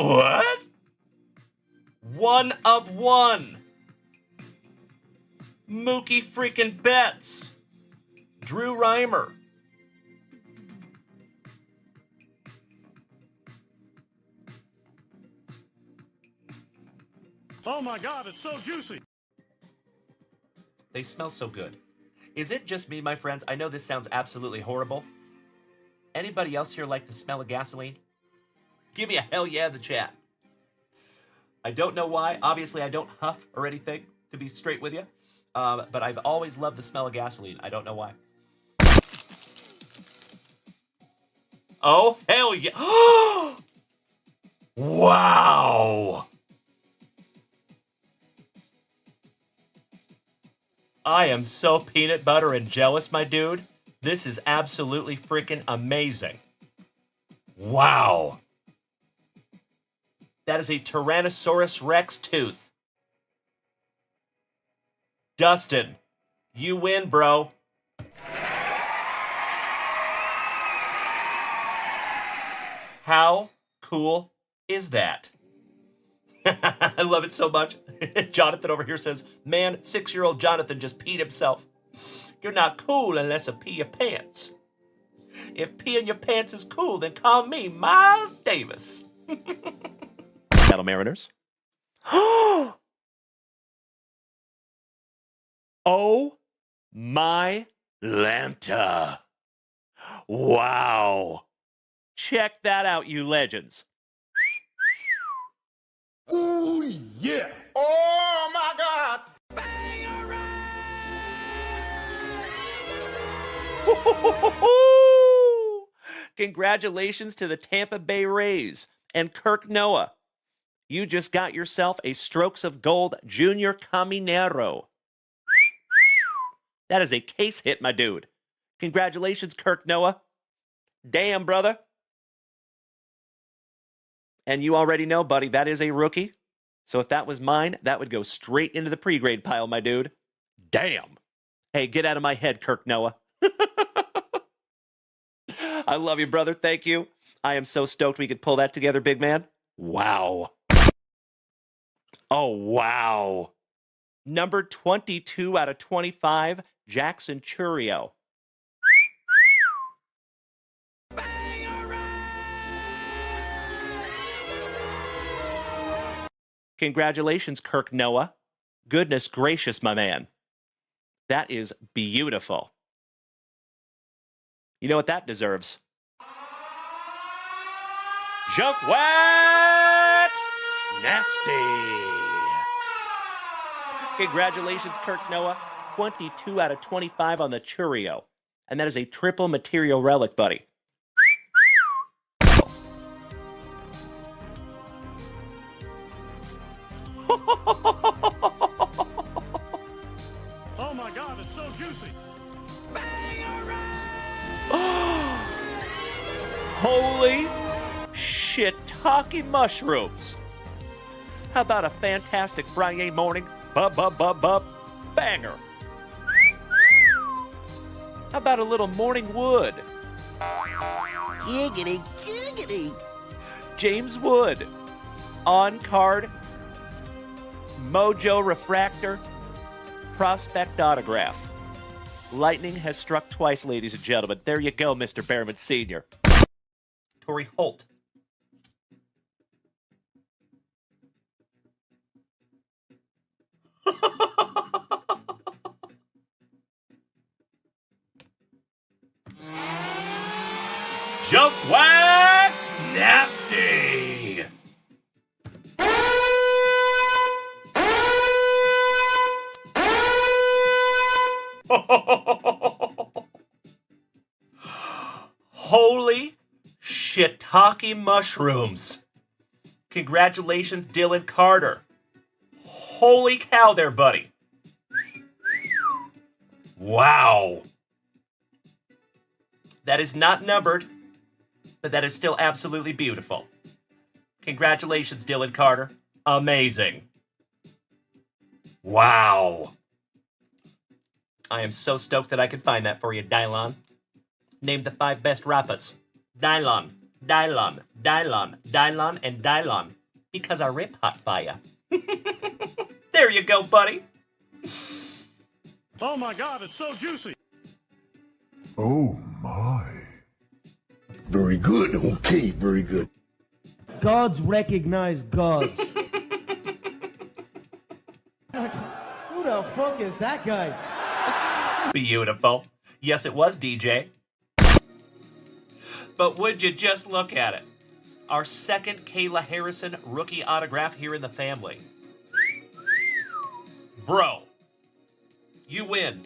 What? One of one. Mookie freaking Betts. Drew Reimer. Oh my God, it's so juicy. They smell so good. Is it just me, my friends? I know this sounds absolutely horrible. Anybody else here like the smell of gasoline? Give me a hell yeah in the chat. I don't know why. Obviously, I don't huff or anything, to be straight with you. But I've always loved the smell of gasoline. I don't know why. Oh, hell yeah. Wow. I am so peanut butter and jealous, my dude. This is absolutely freaking amazing. Wow. That is a Tyrannosaurus Rex tooth. Dustin, you win, bro. How cool is that? I love it so much. Jonathan over here says, man, 6-year-old Jonathan just peed himself. You're not cool unless you pee your pants. If peeing your pants is cool, then call me Miles Davis. Seattle Mariners. Oh my Lanta. Wow. Check that out, you legends. Oh yeah. Oh my God. Congratulations to the Tampa Bay Rays and Kirk Noah. You just got yourself a Strokes of Gold Junior Caminero. That is a case hit, my dude. Congratulations, Kirk Noah. Damn, brother. And you already know, buddy, that is a rookie. So if that was mine, that would go straight into the pre-grade pile, my dude. Damn. Hey, get out of my head, Kirk Noah. I love you, brother. Thank you. I am so stoked we could pull that together, big man. Wow. Oh, wow. Number 22 out of 25, Jackson Churio. Congratulations, Kirk Noah. Goodness gracious, my man. That is beautiful. You know what that deserves? JunkWaxVintage! Congratulations, Kirk Noah. 22 out of 25 on the Churio. And that is a triple material relic, buddy. Oh my God, it's so juicy. Holy shiitake mushrooms. How about a fantastic Friday morning banger? How about a little morning wood? Giggity, giggity. James Wood. On card. Mojo Refractor. Prospect autograph. Lightning has struck twice, ladies and gentlemen. There you go, Mr. Behrman Sr. Torrey Holt. JunkWax Nasty. Holy shiitake mushrooms. Congratulations, Dylan Carter. Holy cow there, buddy. Wow. That is not numbered, but that is still absolutely beautiful. Congratulations, Dylan Carter. Amazing. Wow. I am so stoked that I could find that for you, Dalen. Name the 5 best rappas. Dalen, Dalen, Dalen, Dalen, and Dalen. Because I rip hot fire. There you go, buddy. Oh my God, it's so juicy. Oh my. Very good. Okay, very good. Gods recognize gods. Who the fuck is that guy? Beautiful. Yes, it was DJ. But would you just look at it? Our second Kayla Harrison rookie autograph here in the family. Bro, you win.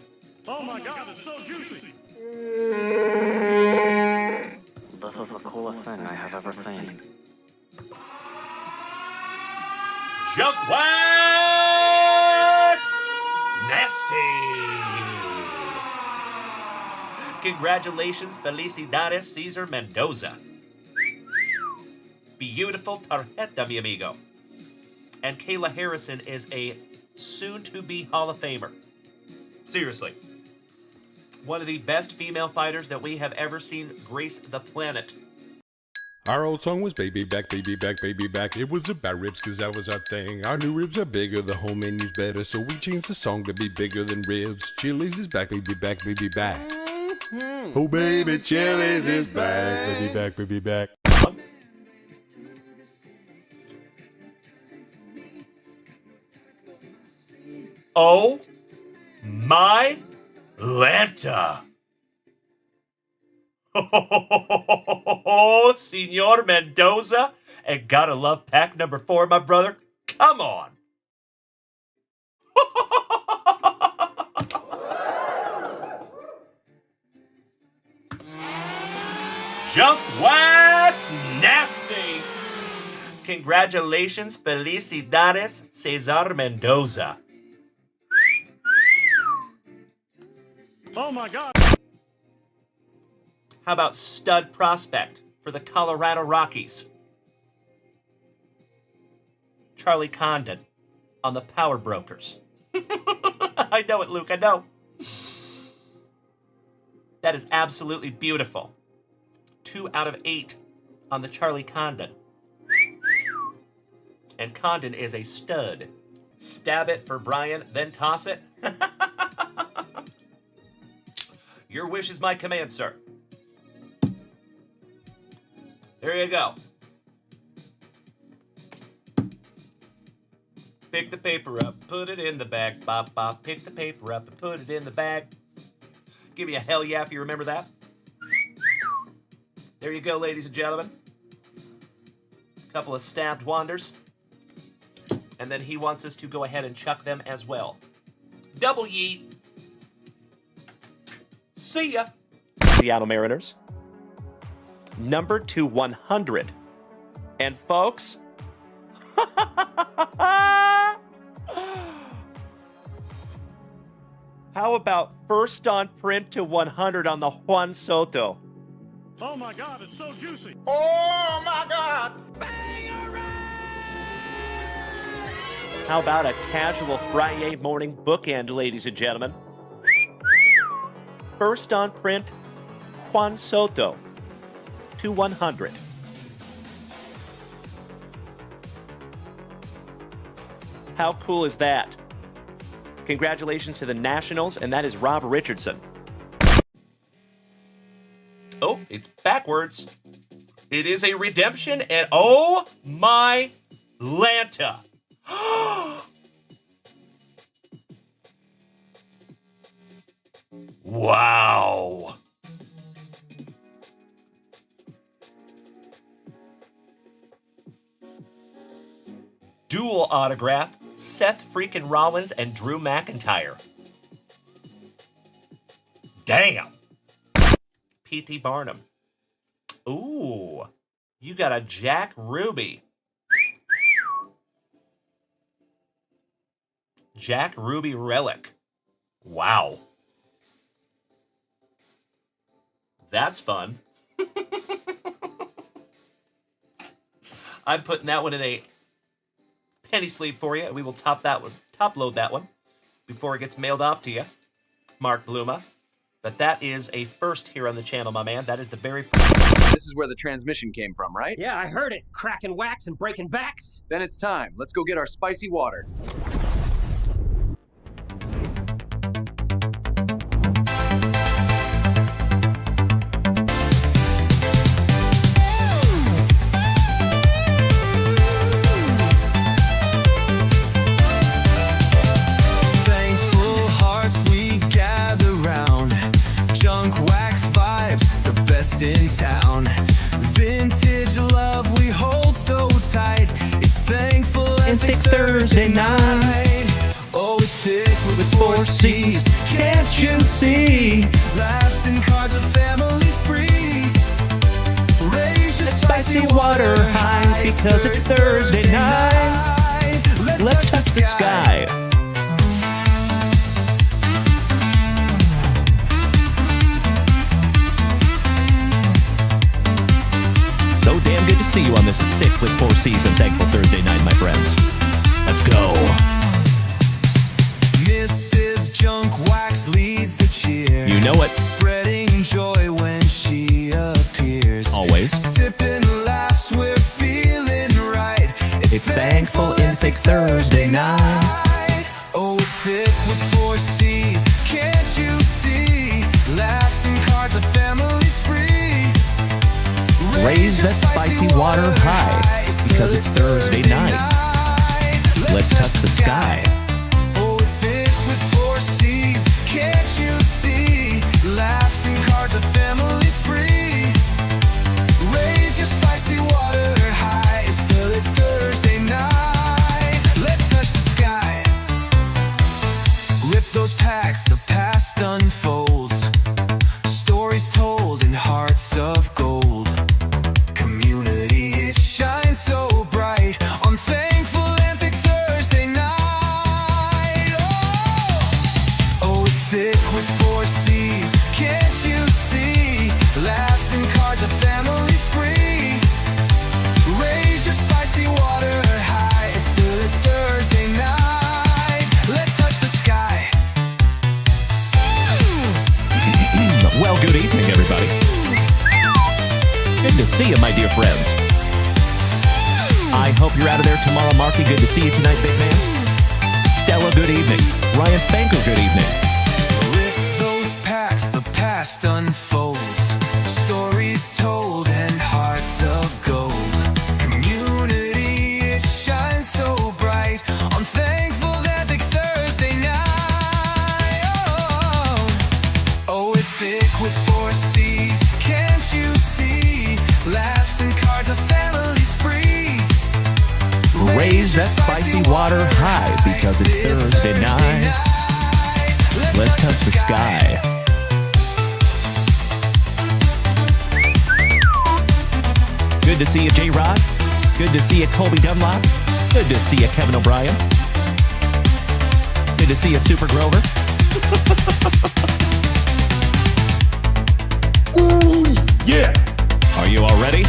Oh my God, it's so juicy. This is the coolest thing I have ever seen. JunkWax Nasty. Congratulations, Felicidades, Cesar Mendoza. Beautiful tarjeta, mi amigo. And Kayla Harrison is a soon-to-be Hall of Famer. Seriously. One of the best female fighters that we have ever seen grace the planet. Our old song was Baby Back, Baby Back, Baby Back. It was about ribs cause that was our thing. Our new ribs are bigger, the whole menu's better. So we changed the song to be bigger than ribs. Chili's is back, baby back, baby back. Oh baby, Chili's is back, baby back, baby back. Oh my Lanta. Oh, Senor Mendoza. And gotta love pack number 4, my brother. Come on. JunkWax Nasty. Congratulations, Felicidades, Cesar Mendoza. Oh my God. How about stud prospect for the Colorado Rockies? Charlie Condon on the Power Brokers. I know it, Luke, I know. That is absolutely beautiful. 2 out of 8 on the Charlie Condon. And Condon is a stud. Stab it for Brian, then toss it. Your wish is my command, sir. There you go. Pick the paper up, put it in the bag. Bop, bop. Pick the paper up and put it in the bag. Give me a hell yeah if you remember that. There you go, ladies and gentlemen. A couple of stabbed wanders. And then he wants us to go ahead and chuck them as well. Double yeet. See ya. Seattle Mariners. Number 2/100. And folks, how about first on print to 100 on the Juan Soto? Oh my God, it's so juicy. Oh my God. How about a casual Friday morning bookend, ladies and gentlemen? First on print, Juan Soto to 100. How cool is that? Congratulations to the Nationals, and that is Rob Richardson. Oh, it's backwards. It is a redemption, and oh my Lanta. Wow. Dual autograph, Seth freaking Rollins and Drew McIntyre. Damn. P.T. Barnum. Ooh, you got a Jack Ruby. Jack Ruby relic. Wow. That's fun. I'm putting that one in a penny sleeve for you, and we will top load that one before it gets mailed off to you. Mark Bluma, But that is a first here on the channel, my man. That is the very first. This is where the transmission came from, right? Yeah, I heard it. Cracking wax and breaking backs. Then it's time. Let's go get our spicy water. Thankful hearts we gather round. Junk wax vibes, the best in town. Vintage love we hold so tight. It's thankful and thick Thursday night. Oh, it's thick with 4 C's. Can't you see? Laughs and cards, a family spree. Raise your spicy water high because it's Thursday night. Let's touch the sky. So damn good to see you on this thick with 4 C's and thankful Thursday night, my friends. Let's go. Mrs. Junk Wax leads the cheer. You know it. Spreading joy when she appears. Always. Sipping laughs, we're feeling right. It's thankful in thick Thursday night. Oh, it's thick with 4 C's. Can't you see? Laughs and cards, a family spree. Raise that spicy water high because it's Thursday night. Let's touch the sky. Oh, it's thick with 4 C's. Can't you see? Laughs and cards, a family spree. Raise your spicy water high. It's Thursday night. Let's touch the sky. Rip those packs, the past unfolds. Stories told in hearts of gold. Community, it shines so bright on thankful and thick Thursday night. Oh, it's thick with 4 C's. Can't you see? Laughs and cards, a family spree. Raise your spicy water high. It's Thursday night. Let's touch the sky. Well, good evening, everybody. Good to see you, my dear friends. I hope you're out of there tomorrow, Marky. Good to see you tonight, big man. Stella, good evening. Ryan Fanker, good evening. Rip those packs, the past unfolds. Stories told and hearts of gold. Community, it shines so bright on thankful and thick Thursday night. Oh, it's thick with 4 C's. Can't you see? Laughs and cards, a family spree. Raise that spicy water high because it's Thursday night. Let's touch the sky. Good to see you, J-Rod. Good to see you, Colby Dunlop. Good to see you, Kevin O'Brien. Good to see you, Super Grover. Ooh, yeah. Are you all ready?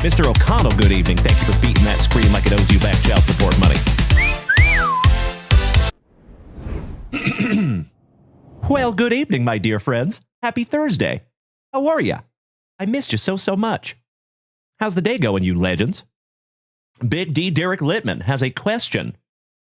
Mr. O'Connell, good evening. Thank you for beating that screen like it owes you back child support money. Well, good evening, my dear friends. Happy Thursday. How are ya? I missed you so much. How's the day going, you legends? Big D Derek Littman has a question.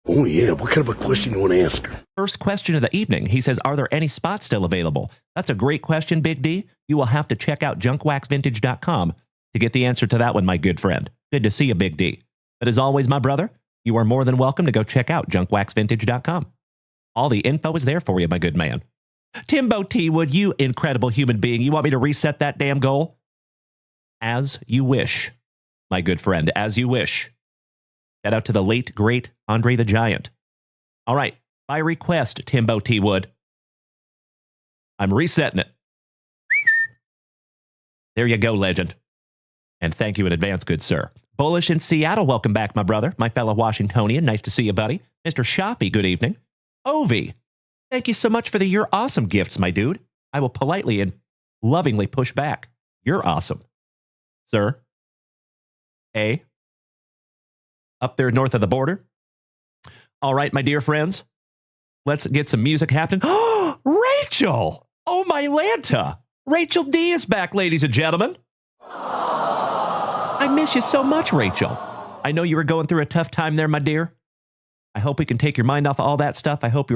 Oh, yeah. What kind of a question you want to ask her? First question of the evening. He says, are there any spots still available? That's a great question, Big D. You will have to check out JunkWaxVintage.com to get the answer to that one, my good friend. Good to see you, Big D. But as always, my brother, you are more than welcome to go check out JunkWaxVintage.com. All the info is there for you, my good man. Timbo T. Wood, you incredible human being. You want me to reset that damn goal? As you wish, my good friend, as you wish. Shout out to the late, great Andre the Giant. All right, by request, Timbo T. Wood. I'm resetting it. There you go, legend. And thank you in advance, good sir. Bullish in Seattle, welcome back, my brother. My fellow Washingtonian, nice to see you, buddy. Mr. Shoppy, good evening. Ovi, thank you so much for the You're Awesome gifts, my dude. I will politely and lovingly push back. You're awesome. Sir. A. Up there north of the border. All right, my dear friends, let's get some music happening. Oh, Rachel! Oh, my Lanta! Rachel D is back, ladies and gentlemen. I miss you so much, Rachel. I know you were going through a tough time there, my dear. I hope we can take your mind off of all that stuff. I hope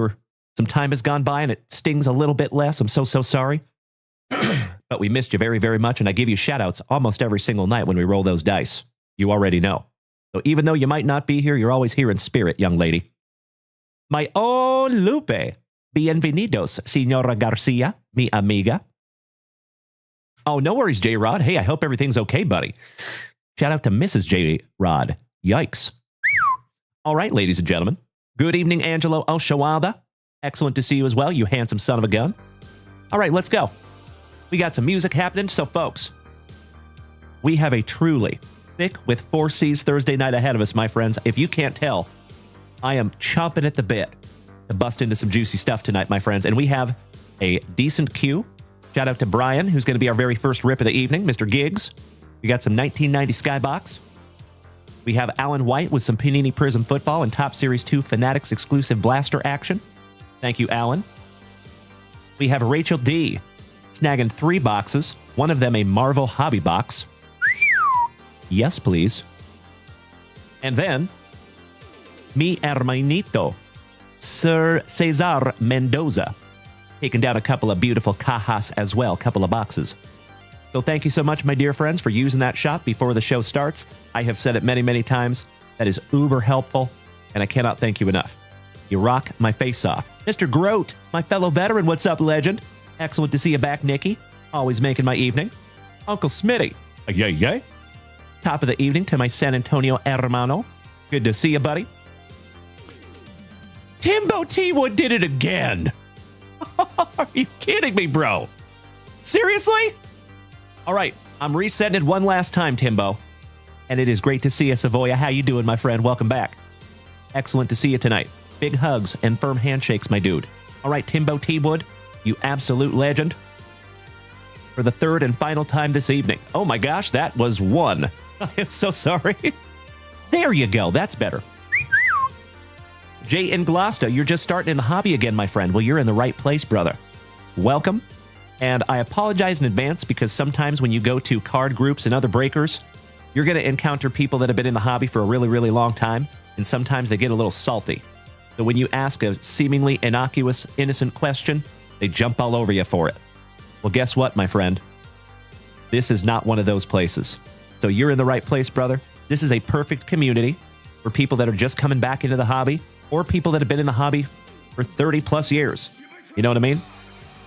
some time has gone by and it stings a little bit less. I'm so sorry. But we missed you very, very much, and I give you shout-outs almost every single night when we roll those dice. You already know. So even though you might not be here, you're always here in spirit, young lady. My own Lupe. Bienvenidos, Señora Garcia, mi amiga. Oh, no worries, J-Rod. Hey, I hope everything's okay, buddy. Shout out to Mrs. J-Rod. Yikes. All right, ladies and gentlemen. Good evening, Angelo Oshawada. Excellent to see you as well, you handsome son of a gun. All right, let's go. We got some music happening, so folks, we have a truly thick with 4 C's Thursday night ahead of us, my friends. If you can't tell, I am chomping at the bit to bust into some juicy stuff tonight, my friends. And we have a decent queue. Shout out to Brian, who's going to be our very first rip of the evening, Mr. Giggs. We got some 1990 Skybox. We have Alan White with some Panini Prism football and Top Series 2 Fanatics exclusive blaster action. Thank you, Alan. We have Rachel D. snagging 3 boxes, one of them a Marvel hobby box. Yes, please. And then, mi hermanito, Sir Cesar Mendoza, taking down a couple of beautiful cajas as well, a couple of boxes. So thank you so much, my dear friends, for using that shop before the show starts. I have said it many, many times. That is uber helpful, and I cannot thank you enough. You rock my face off. Mr. Grote, my fellow veteran, what's up, legend? Excellent to see you back, Nikki. Always making my evening. Uncle Smitty, yay, yay. Top of the evening to my San Antonio hermano. Good to see you, buddy. Timbo T. Wood did it again. Are you kidding me, bro? Seriously? All right, I'm resetting it one last time, Timbo. And it is great to see you, Savoya. How you doing, my friend? Welcome back. Excellent to see you tonight. Big hugs and firm handshakes, my dude. All right, Timbo T. Wood, you absolute legend. For the third and final time this evening. Oh my gosh, that was 1. I am so sorry. There you go. That's better. Jay in Gloucester, you're just starting in the hobby again, my friend. Well, you're in the right place, brother. Welcome. And I apologize in advance because sometimes when you go to card groups and other breakers, you're going to encounter people that have been in the hobby for a really, really long time. And sometimes they get a little salty. So when you ask a seemingly innocuous, innocent question, they jump all over you for it. Well, guess what, my friend? This is not one of those places. So you're in the right place, brother. This is a perfect community for people that are just coming back into the hobby or people that have been in the hobby for 30 plus years. You know what I mean?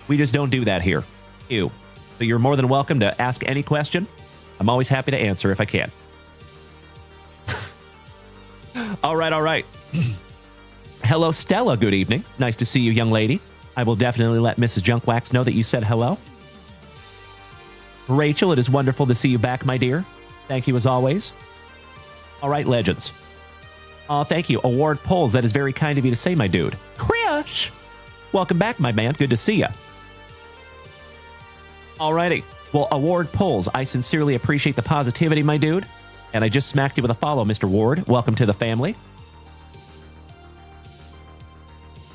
We just don't do that here. Ew. So you're more than welcome to ask any question. I'm always happy to answer if I can. All right, all right. Hello, Stella. Good evening. Nice to see you, young lady. I will definitely let Mrs. Junkwax know that you said hello. Rachel, it is wonderful to see you back, my dear. Thank you as always. All right, legends. Thank you. Award Polls. That is very kind of you to say, my dude. Krish! Welcome back, my man. Good to see you. Alrighty. Well, Award Polls. I sincerely appreciate the positivity, my dude. And I just smacked you with a follow, Mr. Ward. Welcome to the family.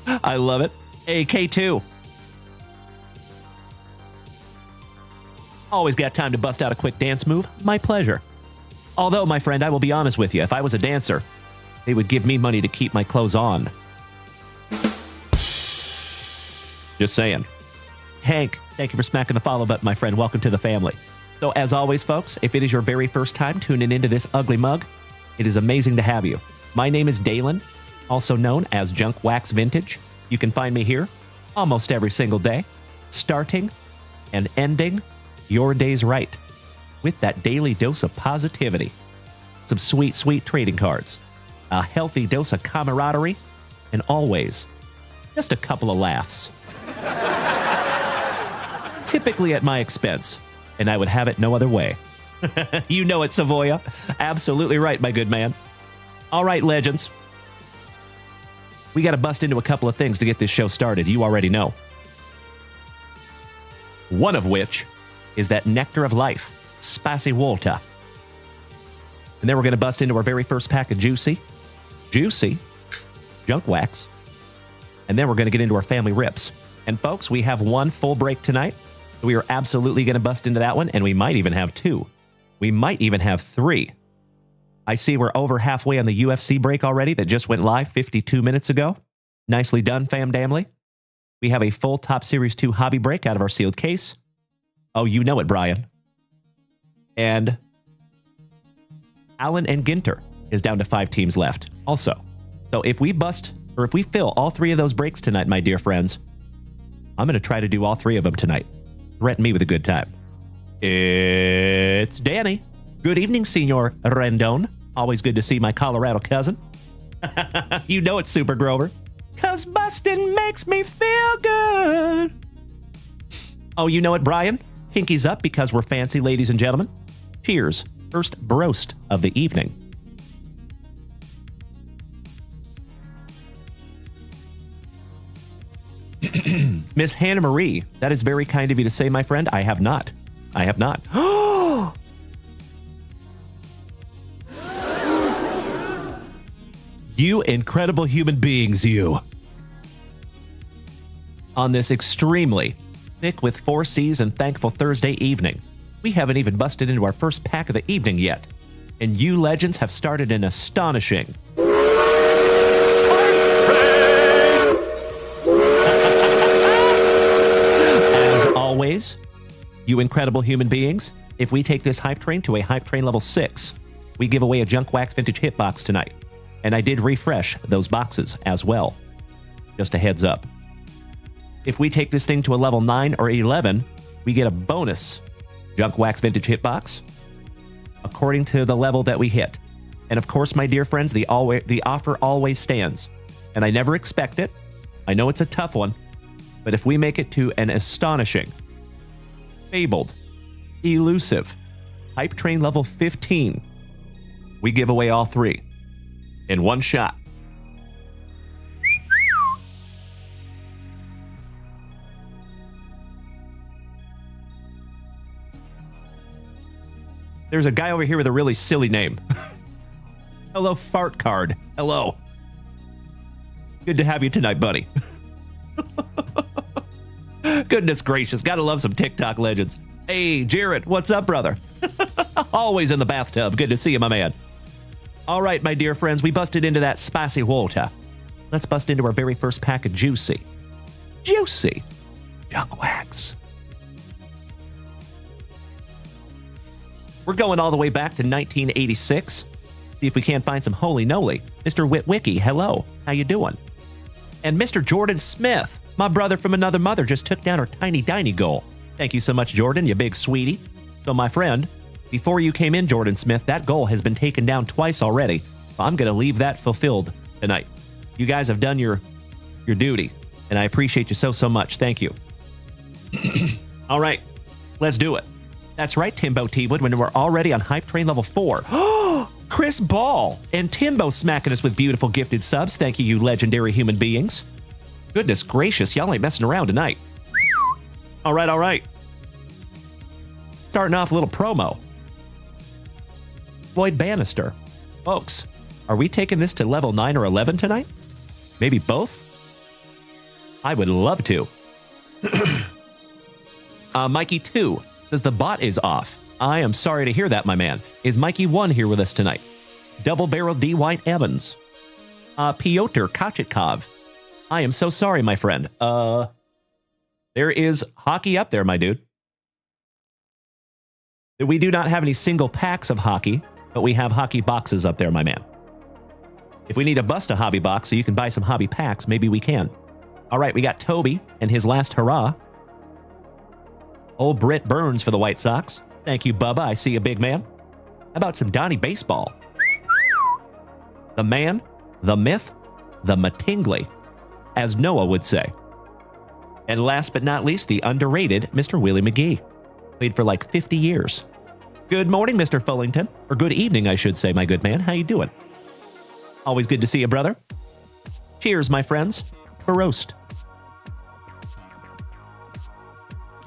I love it. AK2. Always got time to bust out a quick dance move. My pleasure. Although, my friend, I will be honest with you. If I was a dancer, they would give me money to keep my clothes on. Just saying. Hank, thank you for smacking the follow button, my friend. Welcome to the family. So, as always, folks, if it is your very first time tuning into this ugly mug, it is amazing to have you. My name is Dalen, also known as JunkWaxVintage. You can find me here almost every single day, starting and ending your days right with that daily dose of positivity. Some sweet, sweet trading cards, a healthy dose of camaraderie, and always just a couple of laughs. Typically at my expense, and I would have it no other way. You know it, Savoya. Absolutely right, my good man. All right, legends. We got to bust into a couple of things to get this show started. You already know. One of which is that Nectar of Life, Spicy Water. And then we're going to bust into our very first pack of Juicy. Juicy junk wax. And then we're going to get into our family rips. And folks, we have one full break tonight. We are absolutely going to bust into that one, and we might even have two. We might even have three. I see we're over halfway on the UFC break already that just went live 52 minutes ago. Nicely done, fam damly. We have a full Top Series 2 hobby break out of our sealed case. Oh, you know it, Brian. And Allen and Ginter is down to 5 teams left also. So if we fill all 3 of those breaks tonight, my dear friends, I'm going to try to do all 3 of them tonight. Threaten me with a good time. It's Danny. Good evening, Senor Rendon. Always good to see my Colorado cousin. You know it's Super Grover. 'Cause bustin' makes me feel good. Oh, you know it, Brian. Pinkies up because we're fancy, ladies and gentlemen. Cheers. First broast of the evening. Miss Hannah Marie, that is very kind of you to say, my friend. I have not. I have not. You incredible human beings, you. On this extremely thick with 4 C's and thankful Thursday evening, we haven't even busted into our first pack of the evening yet. And you legends have started an astonishing... As always, you incredible human beings, if we take this hype train to a hype train level 6, we give away a JunkWaxVintage hitbox tonight. And I did refresh those boxes as well. Just a heads up. If we take this thing to a level 9 or 11, we get a bonus JunkWaxVintage hitbox according to the level that we hit. And of course, my dear friends, the offer always stands. And I never expect it. I know it's a tough one. But if we make it to an astonishing, fabled, elusive, hype train level 15, we give away all 3 in one shot. There's a guy over here with a really silly name. Hello, Fart Card. Hello. Good to have you tonight, buddy. Goodness gracious, gotta love some TikTok legends. Hey, Jared, what's up, brother? Always in the bathtub. Good to see you, my man. All right, my dear friends, we busted into that spicy water. Let's bust into our very first pack of juicy junk wax. We're going all the way back to 1986. See if we can't find some holy noly. Mr. Witwicky, hello. How you doing? And Mr. Jordan Smith, my brother from another mother, just took down our tiny goal. Thank you so much, Jordan, you big sweetie. So, my friend, before you came in, Jordan Smith, that goal has been taken down twice already. I'm going to leave that fulfilled tonight. You guys have done your duty, and I appreciate you so much. Thank you. All right, let's do it. That's right, Timbo T-Wood, when we're already on Hype Train level 4. Chris Ball and Timbo smacking us with beautiful gifted subs. Thank you, you legendary human beings. Goodness gracious, y'all ain't messing around tonight. All right. Starting off a little promo. Floyd Bannister. Folks, are we taking this to level 9 or 11 tonight? Maybe both? I would love to. Mikey 2 says the bot is off. I am sorry to hear that, my man. Is Mikey 1 here with us tonight? Double Barrel D. White Evans. Piotr Kachikov. I am so sorry, my friend. There is hockey up there, my dude. We do not have any single packs of hockey, but we have hockey boxes up there, my man. If we need to bust a hobby box so you can buy some hobby packs, maybe we can. All right, we got Toby and his last hurrah. Old Britt Burns for the White Sox. Thank you, Bubba. I see you, big man. How about some Donnie Baseball? The man, the myth, the Matingly, as Noah would say. And last but not least, the underrated Mr. Willie McGee. Played for like 50 years. Good morning, Mr. Fullington. Or good evening, I should say, my good man. How you doing? Always good to see you, brother. Cheers, my friends. For roast.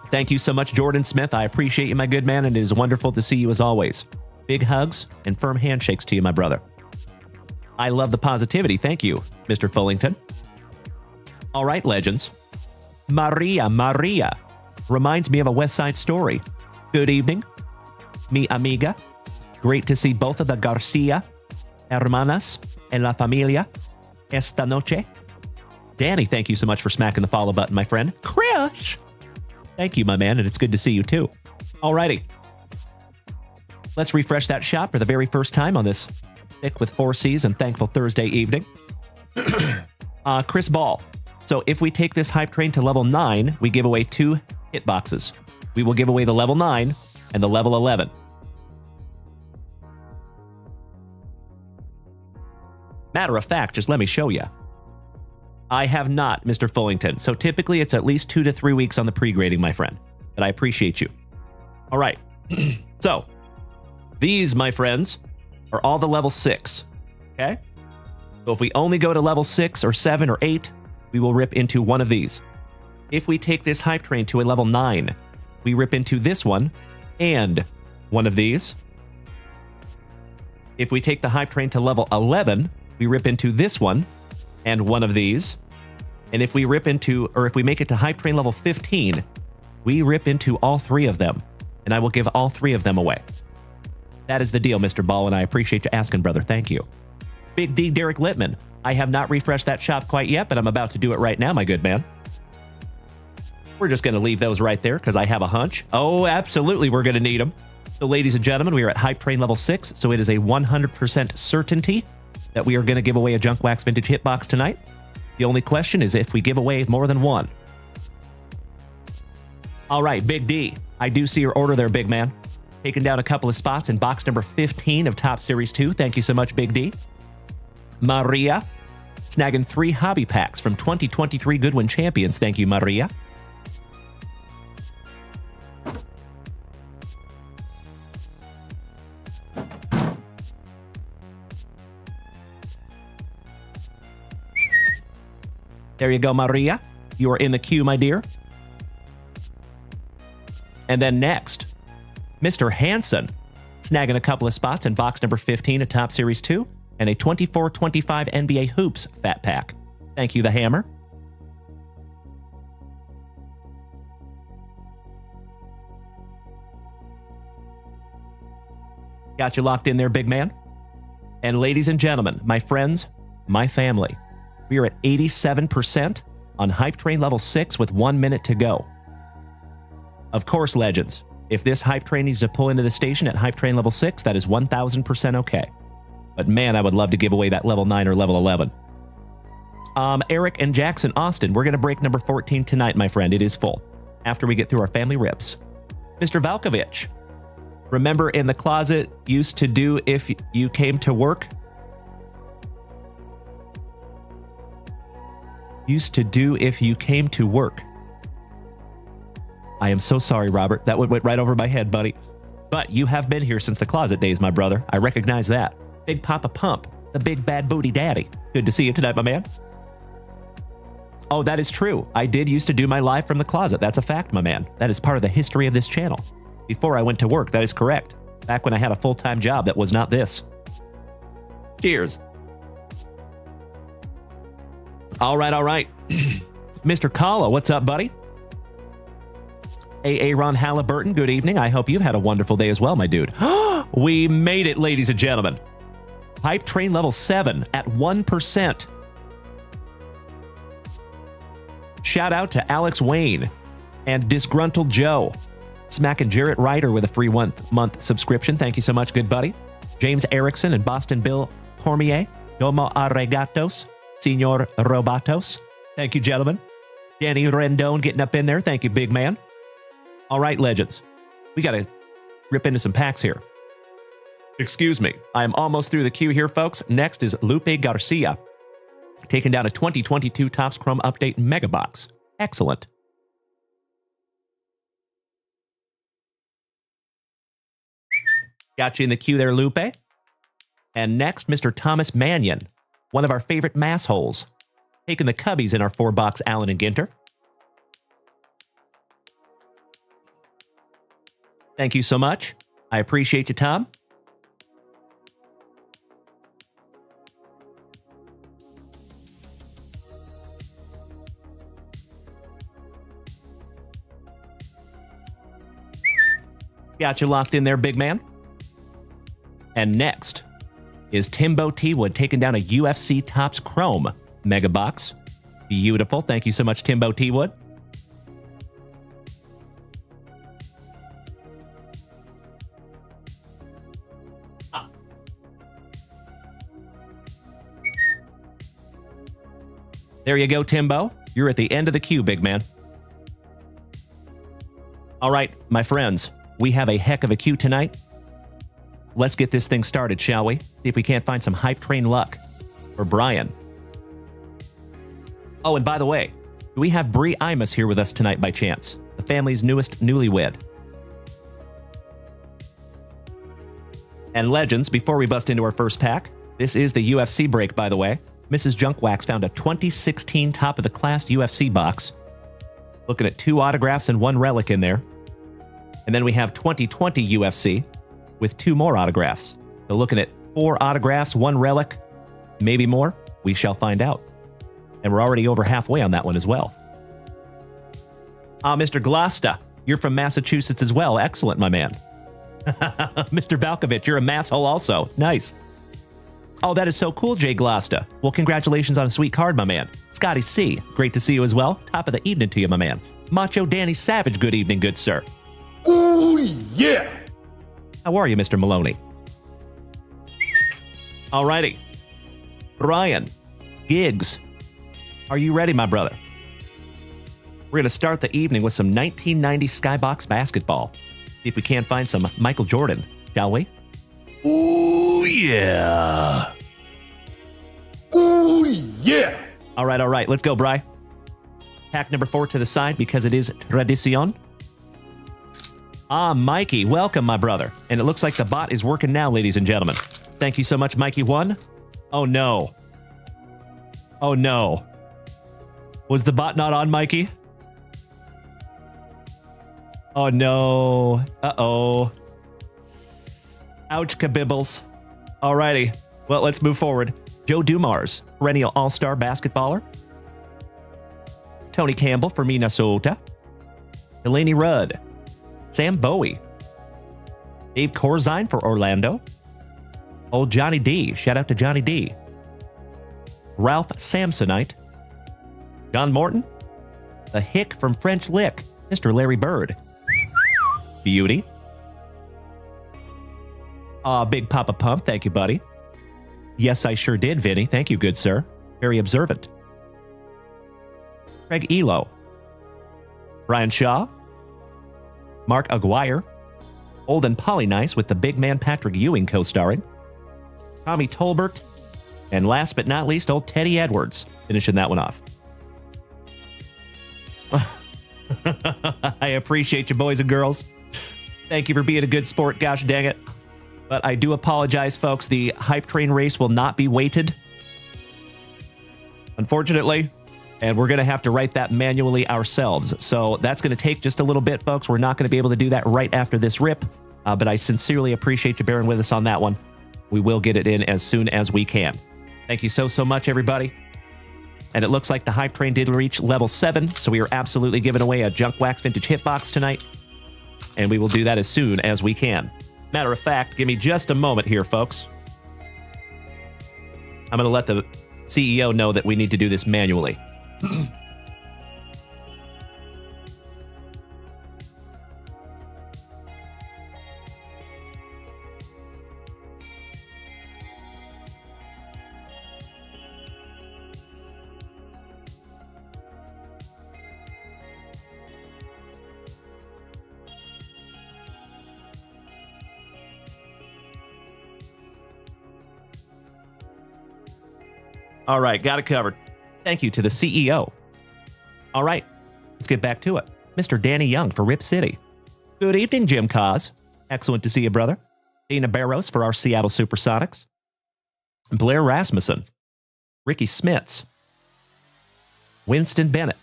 Thank you so much, Jordan Smith. I appreciate you, my good man, and it is wonderful to see you as always. Big hugs and firm handshakes to you, my brother. I love the positivity. Thank you, Mr. Fullington. All right, legends. Maria reminds me of a West Side Story. Good evening, mi amiga. Great to see both of the Garcia hermanas en la familia esta noche. Danny, thank you so much for smacking the follow button, my friend. Chris, thank you, my man, and it's good to see you too. Alrighty. Let's refresh that shop for the very first time on this Thick with 4 C's and Thankful Thursday evening. Chris Ball. So if we take this hype train to level 9, we give away 2 hitboxes. We will give away the level 9 and the level 11. Matter of fact, just let me show you. I have not, Mr. Fullington. So typically it's at least 2 to 3 weeks on the pre-grading, my friend. But I appreciate you. All right. So these, my friends, are all the level 6. Okay? So if we only go to level 6 or 7 or 8, we will rip into one of these. If we take this hype train to a level 9, we rip into this one and one of these. If we take the hype train to level 11, we rip into this one and one of these. And if we rip into, or if we make it to hype train level 15, we rip into all 3 of them. And I will give all 3 of them away. That is the deal, Mr. Ball, and I appreciate you asking, brother. Thank you. Big D Derek Littman. I have not refreshed that shop quite yet, but I'm about to do it right now, my good man. We're just going to leave those right there because I have a hunch. Oh, absolutely, we're going to need them. So, ladies and gentlemen, we are at hype train level 6, so it is a 100% certainty that we are going to give away a JunkWaxVintage hitbox tonight. The only question is if we give away more than one. All right, Big D. I do see your order there, big man. Taking down a couple of spots in box number 15 of Top Series 2. Thank you so much, Big D. Maria, snagging 3 hobby packs from 2023 Goodwin Champions. Thank you, Maria. There you go, Maria. You are in the queue, my dear. And then next, Mr. Hansen, snagging a couple of spots in box number 15 of Top Series 2 and a 24-25 NBA Hoops Fat Pack. Thank you, the Hammer. Got you locked in there, big man. And ladies and gentlemen, my friends, my family, we are at 87% on Hype Train level 6 with 1 minute to go. Of course, legends, if this hype train needs to pull into the station at hype train level 6, that is 1,000% okay. But man, I would love to give away that level 9 or level 11. Eric and Jackson Austin, we're going to break number 14 tonight, my friend. It is full. After we get through our family rips. Mr. Valkovich, remember in the closet used to do if you came to work? Used to do if you came to work. I am so sorry, Robert. That went right over my head, buddy. But you have been here since the closet days, my brother. I recognize that. Big Papa Pump, the big bad booty daddy. Good to see you tonight, my man. Oh, that is true. I did used to do my live from the closet. That's a fact, my man. That is part of the history of this channel. Before I went to work, that is correct. Back when I had a full-time job that was not this. Cheers. All right, all right. Mr. Kala, what's up, buddy? Ron Halliburton, good evening. I hope you've had a wonderful day as well, my dude. We made it, ladies and gentlemen. Hype train level 7 at 1%. Shout out to Alex Wayne and Disgruntled Joe. Smacking Jarrett Ryder with a free 1-month subscription. Thank you so much, good buddy. James Erickson and Boston Bill Cormier. Domo arigatos, Senor Robatos. Thank you, gentlemen. Danny Rendon getting up in there. Thank you, big man. All right, legends. We got to rip into some packs here. Excuse me. I am almost through the queue here, folks. Next is Lupe Garcia, taking down a 2022 Topps Chrome Update Mega Box. Excellent. Got you in the queue there, Lupe. And next, Mr. Thomas Mannion, one of our favorite massholes, taking the Cubbies in our 4-box Allen and Ginter. Thank you so much. I appreciate you, Tom. Got you locked in there, big man. And next is Timbo T. Wood taking down a UFC Topps Chrome Mega Box. Beautiful. Thank you so much, Timbo T. Wood. There you go, Timbo. You're at the end of the queue, big man. All right, my friends, we have a heck of a queue tonight. Let's get this thing started, shall we? See if we can't find some hype train luck for Brian. Oh, and by the way, do we have Bree Imus here with us tonight by chance? The family's newest newlywed. And legends, before we bust into our first pack, this is the UFC break, by the way. Mrs. JunkWax found a 2016 top-of-the-class UFC box. Looking at 2 autographs and 1 relic in there. And then we have 2020 UFC with 2 more autographs. So looking at 4 autographs, 1 relic, maybe more. We shall find out. And we're already over halfway on that one as well. Mr. Glosta, you're from Massachusetts as well. Excellent, my man. Mr. Valkovich, you're a masshole also. Nice. Oh, that is so cool, Jay Glosta. Well, congratulations on a sweet card, my man. Scotty C, great to see you as well. Top of the evening to you, my man. Macho Danny Savage, good evening, good sir. Oh, yeah. How are you, Mr. Maloney? Alrighty. Brian, Giggs, are you ready, my brother? We're going to start the evening with some 1990 Skybox basketball. See if we can't find some Michael Jordan, shall we? Oh, yeah. Oh, yeah. All right. Let's go, Bri. Pack number 4 to the side because it is tradition. Mikey, welcome, my brother. And it looks like the bot is working now, ladies and gentlemen. Thank you so much, Mikey1. Oh, no. Oh, no. Was the bot not on, Mikey? Oh, no. Uh-oh. Ouch, kabibbles. Alrighty. Well, let's move forward. Joe Dumars, perennial all-star basketballer. Tony Campbell for Minnesota. Delaney Rudd. Sam Bowie. Dave Corzine for Orlando. Old Johnny D. Shout out to Johnny D. Ralph Samsonite. John Morton. The Hick from French Lick. Mr. Larry Bird. Beauty. Big Papa Pump. Thank you, buddy. Yes, I sure did, Vinny. Thank you, good sir. Very observant. Craig Elo. Brian Shaw. Mark Aguirre. Old and Polynice with the big man Patrick Ewing co-starring. Tommy Tolbert. And last but not least, old Teddy Edwards. Finishing that one off. I appreciate you, boys and girls. Thank you for being a good sport, gosh dang it. But I do apologize, folks. The hype train race will not be weighted, unfortunately, and we're going to have to write that manually ourselves. So that's going to take just a little bit, folks. We're not going to be able to do that right after this rip, but I sincerely appreciate you bearing with us on that one. We will get it in as soon as we can. Thank you so much, everybody. And it looks like the hype train did reach level 7, so we are absolutely giving away a JunkWaxVintage hitbox tonight, and we will do that as soon as we can. Matter of fact, give me just a moment here, folks. I'm going to let the CEO know that we need to do this manually. All right, got it covered. Thank you to the CEO. All right, let's get back to it. Mr. Danny Young for Rip City. Good evening, Jim Cos. Excellent to see you, brother. Dana Barros for our Seattle Supersonics. Blair Rasmussen. Ricky Smits. Winston Bennett.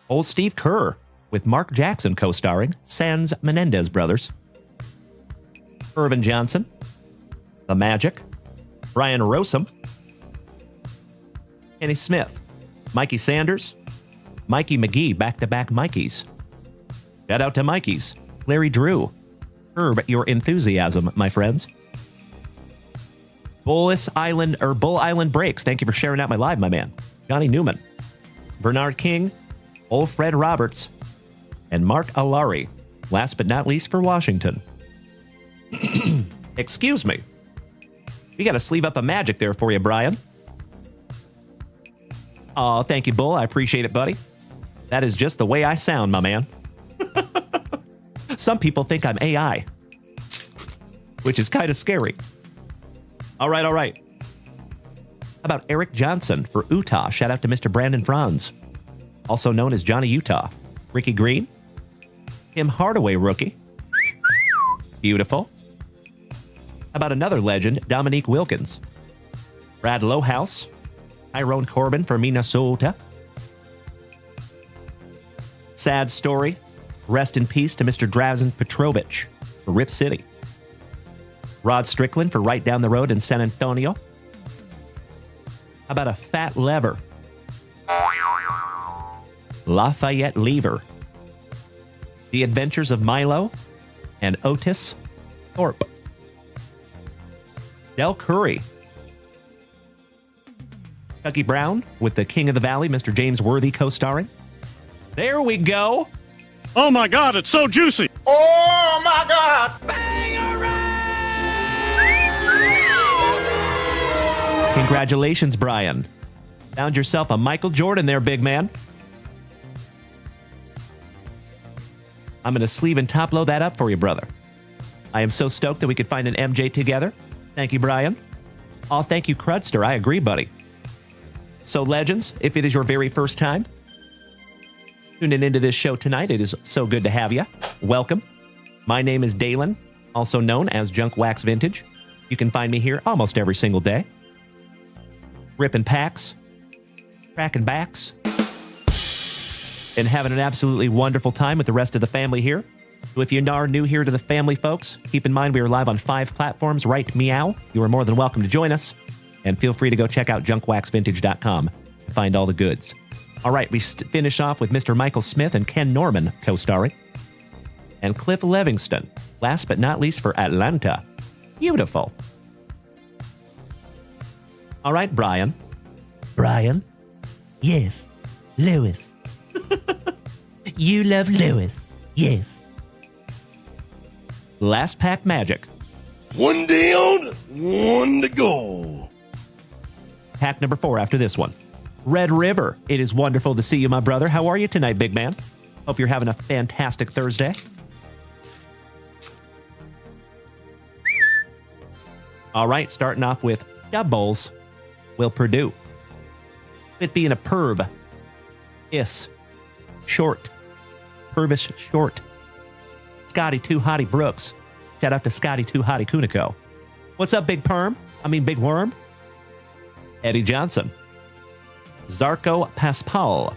Old Steve Kerr with Mark Jackson co-starring Sans Menendez Brothers. Irvin Johnson. The Magic. Brian Rossum. Kenny Smith, Mikey Sanders, Mikey McGee, back-to-back Mikeys. Shout out to Mikeys, Larry Drew, curb your enthusiasm, my friends. Bull Island Breaks. Thank you for sharing out my live, my man. Johnny Newman, Bernard King, Old Fred Roberts, and Mark Alari. Last but not least for Washington. Excuse me. You got to sleeve up a magic there for you, Brian. Oh, thank you, Bull. I appreciate it, buddy. That is just the way I sound, my man. Some people think I'm AI, which is kind of scary. All right, all right. How about Eric Johnson for Utah? Shout out to Mr. Brandon Franz, also known as Johnny Utah. Ricky Green, Tim Hardaway rookie. Beautiful. How about another legend, Dominique Wilkins? Brad Lowhouse, Tyrone Corbin for Minnesota. Sad story. Rest in peace to Mr. Drazen Petrovich for Rip City. Rod Strickland for right down the road in San Antonio. How about a fat lever? Lafayette Lever. The Adventures of Milo and Otis Thorpe. Del Curry. Chucky Brown with the King of the Valley, Mr. James Worthy co-starring. There we go. Oh my God, it's so juicy. Oh my God! Congratulations, Brian. Found yourself a Michael Jordan there, big man. I'm going to sleeve and top load that up for you, brother. I am so stoked that we could find an MJ together. Thank you, Brian. Oh, thank you, Crudster. I agree, buddy. So, legends, if it is your very first time tuning into this show tonight, it is so good to have you. Welcome. My name is Dalen, also known as JunkWaxVintage. You can find me here almost every single day. Ripping packs, cracking backs, and having an absolutely wonderful time with the rest of the family here. So if you are new here to the family, folks, keep in mind we are live on 5 platforms, right meow. You are more than welcome to join us. And feel free to go check out JunkWaxVintage.com to find all the goods. All right, we finish off with Mr. Michael Smith and Ken Norman co-starring. And Cliff Livingston, last but not least for Atlanta. Beautiful. All right, Brian. Brian? Yes. Lewis. You love Lewis. Yes. Last pack magic. One down, one to go. Pack number 4 after this one. Red River. It is wonderful to see you, my brother. How are you tonight, big man? Hope you're having a fantastic Thursday. All right, starting off with doubles. Will Purdue. It being a perv. Is. Short. Pervish short. Scotty Too Hottie Brooks. Shout out to Scotty Too Hottie Kuniko. What's up, Big Perm? Big Worm. Eddie Johnson. Zarko Paspal.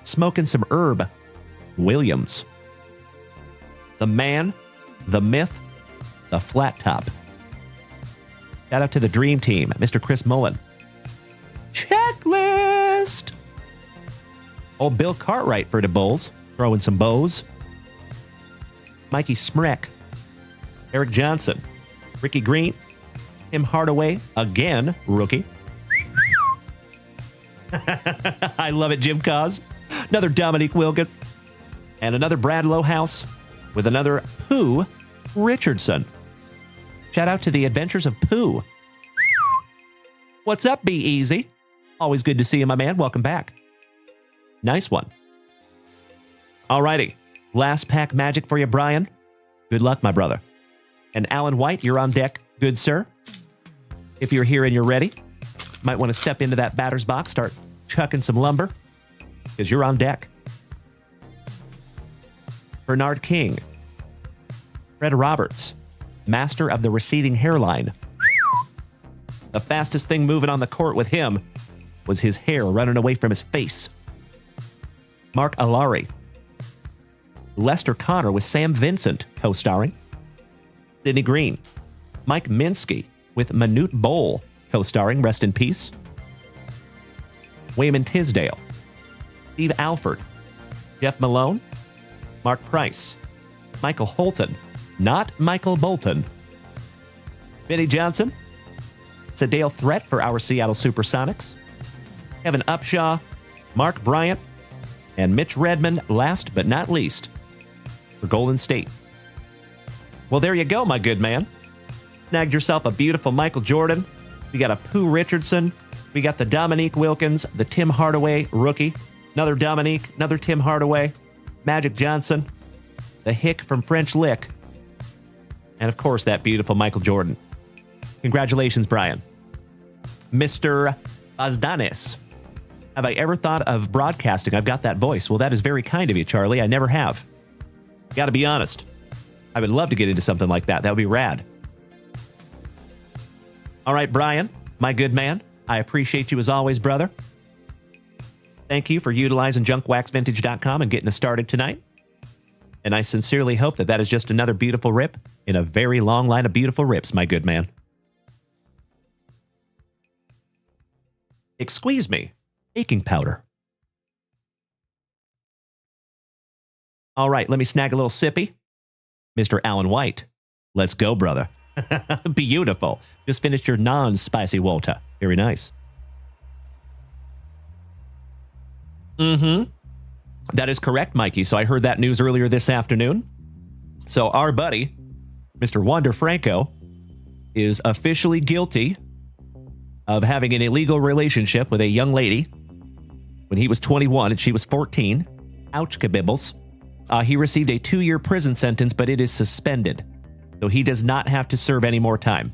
Smoking some herb. Williams. The man, the myth, the flat top. Shout out to the Dream Team, Mr. Chris Mullen. Checklist. Old Bill Cartwright for the Bulls, throwing some bows. Mikey Smrek. Eric Johnson. Ricky Green. Tim Hardaway, again, rookie. I love it, Jim Cos. Another Dominique Wilkins. And another Brad Lowhouse with another Pooh Richardson. Shout out to the Adventures of Pooh. What's up, Be Easy? Always good to see you, my man. Welcome back. Nice one. Alrighty. Last pack magic for you, Brian. Good luck, my brother. And Alan White, you're on deck, good sir. If you're here and you're ready, might want to step into that batter's box, start chucking some lumber, because you're on deck. Bernard King. Fred Roberts. Master of the receding hairline. The fastest thing moving on the court with him was his hair running away from his face. Mark Alari. Lester Connor with Sam Vincent co-starring. Sidney Green. Mike Minsky with Manute Bowl co-starring, rest in peace. Wayman Tisdale. Steve Alford. Jeff Malone. Mark Price. Michael Holton. not Michael Bolton. Vinny Johnson. It's a Dale threat for our Seattle Supersonics. Kevin Upshaw, Mark Bryant, and Mitch Redmond, last but not least, for Golden State. Well, there you go, my good man. Snagged yourself a beautiful Michael Jordan. We got a Pooh Richardson. We got the Dominique Wilkins, the Tim Hardaway rookie. Another Dominique, another Tim Hardaway. Magic Johnson, the Hick from French Lick. And, of course, that beautiful Michael Jordan. Congratulations, Brian. Mr. Azdanes. Have I ever thought of broadcasting? I've got that voice. Well, that is very kind of you, Charlie. I never have. Got to be honest. I would love to get into something like that. That would be rad. All right, Brian, my good man. I appreciate you as always, brother. Thank you for utilizing JunkWaxVintage.com and getting us started tonight. And I sincerely hope that that is just another beautiful rip in a very long line of beautiful rips, my good man. Excuse me. Baking powder. All right, let me snag a little sippy. Mr. Alan White. Let's go, brother. Beautiful. Just finished your non-spicy water. Very nice. That is correct, Mikey. So I heard that news earlier this afternoon. So our buddy, Mr. Wander Franco, is officially guilty of having an illegal relationship with a young lady when he was 21 and she was 14. Ouch, kabibbles. He received a 2-year prison sentence, but it is suspended. So he does not have to serve any more time.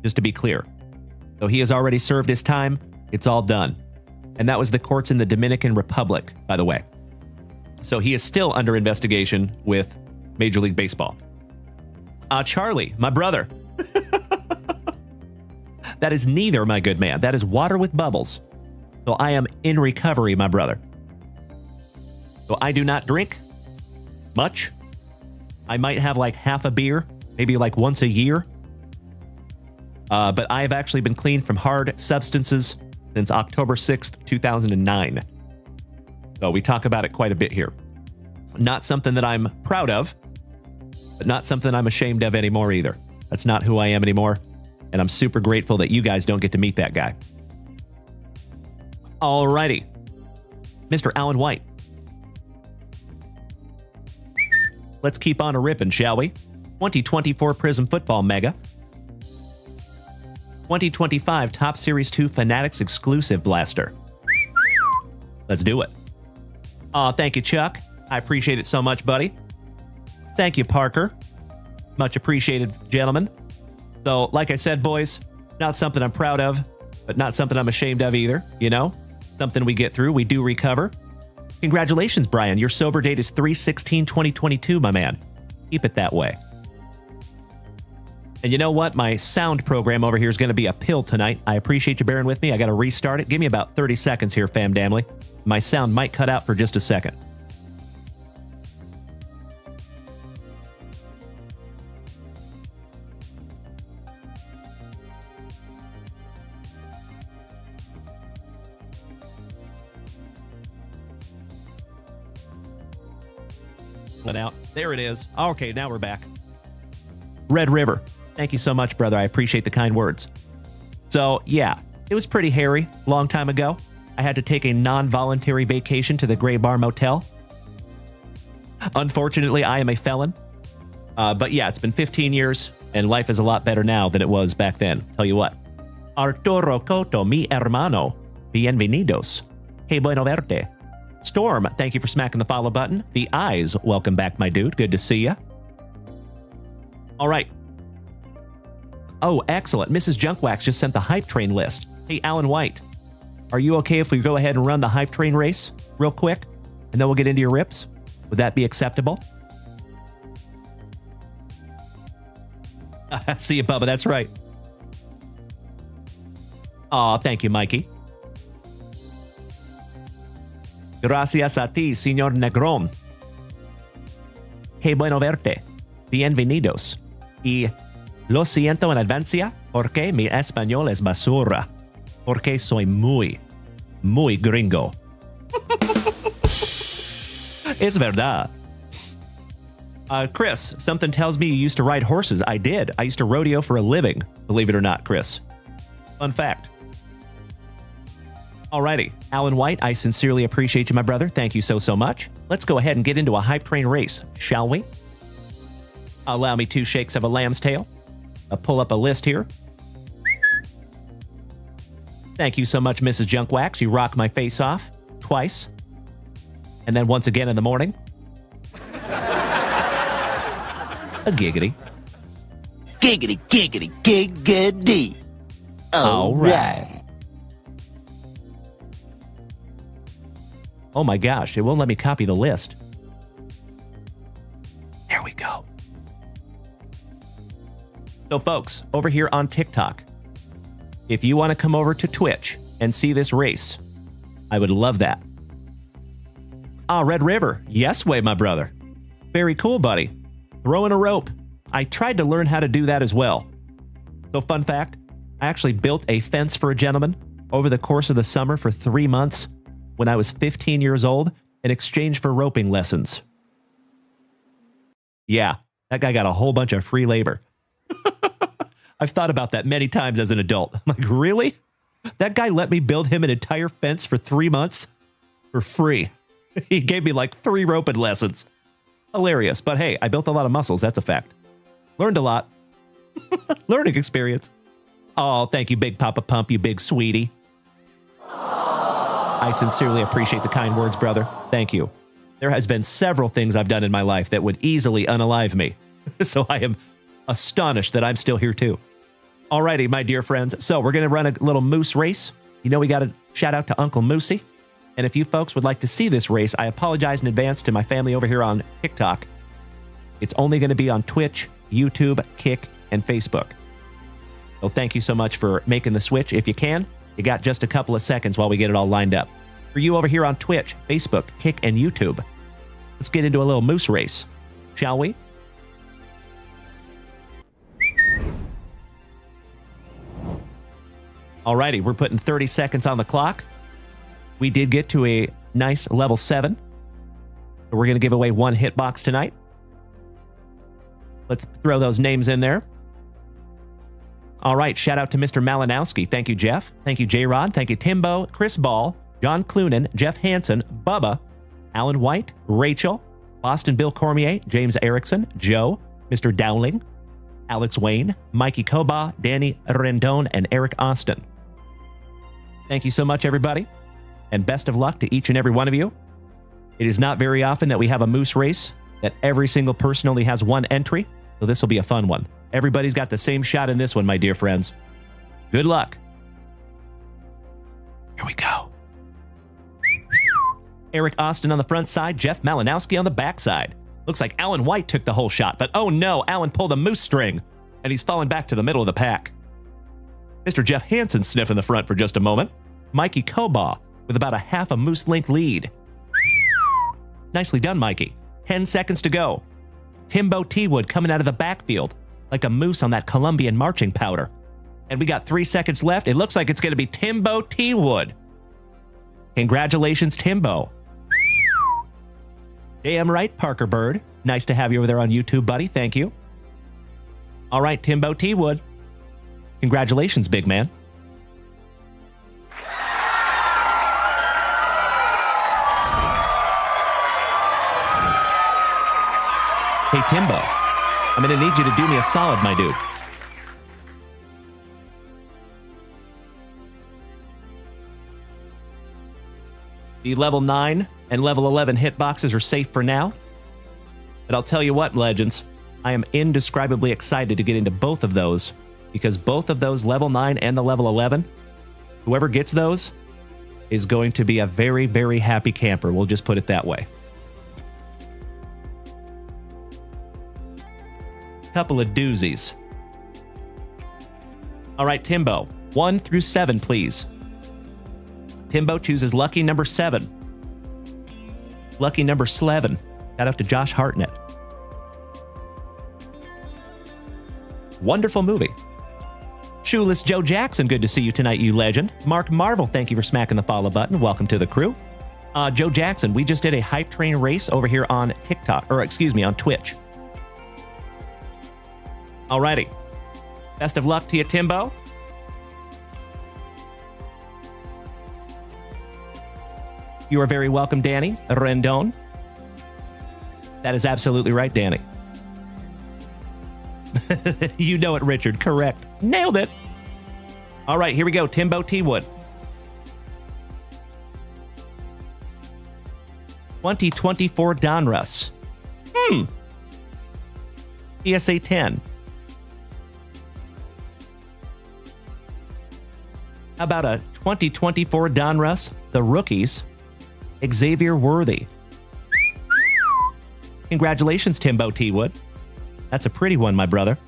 Just to be clear. So he has already served his time. It's all done. And that was the courts in the Dominican Republic, by the way. So he is still under investigation with Major League Baseball. Charlie, my brother. That is neither, my good man. That is water with bubbles. So I am in recovery, my brother. So I do not drink much. I might have like half a beer, maybe like once a year. But I have actually been clean from hard substances since October 6th, 2009. So we talk about it quite a bit here. Not something that I'm proud of, but not something I'm ashamed of anymore either. That's not who I am anymore. And I'm super grateful that you guys don't get to meet that guy. Alrighty. Mr. Alan White. Let's keep on a ripping, shall we? 2024 Prism Football Mega. 2025 Top Series 2 Fanatics Exclusive Blaster. Let's do it. Aw, thank you, Chuck. I appreciate it so much, buddy. Thank you, Parker. Much appreciated, gentlemen. So, like I said, boys, not something I'm proud of, but not something I'm ashamed of either, you know? Something we get through, we do recover. Congratulations, Brian. Your sober date is 3/16/2022, my man. Keep it that way. And you know what? My sound program over here is going to be a pill tonight. I appreciate you bearing with me. I got to restart it. Give me about 30 seconds here, fam damly. My sound might cut out for just a second. Let out. There it is. Okay, now we're back. Red River. Thank you so much, brother. I appreciate the kind words. So, yeah, it was pretty hairy long time ago. I had to take a non-voluntary vacation to the Gray Bar Motel. Unfortunately, I am a felon. But yeah, it's been 15 years, and life is a lot better now than it was back then. Tell you what. Arturo Coto, mi hermano. Bienvenidos. Que bueno verte. Storm, thank you for smacking the follow button. The Eyes, welcome back, my dude. Good to see ya. All right. Oh, excellent. Mrs. Junkwax just sent the hype train list. Hey, Alan White, are you okay if we go ahead and run the hype train race real quick? And then we'll get into your rips? Would that be acceptable? See you, Bubba. That's right. Aw, thank you, Mikey. Gracias a ti, señor Negrón. Que bueno verte. Bienvenidos. Y lo siento en advance porque mi español es basura. Porque soy muy gringo. Es verdad. Chris, something tells me you used to ride horses. I did. I used to rodeo for a living, believe it or not, Chris. Fun fact. Alrighty, Alan White, I sincerely appreciate you, my brother. Thank you so much. Let's go ahead and get into a hype train race, shall we? Allow me 2 shakes of a lamb's tail. I'll pull up a list here. Thank you so much, Mrs. Junkwax. You rock my face off twice. And then once again in the morning. A giggity. Giggity, giggity, giggity. All right. Oh my gosh, it won't let me copy the list. There we go. So folks, over here on TikTok, if you want to come over to Twitch and see this race, I would love that. Red River. Yes way, my brother. Very cool, buddy. Throwing a rope. I tried to learn how to do that as well. So fun fact, I actually built a fence for a gentleman over the course of the summer for 3 months when I was 15 years old in exchange for roping lessons. Yeah, that guy got a whole bunch of free labor. I've thought about that many times as an adult. I'm like, really? That guy let me build him an entire fence for 3 months for free. He gave me like 3 roping lessons. Hilarious. But hey, I built a lot of muscles. That's a fact. Learned a lot. Learning experience. Oh, thank you, Big Papa Pump, you big sweetie. I sincerely appreciate the kind words, brother. Thank you. There has been several things I've done in my life that would easily unalive me. So I am astonished that I'm still here too. Alrighty, my dear friends. So we're going to run a little moose race. You know we got to shout out to Uncle Moosey. And if you folks would like to see this race, I apologize in advance to my family over here on TikTok. It's only going to be on Twitch, YouTube, Kick, and Facebook. So thank you so much for making the switch. If you can, you got just a couple of seconds while we get it all lined up. For you over here on Twitch, Facebook, Kick, and YouTube, let's get into a little moose race, shall we? Alrighty, we're putting 30 seconds on the clock. We did get to a nice level 7. So we're going to give away 1 hitbox tonight. Let's throw those names in there. All right, shout out to Mr. Malinowski. Thank you, Jeff. Thank you, J-Rod. Thank you, Timbo, Chris Ball, John Clunan, Jeff Hansen, Bubba, Alan White, Rachel, Boston Bill Cormier, James Erickson, Joe, Mr. Dowling, Alex Wayne, Mikey Koba, Danny Rendon, and Eric Austin. Thank you so much, everybody. And best of luck to each and every one of you. It is not very often that we have a moose race that every single person only has 1 entry, so this will be a fun one. Everybody's got the same shot in this one, my dear friends. Good luck. Here we go. Eric Austin on the front side, Jeff Malinowski on the back side. Looks like Alan White took the whole shot, but oh no, Alan pulled a moose string, and he's falling back to the middle of the pack. Mr. Jeff Hansen sniffing the front for just a moment. Mikey Koba with about a half a moose length lead. Nicely done, Mikey. 10 seconds to go. Timbo T. Wood coming out of the backfield like a moose on that Colombian marching powder. And we got 3 seconds left. It looks like it's going to be Timbo T. Wood. Congratulations, Timbo. Damn right, Parker Bird. Nice to have you over there on YouTube, buddy. Thank you. All right, Timbo T. Wood. Congratulations, big man. Hey, Timbo, I'm going to need you to do me a solid, my dude. The level 9 and level 11 hitboxes are safe for now. But I'll tell you what, legends, I am indescribably excited to get into both of those, because both of those level 9 and the level 11, whoever gets those is going to be a very, very happy camper. We'll just put it that way. Couple of doozies. All right, Timbo, 1 through 7, please. Timbo chooses lucky number 7. Lucky number 11. Shout out to Josh Hartnett. Wonderful movie. Shoeless Joe Jackson, good to see you tonight, you legend. Mark Marvel, thank you for smacking the follow button. Welcome to the crew. Joe Jackson, we just did a hype train race over here on TikTok, or excuse me, on Twitch. Alrighty. Best of luck to you, Timbo. You are very welcome, Danny Rendon. That is absolutely right, Danny. You know it, Richard. Correct. Nailed it. All right, here we go. Timbo T. Wood. 2024 Donruss. PSA 10. How about a 2024 Donruss, the rookies, Xavier Worthy. Congratulations, Timbo T. Wood. That's a pretty one, my brother.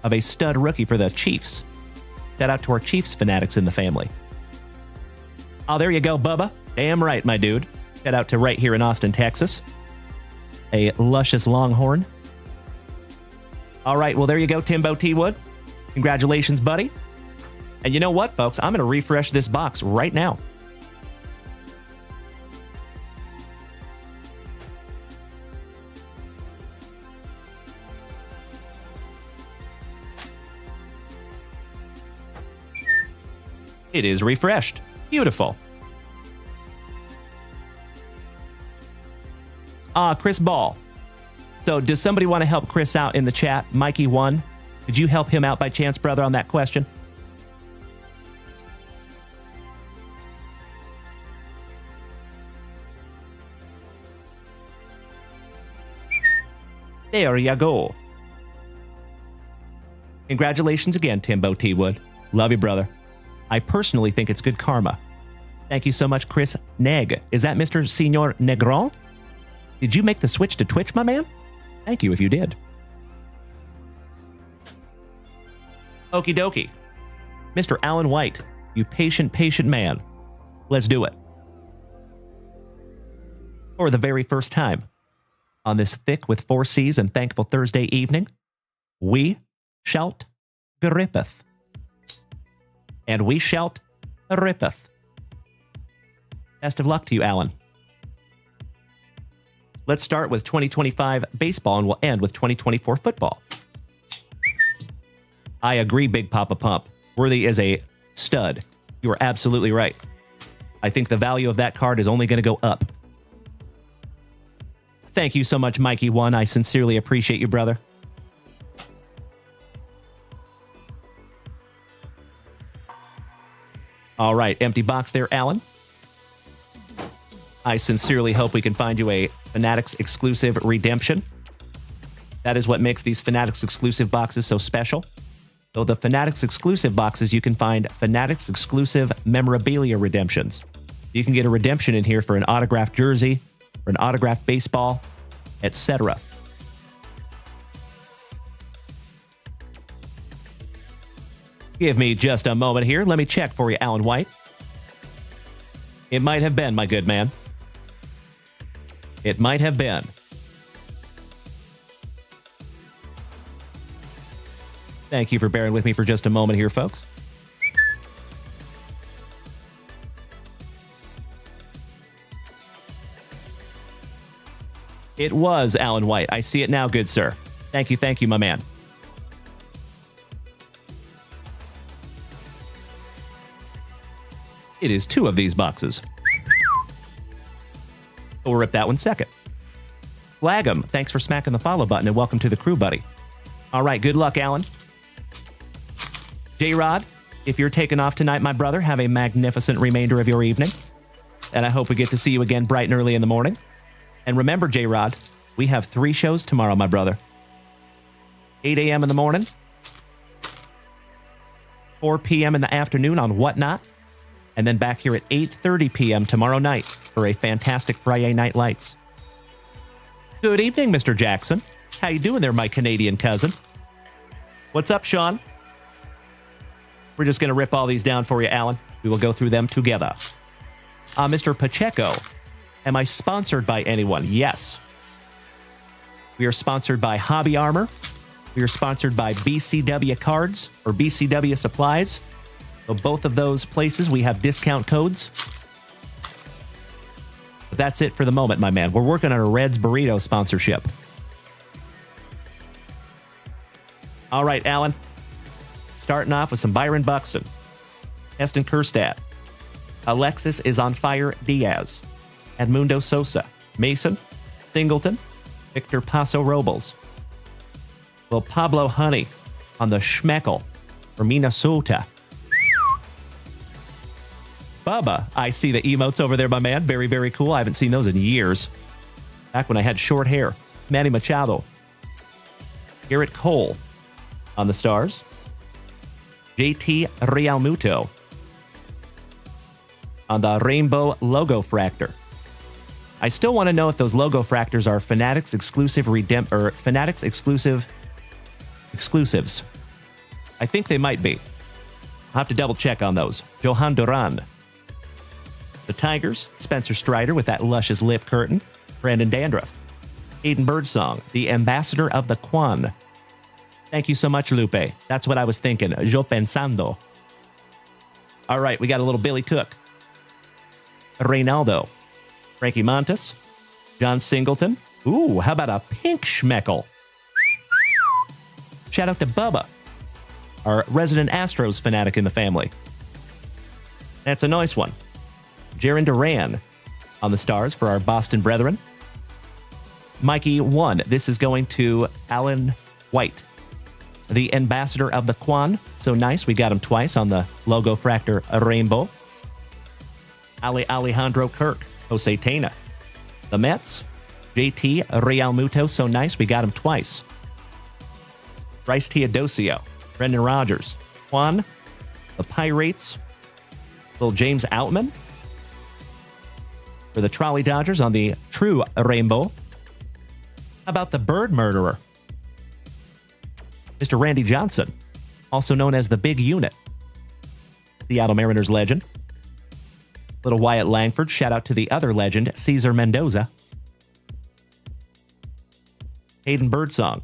Of a stud rookie for the Chiefs. Shout out to our Chiefs fanatics in the family. Oh, there you go, Bubba. Damn right, my dude. Shout out to right here in Austin, Texas. A luscious Longhorn. All right, well, there you go, Timbo T. Wood. Congratulations, buddy. And you know what, folks? I'm going to refresh this box right now. It is refreshed. Beautiful. Chris Ball. So does somebody want to help Chris out in the chat? Mikey1, did you help him out by chance, brother, on that question? There you go. Congratulations again, Timbo T. Wood. Love you, brother. I personally think it's good karma. Thank you so much, Chris Neg. Is that Mr. Senor Negron? Did you make the switch to Twitch, my man? Thank you if you did. Okie dokie. Mr. Alan White, you patient, patient man. Let's do it. For the very first time on this thick with 4 C's and thankful Thursday evening, we shout grippeth. And we shout rippeth. Best of luck to you, Alan. Let's start with 2025 baseball and we'll end with 2024 football. I agree, Big Papa Pump. Worthy is a stud. You are absolutely right. I think the value of that card is only going to go up. Thank you so much, Mikey1. I sincerely appreciate you, brother. All right, empty box there, Alan. I sincerely hope we can find you a Fanatics exclusive redemption. That is what makes these Fanatics exclusive boxes so special. So the Fanatics exclusive boxes, you can find Fanatics exclusive memorabilia redemptions. You can get a redemption in here for an autographed jersey, or an autographed baseball, etc. Give me just a moment here. Let me check for you, Alan White. It might have been, my good man. It might have been. Thank you for bearing with me for just a moment here, folks. It was Alan White. I see it now, good sir. Thank you, my man. It is 2 of these boxes. We'll rip that one second. Flag'em, thanks for smacking the follow button and welcome to the crew, buddy. All right, good luck, Alan. J-Rod, if you're taking off tonight, my brother, have a magnificent remainder of your evening. And I hope we get to see you again bright and early in the morning. And remember, J-Rod, we have 3 shows tomorrow, my brother. 8 a.m. in the morning, 4 p.m. in the afternoon on Whatnot, and then back here at 8:30 p.m. tomorrow night for a fantastic Friday Night Lights. Good evening, Mr. Jackson. How you doing there, my Canadian cousin? What's up, Sean? We're just going to rip all these down for you, Alan. We will go through them together. Mr. Pacheco, am I sponsored by anyone? Yes. We are sponsored by Hobby Armor. We are sponsored by BCW Cards or BCW Supplies. So both of those places, we have discount codes. But that's it for the moment, my man. We're working on a Reds Burrito sponsorship. All right, Alan. Starting off with some Byron Buxton. Heston Kjerstad. Alexis is on fire Diaz. Edmundo Sosa. Mason. Singleton. Victor Paso Robles. Will Pablo Honey on the Schmeckel for Minnesota. Bubba, I see the emotes over there, my man. Very, very cool. I haven't seen those in years. Back when I had short hair. Manny Machado. Garrett Cole on the stars. JT Realmuto on the Rainbow Logo Fractor. I still want to know if those logo fractors are Fanatics exclusive or Fanatics exclusives. I think they might be. I'll have to double check on those. Johan Duran. The Tigers, Spencer Strider with that luscious lip curtain. Brandon Dandruff. Aiden Birdsong, the ambassador of the Quan. Thank you so much, Lupe. That's what I was thinking. Yo pensando. All right, we got a little Billy Cook. Reynaldo. Frankie Montes. John Singleton. Ooh, how about a pink schmeckel? Shout out to Bubba, our resident Astros fanatic in the family. That's a nice one. Jaron Duran on the stars for our Boston brethren. Mikey 1. This is going to Alan White, the ambassador of the Quan. So nice. We got him twice on the logo fractor rainbow. Alejandro Kirk. Jose Tena. The Mets. JT Realmuto. So nice. We got him twice. Bryce Teodosio. Brendan Rodgers. Juan. The Pirates. Little James Outman. For the Trolley Dodgers on the true rainbow. How about the Bird Murderer? Mr. Randy Johnson, also known as the Big Unit. Seattle Mariners legend. Little Wyatt Langford. Shout out to the other legend, Cesar Mendoza. Hayden Birdsong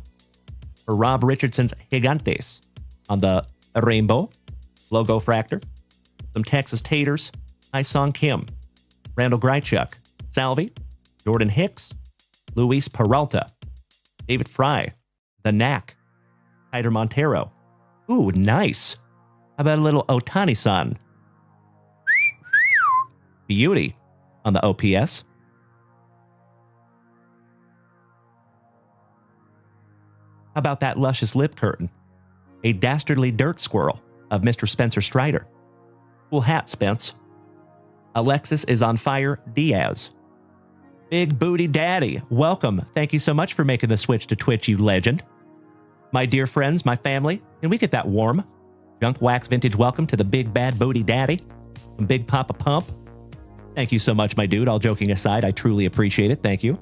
for Rob Richardson's Gigantes on the rainbow logo fractor. Some Texas Taters. Song Kim. Randall Greichuk. Salvi. Jordan Hicks. Luis Peralta. David Fry. The Knack. Hyder Montero. Ooh, nice. How about a little Otani-san? Beauty on the OPS. How about that luscious lip curtain? A dastardly dirt squirrel of Mr. Spencer Strider. Cool hat, Spence. Alexis is on fire Diaz. Big Booty Daddy, welcome. Thank you so much for making the switch to Twitch, you legend. My dear friends, my family, can we get that warm? JunkWaxVintage, welcome to the Big Bad Booty Daddy. Big Papa Pump. Thank you so much, my dude. All joking aside, I truly appreciate it. Thank you.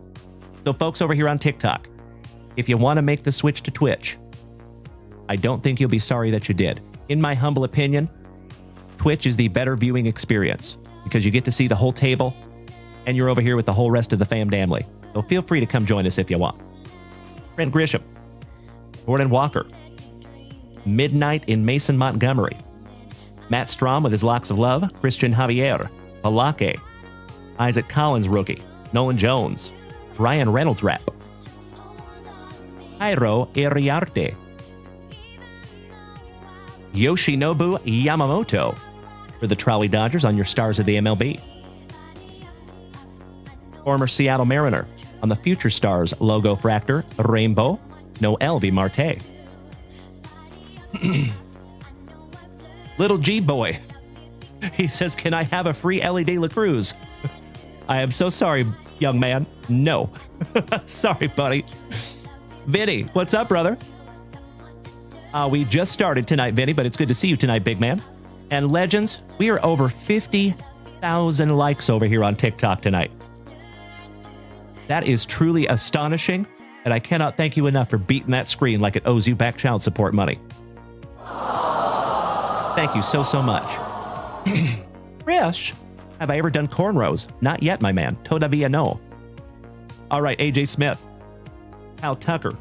So folks over here on TikTok, if you want to make the switch to Twitch, I don't think you'll be sorry that you did. In my humble opinion, Twitch is the better viewing experience because you get to see the whole table and you're over here with the whole rest of the fam family. So feel free to come join us if you want. Brent Grisham. Gordon Walker. Midnight in Mason Montgomery. Matt Strom with his locks of love. Christian Javier. Balake. Isaac Collins rookie. Nolan Jones. Ryan Reynolds rap. Jairo Iriarte. Yoshinobu Yamamoto for the Trolley Dodgers on your Stars of the MLB. Former Seattle Mariner on the Future Stars logo fractor, rainbow, Noel V. Marte. Little G-Boy. He says, can I have a free Ellie De La Cruz? I am so sorry, young man. No. Sorry, buddy. Vinny, what's up, brother? We just started tonight, Vinny, but it's good to see you tonight, big man. And legends, we are over 50,000 likes over here on TikTok tonight. That is truly astonishing, and I cannot thank you enough for beating that screen like it owes you back child support money. Thank you so, so much. Rish, have I ever done cornrows? Not yet, my man. Todavía no. All right, AJ Smith. Hal Tucker.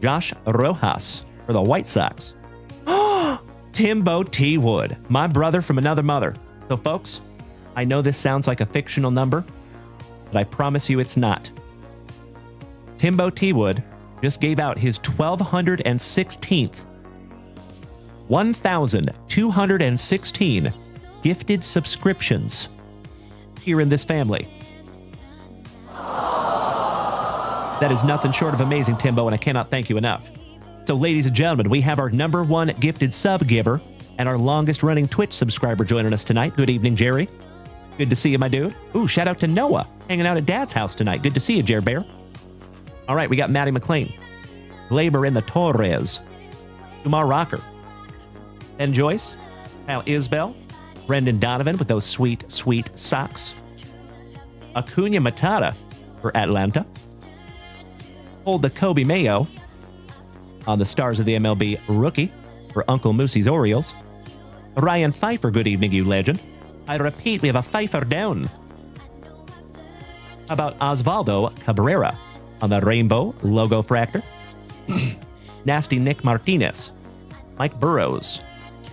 Josh Rojas for the White Sox. Timbo T. Wood, my brother from another mother. So, folks, I know this sounds like a fictional number, but I promise you it's not. Timbo T. Wood just gave out his 1,216 gifted subscriptions here in this family. That is nothing short of amazing, Timbo, and I cannot thank you enough. So, ladies and gentlemen, we have our #1 gifted sub giver and our longest running Twitch subscriber joining us tonight. Good evening, Jerry. Good to see you, my dude. Ooh, shout out to Noah, hanging out at Dad's house tonight. Good to see you, Jer Bear. All right, we got Maddie McLean, Glaber in the Torres, Kumar Rocker, Ben Joyce, Kyle Isbell, Brendan Donovan with those sweet, sweet socks, Acuna Matata for Atlanta, Hold the Kobe Mayo on the Stars of the MLB rookie for Uncle Moosey's Orioles, Ryan Pfeiffer, good evening, you legend. I repeat, we have a Pfeiffer down. How about Osvaldo Cabrera on the Rainbow Logo Fractor? Nasty Nick Martinez, Mike Burrows,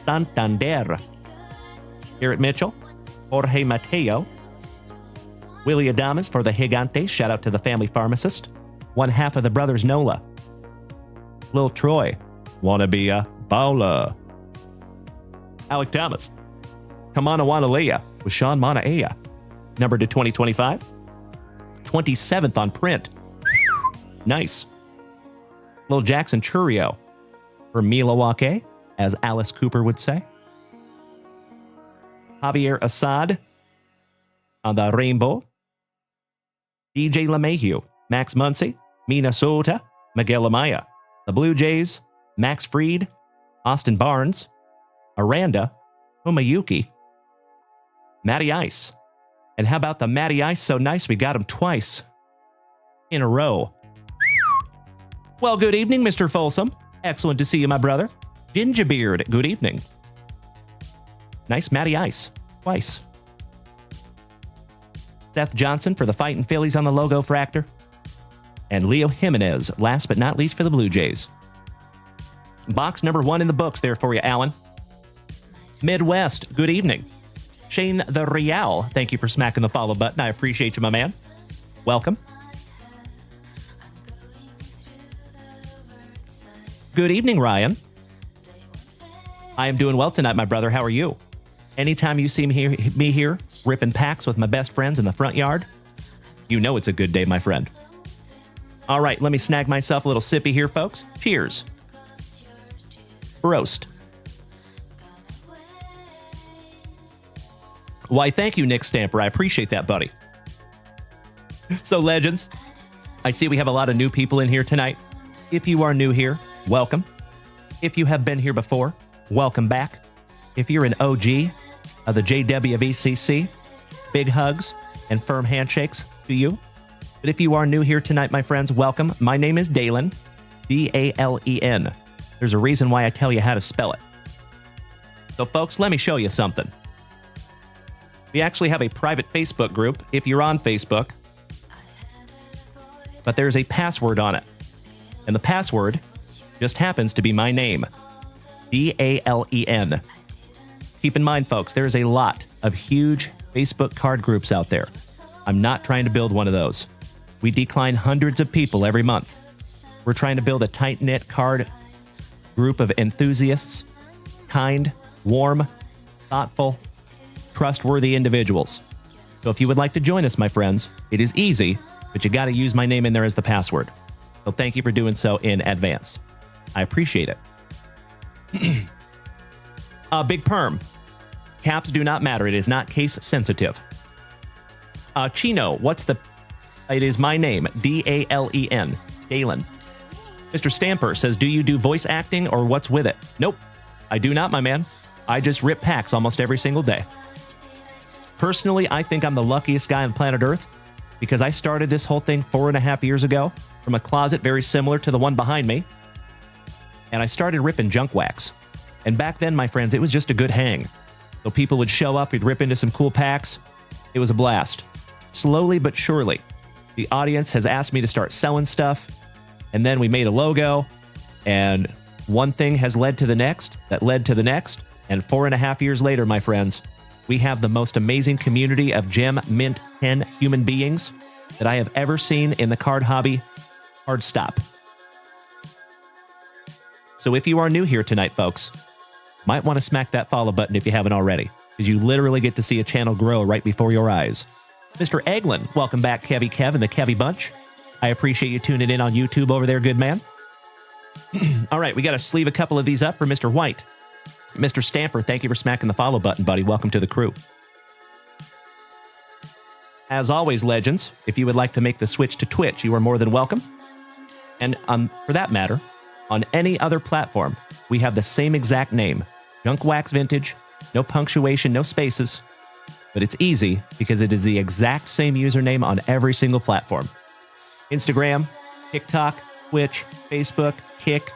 Santander, Garrett Mitchell, Jorge Mateo, Willie Adamas for the Gigantes. Shout out to the family pharmacist. One half of the brothers Nola. Lil Troy, wanna be a bowler. Alec Thomas, Kamana Wanalea with Sean Manaea. Number to 2025. 27th on print. Nice. Lil Jackson Churio for Milwaukee, as Alice Cooper would say. Javier Assad on the Rainbow. DJ LeMahieu, Max Muncy, Minnesota, Miguel Amaya. The Blue Jays, Max Fried, Austin Barnes, Aranda, Umayuki, Matty Ice. And how about the Matty Ice? So nice, we got him twice in a row. Well, good evening, Mr. Folsom. Excellent to see you, my brother. Gingerbeard, good evening. Nice Matty Ice, twice. Seth Johnson for the Fightin' Phillies on the Logo Fractor. And Leo Jimenez, last but not least for the Blue Jays. Box #1 in the books there for you, Alan. Midwest, good evening. Shane the Real, thank you for smacking the follow button. I appreciate you, my man. Welcome. Good evening, Ryan. I am doing well tonight, my brother. How are you? Anytime you see me here ripping packs with my best friends in the front yard, you know it's a good day, my friend. All right, let me snag myself a little sippy here, folks. Cheers. Roast. Why, thank you, Nick Stamper. I appreciate that, buddy. So, legends, I see we have a lot of new people in here tonight. If you are new here, welcome. If you have been here before, welcome back. If you're an OG of the JWVCC, big hugs and firm handshakes to you. But if you are new here tonight, my friends, welcome. My name is Dalen, D-A-L-E-N. There's a reason why I tell you how to spell it. So, folks, let me show you something. We actually have a private Facebook group if you're on Facebook, but there's a password on it. And the password just happens to be my name, D-A-L-E-N. Keep in mind, folks, there is a lot of huge Facebook card groups out there. I'm not trying to build one of those. We decline hundreds of people every month. We're trying to build a tight-knit card group of enthusiasts, kind, warm, thoughtful, trustworthy individuals. So if you would like to join us, my friends, it is easy, but you got to use my name in there as the password. So thank you for doing so in advance. I appreciate it. Big Perm. Caps do not matter. It is not case sensitive. Chino, what's the... It is my name, D-A-L-E-N, Dalen. Mr. Stamper says, do you do voice acting or what's with it? Nope, I do not, my man. I just rip packs almost every single day. Personally, I think I'm the luckiest guy on planet Earth because I started this whole thing 4.5 years ago from a closet very similar to the one behind me. And I started ripping junk wax. And back then, my friends, it was just a good hang. So people would show up, we'd rip into some cool packs. It was a blast. Slowly but surely, the audience has asked me to start selling stuff. And then we made a logo. And one thing has led to the next, that led to the next. And 4.5 years later, my friends, we have the most amazing community of Gem Mint 10 human beings that I have ever seen in the card hobby. Hard stop. So if you are new here tonight, folks, might want to smack that follow button if you haven't already, because you literally get to see a channel grow right before your eyes. Mr. Eglin, welcome back, Kevy Kev and the Kevy Bunch. I appreciate you tuning in on YouTube over there, good man. All right, we got to sleeve a couple of these up for Mr. White. Mr. Stamper, thank you for smacking the follow button, buddy. Welcome to the crew. As always, legends, if you would like to make the switch to Twitch, you are more than welcome. And for that matter, on any other platform, we have the same exact name, JunkWaxVintage, no punctuation, no spaces, but it's easy because it is the exact same username on every single platform. Instagram, TikTok, Twitch, Facebook, Kick,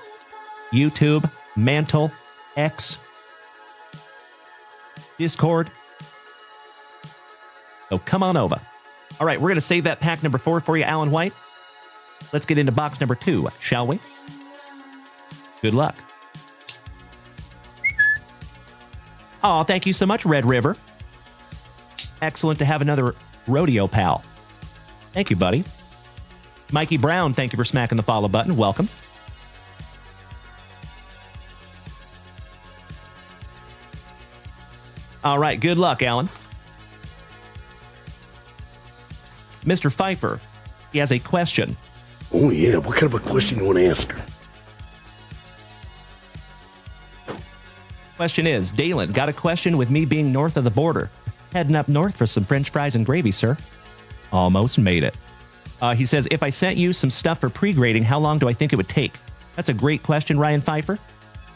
YouTube, Mantle, X, Discord. So come on over. All right, we're going to save that pack number 4 for you, Alan White. Let's get into box number 2, shall we? Good luck. Oh, thank you so much, Red River. Excellent to have another rodeo pal. Thank you, buddy. Mikey Brown, thank you for smacking the follow button. Welcome. All right, good luck, Alan. Mr. Pfeiffer, he has a question. Oh, yeah. What kind of a question you want to ask her? Question is, Dalen, got a question with me being north of the border. Heading up north for some French fries and gravy, sir. Almost made it. He says, if I sent you some stuff for pre-grading, how long do I think it would take? That's a great question, Ryan Pfeiffer.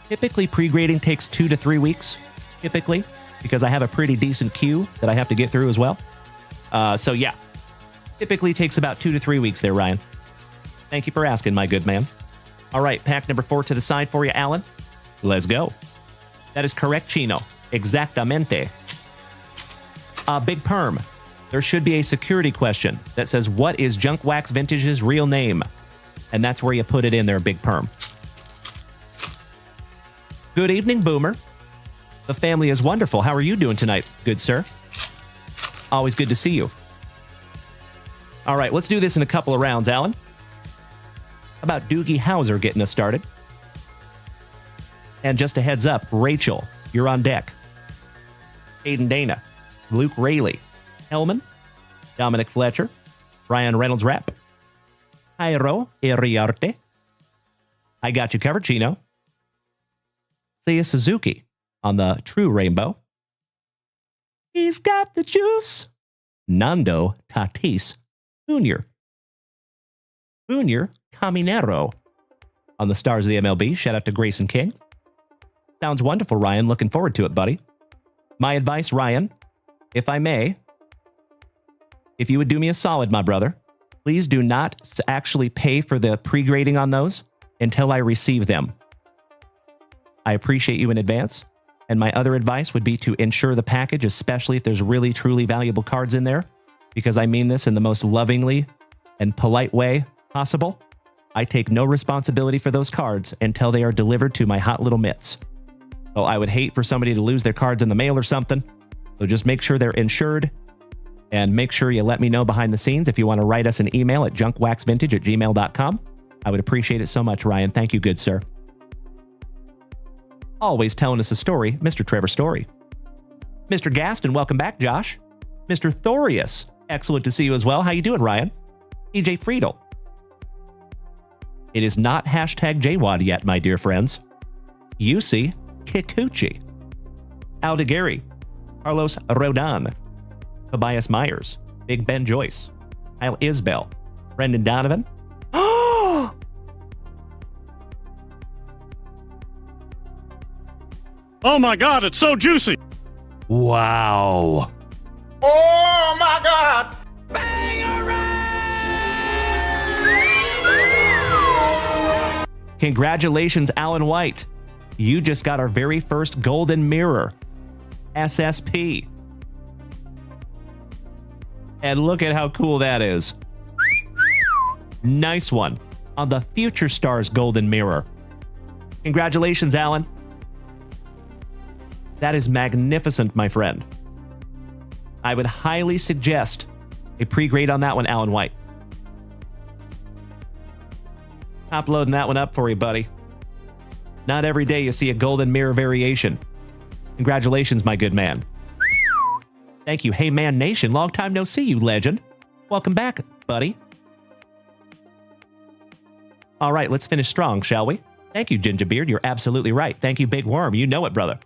Typically, pre-grading takes 2 to 3 weeks, typically, because I have a pretty decent queue that I have to get through as well. So, yeah. Typically takes about 2 to 3 weeks there, Ryan. Thank you for asking, my good man. All right, pack number 4 to the side for you, Alan. Let's go. That is correct, Chino. Exactamente. Big Perm. There should be a security question that says, what is JunkWaxVintage's real name? And that's where you put it in there, Big Perm. Good evening, Boomer. The family is wonderful. How are you doing tonight, good sir? Always good to see you. All right, let's do this in a couple of rounds, Alan. How about Doogie Howser getting us started? And just a heads up, Rachel, you're on deck. Aiden Dana, Luke Rayleigh, Hellman, Dominic Fletcher, Brian Reynolds Rapp, Jairo Iriarte. I got you covered, Chino. Seiya Suzuki on the True Rainbow. He's got the juice. Nando Tatis Jr. Junior Caminero on the Stars of the MLB. Shout out to Grayson King. Sounds wonderful, Ryan. Looking forward to it, buddy. My advice, Ryan, if I may, if you would do me a solid, my brother, please do not actually pay for the pre-grading on those until I receive them. I appreciate you in advance. And my other advice would be to insure the package, especially if there's really, truly valuable cards in there, because I mean this in the most lovingly and polite way possible. I take no responsibility for those cards until they are delivered to my hot little mitts. So I would hate for somebody to lose their cards in the mail or something. So just make sure they're insured and make sure you let me know behind the scenes if you want to write us an email at junkwaxvintage@gmail.com. I would appreciate it so much, Ryan. Thank you, good sir. Always telling us a story, Mr. Trevor Story. Mr. Gaston, welcome back, Josh. Mr. Thorius, excellent to see you as well. How you doing, Ryan? EJ Friedel. It is not hashtag JWAD yet, my dear friends. UC Kikuchi. Aldegary. Carlos Rodan. Tobias Myers. Big Ben Joyce. Kyle Isbell. Brendan Donovan. Oh my God, it's so juicy. Wow. Oh, my God. Congratulations, Alan White. You just got our very first Golden Mirror. SSP. And look at how cool that is. Nice one. On the Future Stars Golden Mirror. Congratulations, Alan. That is magnificent, my friend. I would highly suggest a pre-grade on that one, Alan White. Top loading that one up for you, buddy. Not every day you see a golden mirror variation. Congratulations, my good man. Thank you, Hey Man Nation. Long time no see, you legend. Welcome back, buddy. All right, let's finish strong, shall we? Thank you, Gingerbeard. You're absolutely right. Thank you, Big Worm. You know it, brother.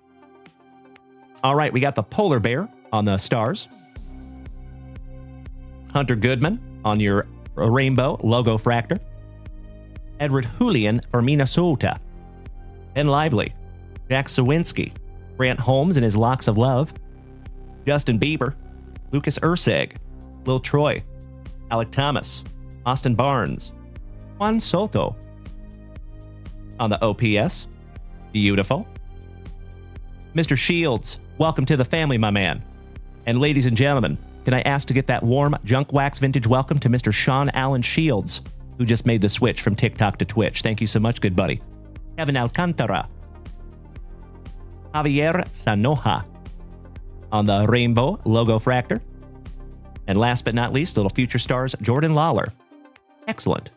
All right, we got the polar bear on the stars. Hunter Goodman on your rainbow logo fractor. Edward Julian for Minnesota. Ben Lively. Jack Sawinski. Grant Holmes and his Locks of Love. Justin Bieber. Lucas Urseg. Lil Troy. Alec Thomas. Austin Barnes. Juan Soto. On the OPS. Beautiful. Mr. Shields, welcome to the family, my man. And ladies and gentlemen, can I ask to get that warm JunkWaxVintage welcome to Mr. Sean Allen Shields, who just made the switch from TikTok to Twitch. Thank you so much, good buddy. Kevin Alcantara. Javier Sanoja on the rainbow logo fractor. And last but not least, little future stars, Jordan Lawler. Excellent.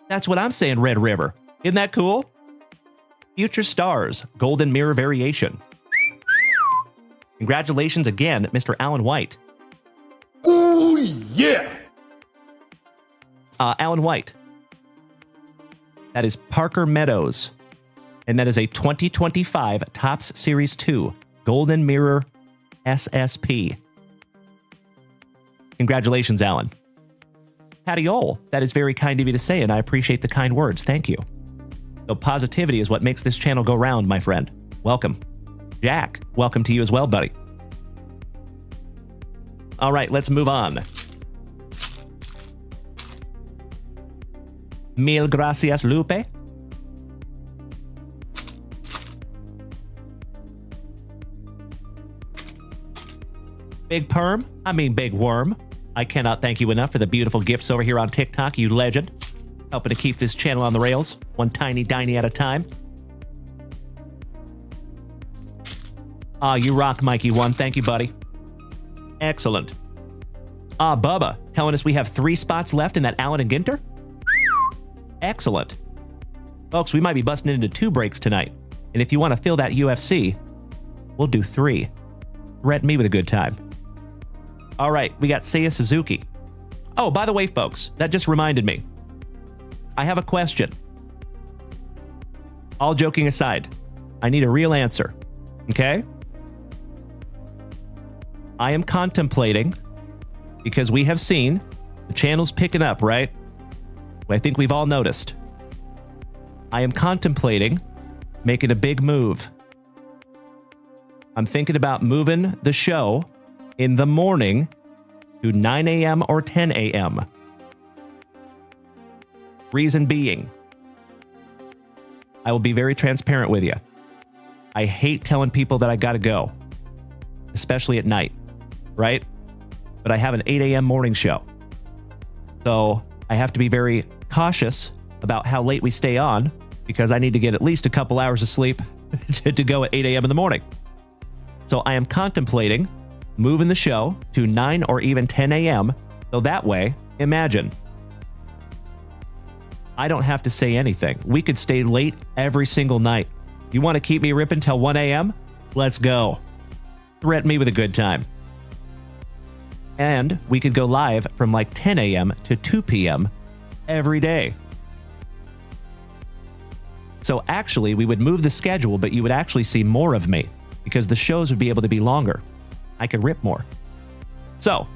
That's what I'm saying, Red River. Isn't that cool? Future stars, golden mirror variation. Congratulations again, Mr. Alan White. Ooh, yeah. Alan White. That is Parker Meadows. And that is a 2025 Topps Series 2 Golden Mirror SSP. Congratulations, Alan. Patty Ole, that is very kind of you to say, and I appreciate the kind words. Thank you. So positivity is what makes this channel go round, my friend. Welcome. Jack, welcome to you as well, buddy. All right, let's move on. Mil gracias, Lupe. Big Perm, I mean Big Worm. I cannot thank you enough for the beautiful gifts over here on TikTok, you legend. Helping to keep this channel on the rails, one tiny diny at a time. You rock, Mikey1. Thank you, buddy. Excellent. Bubba, telling us we have 3 spots left in that Allen and Ginter. Excellent. Folks, we might be busting into 2 breaks tonight. And if you want to fill that UFC, we'll do 3. Threaten me with a good time. All right, we got Seiya Suzuki. Oh, by the way, folks, that just reminded me. I have a question. All joking aside, I need a real answer. Okay? I am contemplating, because we have seen the channel's picking up, right? I think we've all noticed. I am contemplating making a big move. I'm thinking about moving the show in the morning to 9 a.m. or 10 a.m. Reason being, I will be very transparent with you. I hate telling people that I gotta go, especially at night, right? But I have an 8 a.m. morning show. So I have to be very cautious about how late we stay on because I need to get at least a couple hours of sleep to go at 8 a.m. in the morning. So I am contemplating moving the show to 9 or even 10 a.m. So that way, imagine, I don't have to say anything. We could stay late every single night. You want to keep me ripping till 1 a.m.? Let's go. Threaten me with a good time. And we could go live from like 10 a.m. to 2 p.m. every day. So actually, we would move the schedule, but you would actually see more of me because the shows would be able to be longer. I could rip more. So,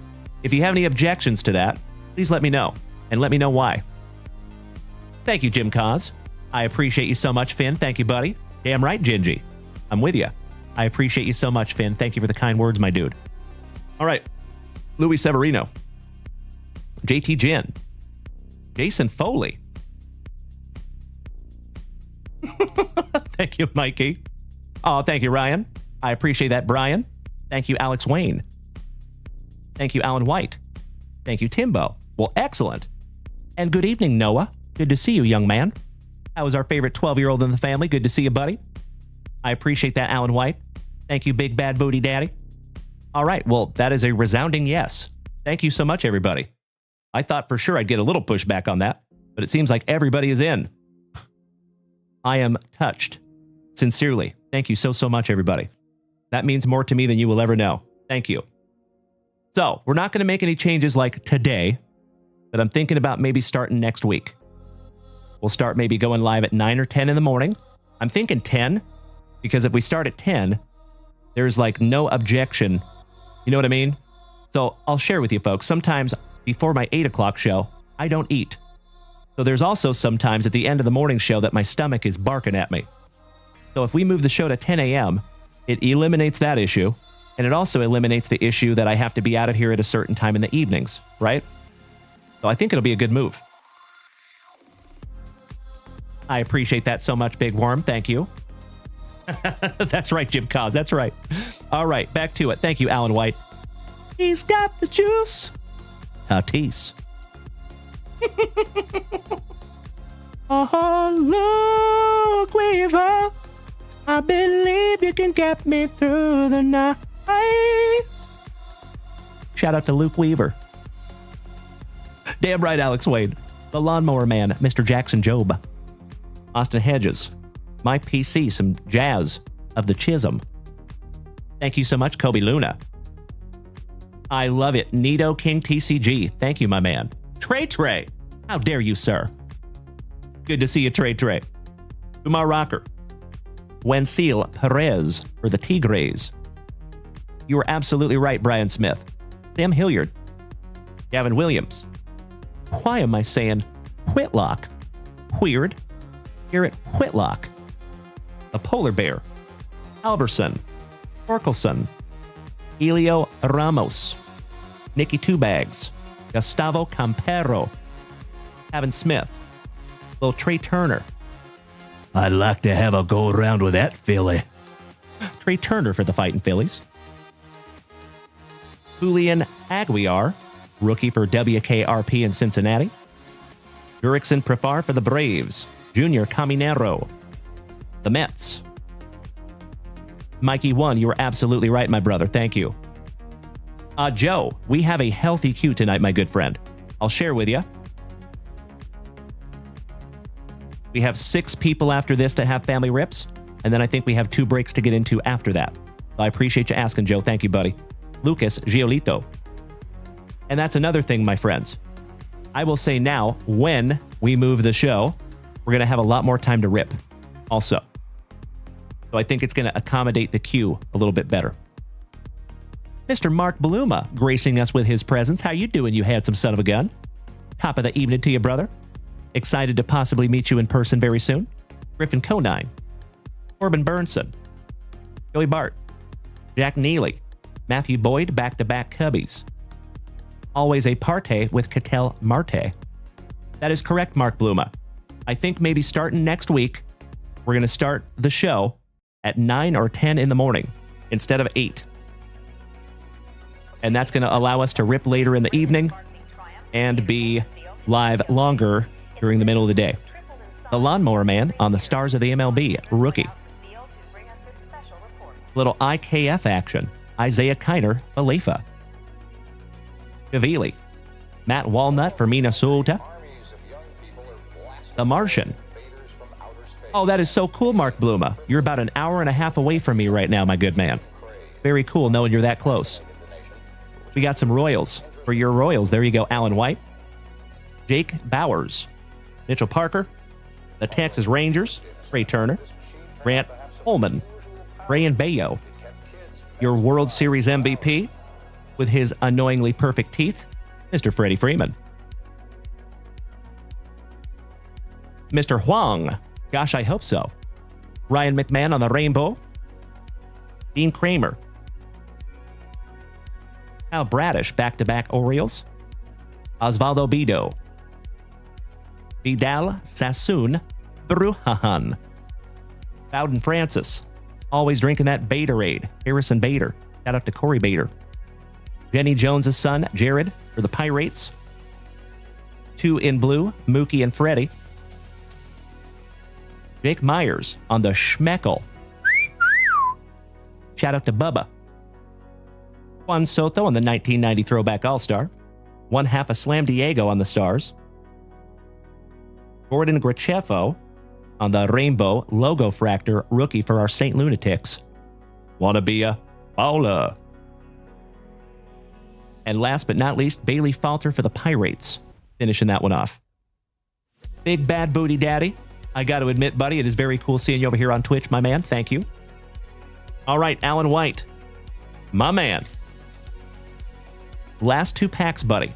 if you have any objections to that, please let me know, and let me know why. Thank you, Jim Cos. I appreciate you so much, Finn. Thank you, buddy. Damn right, Gingy. I'm with you. I appreciate you so much, Finn. Thank you for the kind words, my dude. All right. Louis Severino. JT Jin. Jason Foley. Thank you, Mikey. Oh, thank you, Ryan. I appreciate that, Brian. Thank you, Alex Wayne. Thank you, Alan White. Thank you, Timbo. Well, excellent. And good evening, Noah. Good to see you, young man. How is our favorite 12-year-old in the family? Good to see you, buddy. I appreciate that, Alan White. Thank you, Big Bad Booty Daddy. All right, well, that is a resounding yes. Thank you so much, everybody. I thought for sure I'd get a little pushback on that, but it seems like everybody is in. I am touched. Sincerely. Thank you so much, everybody. That means more to me than you will ever know. Thank you. So, we're not going to make any changes like today, but I'm thinking about maybe starting next week. We'll start maybe going live at 9 or 10 in the morning. I'm thinking 10, because if we start at 10, there's like no objection. You know what I mean? So I'll share with you folks, sometimes before my 8 o'clock show, I don't eat. So there's also sometimes at the end of the morning show that my stomach is barking at me. So if we move the show to 10 a.m., it eliminates that issue, and it also eliminates the issue that I have to be out of here at a certain time in the evenings, right? So I think it'll be a good move. I appreciate that so much, Big Worm. Thank you. That's right, Jim Cos. That's right. All right, back to it. Thank you, Alan White. He's got the juice. Tatis. Oh, look, Weaver. I believe you can get me through the night. Shout out to Luke Weaver. Damn right, Alex Wade. The Lawnmower Man, Mr. Jackson Job. Austin Hedges. My PC, some jazz of the Chisholm. Thank you so much, Kobe Luna. I love it. Nito King TCG. Thank you, my man. Trey. How dare you, sir? Good to see you, Trey. Umar Rocker. Wensil Perez for the Tigres. You were absolutely right, Brian Smith. Sam Hilliard. Gavin Williams. Why am I saying Whitlock? Weird. Garrett Whitlock. The Polar Bear. Alverson. Orkelson. Elio Ramos. Nikki Two Bags. Gustavo Campero. Kevin Smith. Little Trey Turner. I'd like to have a go around with that filly. Trey Turner for the Fighting Phillies. Julian Aguiar, rookie for WKRP in Cincinnati. Jurickson Prefar for the Braves. Junior Caminero. The Mets. Mikey 1, you were absolutely right, my brother. Thank you. Joe, we have a healthy queue tonight, my good friend. I'll share with you. We have 6 people after this that have family rips, and then I think we have 2 breaks to get into after that. I appreciate you asking, Joe. Thank you, buddy. Lucas Giolito. And that's another thing, my friends. I will say now, when we move the show, we're going to have a lot more time to rip also. So I think it's going to accommodate the queue a little bit better. Mr. Mark Bluma gracing us with his presence. How you doing, you handsome son of a gun? Top of the evening to you, brother. Excited to possibly meet you in person very soon. Griffin Conine. Corbin Burnson. Joey Bart. Jack Neely. Matthew Boyd, back-to-back Cubbies. Always a parte with Cattell Marte. That is correct, Mark Bluma. I think maybe starting next week, we're going to start the show at 9 or 10 in the morning instead of 8. And that's going to allow us to rip later in the evening and be live longer during the middle of the day. The Lawnmower Man on the Stars of the MLB, rookie. Little IKF action. Isaiah Kiner, Alefa. Cavili. Matt Walnut for Minnesota. The Martian. Oh, that is so cool, Mark Bluma. You're about an hour and a half away from me right now, my good man. Very cool knowing you're that close. We got some Royals. For your Royals, there you go, Alan White. Jake Bowers. Mitchell Parker. The Texas Rangers. Trey Turner. Grant Holman. Rayan Bayo. Your World Series MVP with his annoyingly perfect teeth, Mr. Freddie Freeman. Mr. Huang. Gosh, I hope so. Ryan McMahon on the Rainbow. Dean Kramer. Al Bradish, back-to-back Orioles. Osvaldo Bido. Vidal Sassoon Brujahan. Bowden Francis. Always drinking that Baterade. Harrison Bader. Shout out to Corey Bader. Jenny Jones' son, Jared, for the Pirates. 2 in blue, Mookie and Freddie. Jake Myers on the Schmeckel. Shout out to Bubba. Juan Soto on the 1990 Throwback All-Star. 1/2 of Slam Diego on the Stars. Gordon Grachefo. on the Rainbow Logo Fractor rookie for our St. Lunatics. Wanna be a baller. And last but not least, Bailey Falter for the Pirates, finishing that one off. Big Bad Booty Daddy. I got to admit, buddy, it is very cool seeing you over here on Twitch, my man. Thank you. All right, Alan White. My man. Last 2 packs, buddy.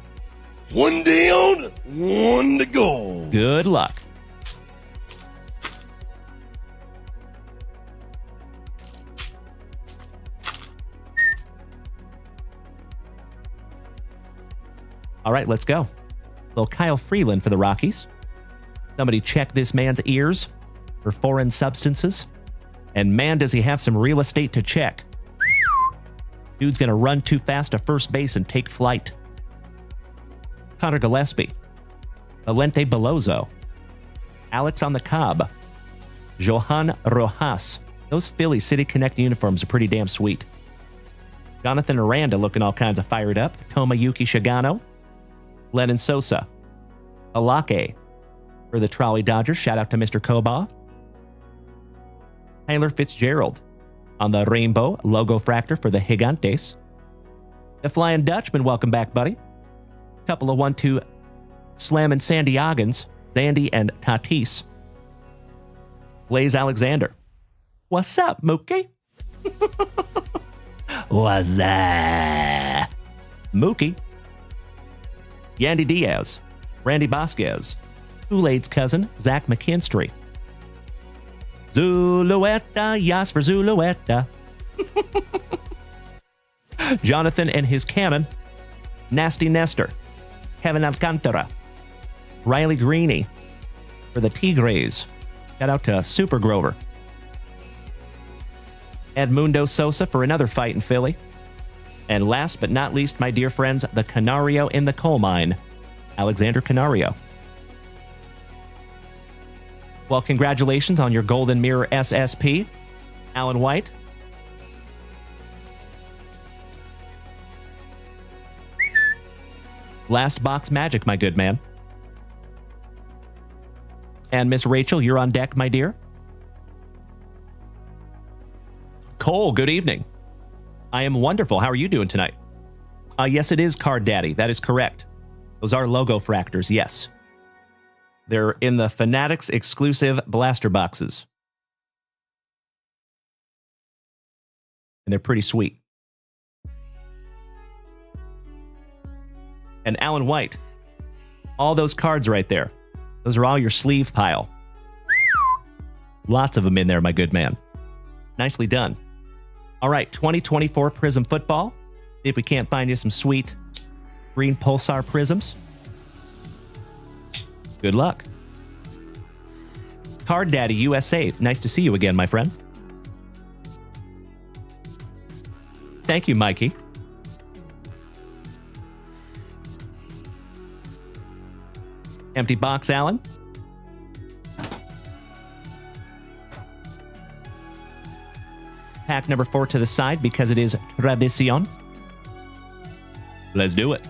One down, one to go. Good luck. All right, let's go. Little Kyle Freeland for the Rockies. Somebody check this man's ears for foreign substances. And man, does he have some real estate to check. Dude's going to run too fast to first base and take flight. Connor Gillespie. Valente Belozo. Alex on the Cobb. Johan Rojas. Those Philly City Connect uniforms are pretty damn sweet. Jonathan Aranda looking all kinds of fired up. Tomoyuki Shigano. Lennon Sosa. Alake for the Trolley Dodgers. Shout out to Mr. Koba. Tyler Fitzgerald on the Rainbow Logo Fractor for the Gigantes. The Flying Dutchman, welcome back, buddy. Couple of 1-2 slamming Sandiagans, Zandy and Tatis. Blaze Alexander. What's up, Mookie? What's that? Mookie. Yandy Diaz. Randy Vasquez. Kool-Aid's cousin, Zach McKinstry. Zulueta, yes for Zulueta. Jonathan and his cannon. Nasty Nestor. Kevin Alcantara. Riley Greeny for the Tigres. Shout out to Super Grover. Edmundo Sosa for another fight in Philly. And last but not least, my dear friends, the Canario in the coal mine, Alexander Canario. Well, congratulations on your Golden Mirror SSP, Alan White. Last box magic, my good man. And Miss Rachel, you're on deck, my dear. Cole, good evening. I am wonderful. How are you doing tonight? Yes, it is Card Daddy. That is correct. Those are logo fractors, yes. They're in the Fanatics exclusive blaster boxes. And they're pretty sweet. And Alan White, all those cards right there. Those are all your sleeve pile. Lots of them in there, my good man. Nicely done. All right, 2024 Prism Football. See if we can't find you some sweet green Pulsar Prisms. Good luck. Card Daddy USA. Nice to see you again, my friend. Thank you, Mikey. Empty box, Alan. Pack number 4 to the side because it is tradición. Let's do it.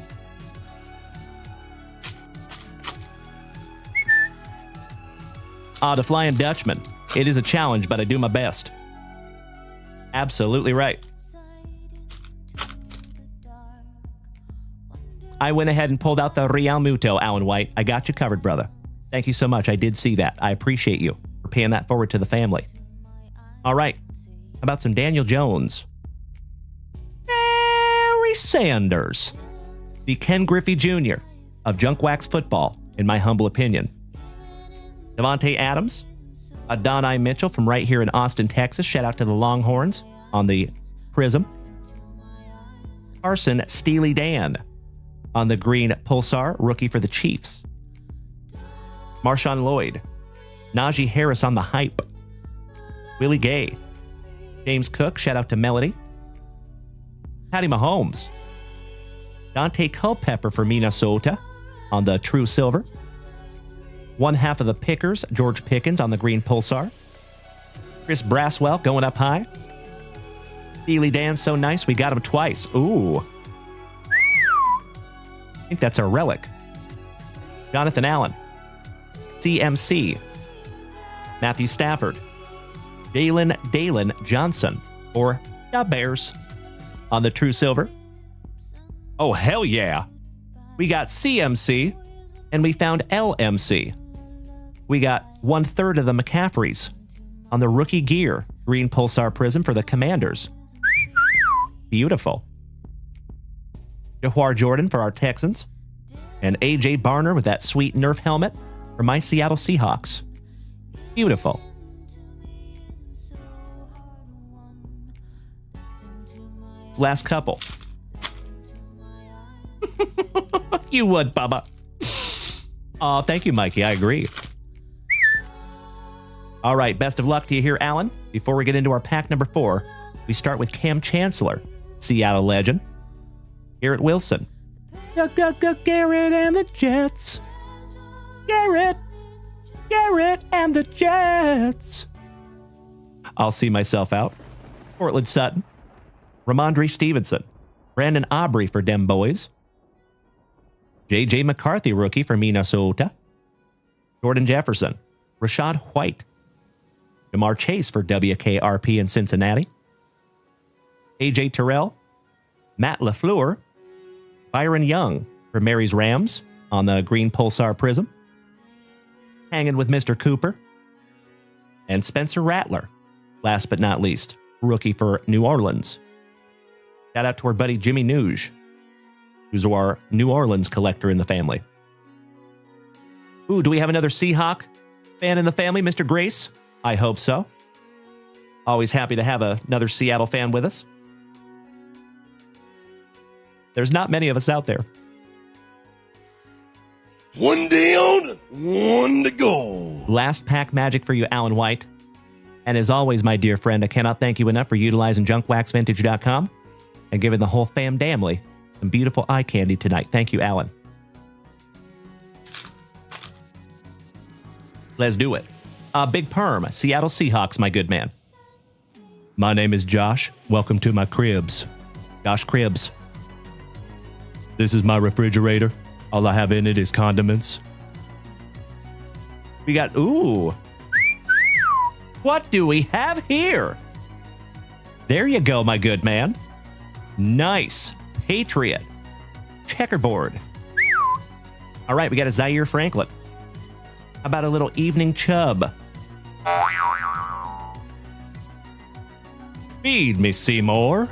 The Flying Dutchman. It is a challenge, but I do my best. Absolutely right. I went ahead and pulled out the Real Muto, Alan White. I got you covered, brother. Thank you so much. I did see that. I appreciate you for paying that forward to the family. All right. How about some Daniel Jones? Barry Sanders. The Ken Griffey Jr. of Junk Wax Football, in my humble opinion. Devontae Adams. Adonai Mitchell from right here in Austin, Texas. Shout out to the Longhorns on the Prism. Carson Steely Dan on the green Pulsar, rookie for the Chiefs. Marshawn Lloyd. Najee Harris on the hype. Willie Gay. James Cook, shout out to Melody. Patty Mahomes. Dante Culpepper for Minnesota on the True Silver. One half of the Pickers, George Pickens on the green Pulsar. Chris Braswell going up high. Steely Dan, so nice, we got him twice. Ooh. I think that's a relic. Jonathan Allen. CMC. Matthew Stafford, Dalen Johnson, or the Bears. On the True Silver, oh hell yeah, we got CMC, and we found LMC. We got 1/3 of the McCaffreys on the Rookie Gear Green Pulsar Prism for the Commanders. Beautiful. Jahwar Jordan for our Texans, and AJ Barner with that sweet Nerf helmet for my Seattle Seahawks. Beautiful. Last couple. You would, Bubba. Aw, thank you, Mikey. I agree. All right, best of luck to you here, Alan. Before we get into our pack number 4, we start with Cam Chancellor, Seattle legend. Garrett Wilson. Garrett and the Jets. Garrett and the Jets. I'll see myself out. Portland Sutton. Ramondre Stevenson, Brandon Aubrey for Dem Boys, J.J. McCarthy rookie for Minnesota, Jordan Jefferson, Rashad White, Jamar Chase for WKRP in Cincinnati, A.J. Terrell, Matt LaFleur, Byron Young for Mary's Rams on the Green Pulsar Prism, hanging with Mr. Cooper, and Spencer Rattler, last but not least, rookie for New Orleans. Shout out to our buddy Jimmy Nuge, who's our New Orleans collector in the family. Ooh, do we have another Seahawk fan in the family, Mr. Grace? I hope so. Always happy to have another Seattle fan with us. There's not many of us out there. One down, one to go. Last pack magic for you, Alan White. And as always, my dear friend, I cannot thank you enough for utilizing JunkWaxVintage.com and giving the whole fam damly some beautiful eye candy tonight. Thank you, Alan. Let's do it. Big Perm, Seattle Seahawks, my good man. My name is Josh. Welcome to my cribs. Josh Cribbs. This is my refrigerator. All I have in it is condiments. We got, ooh. What do we have here? There you go, my good man. Nice. Patriot. Checkerboard. All right, we got a Zaire Franklin. How about a little Evening Chubb? Feed me, Seymour.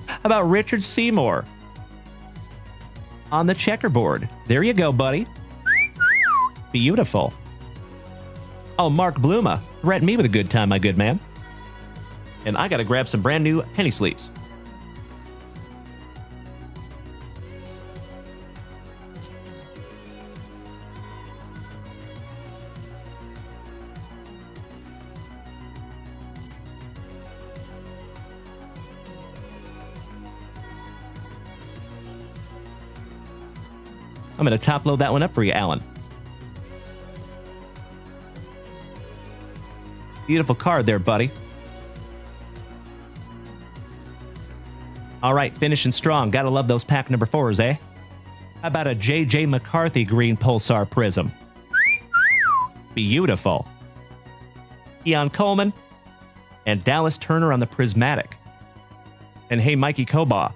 How about Richard Seymour? On the checkerboard. There you go, buddy. Beautiful. Oh, Mark Bluma. Threaten me with a good time, my good man. And I got to grab some brand new penny sleeves. I'm going to top load that one up for you, Alan. Beautiful card there, buddy. All right, finishing strong. Gotta love those pack number 4s, eh? How about a J.J. McCarthy Green Pulsar Prism? Beautiful. Keon Coleman and Dallas Turner on the Prismatic. And hey, Mikey Kobaugh,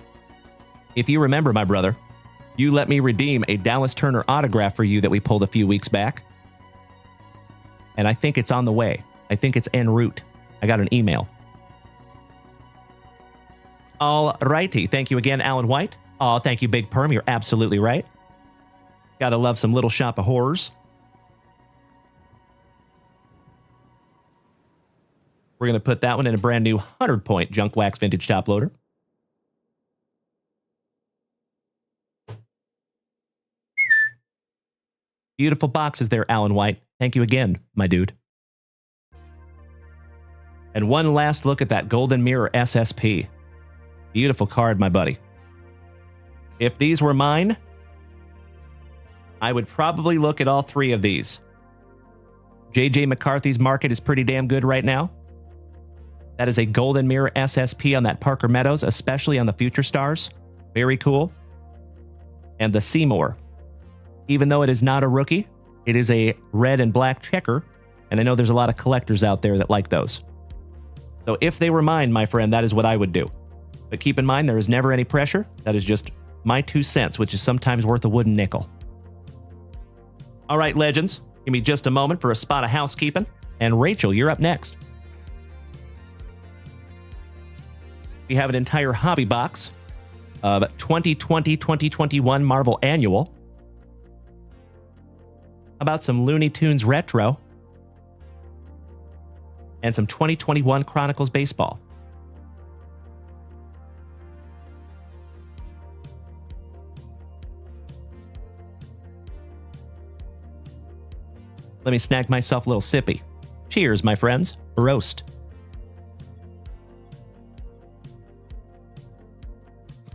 if you remember, my brother, you let me redeem a Dallas Turner autograph for you that we pulled a few weeks back. And I think it's on the way. I think it's en route. I got an email. All righty. Thank you again, Alan White. Oh, thank you, Big Perm. You're absolutely right. Gotta love some Little Shop of Horrors. We're going to put that one in a brand new 100-point Junk Wax Vintage top loader. Beautiful boxes there, Alan White. Thank you again, my dude. And one last look at that Golden Mirror SSP. Beautiful card, my buddy. If these were mine, I would probably look at all 3 of these. J.J. McCarthy's market is pretty damn good right now. That is a Golden Mirror SSP on that Parker Meadows, especially on the Future Stars. Very cool. And the Seymour. Even though it is not a rookie, it is a red and black checker And I know there's a lot of collectors out there that like those. So if they were mine, my friend, that is what I would do. But keep in mind, there is never any pressure. That is just my 2 cents, which is sometimes worth a wooden nickel. All right, legends, give me just a moment for a spot of housekeeping. And Rachel, you're up next. We have an entire hobby box of 2020-2021 Marvel Annual. About some Looney Tunes Retro. And some 2021 Chronicles Baseball. Let me snag myself a little sippy. Cheers, my friends. Roast.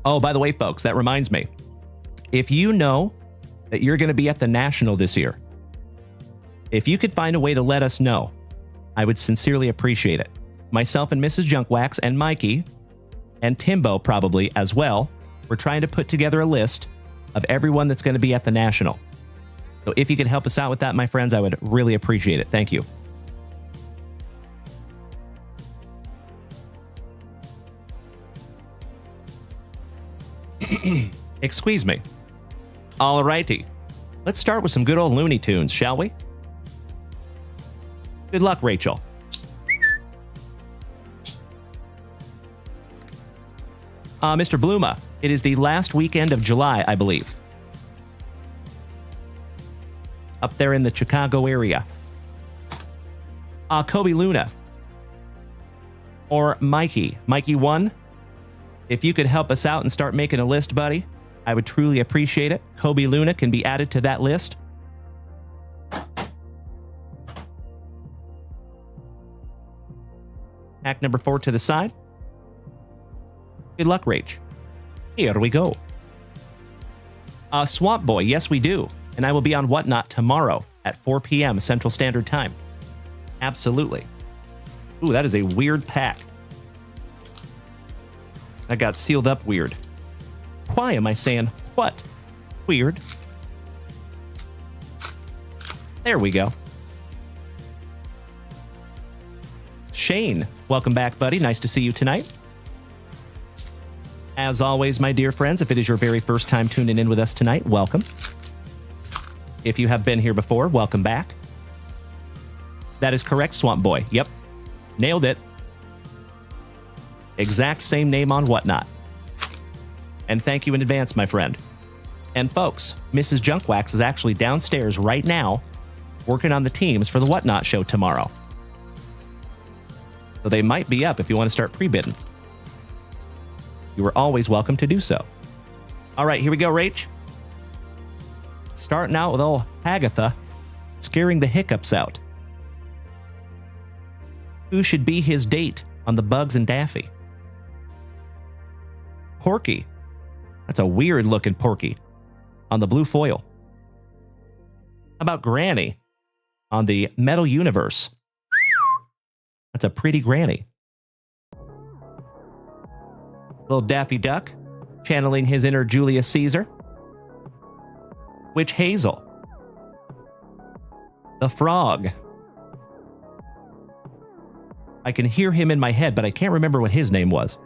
Oh, by the way, folks, that reminds me. If you know that you're going to be at the National this year, if you could find a way to let us know, I would sincerely appreciate it. Myself and Mrs. Junkwax and Mikey, and Timbo probably as well, we're trying to put together a list of everyone that's going to be at the National. So if you could help us out with that, my friends, I would really appreciate it. Thank you. Excuse me. All righty. Let's start with some good old Looney Tunes, shall we? Good luck, Rachel. Mr. Bluma, it is the last weekend of July, I believe. Up there in the Chicago area. Kobe Luna. Or Mikey. Mikey 1. If you could help us out and start making a list, buddy, I would truly appreciate it. Kobe Luna can be added to that list. Pack number 4 to the side. Good luck, Rach. Here we go. Swamp Boy, yes we do. And I will be on Whatnot tomorrow at 4 p.m. Central Standard Time. Absolutely. Ooh, that is a weird pack. That got sealed up weird. Why am I saying what? Weird. There we go. Shane, welcome back, buddy. Nice to see you tonight. As always, my dear friends, if it is your very first time tuning in with us tonight, welcome. If you have been here before, welcome back. That is correct, Swamp Boy. Yep. Nailed it. Exact same name on Whatnot. And thank you in advance, my friend. And folks, Mrs. Junkwax is actually downstairs right now working on the teams for the Whatnot show tomorrow. So they might be up if you want to start pre-bidding. You are always welcome to do so. All right, here we go, Rach. Starting out with old Hagatha, scaring the hiccups out. Who should be his date on the Bugs and Daffy? Porky. That's a weird looking Porky on the blue foil. How about Granny on the Metal Universe? That's a pretty Granny. Little Daffy Duck channeling his inner Julius Caesar. Witch Hazel. The Frog. I can hear him in my head, but I can't remember what his name was.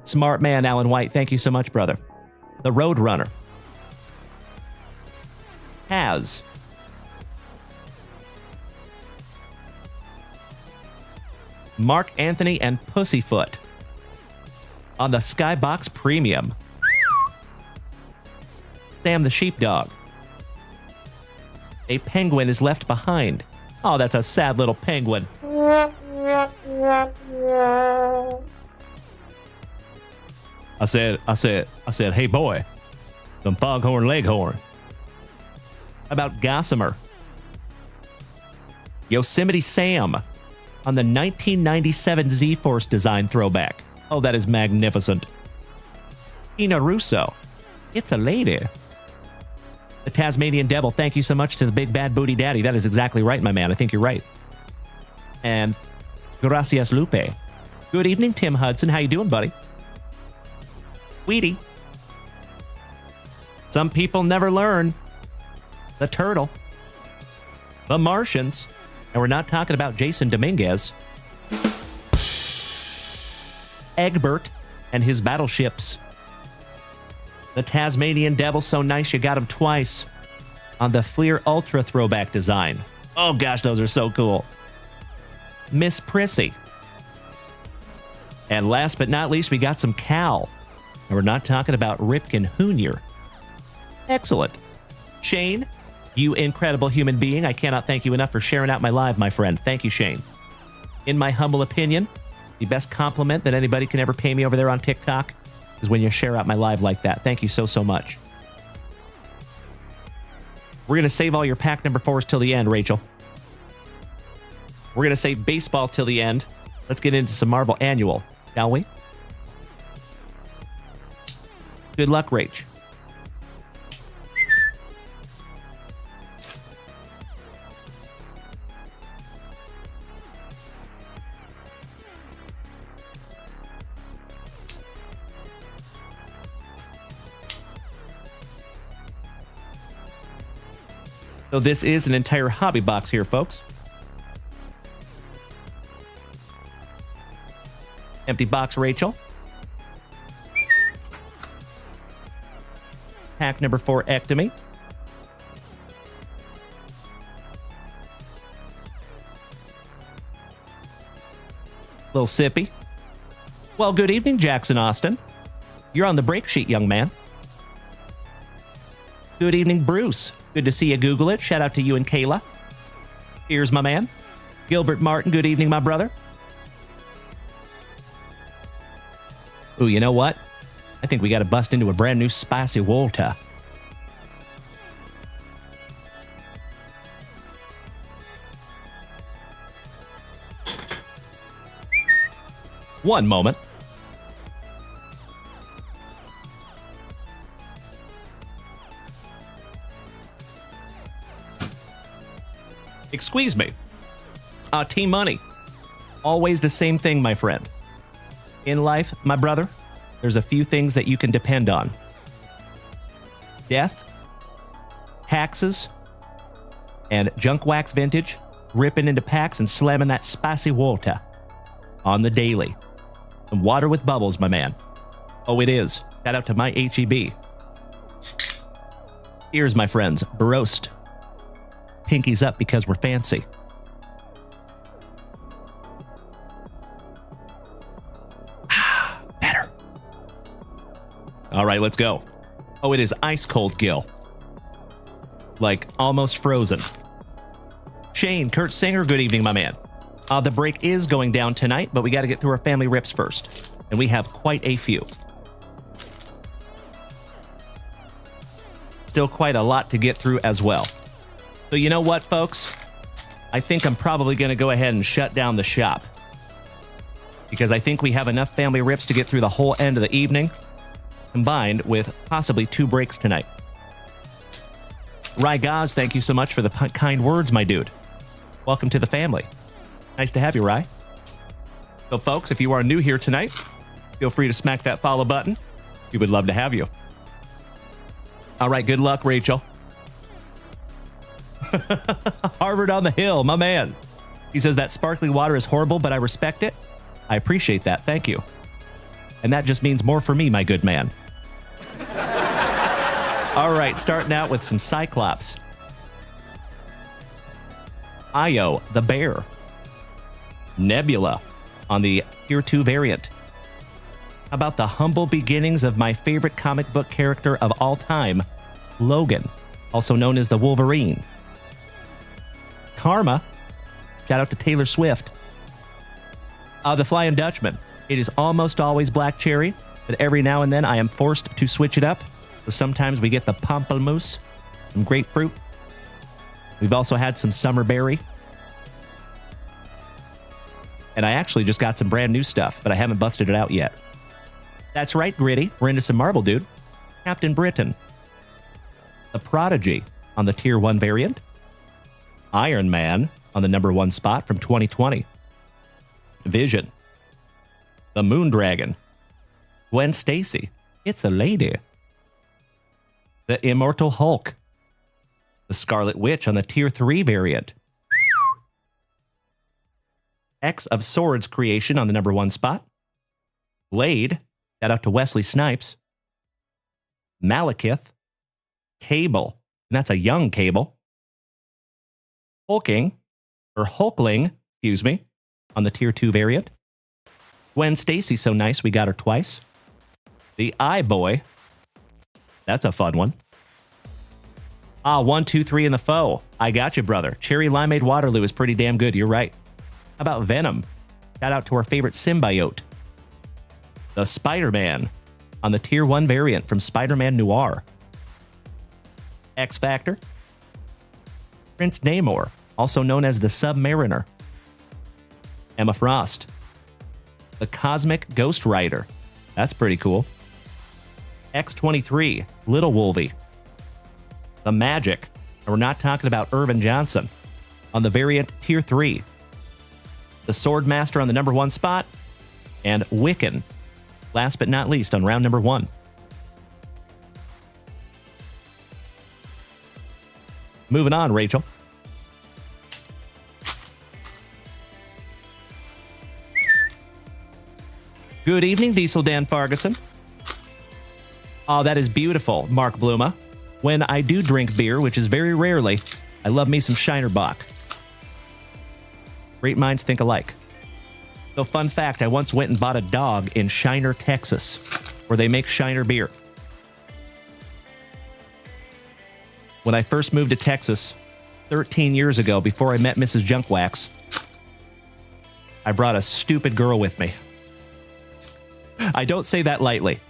Smart man, Alan White. Thank you so much, brother. The Roadrunner. Has. Mark Anthony and Pussyfoot on the Skybox Premium. Sam the Sheepdog. A penguin is left behind. Oh, that's a sad little penguin. I said, hey boy, some foghorn leghorn. How about Gossamer? Yosemite Sam on the 1997 Z-Force design throwback. Oh, that is magnificent. Tina Russo. It's a lady. The Tasmanian Devil, thank you so much to the Big Bad Booty Daddy. That is exactly right, my man. I think you're right. And gracias, Lupe. Good evening, Tim Hudson. How you doing, buddy? Wheatie. Some people never learn. The Turtle. The Martians. And we're not talking about Jason Dominguez. Egbert and his battleships. The Tasmanian Devil, so nice you got him twice. On the Fleer Ultra throwback design. Oh gosh, those are so cool. Miss Prissy. And last but not least, we got some Cal. And we're not talking about Ripken Jr. Excellent. Shane, you incredible human being. I cannot thank you enough for sharing out my live, my friend. Thank you, Shane. In my humble opinion, the best compliment that anybody can ever pay me over there on TikTok is when you share out my live like that. Thank you so, so much. We're going to save all your pack number 4s till the end, Rachel. We're going to save baseball till the end. Let's get into some Marvel Annual, shall we? Good luck, Rach. So this is an entire hobby box here, folks. Empty box, Rachel. Pack number 4, Ectomy. Little sippy. Well, good evening, Jackson Austin. You're on the break sheet, young man. Good evening, Bruce. Good to see you Google it. Shout out to you and Kayla. Here's my man. Gilbert Martin, good evening, my brother. Ooh, you know what? I think we got to bust into a brand new spicy water. One moment. Excuse me. Team Money. Always the same thing, my friend. In life, my brother, there's a few things that you can depend on. Death, taxes, and JunkWaxVintage ripping into packs and slamming that spicy water on the daily. And water with bubbles, my man. Oh, it is. Shout out to my HEB. Here's, my friends, Barost. Pinkies up because we're fancy. Better. All right, let's go. Oh, it is ice cold, Gil. Like almost frozen. Shane, Kurt Singer, good evening, my man. The break is going down tonight, but we got to get through our family rips first. And we have quite a few. Still quite a lot to get through as well. So you know what, folks? I think I'm probably going to go ahead and shut down the shop. Because I think we have enough family rips to get through the whole end of the evening, combined with possibly 2 breaks tonight. Ry Gaz, thank you so much for the kind words, my dude. Welcome to the family. Nice to have you, Ry. So, folks, if you are new here tonight, feel free to smack that follow button. We would love to have you. All right, good luck, Rachel. Harvard on the Hill, my man. He says that sparkling water is horrible, but I respect it. I appreciate that. Thank you. And that just means more for me, my good man. All right, starting out with some Cyclops. Io, the bear. Nebula on the Tier 2 variant. How about the humble beginnings of my favorite comic book character of all time, Logan, also known as the Wolverine. Karma, shout out to Taylor Swift. The Flying Dutchman. It is almost always black cherry, but every now and then I am forced to switch it up. So sometimes we get the pamplemousse, some grapefruit. We've also had some summer berry. And I actually just got some brand new stuff, but I haven't busted it out yet. That's right, Gritty. We're into some Marvel, dude. Captain Britain. The Prodigy on the Tier 1 variant. Iron Man on the number 1 spot from 2020. Vision. The Moondragon. Gwen Stacy. It's a lady. The Immortal Hulk. The Scarlet Witch on the Tier 3 variant. X of Swords creation on the number 1 spot. Blade, shout out to Wesley Snipes. Malekith. Cable, and that's a young Cable. Hulkling, excuse me, on the Tier 2 variant. Gwen Stacy, so nice, we got her twice. The Eye Boy, that's a fun one. 1, 2, 3 in the foe. I got you, brother. Cherry Limeade Waterloo is pretty damn good, you're right. How about Venom? Shout out to our favorite symbiote. The Spider-Man on the Tier 1 variant from Spider-Man Noir. X Factor. Prince Namor, also known as the Submariner. Emma Frost. The Cosmic Ghost Rider. That's pretty cool. X-23, Little Wolvie. The Magic, and we're not talking about Irvin Johnson, on the variant Tier 3. The Swordmaster on the number 1 spot, and Wiccan, last but not least on round number 1. Moving on, Rachel. Good evening, Diesel Dan Farguson. Oh, that is beautiful, Mark Bluma. When I do drink beer, which is very rarely, I love me some Shiner Bock. Great minds think alike. So fun fact, I once went and bought a dog in Shiner, Texas, where they make Shiner beer. When I first moved to Texas 13 years ago, before I met Mrs. Junkwax, I brought a stupid girl with me. I don't say that lightly.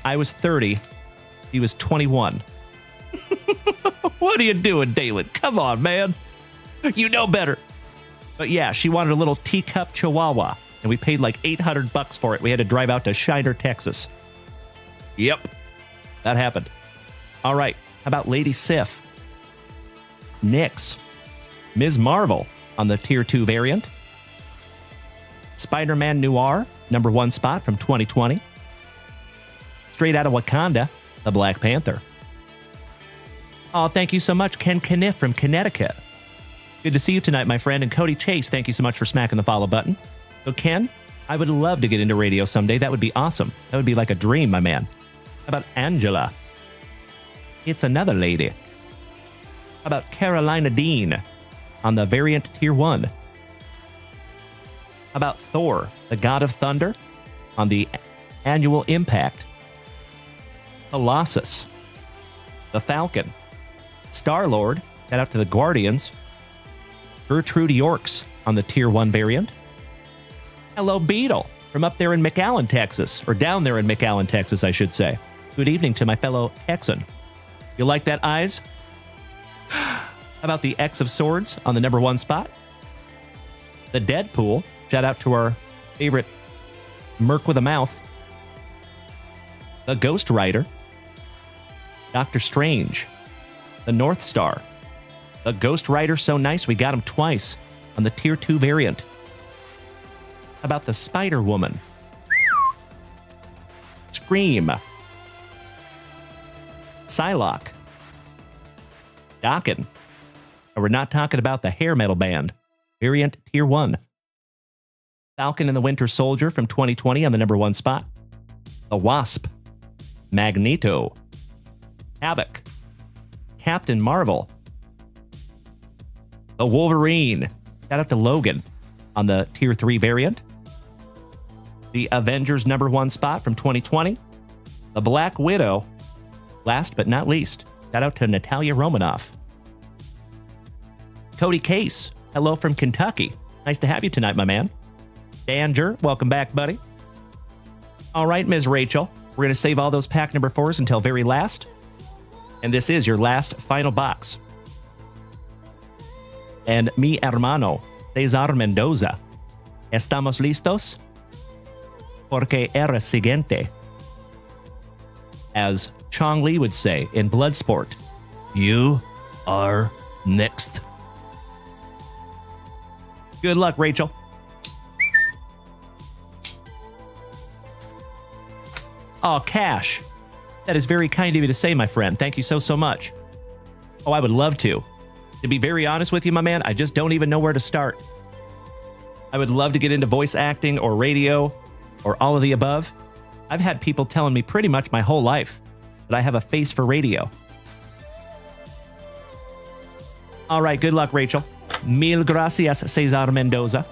I was 30. He was 21. What are you doing, Dalen? Come on, man. You know better. But yeah, she wanted a little teacup chihuahua, and we paid like $800 for it. We had to drive out to Shiner, Texas. Yep. That happened. All right. How about Lady Sif? Nyx. Ms. Marvel on the Tier 2 variant. Spider-Man Noir, number 1 spot from 2020. Straight out of Wakanda, the Black Panther. Oh, thank you so much, Ken Kniff from Connecticut. Good to see you tonight, my friend. And Cody Chase, thank you so much for smacking the follow button. So, Ken, I would love to get into radio someday. That would be awesome. That would be like a dream, my man. How about Angela? It's another lady. How about Carolina Dean on the variant Tier 1? How about Thor, the God of Thunder, on the annual Impact? Colossus. The Falcon. Star-Lord, shout out to the Guardians. Gertrude Yorks on the Tier 1 variant. Hello, Beetle, from up there in McAllen, Texas. Or down there in McAllen, Texas, I should say. Good evening to my fellow Texan. You like that, eyes? How about the X of Swords on the number 1 spot? The Deadpool, shout out to our favorite Merc with a Mouth. The Ghost Rider. Doctor Strange. The North Star. The Ghost Rider, so nice, we got him twice on the Tier 2 variant. How about the Spider-Woman? Scream. Psylocke. Dokken. And we're not talking about the hair metal band. Variant Tier 1. Falcon and the Winter Soldier from 2020 on the number 1 spot. The Wasp. Magneto. Havoc. Captain Marvel. The Wolverine. Shout out to Logan on the Tier 3 variant. The Avengers number 1 spot from 2020. The Black Widow. Last but not least, shout out to Natalia Romanoff. Cody Case, hello from Kentucky. Nice to have you tonight, my man. Danger, welcome back, buddy. All right, Ms. Rachel, we're going to save all those pack number 4s until very last. And this is your last final box. And mi hermano, Cesar Mendoza. ¿Estamos listos? Porque eres siguiente. As Chong Li would say in Bloodsport, you are next. Good luck, Rachel. Oh, Cash. That is very kind of you to say, my friend. Thank you so much. Oh, I would love to. To be very honest with you, my man, I just don't even know where to start. I would love to get into voice acting or radio or all of the above. I've had people telling me pretty much my whole life that I have a face for radio. All right, good luck, Rachel. Mil gracias, Cesar Mendoza.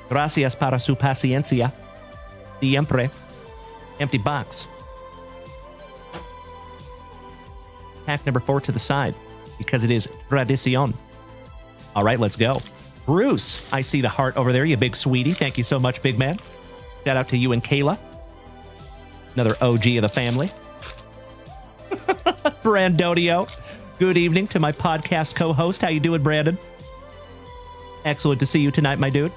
Gracias para su paciencia. Siempre. Empty box. Pack number 4 to the side, because it is tradición. All right, let's go. Bruce, I see the heart over there, you big sweetie. Thank you so much, big man. Shout out to you and Kayla. Another OG of the family. Brandonio. Good evening to my podcast co-host. How you doing, Brandon? Excellent to see you tonight, my dude.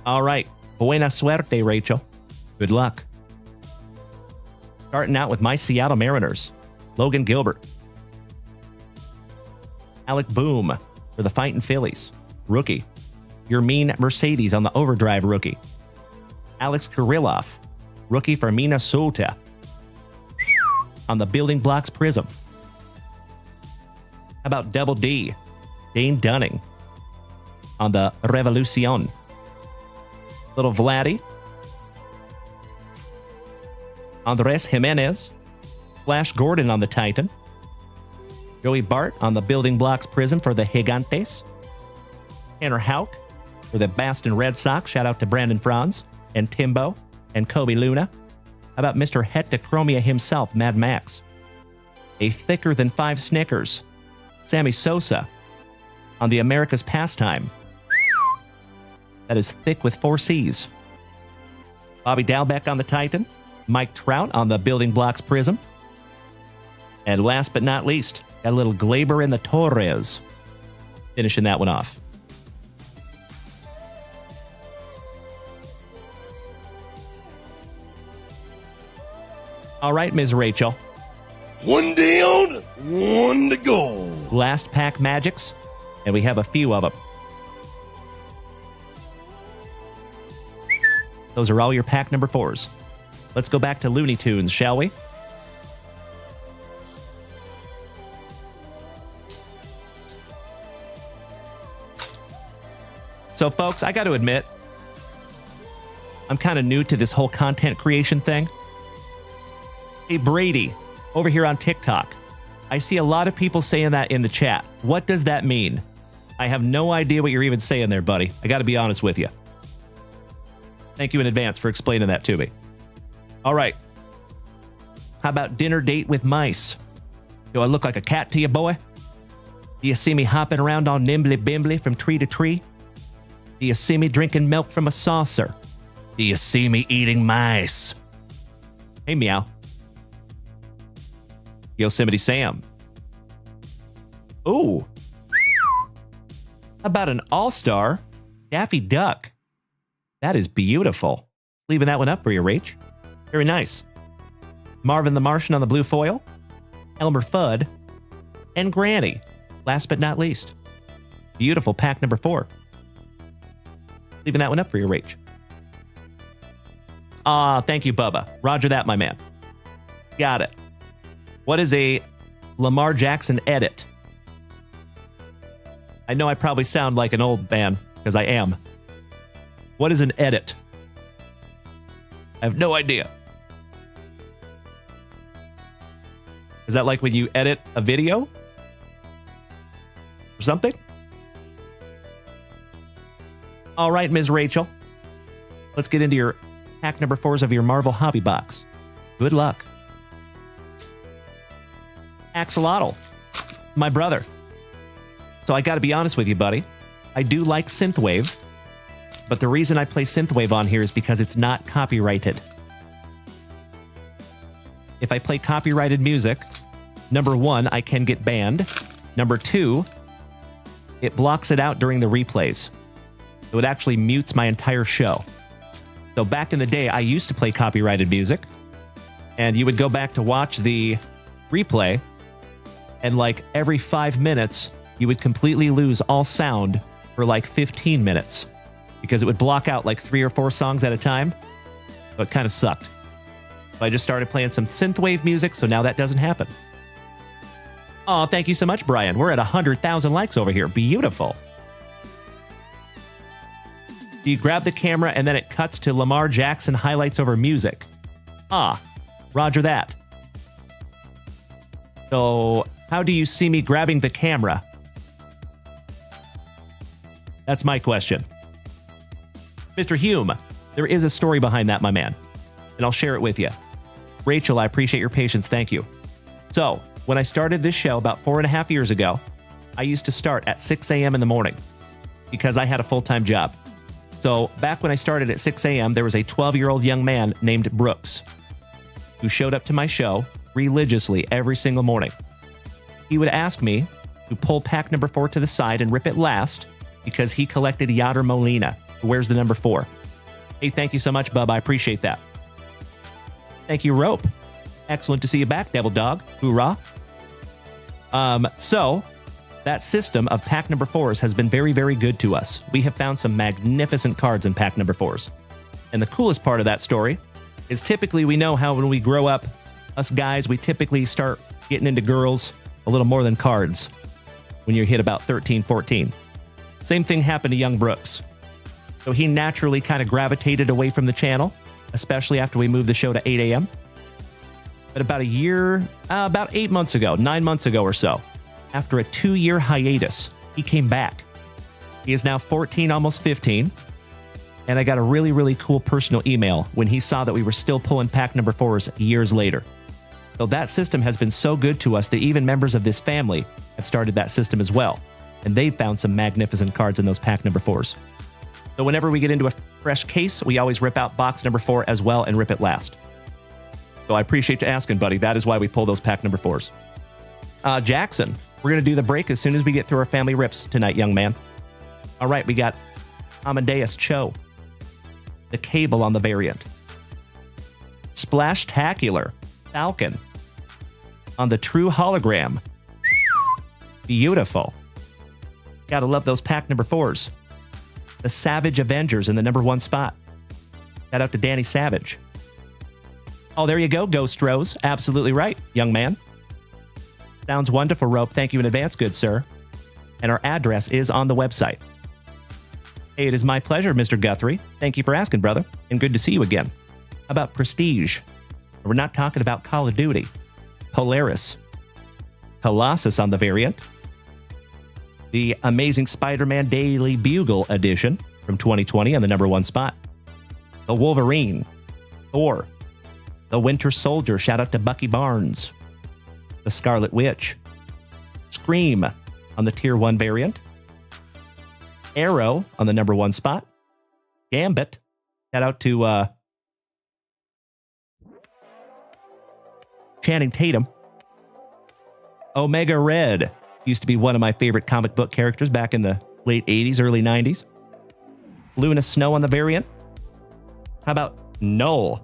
All right. Buena suerte, Rachel. Good luck. Starting out with my Seattle Mariners. Logan Gilbert. Alec Boom for the Fightin' Phillies. Rookie. Your mean Mercedes on the overdrive rookie. Alex Kirilloff. Rookie for Minnesota. On the Building Blocks Prism. How about Double D? Dane Dunning. On the Revolucion. Little Vladdy. Andres Jimenez. Flash Gordon on the Titan. Joey Bart on the Building Blocks Prism for the Gigantes. Tanner Houck for the Boston Red Sox. Shout out to Brandon Franz and Timbo and Kobe Luna. How about Mr. Hectochromia himself, Mad Max? A thicker than 5 Snickers. Sammy Sosa on the America's Pastime. That is thick with 4 C's. Bobby Dalbeck on the Titan. Mike Trout on the Building Blocks Prism. And last but not least, got a little Glaber in the Torres. Finishing that one off. All right, Ms. Rachel. One down, one to go. Last pack magics, and we have a few of them. Those are all your pack number 4s. Let's go back to Looney Tunes, shall we? So, folks, I got to admit, I'm kind of new to this whole content creation thing. Hey, Brady, over here on TikTok, I see a lot of people saying that in the chat. What does that mean? I have no idea what you're even saying there, buddy. I got to be honest with you. Thank you in advance for explaining that to me. All right. How about dinner date with mice? Do I look like a cat to you, boy? Do you see me hopping around on nimbly bimbly from tree to tree? Do you see me drinking milk from a saucer? Do you see me eating mice? Hey, meow. Yosemite Sam. Ooh. How about an all-star Daffy Duck? That is beautiful. Leaving that one up for you, Rach. Very nice. Marvin the Martian on the blue foil. Elmer Fudd. And Granny. Last but not least. Beautiful pack number 4. Leaving that one up for you, Rach. Thank you, Bubba. Roger that, my man. Got it. What is a Lamar Jackson edit? I know I probably sound like an old man, because I am. What is an edit? I have no idea. Is that like when you edit a video? Or something? All right, Ms. Rachel. Let's get into your pack number 4s of your Marvel Hobby Box. Good luck. Axolotl. My brother. So I gotta be honest with you, buddy. I do like Synthwave. But the reason I play Synthwave on here is because it's not copyrighted. If I play copyrighted music, number 1, I can get banned. Number 2, it blocks it out during the replays. So it actually mutes my entire show. So back in the day, I used to play copyrighted music. And you would go back to watch the replay. And like every 5 minutes, you would completely lose all sound for like 15 minutes. because it would block out like 3 or 4 songs at a time. So it kind of sucked. So I just started playing some synthwave music, so now that doesn't happen. Oh, thank you so much, Brian. We're at 100,000 likes over here. Beautiful. Do you grab the camera and then it cuts to Lamar Jackson highlights over music? Ah, roger that. So, how do you see me grabbing the camera? That's my question. Mr. Hume, there is a story behind that, my man, and I'll share it with you. Rachel, I appreciate your patience. Thank you. So, when I started this show about 4.5 years ago, I used to start at 6 a.m. in the morning because I had a full-time job. So, back when I started at 6 a.m., there was a 12-year-old young man named Brooks who showed up to my show religiously every single morning. He would ask me to pull pack number 4 to the side and rip it last because he collected Yadier Molina, who wears the number 4. Hey, thank you so much, Bub. I appreciate that. Thank you, Rope. Excellent to see you back, Devil Dog. Hoorah. So, that system of pack number 4s has been very, very good to us. We have found some magnificent cards in pack number 4s. And the coolest part of that story is typically we know how when we grow up, us guys, we typically start getting into girls a little more than cards when you hit about 13, 14. Same thing happened to young Brooks. So he naturally kind of gravitated away from the channel, especially after we moved the show to 8 a.m. But about 8 months ago, 9 months ago or so, after a 2-year hiatus, he came back. He is now 14, almost 15. And I got a really, really cool personal email when he saw that we were still pulling pack number 4s years later. So that system has been so good to us that even members of this family have started that system as well. And they've found some magnificent cards in those pack number 4s. So whenever we get into a fresh case, we always rip out box number 4 as well and rip it last. So I appreciate you asking, buddy. That is why we pull those pack number 4s. Jackson, we're going to do the break as soon as we get through our family rips tonight, young man. All right, we got Amadeus Cho, the Cable on the variant. Splashtacular Falcon on the True Hologram. Beautiful. Gotta love those pack number 4s. The Savage Avengers in the number 1 spot. Shout out to Danny Savage. Oh, there you go, Ghost Rose. Absolutely right, young man. Sounds wonderful, Rope. Thank you in advance, good sir. And our address is on the website. Hey, it is my pleasure, Mr. Guthrie. Thank you for asking, brother, and good to see you again. How about Prestige? We're not talking about Call of Duty. Polaris. Colossus on the variant. The Amazing Spider-Man Daily Bugle edition from 2020 on the number 1 spot. The Wolverine. Thor. The Winter Soldier. Shout out to Bucky Barnes. The Scarlet Witch. Scream on the Tier 1 variant. Arrow on the number 1 spot. Gambit. Shout out to Channing Tatum. Omega Red. Used to be one of my favorite comic book characters back in the late 80s, early 90s. Luna Snow on the variant. How about Null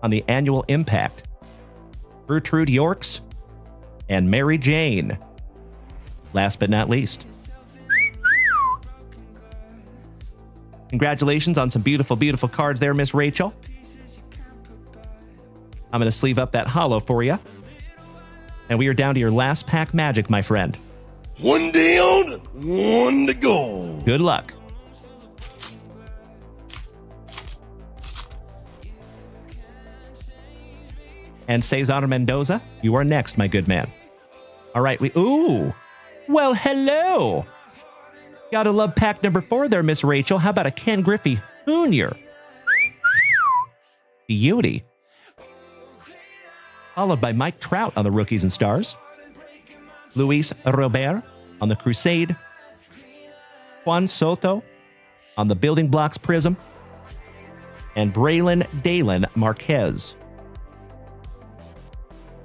on the Annual Impact? Gertrude Yorks and Mary Jane. Last but not least. Congratulations on some beautiful, beautiful cards there, Miss Rachel. I'm going to sleeve up that holo for you. And we are down to your last pack magic, my friend. One down, one to go. Good luck. And Cesar Mendoza, you are next, my good man. All right, ooh. Well, hello. Gotta love pack number 4 there, Miss Rachel. How about a Ken Griffey Jr.? Beauty. Followed by Mike Trout on the Rookies and Stars. Luis Robert on the Crusade. Juan Soto on the Building Blocks Prism. And Braylon Dalen Marquez.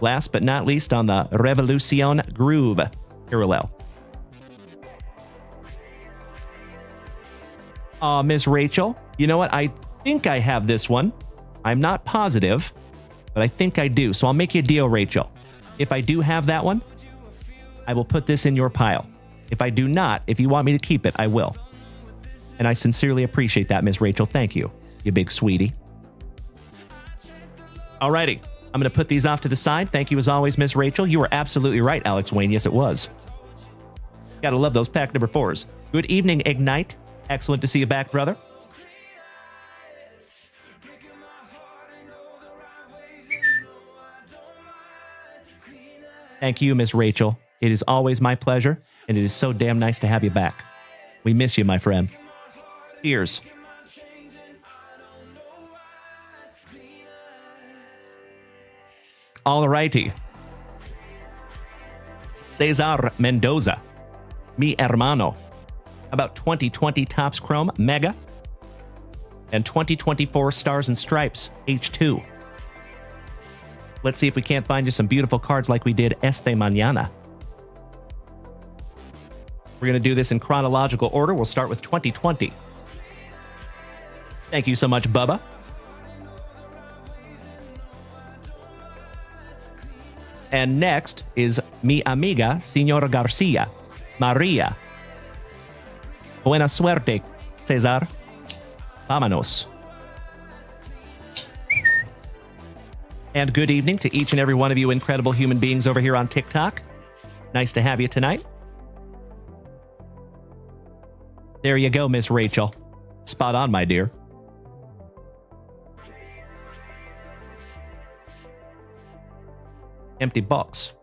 Last but not least on the Revolucion Groove Parallel. Miss Rachel, you know what? I think I have this one. I'm not positive, but I think I do. So I'll make you a deal, Rachel. If I do have that one, I will put this in your pile. If I do not, if you want me to keep it, I will. And I sincerely appreciate that, Miss Rachel. Thank you, you big sweetie. Alrighty. I'm going to put these off to the side. Thank you as always, Miss Rachel. You were absolutely right, Alex Wayne. Yes, it was. Gotta love those pack number 4s. Good evening, Ignite. Excellent to see you back, brother. Thank you, Miss Rachel. It is always my pleasure, and it is so damn nice to have you back. We miss you, my friend. Cheers. All righty. Cesar Mendoza. Mi hermano. About 2020 Topps Chrome Mega. And 2024 Stars and Stripes H2. Let's see if we can't find you some beautiful cards like we did Este Mañana. We're going to do this in chronological order. We'll start with 2020. Thank you so much, Bubba. And next is mi amiga, Señora Garcia, Maria. Buena suerte, Cesar. Vámonos. And good evening to each and every one of you incredible human beings over here on TikTok. Nice to have you tonight. There you go, Miss Rachel. Spot on, my dear. Empty box.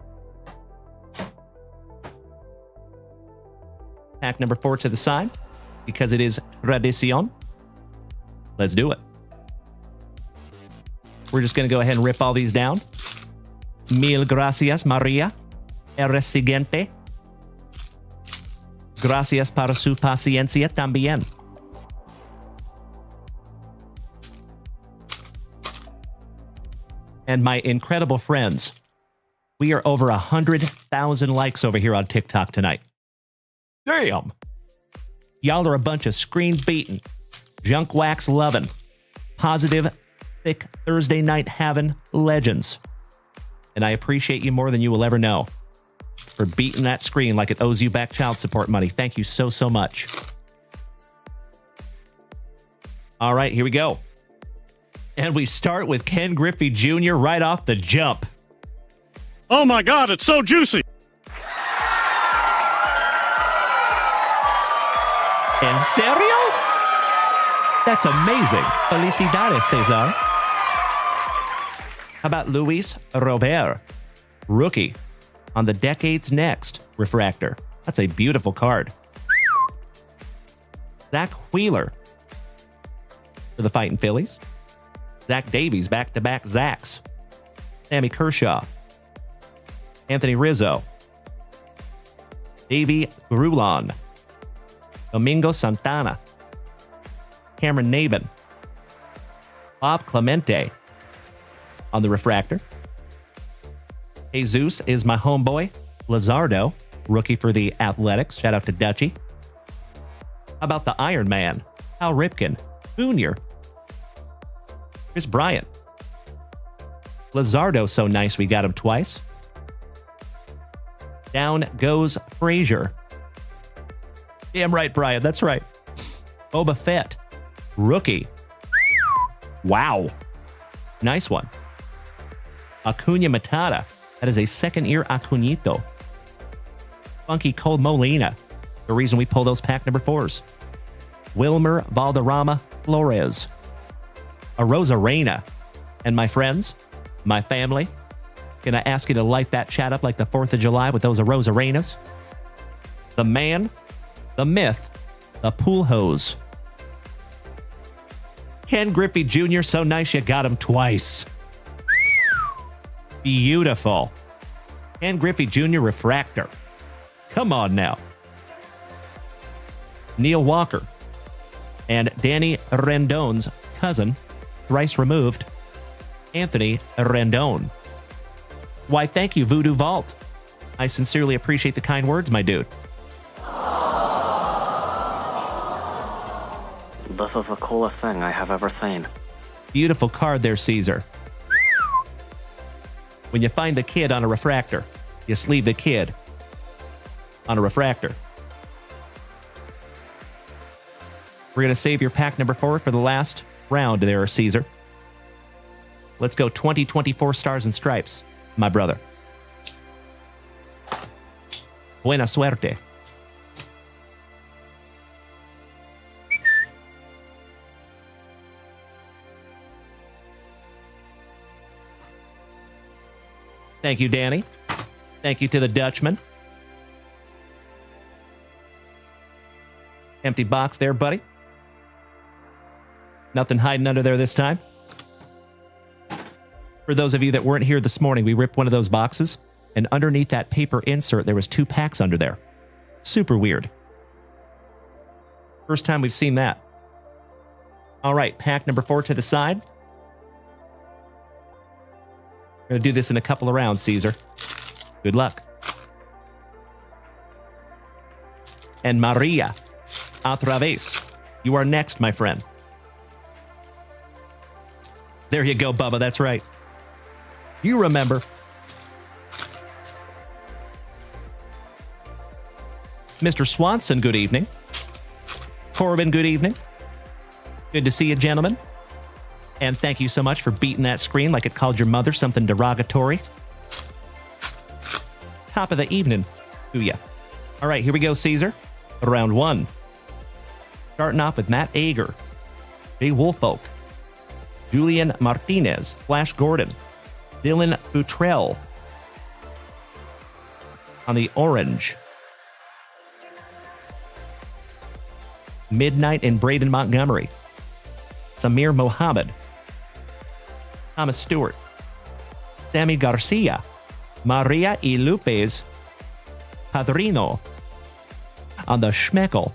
Pack number 4 to the side, because it is tradición. Let's do it. We're just going to go ahead and rip all these down. Mil gracias, Maria. Eres siguiente. Gracias para su paciencia también. And my incredible friends, we are over 100,000 likes over here on TikTok tonight. Damn! Y'all are a bunch of screen-beating, junk wax loving, positive, thick Thursday night having legends. And I appreciate you more than you will ever know for beating that screen like it owes you back child support money. Thank you so, so much. All right, here we go. And we start with Ken Griffey Jr. right off the jump. Oh my God, it's so juicy. En serio? That's amazing. Felicidades, Cesar. How about Luis Robert, rookie on the Decade's Next refractor? That's a beautiful card. Zach Wheeler for the Fighting Phillies. Zach Davies, back-to-back Zachs. Sammy Kershaw. Anthony Rizzo. Davey Grulon. Domingo Santana. Cameron Nabin. Bob Clemente on the refractor. Jesus is my homeboy. Lazardo, rookie for the Athletics. Shout out to Dutchie. How about the Iron Man? Hal Ripken. Jr. Chris Bryant. Lazardo, so nice we got him twice. Down goes Frazier. Damn right, Brian. That's right. Boba Fett. Rookie. Wow. Nice one. Acuna Matata. That is a second-year Acunito. Funky Cole Molina. The reason we pull those pack number 4s. Wilmer Valderrama Flores. A Rosarena. And my friends, my family, gonna ask you to light that chat up like the 4th of July with those Rosarenas. The man, the myth, the pool hose. Ken Griffey Jr., so nice you got him twice. Beautiful. Ken Griffey Jr. refractor. Come on now. Neil Walker. And Danny Rendon's cousin, thrice removed, Anthony Rendon. Why, thank you, Voodoo Vault. I sincerely appreciate the kind words, my dude. This is the coolest thing I have ever seen. Beautiful card there, Caesar. When you find the kid on a refractor, you sleeve the kid on a refractor. We're going to save your pack number 4 for the last round there, Caesar. Let's go 2024 Stars and Stripes, my brother. Buena suerte. Thank you, Danny. Thank you to the Dutchman. Empty box there, buddy. Nothing hiding under there this time. For those of you that weren't here this morning, we ripped one of those boxes, and underneath that paper insert, there was 2 packs under there. Super weird. First time we've seen that. All right, pack number 4 to the side. We're going to do this in a couple of rounds, Caesar. Good luck. And Maria, otra vez. You are next, my friend. There you go, Bubba. That's right. You remember. Mr. Swanson, good evening. Corbin, good evening. Good to see you, gentlemen. And thank you so much for beating that screen like it called your mother something derogatory. Top of the evening to ya. All right, here we go, Caesar. Round 1. Starting off with Matt Ager, Jay Wolfolk, Julian Martinez, Flash Gordon, Dylan Futrell on the orange. Midnight in Braden Montgomery, Samir Mohammed, Thomas Stewart, Sammy Garcia, Maria y Lupez, Padrino on the Schmeckel.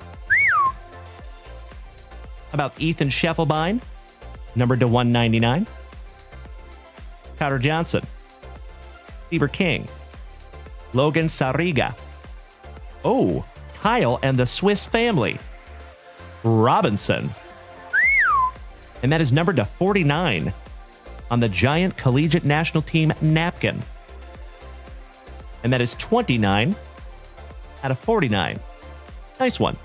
How about Ethan Scheffelbein, numbered to 199. Carter Johnson, Steve King, Logan Sariga. Oh, Kyle and the Swiss family. Robinson. And that is numbered to 49 on the Giant Collegiate National Team napkin. And that is 29 out of 49. Nice one.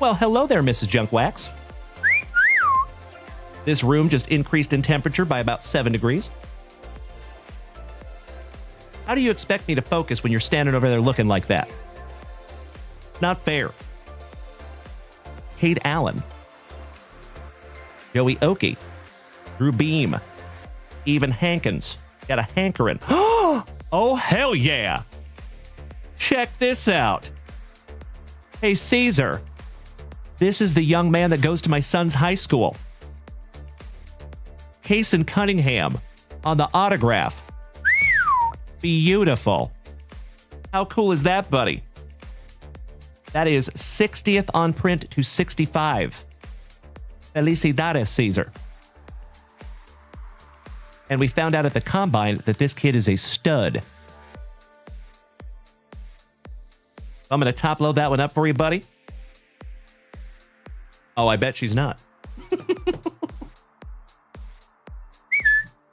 Well, hello there, Mrs. Junkwax. This room just increased in temperature by about 7 degrees. How do you expect me to focus when you're standing over there looking like that? Not fair. Kate Allen, Joey Oakey, Drew Beam, Even Hankins. Got a hankering. Oh, hell yeah. Check this out. Hey, Caesar. This is the young man that goes to my son's high school. Cason Cunningham on the autograph. Beautiful. How cool is that, buddy? That is 60th on print to 65. Felicidades, Caesar. And we found out at the Combine that this kid is a stud. I'm going to top load that one up for you, buddy. Oh, I bet she's not.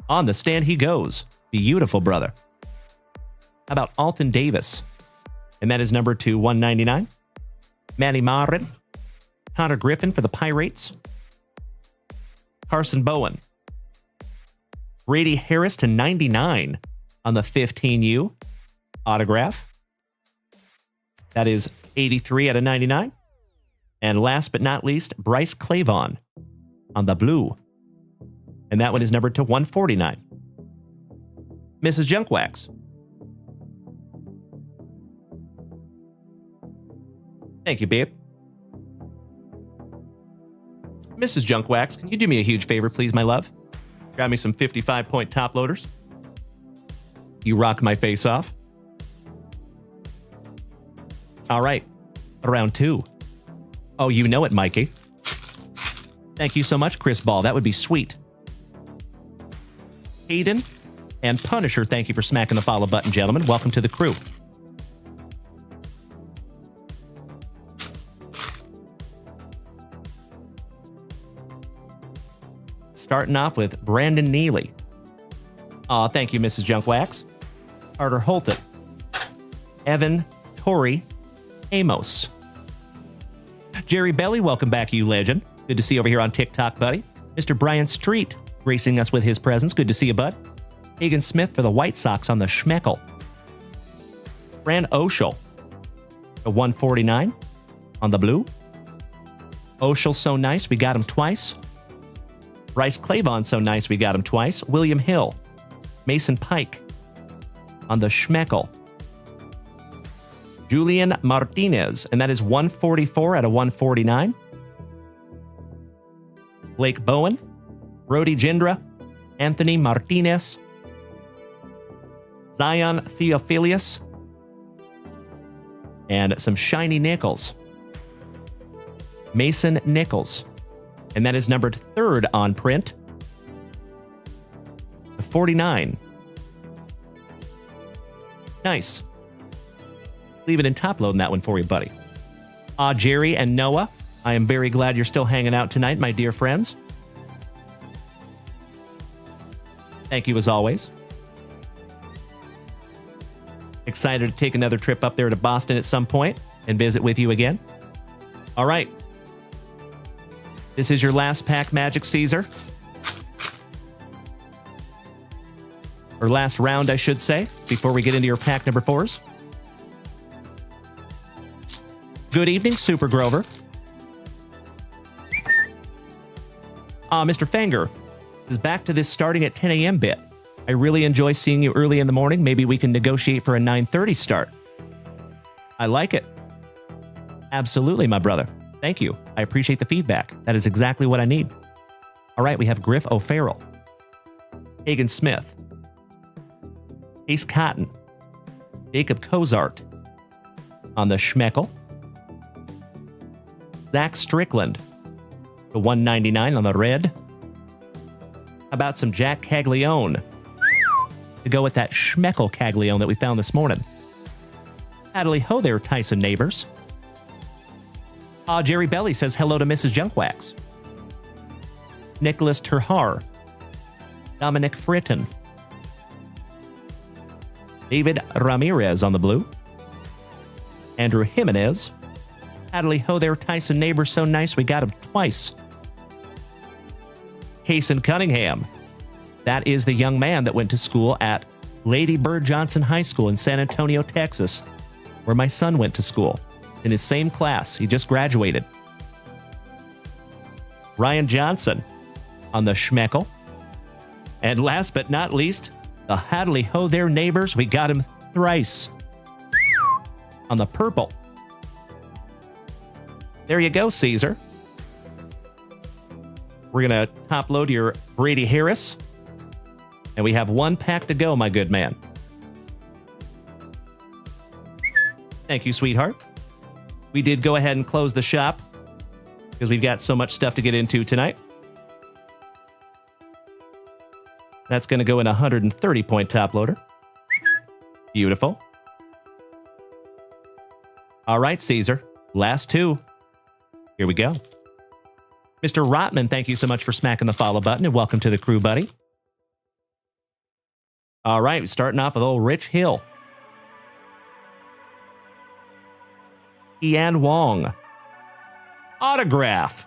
On the stand he goes. Beautiful, brother. How about Alton Davis? And that is number 199. Manny Marin. Connor Griffin for the Pirates. Carson Bowen. Brady Harris to 99 on the 15U autograph. That is 83 out of 99. And last but not least, Bryce Clavon on the blue. And that one is numbered to 149. Mrs. Junkwax. Thank you, babe. Mrs. Junkwax, can you do me a huge favor, please, my love? Grab me some 55-point top loaders. You rock my face off. All right, round 2. Oh, you know it, Mikey. Thank you so much, Chris Ball. That would be sweet. Hayden and Punisher, thank you for smacking the follow button, gentlemen. Welcome to the crew. Starting off with Brandon Neely. Aw, thank you, Mrs. Junkwax. Carter Holton. Evan Torrey Amos. Jerry Belly, welcome back, you legend. Good to see you over here on TikTok, buddy. Mr. Brian Street, gracing us with his presence. Good to see you, bud. Hagen Smith for the White Sox on the Schmeckel. Fran Oshel, the 149 on the blue. Oshel, so nice, we got him twice. Bryce Clavon, so nice, we got him twice. William Hill, Mason Pike on the Schmeckel. Julian Martinez, and that is 144 out of 149. Blake Bowen, Brody Jindra, Anthony Martinez, Zion Theophilus, and some shiny nickels. Mason Nichols, and that is numbered 3rd on print. The 49. Nice. Leave it in top loading that one for you, buddy. Jerry and Noah, I am very glad you're still hanging out tonight, my dear friends. Thank you as always. Excited to take another trip up there to Boston at some point and visit with you again. All right. This is your last pack, Magic Caesar. Or last round, I should say, before we get into your pack number 4s. Good evening, Super Grover. Mr. Fanger is back to this starting at 10 a.m. bit. I really enjoy seeing you early in the morning. Maybe we can negotiate for a 9:30 start. I like it. Absolutely, my brother. Thank you. I appreciate the feedback. That is exactly what I need. All right, we have Griff O'Farrell, Hagen Smith, Ace Cotton, Jacob Cozart on the Schmeckel, Zach Strickland, the 199 on the red. How about some Jack Caglione to go with that Schmeckel Caglione that we found this morning? Howdy ho there, Tyson neighbors. Jerry Belly says hello to Mrs. Junkwax. Nicholas Terhar, Dominic Fritton, David Ramirez on the blue, Andrew Jimenez. Howdy ho there, Tyson neighbor, so nice we got him twice. Cason Cunningham. That is the young man that went to school at Lady Bird Johnson High School in San Antonio, Texas, where my son went to school. In his same class. He just graduated. Ryan Johnson on the Schmeckel. And last but not least, the howdy ho there neighbors. We got him thrice on the purple. There you go, Caesar. We're going to top load your Brady Harris. And we have one pack to go, my good man. Thank you, sweetheart. We did go ahead and close the shop because we've got so much stuff to get into tonight. That's going to go in a 130-point top loader. Beautiful. All right, Caesar. Last 2. Here we go. Mr. Rotman, thank you so much for smacking the follow button, and welcome to the crew, buddy. All right, starting off with old Rich Hill. Ian Wong. Autograph.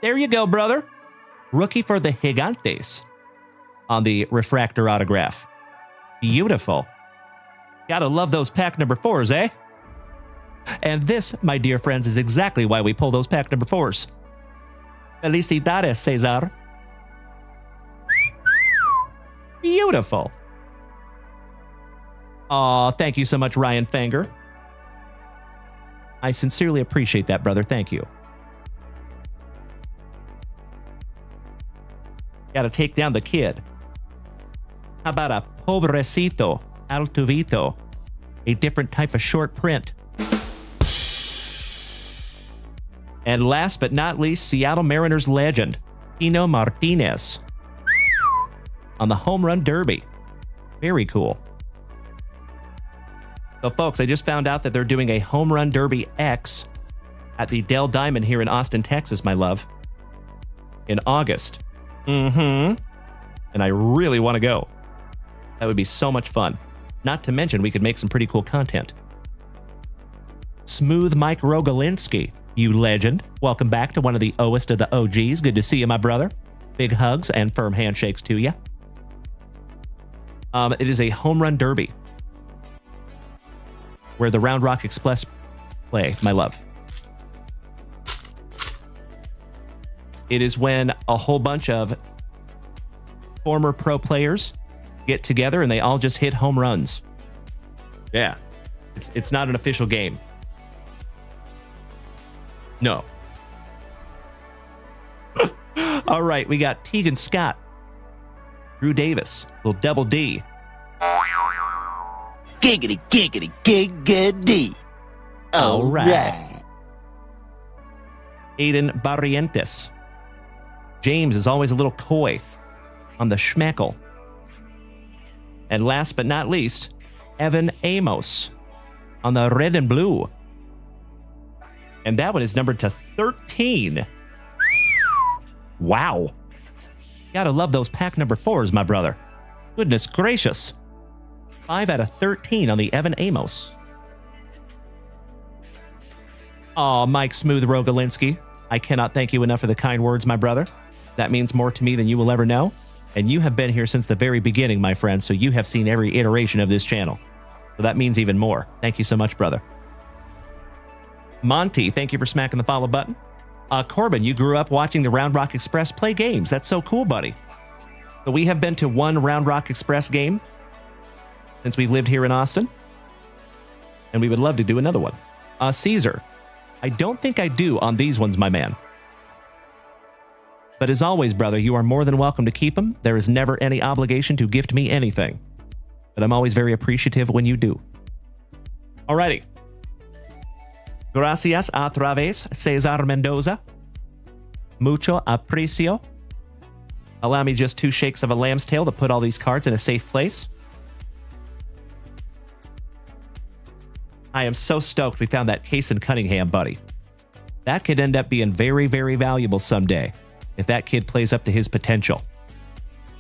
There you go, brother. Rookie for the Gigantes on the refractor autograph. Beautiful. Gotta love those pack number 4s, eh? And this, my dear friends, is exactly why we pull those pack number 4s. Felicidades, Cesar. Beautiful. Aw, thank you so much, Ryan Fanger. I sincerely appreciate that, brother. Thank you. Gotta take down the kid. How about a Pobrecito Altuvito? A different type of short print. And last but not least, Seattle Mariners legend, Tino Martinez on the Home Run Derby. Very cool. So, folks, I just found out that they're doing a Home Run Derby X at the Dell Diamond here in Austin, Texas, my love, in August. And I really want to go. That would be so much fun. Not to mention, we could make some pretty cool content. Smooth Mike Rogolinski, you legend. Welcome back to one of the oest of the OGs. Good to see you, my brother. Big hugs and firm handshakes to you. It is a home run derby where the Round Rock Express play, my love. It is when a whole bunch of former pro players get together and they all just hit home runs. Yeah, it's not an official game. No. All right, we got Tegan Scott, Drew Davis, little double D. Giggity, giggity, giggity. All right. Aiden Barrientos. James is always a little coy on the schmeckle. And last but not least, Evan Amos on the red and blue. And that one is numbered to 13. Wow. Gotta love those pack number 4s, my brother. Goodness gracious. 5 out of 13 on the Evan Amos. Aw, Mike Smooth Rogolinski. I cannot thank you enough for the kind words, my brother. That means more to me than you will ever know. And you have been here since the very beginning, my friend, so you have seen every iteration of this channel. So that means even more. Thank you so much, brother. Monty, thank you for smacking the follow button. Corbin, you grew up watching the Round Rock Express play games. That's so cool, buddy. So we have been to one Round Rock Express game since we've lived here in Austin. And we would love to do another one. Caesar, I don't think I do on these ones, my man. But as always, brother, you are more than welcome to keep them. There is never any obligation to gift me anything. But I'm always very appreciative when you do. Alrighty. Gracias a través, Cesar Mendoza. Mucho aprecio. Allow me just 2 shakes of a lamb's tail to put all these cards in a safe place. I am so stoked we found that Cason Cunningham, buddy. That could end up being very, very valuable someday if that kid plays up to his potential.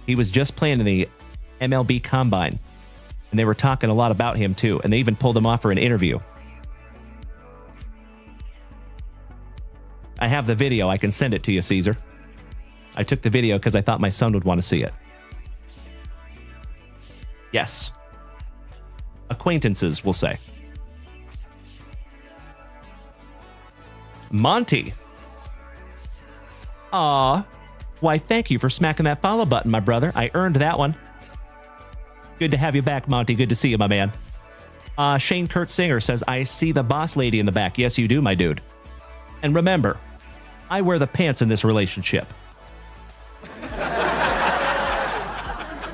He was just playing in the MLB Combine, and they were talking a lot about him too, and they even pulled him off for an interview. I have the video. I can send it to you, Caesar. I took the video because I thought my son would want to see it. Yes. Acquaintances, we'll say. Monty. Aw. Why, thank you for smacking that follow button, my brother. I earned that one. Good to have you back, Monty. Good to see you, my man. Shane Kurt Singer says, I see the boss lady in the back. Yes, you do, my dude. And remember, I wear the pants in this relationship.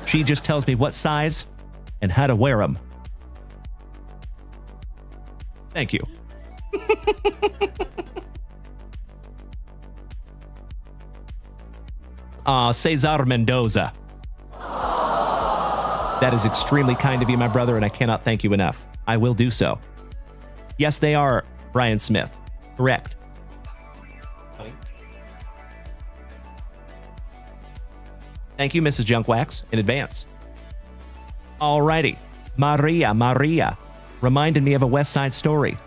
She just tells me what size and how to wear them. Thank you. Cesar Mendoza. That is extremely kind of you, my brother, and I cannot thank you enough. I will do so. Yes, they are Brian Smith. Correct. Thank you, Mrs. Junkwax, in advance. Alrighty. Maria. Reminded me of a West Side Story.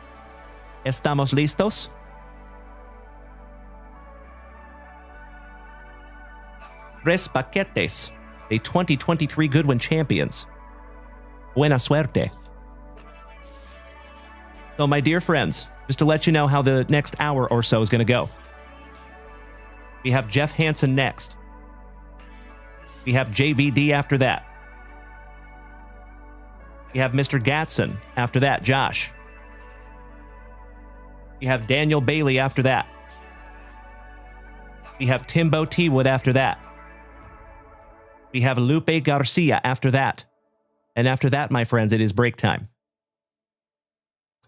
¿Estamos listos? Tres paquetes. A 2023 Goodwin champions. Buena suerte. So, my dear friends, just to let you know how the next hour or so is going to go. We have Jeff Hansen next. We have JVD after that. We have Mr. Gatson after that, Josh. We have Daniel Bailey after that. We have Timbo T-Wood after that. We have Lupe Garcia after that. And after that, my friends, it is break time.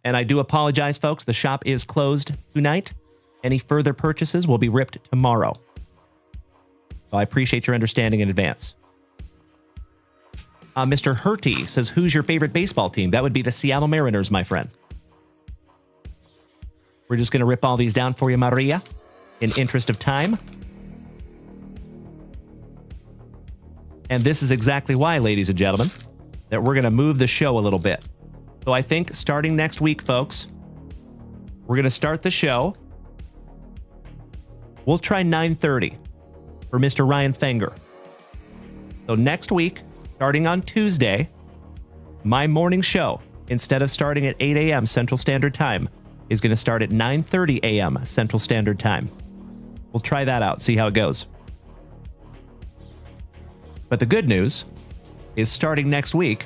And I do apologize, folks. The shop is closed tonight. Any further purchases will be ripped tomorrow. So I appreciate your understanding in advance. Mr. Hurty says, who's your favorite baseball team? That would be the Seattle Mariners, my friend. We're just going to rip all these down for you, Maria, in interest of time. And this is exactly why, ladies and gentlemen, that we're going to move the show a little bit. So I think starting next week, folks, We're going to start the show. We'll try 9:30 for Mr. Ryan Fenger. So next week, starting on Tuesday, my morning show, instead of starting at 8 a.m. Central Standard Time, is going to start at 9:30 a.m. Central Standard Time. We'll try that out, see how it goes. But the good news is starting next week,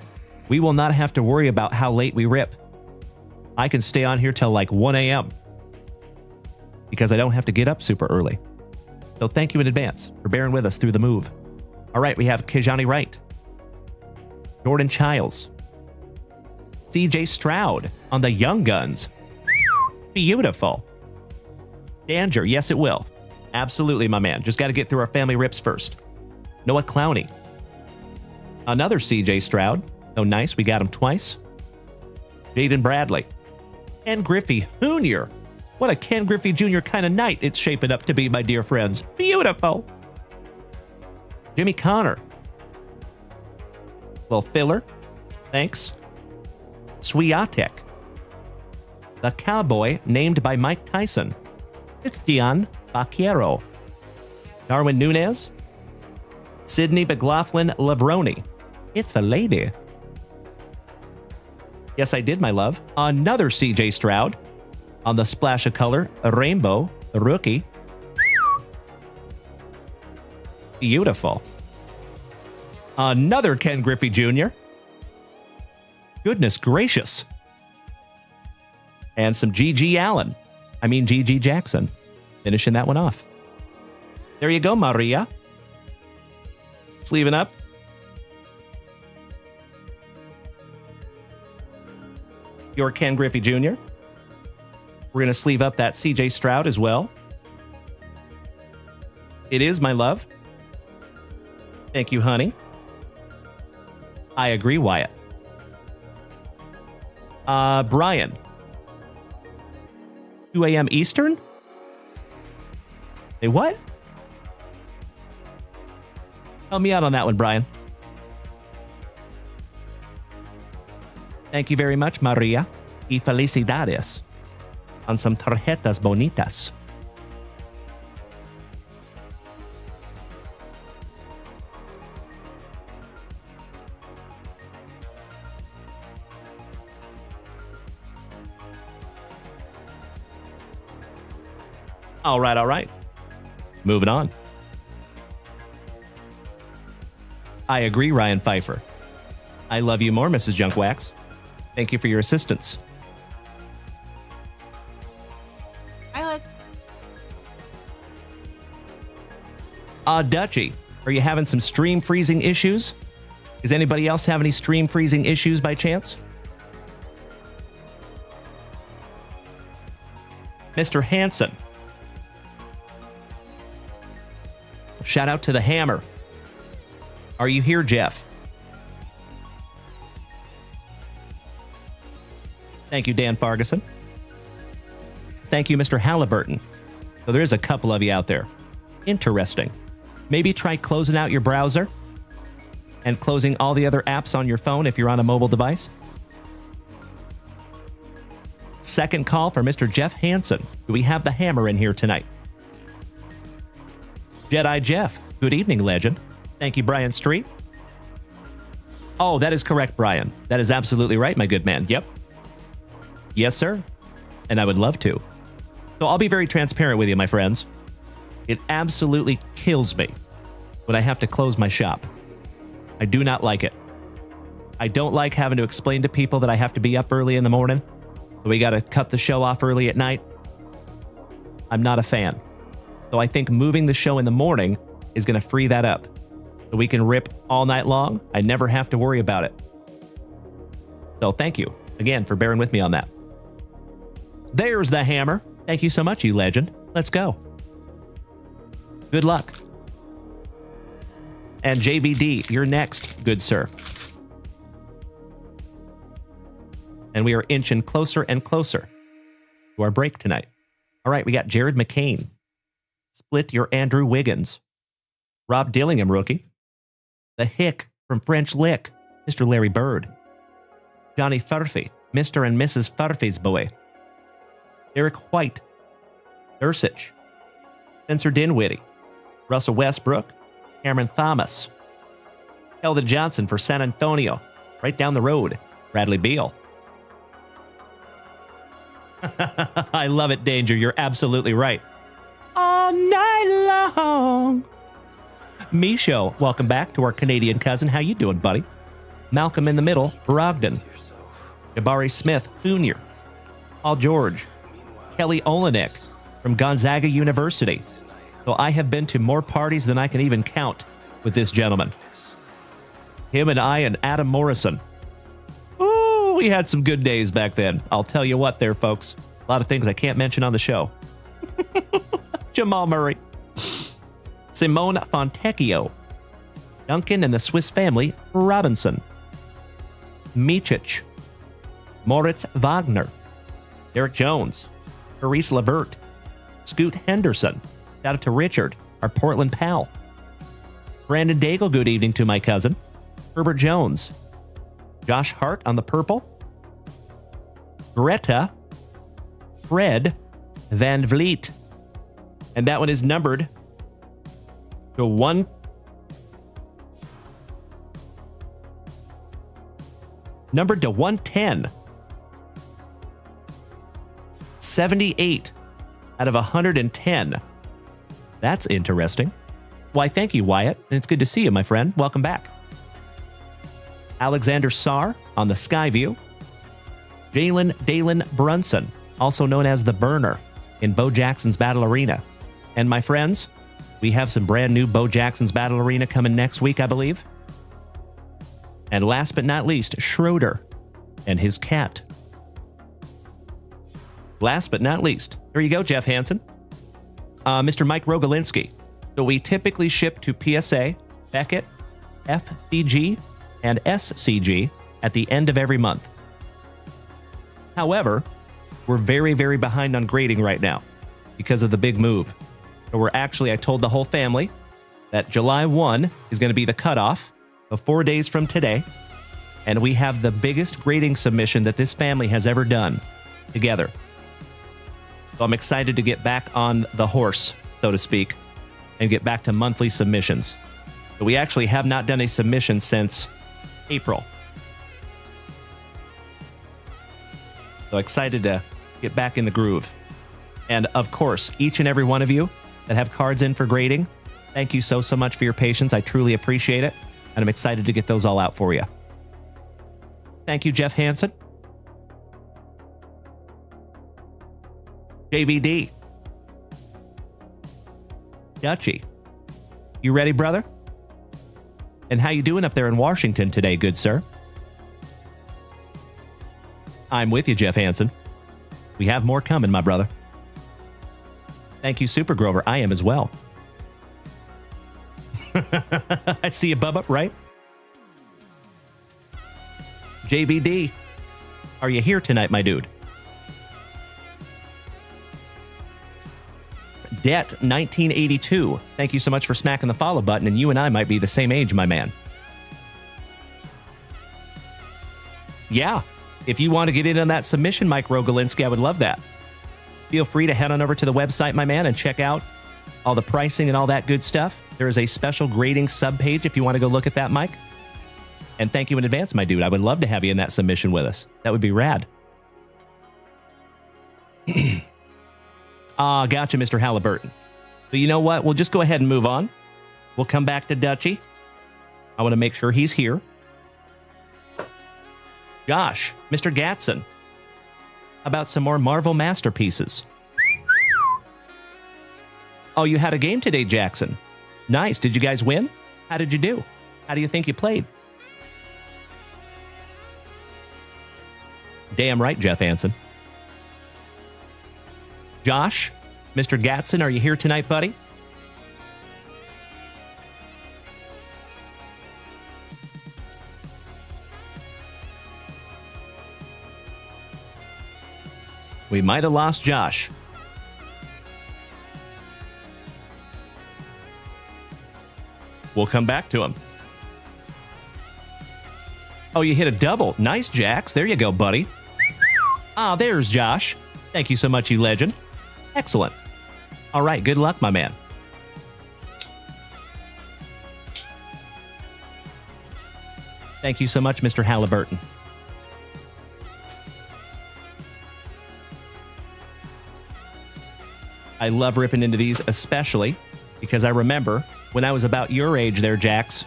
we will not have to worry about how late we rip. I can stay on here till like 1 a.m. because I don't have to get up super early. So thank you in advance for bearing with us through the move. All right, we have Kijani Wright, Jordan Childs, CJ Stroud on the Young Guns. Beautiful. Danger, yes it will. Absolutely, my man. Just got to get through our family rips first. Noah Clowney. Another CJ Stroud. Oh, nice. We got him twice. Jaden Bradley. Ken Griffey Jr. What a Ken Griffey Jr. kind of night it's shaping up to be, my dear friends. Beautiful. Jimmy Connor. Well, filler. Thanks. Swiatek. The cowboy named by Mike Tyson. Christian Vaquero. Darwin Nunez. Sydney McLaughlin Lavroni. It's a lady. Yes, I did, my love. Another CJ Stroud. On the splash of color, a rainbow, a rookie. Beautiful. Another Ken Griffey Jr. Goodness gracious. And some G.G. Jackson. Finishing that one off. There you go, Maria. Sleeving up. Your Ken Griffey Jr. We're going to sleeve up that CJ Stroud as well. It is, my love. Thank you, honey. I agree, Wyatt. Brian. 2 a.m. Eastern? Hey, what? Help me out on that one, Brian. Thank you very much, Maria. Y felicidades. On some tarjetas bonitas. All right, all right. Moving on. I agree, Ryan Pfeiffer. I love you more, Mrs. Junkwax. Thank you for your assistance. Dutchy, are you having some stream freezing issues? Does anybody else have any stream freezing issues by chance? Mr. Hanson. Shout out to the Hammer. Are you here, Jeff? Thank you, Dan Farguson. Thank you, Mr. Halliburton. So there's a couple of you out there. Interesting. Maybe try closing out your browser and closing all the other apps on your phone if you're on a mobile device. Second call for Mr. Jeff Hansen. Do we have the Hammer in here tonight? Jedi Jeff. Good evening, legend. Thank you, Brian Street. Oh, that is correct, Brian. That is absolutely right, my good man. Yep. Yes, sir. And I would love to. So I'll be very transparent with you, my friends. It absolutely kills me when I have to close my shop. I do not like it. I don't like having to explain to people that I have to be up early in the morning. We got to cut the show off early at night. I'm not a fan. So I think moving the show in the morning is going to free that up. So we can rip all night long. I never have to worry about it. So thank you again for bearing with me on that. There's the Hammer. Thank you so much, you legend. Let's go. Good luck. And JVD, you're next, good sir. And we are inching closer and closer to our break tonight. All right, we got Jared McCain. Split your Andrew Wiggins. Rob Dillingham, rookie. The Hick from French Lick, Mr. Larry Bird. Johnny Furphy, Mr. and Mrs. Furphy's boy. Derek White, Dursich, Spencer Dinwiddie, Russell Westbrook, Cameron Thomas, Kelvin Johnson for San Antonio, right down the road, Bradley Beal. I love it, Danger. You're absolutely right. All night long. Misho, welcome back to our Canadian cousin. How you doing, buddy? Malcolm in the Middle, Brogdon. Jabari Smith, Jr. Paul George. Kelly Olenek from Gonzaga University. So I have been to more parties than I can even count with this gentleman. Him and I and Adam Morrison. Ooh, we had some good days back then. I'll tell you what there, folks. A lot of things I can't mention on the show. Jamal Murray. Simone Fontecchio. Duncan and the Swiss Family Robinson. Micic. Moritz Wagner. Derek Jones. Therese Levert. Scoot Henderson. Shout out to Richard, our Portland pal. Brandon Daigle, good evening to my cousin. Herbert Jones. Josh Hart on the purple. Greta. Fred Van Vliet. And that one is numbered to 1. Numbered to 110. 78 out of 110. That's interesting. Why, thank you, Wyatt. And it's good to see you, my friend. Welcome back. Alexander Sarr on the Skyview. Dalen Brunson, also known as the Burner, in Bo Jackson's Battle Arena. And my friends, we have some brand new Bo Jackson's Battle Arena coming next week, I believe. And last but not least, Schroeder and his cat. Last but not least, here you go, Jeff Hansen. Mr. Mike Rogolinsky. So we typically ship to PSA, Beckett, FCG, and SCG at the end of every month. However, we're very, very behind on grading right now because of the big move. So I told the whole family that July 1 is going to be the cutoff of 4 days from today. And we have the biggest grading submission that this family has ever done together. So I'm excited to get back on the horse, so to speak, and get back to monthly submissions. But we actually have not done a submission since April. So excited to get back in the groove. And of course, each and every one of you that have cards in for grading, thank you so much for your patience. I truly appreciate it. And I'm excited to get those all out for you. Thank you, Jeff Hansen. JVD. Dutchie. You ready, brother? And how you doing up there in Washington today, good sir? I'm with you, Jeff Hansen. We have more coming, my brother. Thank you, Super Grover. I am as well. I see you, Bubba, right? JVD. Are you here tonight, my dude? Debt 1982. Thank you so much for smacking the follow button, and you and I might be the same age, my man. Yeah, if you want to get in on that submission, Mike Rogolinsky, I would love that. Feel free to head on over to the website, my man, and check out all the pricing and all that good stuff. There is a special grading subpage if you want to go look at that, Mike. And thank you in advance, my dude. I would love to have you in that submission with us. That would be rad. Gotcha, Mr. Halliburton. So you know what? We'll just go ahead and move on. We'll come back to Dutchie. I want to make sure he's here. Josh, Mr. Gatson. About some more Marvel masterpieces. Oh, you had a game today, Jackson. Nice. Did you guys win? How did you do? How do you think you played? Damn right, Jeff Hansen. Josh, Mr. Gatson, are you here tonight, buddy? We might have lost Josh. We'll come back to him. Oh, you hit a double. Nice, Jax. There you go, buddy. There's Josh. Thank you so much, you legend. Excellent. All right, good luck, my man. Thank you so much, Mr. Halliburton. I love ripping into these, especially because I remember when I was about your age there, Jax,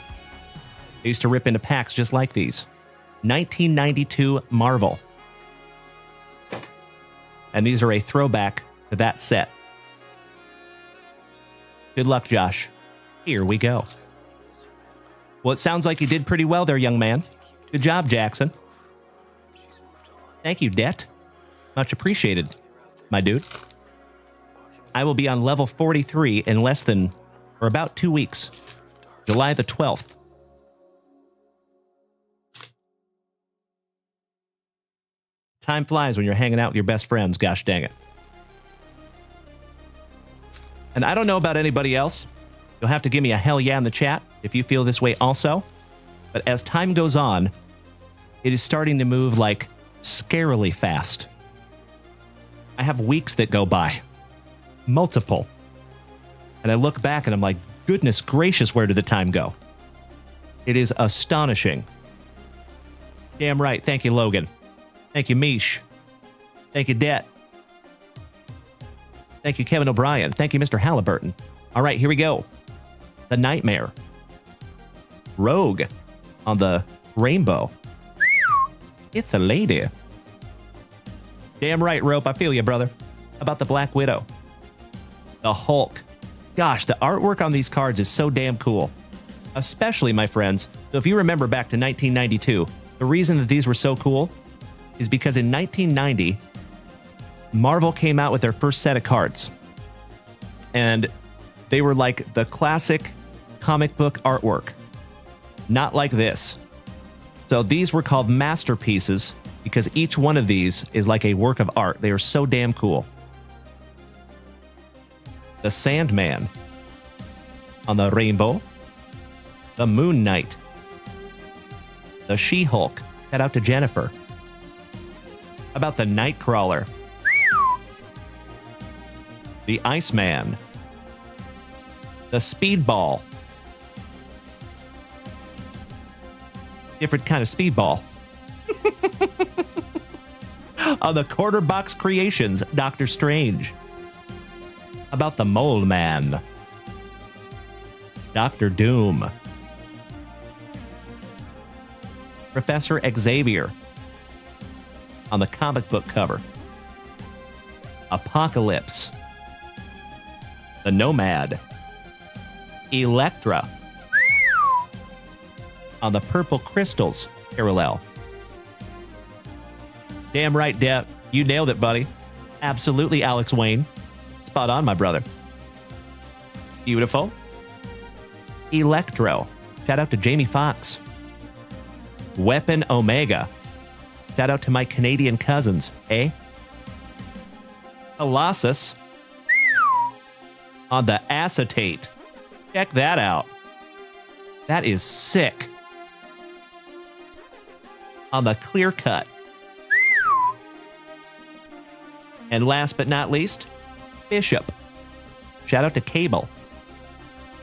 I used to rip into packs just like these. 1992 Marvel. And these are a throwback to that set. Good luck, Josh. Here we go. Well, it sounds like you did pretty well there, young man. Good job, Jackson. Thank you, Det. Much appreciated, my dude. I will be on level 43 in less than, or about 2 weeks. July the 12th. Time flies when you're hanging out with your best friends, gosh dang it. And I don't know about anybody else. You'll have to give me a hell yeah in the chat if you feel this way also. But as time goes on, it is starting to move like scarily fast. I have weeks that go by. Multiple. And I look back and I'm like, goodness gracious, where did the time go? It is astonishing. Damn right. Thank you, Logan. Thank you, Mish. Thank you, Det. Thank you, Kevin O'Brien. Thank you, Mr. Halliburton. All right, here we go. The Nightmare. Rogue on the rainbow. It's a lady. Damn right, Rope. I feel you, brother. How about the Black Widow? The Hulk. Gosh, the artwork on these cards is so damn cool. Especially, my friends. So if you remember back to 1992, the reason that these were so cool is because in 1990, Marvel came out with their first set of cards. And they were like the classic comic book artwork. Not like this. So these were called masterpieces because each one of these is like a work of art. They are so damn cool. The Sandman on the rainbow. The Moon Knight. The She-Hulk. Shout out to Jennifer. How about the Nightcrawler? The Iceman. The Speedball. Different kind of speedball. On the Quarter Box Creations, Doctor Strange. About the Mole Man. Doctor Doom. Professor Xavier. On the comic book cover. Apocalypse. The Nomad. Elektra. On the Purple Crystals parallel. Damn right, Depp. You nailed it, buddy. Absolutely, Alex Wayne. Spot on, my brother. Beautiful. Electro. Shout out to Jamie Foxx. Weapon Omega. Shout out to my Canadian cousins, eh? Colossus. On the acetate. Check that out. That is sick. On the clear cut. And last but not least, Bishop. Shout out to Cable.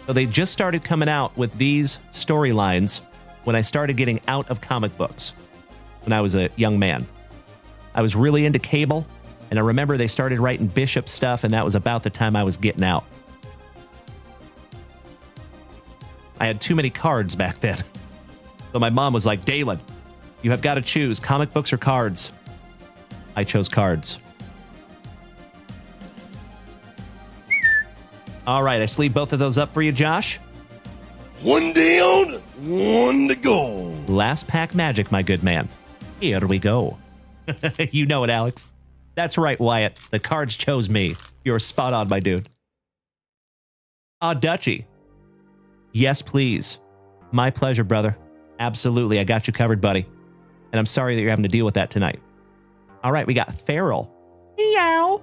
So they just started coming out with these storylines when I started getting out of comic books when I was a young man. I was really into Cable, and I remember they started writing Bishop stuff, and that was about the time I was getting out. I had too many cards back then. So my mom was like, Dalen, you have got to choose comic books or cards. I chose cards. All right, I sleeve both of those up for you, Josh. One down, one to go. Last pack magic, my good man. Here we go. You know it, Alex. That's right, Wyatt. The cards chose me. You're spot on, my dude. Dutchie. Yes, please. My pleasure, brother. Absolutely, I got you covered, buddy. And I'm sorry that you're having to deal with that tonight. All right, we got Feral. Meow.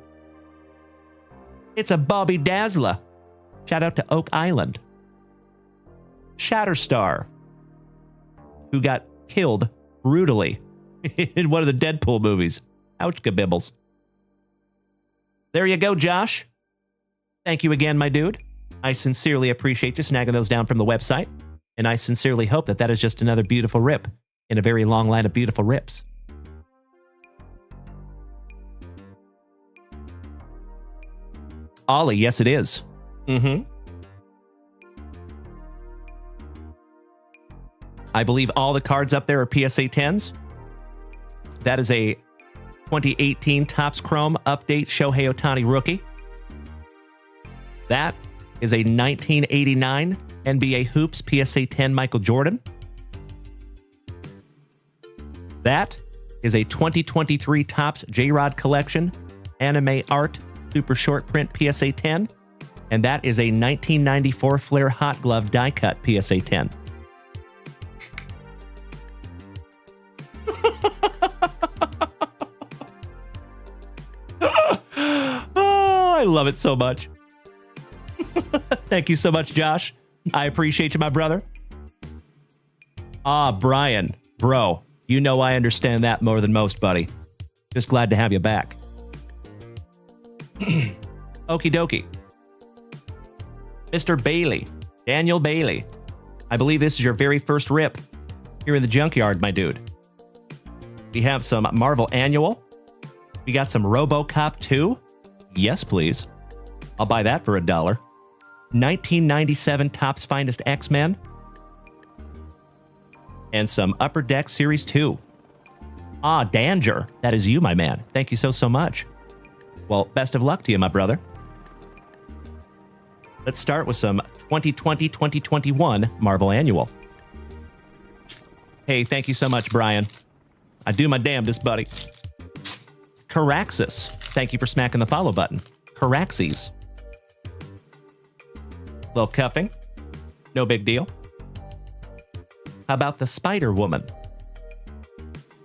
It's a Bobby Dazzler. Shout out to Oak Island. Shatterstar, who got killed brutally in one of the Deadpool movies. Ouch, kabibbles. There you go, Josh. Thank you again, my dude. I sincerely appreciate you snagging those down from the website. And I sincerely hope that that is just another beautiful rip in a very long line of beautiful rips. Ollie, yes, it is. I believe all the cards up there are PSA 10s. That is a 2018 Topps Chrome Update Shohei Ohtani rookie. That is a 1989 NBA Hoops PSA 10 Michael Jordan. That is a 2023 Topps J-Rod Collection Anime Art Super Short Print PSA 10. And that is a 1994 Flair Hot Glove Die Cut PSA 10. Oh, I love it so much. Thank you so much, Josh. I appreciate you, my brother. Ah, Brian, bro, you know I understand that more than most, buddy. Just glad to have you back. Okie dokie. Mr. Bailey, Daniel Bailey. I believe this is your very first rip here in the junkyard, my dude. We have some Marvel Annual. We got some RoboCop 2. Yes, please. I'll buy that for $1. 1997 Topps Finest X-Men. And some Upper Deck Series 2. Ah, Danger. That is you, my man. Thank you so much. Well, best of luck to you, my brother. Let's start with some 2020-2021 Marvel Annual. Hey, thank you so much, Brian. I do my damnedest, buddy. Caraxis. Thank you for smacking the follow button. Caraxes. Little cuffing. No big deal. How about the Spider-Woman?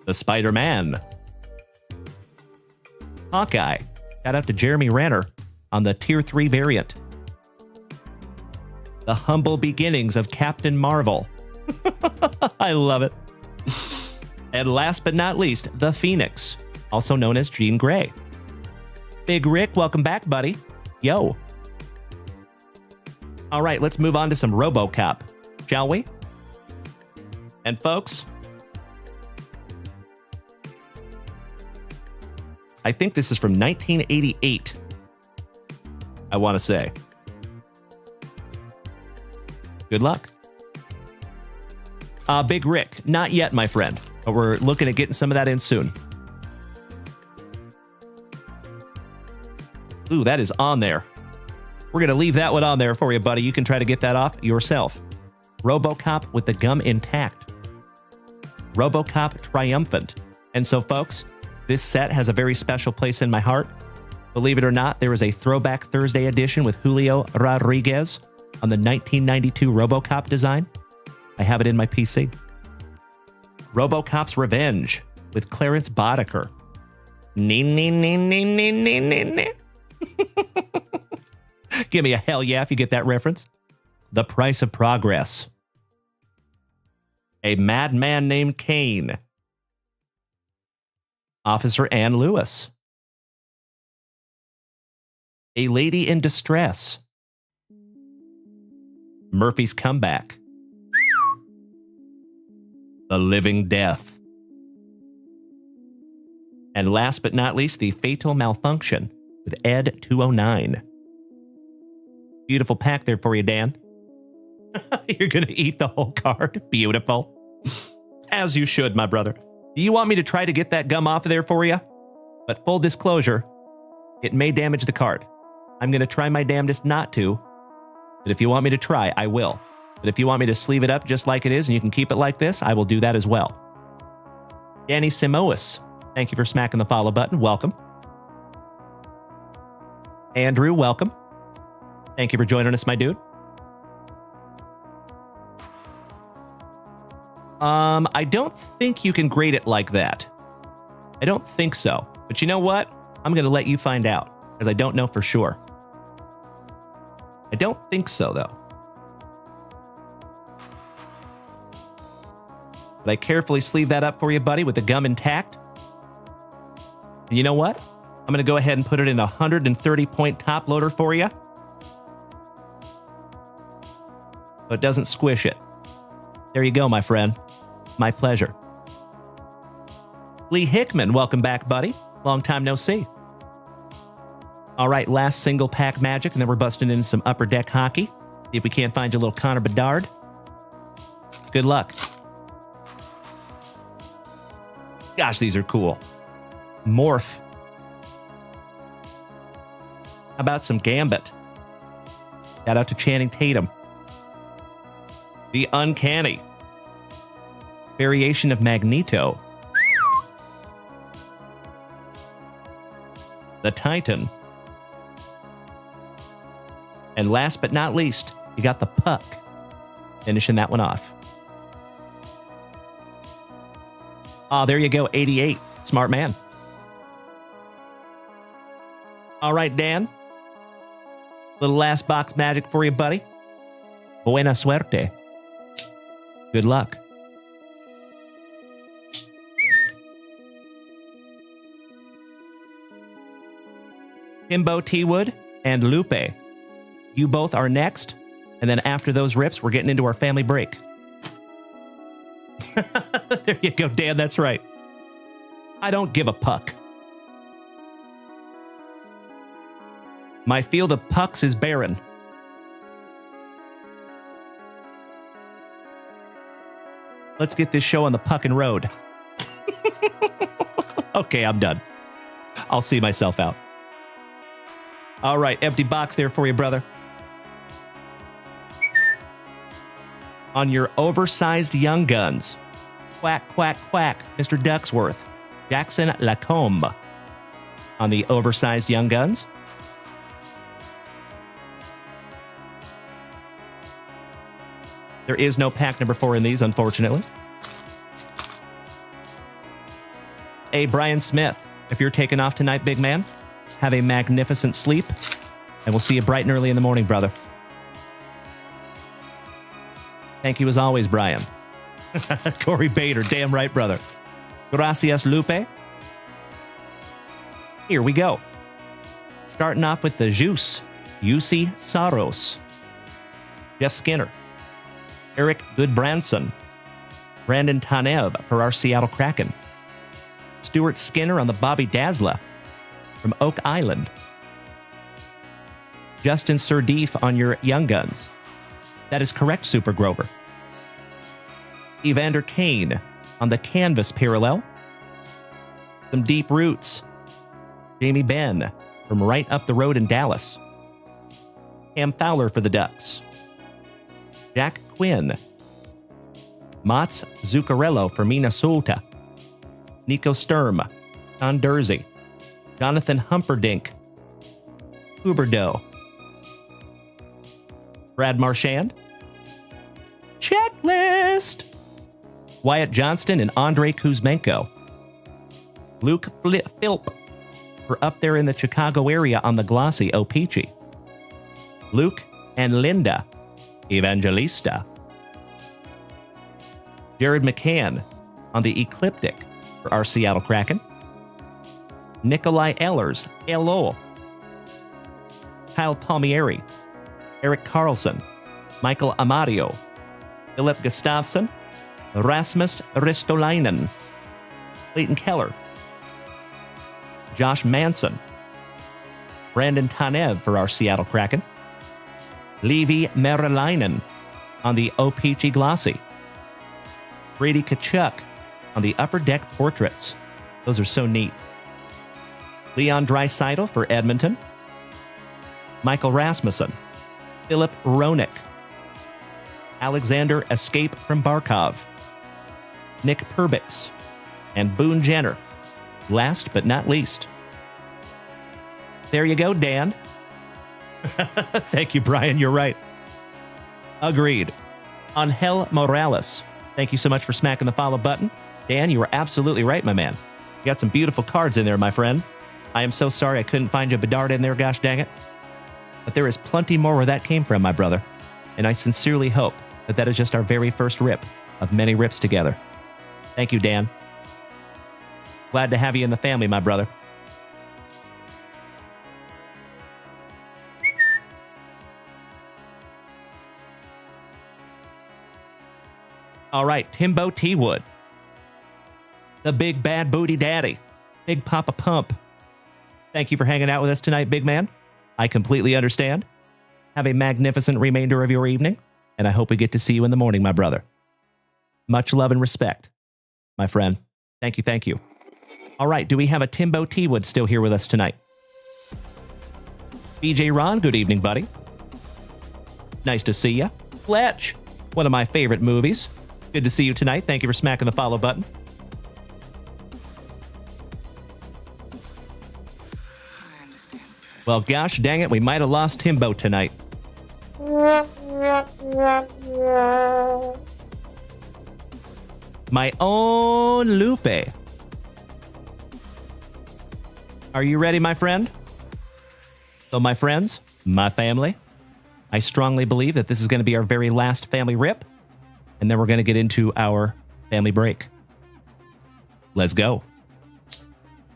The Spider-Man. Hawkeye. Shout out to Jeremy Renner on the Tier 3 variant. The humble beginnings of Captain Marvel. I love it. And last but not least, the Phoenix, also known as Jean Grey. Big Rick, welcome back, buddy. Yo. All right, let's move on to some RoboCop, shall we? And folks, I think this is from 1988, I want to say. Good luck. Big Rick, not yet, my friend, but we're looking at getting some of that in soon. Ooh, that is on there. We're going to leave that one on there for you, buddy. You can try to get that off yourself. RoboCop with the gum intact. RoboCop Triumphant. And so, folks, this set has a very special place in my heart. Believe it or not, there is a Throwback Thursday edition with Julio Rodriguez on the 1992 RoboCop design. I have it in my PC. RoboCop's Revenge with Clarence Boddicker. Give me a hell yeah if you get that reference. The Price of Progress. A madman named Kane. Officer Ann Lewis. A Lady in Distress. Murphy's Comeback. The Living Death. And last but not least, the Fatal Malfunction with Ed 209. Beautiful pack there for you, Dan. You're going to eat the whole card. Beautiful. As you should, my brother. Do you want me to try to get that gum off of there for you? But full disclosure, it may damage the card. I'm going to try my damnedest not to. But if you want me to try, I will. But if you want me to sleeve it up just like it is and you can keep it like this, I will do that as well. Danny Simois, thank you for smacking the follow button. Welcome. Andrew, welcome. Thank you for joining us, my dude. I don't think you can grade it like that. I don't think so. But you know what? I'm going to let you find out, because I don't know for sure. I don't think so, though. But I carefully sleeve that up for you, buddy, with the gum intact. And you know what? I'm going to go ahead and put it in a 130-point top loader for you. So it doesn't squish it. There you go, my friend. My pleasure. Lee Hickman, welcome back, buddy. Long time no see. All right, last single pack magic, and then we're busting in some upper deck hockey. See if we can't find you a little Connor Bedard. Good luck. Gosh, these are cool. Morph. How about some Gambit? Shout out to Channing Tatum. The Uncanny. Variation of Magneto. The Titan. And last but not least, you got the Puck. Finishing that one off. Oh, there you go, 88. Smart man. All right, Dan. Little last box magic for you, buddy. Buena suerte. Good luck. Himbo T-Wood and Lupe. You both are next. And then after those rips, we're getting into our family break. There you go, Dan. That's right. I don't give a puck. My field of pucks is barren. Let's get this show on the puckin' road. Okay, I'm done. I'll see myself out. All right, empty box there for you, brother. On your oversized young guns. Quack, quack, quack, Mr. Ducksworth. Jackson Lacombe. On the oversized young guns. There is no pack number 4 in these, unfortunately. Hey, Brian Smith, if you're taking off tonight, big man, have a magnificent sleep, and we'll see you bright and early in the morning, brother. Thank you as always, Brian. Corey Bader, damn right, brother. Gracias, Lupe. Here we go. Starting off with the Juice, UC Saros. Jeff Skinner. Eric Goodbranson. Brandon Tanev for our Seattle Kraken. Stuart Skinner on the Bobby Dazzler from Oak Island. Justin Sirdeef on your Young Guns. That is correct, Super Grover. Evander Kane on the Canvas Parallel. Some Deep Roots. Jamie Benn from right up the road in Dallas. Cam Fowler for the Ducks. Jack Quinn. Mats Zuccarello for Minnesota. Nico Sturm. Don Dursey. Jonathan Humperdinck. Huberdeau. Brad Marchand. Checklist. Wyatt Johnston and Andrei Kuzmenko. Luke Philp for up there in the Chicago area on the glossy O-Peachy. Luke and Linda Evangelista. Jared McCann on the Ecliptic for our Seattle Kraken. Nikolai Ehlers, hello. Kyle Palmieri. Eric Carlson. Michael Amadio. Philip Gustafsson. Rasmus Ristolainen. Clayton Keller. Josh Manson. Brandon Tanev for our Seattle Kraken. Levi Merilainen on the O-Peachy Glossy. Brady Kachuk on the Upper Deck Portraits. Those are so neat. Leon Draisaitl for Edmonton. Michael Rasmussen. Philip Roenick. Alexander Escape from Barkov. Nick Perbix. And Boone Jenner. Last but not least. There you go, Dan. Thank you, Brian. You're right. Agreed. Angel Morales. Thank you so much for smacking the follow button. Dan, you were absolutely right, my man. You got some beautiful cards in there, my friend. I am so sorry I couldn't find you a Bedard in there, gosh dang it. But there is plenty more where that came from, my brother. And I sincerely hope that that is just our very first rip of many rips together. Thank you, Dan. Glad to have you in the family, my brother. All right, Timbo T. Wood. The big bad booty daddy. Big Papa Pump. Thank you for hanging out with us tonight, big man. I completely understand. Have a magnificent remainder of your evening, and I hope we get to see you in the morning, my brother. Much love and respect, my friend. Thank you, thank you. All right, do we have a Timbo T. Wood still here with us tonight? BJ Ron, good evening, buddy. Nice to see you. Fletch, one of my favorite movies. Good to see you tonight. Thank you for smacking the follow button. Well, gosh dang it, we might have lost Timbo tonight. My own Lupe. Are you ready, my friend? So, my friends, my family, I strongly believe that this is going to be our very last family rip, and then we're going to get into our family break. Let's go.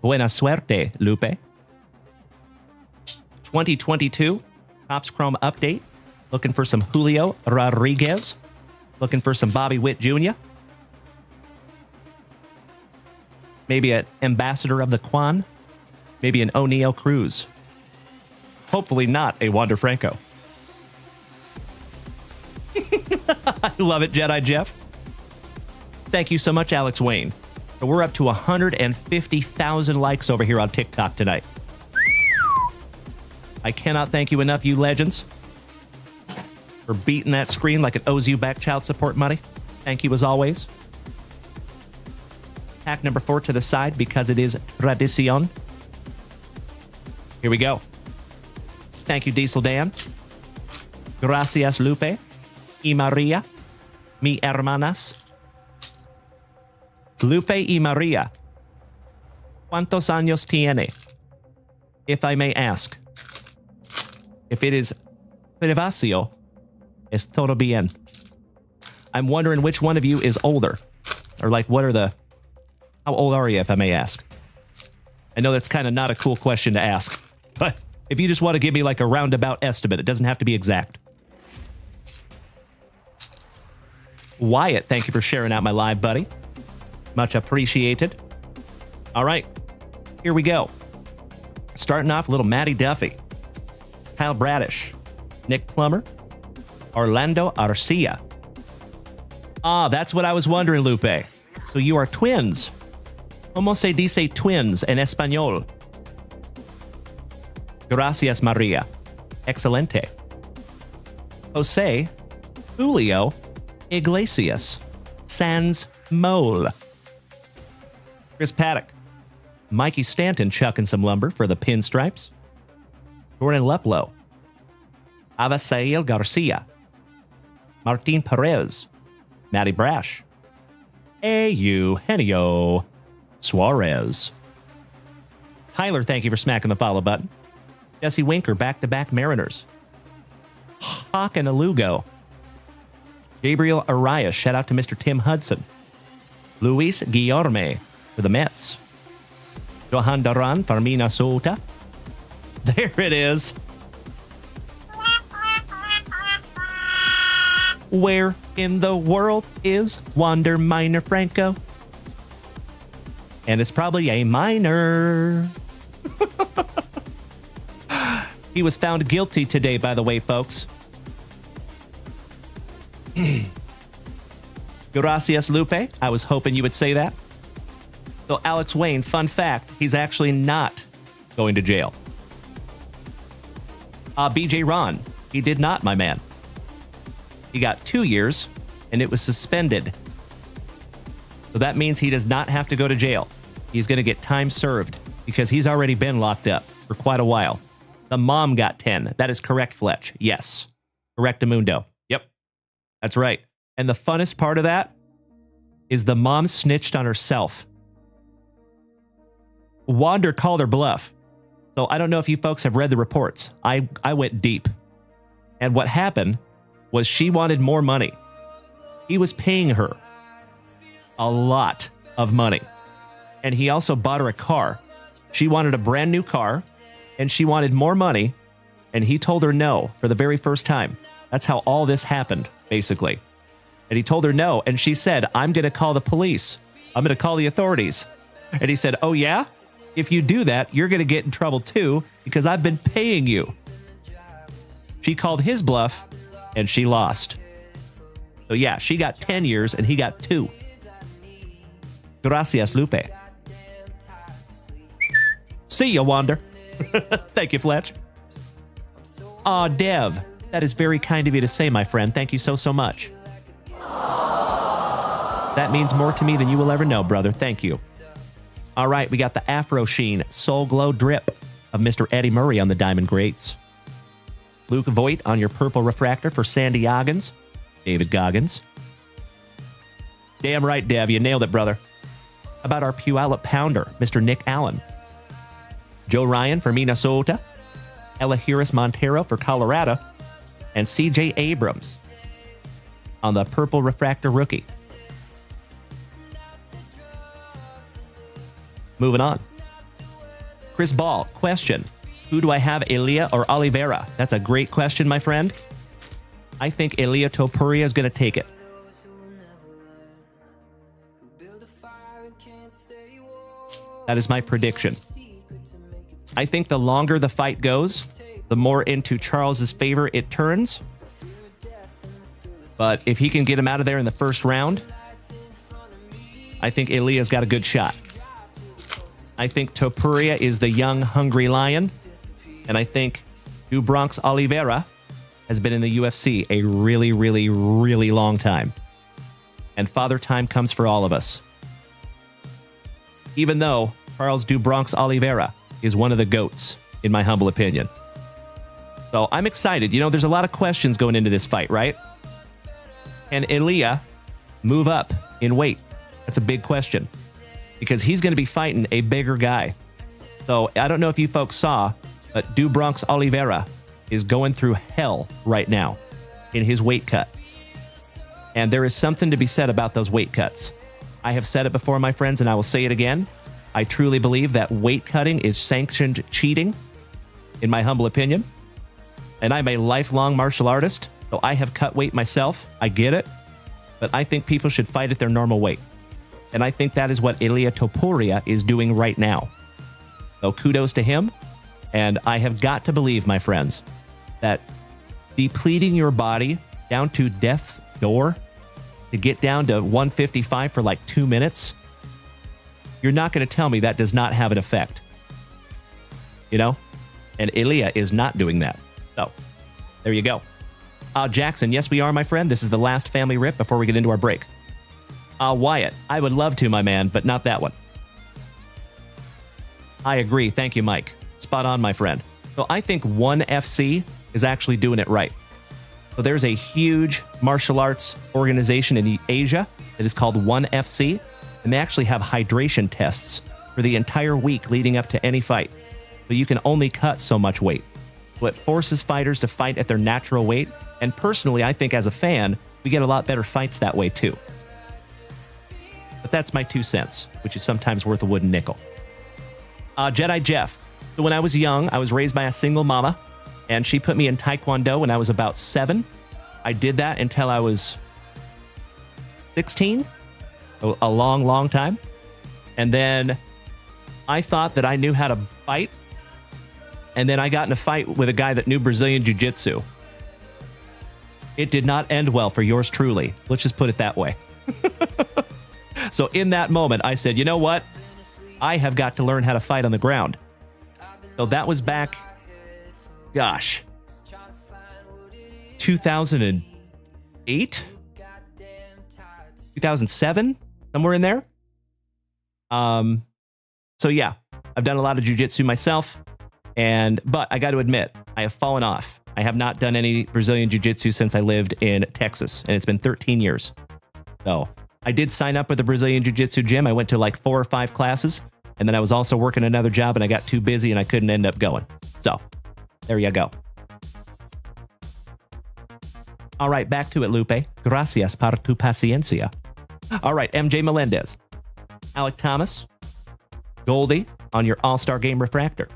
Buena suerte, Lupe. 2022 Topps Chrome update. Looking for some Julio Rodriguez. Looking for some Bobby Witt Jr. Maybe an Ambassador of the Quan. Maybe an O'Neal Cruz. Hopefully not a Wander Franco. I love it, Jedi Jeff. Thank you so much, Alex Wayne. We're up to 150,000 likes over here on TikTok tonight. I cannot thank you enough, you legends, for beating that screen like it owes you back child support money. Thank you as always. Pack number 4 to the side because it is tradición. Here we go. Thank you, Diesel Dan. Gracias, Lupe. Y Maria. Mi hermanas. Lupe y Maria. ¿Cuántos años tiene? If I may ask. If it is privacio, es todo bien. I'm wondering which one of you is older. Or like, how old are you, if I may ask? I know that's kind of not a cool question to ask. But if you just want to give me like a roundabout estimate, it doesn't have to be exact. Wyatt, thank you for sharing out my live, buddy. Much appreciated. All right, here we go. Starting off, little Matty Duffy. Kyle Bradish, Nick Plummer, Orlando Arcia. Ah, that's what I was wondering, Lupe. So you are twins. ¿Cómo se dice twins en español? Gracias, Maria. Excelente. Jose Julio Iglesias Sans Mole. Chris Paddock. Mikey Stanton chucking some lumber for the pinstripes. Jordan Leplo. Avisail Garcia. Martin Perez. Matty Brash. Eugenio Suarez. Tyler, thank you for smacking the follow button. Jesse Winker, back-to-back Mariners. Hawk and Alugo. Gabriel Arias, shout out to Mr. Tim Hudson. Luis Guillorme for the Mets. Johan Duran for Minnesota. There it is. Where in the world is Wander Minor Franco? And it's probably a minor. He was found guilty today, by the way, folks. Gracias, Lupe. I was hoping you would say that. So, Alex Wayne, fun fact, he's actually not going to jail. BJ Ron, he did not, my man. He got 2 years, and it was suspended. So that means he does not have to go to jail. He's going to get time served because he's already been locked up for quite a while. The mom got 10. That is correct, Fletch. Yes. Correctamundo. Yep. That's right. And the funnest part of that is the mom snitched on herself. Wander called her bluff. So I don't know if you folks have read the reports. I went deep. And what happened was she wanted more money. He was paying her a lot of money. And he also bought her a car. She wanted a brand new car, and she wanted more money, and he told her no for the very first time. That's how all this happened, basically. And he told her no. And she said, I'm going to call the police. I'm going to call the authorities. And he said, oh, yeah? If you do that, you're going to get in trouble too, because I've been paying you. She called his bluff, and she lost. So yeah, she got 10 years, and he got 2. Gracias, Lupe. See ya, Wander. Thank you, Fletch. Aw, Dev. That is very kind of you to say, my friend. Thank you so, so much. That means more to me than you will ever know, brother. Thank you. All right, we got the Afro Sheen Soul Glow Drip of Mr. Eddie Murray on the Diamond Greats. Luke Voigt on your Purple Refractor for Sandy Goggins. David Goggins. Damn right, Dev. You nailed it, brother. How about our Puyallup Pounder, Mr. Nick Allen. Joe Ryan for Minnesota. Ella Harris Montero for Colorado. And CJ Abrams on the Purple Refractor Rookie. Moving on. Chris Ball, question. Who do I have, Elia or Oliveira? That's a great question, my friend. I think Elia Topuria is going to take it. That is my prediction. I think the longer the fight goes, the more into Charles's favor it turns. But if he can get him out of there in the first round, I think Elia's got a good shot. I think Topuria is the young, hungry lion. And I think Do Bronx Oliveira has been in the UFC a really, really, really long time. And Father Time comes for all of us. Even though Charles Do Bronx Oliveira is one of the GOATs, in my humble opinion. So I'm excited. You know, there's a lot of questions going into this fight, right? Can Elia move up in weight? That's a big question. Because he's going to be fighting a bigger guy. So I don't know if you folks saw, but Do Bronx Oliveira is going through hell right now in his weight cut. And there is something to be said about those weight cuts. I have said it before, my friends, and I will say it again. I truly believe that weight cutting is sanctioned cheating, in my humble opinion. And I'm a lifelong martial artist, so I have cut weight myself. I get it. But I think people should fight at their normal weight. And I think that is what Elia Topuria is doing right now. So kudos to him. And I have got to believe, my friends, that depleting your body down to death's door to get down to 155 for like 2 minutes, you're not going to tell me that does not have an effect. You know? And Elia is not doing that. So, there you go. Jackson, yes, we are, my friend. This is the last family rip before we get into our break. Wyatt, I would love to, my man, but not that one. I agree. Thank you, Mike. Spot on, my friend. So I think ONE FC is actually doing it right. So there's a huge martial arts organization in Asia that is called ONE FC, and they actually have hydration tests for the entire week leading up to any fight. So you can only cut so much weight. So it forces fighters to fight at their natural weight, and personally, I think as a fan, we get a lot better fights that way too. But that's my 2 cents, which is sometimes worth a wooden nickel. Jedi Jeff. So when I was young, I was raised by a single mama, and she put me in Taekwondo when I was about 7. I did that until I was 16, a long, long time. And then I thought that I knew how to fight, and then I got in a fight with a guy that knew Brazilian Jiu-Jitsu. It did not end well for yours truly. Let's just put it that way. So in that moment, I said, you know what? I have got to learn how to fight on the ground. So that was back, gosh, 2008? 2007? Somewhere in there? So yeah, I've done a lot of jiu-jitsu myself, but I got to admit, I have fallen off. I have not done any Brazilian jiu-jitsu since I lived in Texas, and it's been 13 years. So I did sign up with the Brazilian Jiu-Jitsu gym. I went to like 4 or 5 classes, and then I was also working another job, and I got too busy, and I couldn't end up going. So there you go. All right, back to it, Lupe. Gracias por tu paciencia. All right, MJ Melendez. Alec Thomas. Goldie on your All-Star Game Refractor.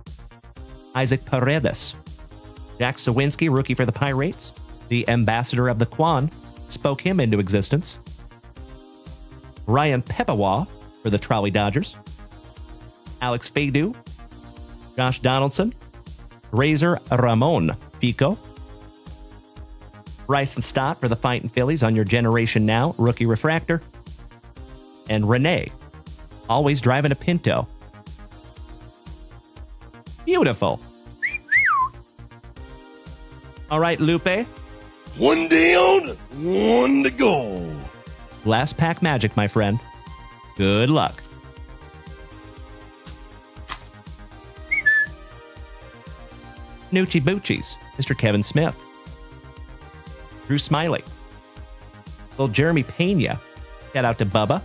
Isaac Paredes. Jack Sawinski, rookie for the Pirates. The ambassador of the Quan. spoke him into existence. Ryan Pepawa for the Trolley Dodgers. Alex Fadu. Josh Donaldson. Razor Ramon Pico. Bryson Stott for the Fightin' Phillies on your Generation Now Rookie Refractor. And Renee, always driving a Pinto. Beautiful. All right, Lupe. One down, one to go. Last pack magic, my friend. Good luck. Noochie Boochies, Mr. Kevin Smith. Drew Smiley. Little Jeremy Pena. Shout out to Bubba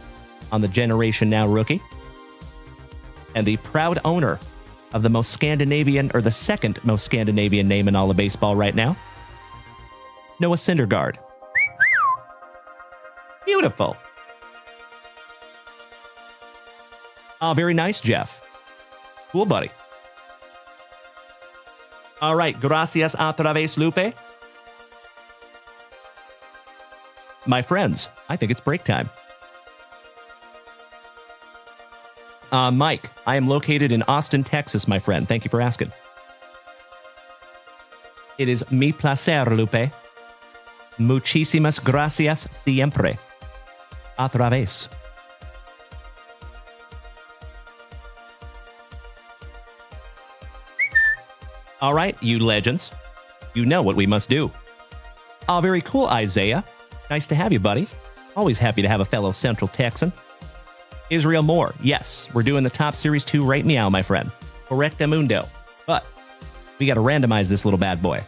on the Generation Now rookie. And the proud owner of the most Scandinavian, or the second most Scandinavian name in all of baseball right now, Noah Syndergaard. Beautiful. Oh, very nice, Jeff. Cool, buddy. All right, gracias otra vez, Lupe. My friends, I think it's break time. Mike, I am located in Austin, Texas, my friend. Thank you for asking. It is mi placer, Lupe. Muchísimas gracias siempre. Otra vez. All right, you legends. You know what we must do. Oh, very cool, Isaiah. Nice to have you, buddy. Always happy to have a fellow Central Texan. Israel Moore. Yes, we're doing the Top Series 2 right meow, my friend. Correctamundo. But we got to randomize this little bad boy.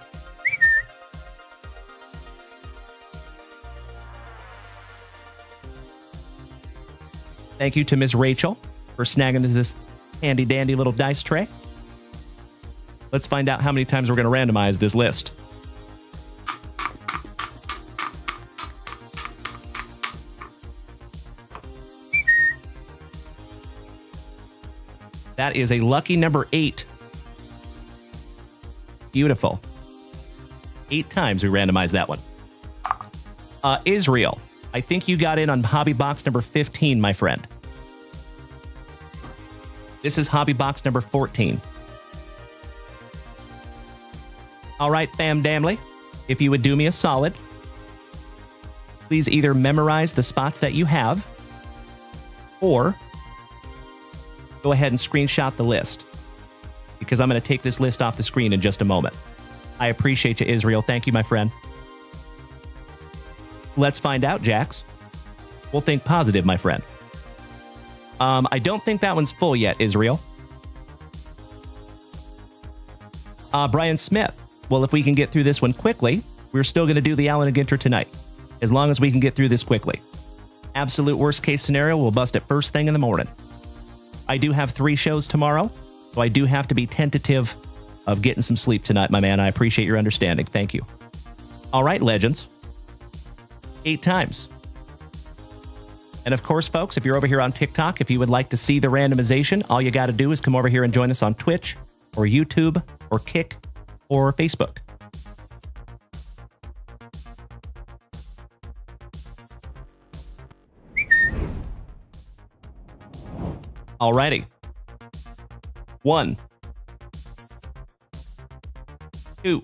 Thank you to Miss Rachel for snagging this handy-dandy little dice tray. Let's find out how many times we're going to randomize this list. That is a lucky number 8. Beautiful. 8 times we randomized that one. Israel, I think you got in on hobby box number 15, my friend. This is hobby box number 14. All right, fam damly, if you would do me a solid, please either memorize the spots that you have or go ahead and screenshot the list, because I'm going to take this list off the screen in just a moment. I appreciate you, Israel. Thank you, my friend. Let's find out, Jax. We'll think positive, my friend. I don't think that one's full yet, Israel. Brian Smith. Well, if we can get through this one quickly, we're still going to do the Allen and Ginter tonight, as long as we can get through this quickly. Absolute worst case scenario, we'll bust it first thing in the morning. I do have 3 shows tomorrow, so I do have to be tentative of getting some sleep tonight, my man. I appreciate your understanding. Thank you. All right, legends. 8 times. And of course, folks, if you're over here on TikTok, if you would like to see the randomization, all you got to do is come over here and join us on Twitch or YouTube or Kick or Facebook. Alrighty. 1, 2,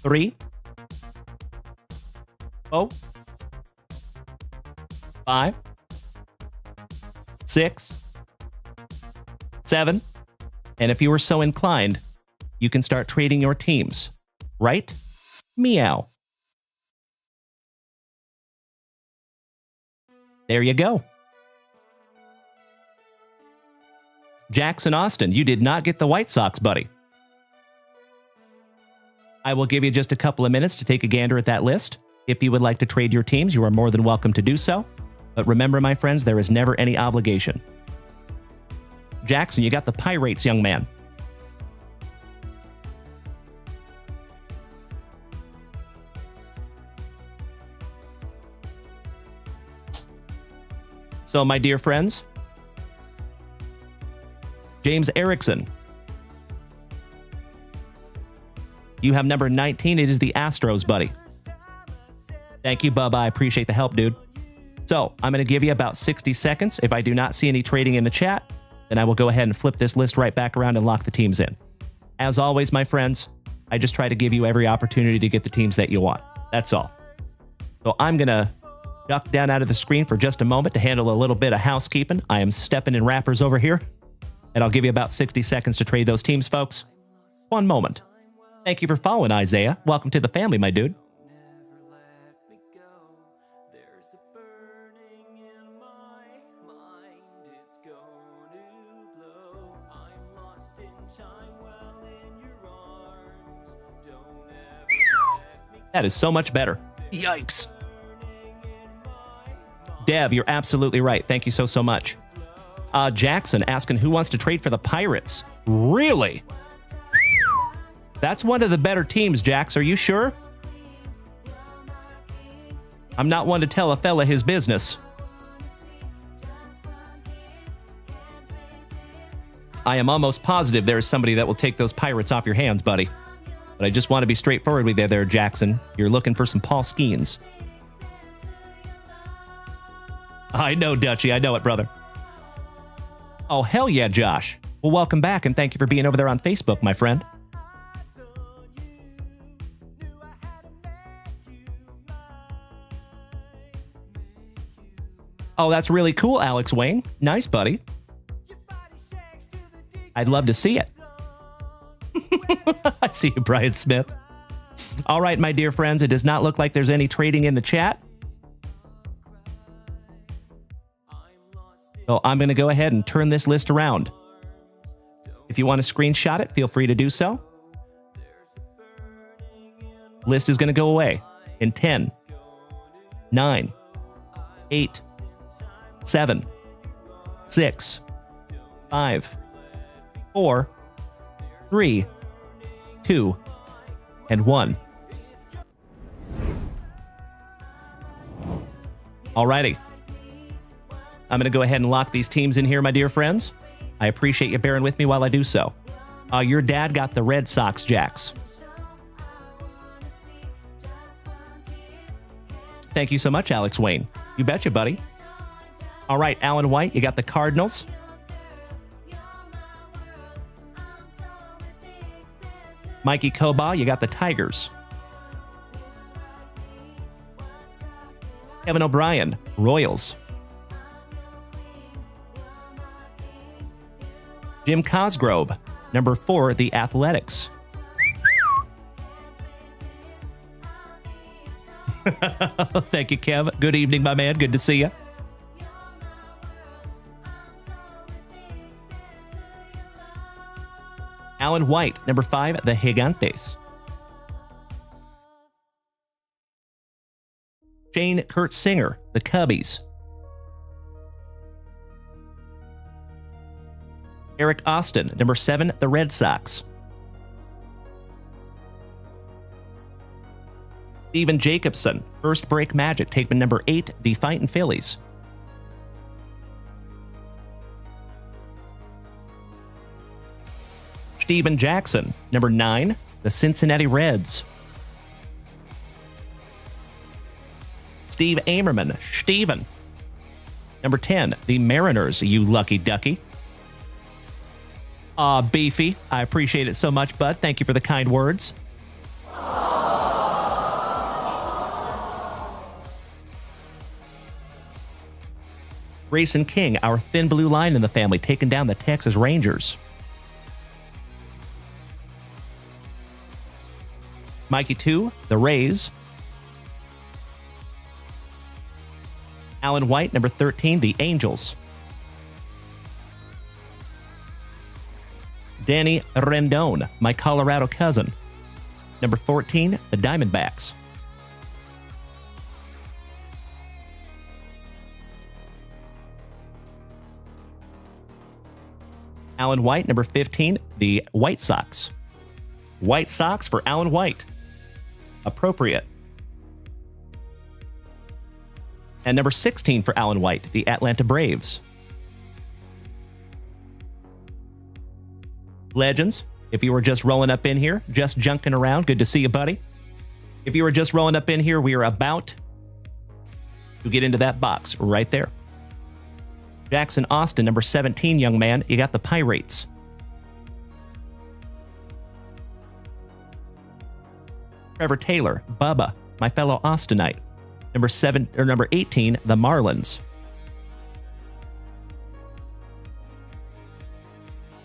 3, 4, 5, 6, 7, and if you were so inclined, you can start trading your teams. Right? Meow. There you go. Jackson Austin, you did not get the White Sox, buddy. I will give you just a couple of minutes to take a gander at that list. If you would like to trade your teams, you are more than welcome to do so. But remember, my friends, there is never any obligation. Jackson, you got the Pirates, young man. So, my dear friends, James Erickson, you have number 19. It is the Astros, buddy. Thank you, Bubba. I appreciate the help, dude. So I'm going to give you about 60 seconds. If I do not see any trading in the chat, then I will go ahead and flip this list right back around and lock the teams in. As always, my friends, I just try to give you every opportunity to get the teams that you want. That's all. So I'm going to duck down out of the screen for just a moment to handle a little bit of housekeeping. I am stepping in wrappers over here, and I'll give you about 60 seconds to trade those teams, folks. One moment. Thank you for following, Isaiah. Welcome to the family, my dude. That is so much better. Yikes. Dev, you're absolutely right. Thank you so much. Jackson asking who wants to trade for the Pirates. Really? That's one of the better teams, Jax. Are you sure? I'm not one to tell a fella his business. I am almost positive there is somebody that will take those Pirates off your hands, buddy. But I just want to be straightforward with you there, Jackson. You're looking for some Paul Skeens. I know, Dutchie. I know it, brother. Oh, hell yeah, Josh. Well, welcome back, and thank you for being over there on Facebook, my friend. Oh, that's really cool, Alex Wayne. Nice, buddy. I'd love to see it. I see you, Brian Smith. All right, my dear friends, it does not look like there's any trading in the chat. So I'm going to go ahead and turn this list around. If you want to screenshot it, feel free to do so. List is going to go away in 10, 9, 8, 7, 6, 5, 4, 3, 2, and 1. Alrighty. I'm going to go ahead and lock these teams in here, my dear friends. I appreciate you bearing with me while I do so. Your dad got the Red Sox, Jax. Thank you so much, Alex Wayne. You betcha, buddy. All right, Alan White, you got the Cardinals. Mikey Koba, you got the Tigers. Kevin O'Brien, Royals. Jim Cosgrove, number 4, the Athletics. Thank you, Kev. Good evening, my man. Good to see you. Alan White, number 5, the Gigantes. Shane Kurt Singer, the Cubbies. Eric Austin, number 7, the Red Sox. Steven Jacobson, First Break Magic, taking number 8, the Fightin' Phillies. Steven Jackson, number 9, the Cincinnati Reds. Steve Amerman, Steven. Number 10, the Mariners, you lucky ducky. Beefy, I appreciate it so much, bud. Thank you for the kind words. Grayson King, our thin blue line in the family, taking down the Texas Rangers. Mikey 2, the Rays. Alan White, number 13, the Angels. Danny Rendon, my Colorado cousin. Number 14, the Diamondbacks. Alan White, number 15, the White Sox. White Sox for Alan White. Appropriate. And number 16 for Alan White, the Atlanta Braves. Legends, if you were just rolling up in here, just junking around, good to see you, buddy. If you were just rolling up in here, we are about You get into that box right there. Jackson Austin, number 17, young man. You got the Pirates. Trevor Taylor, Bubba, my fellow Austinite. Number 18, the Marlins.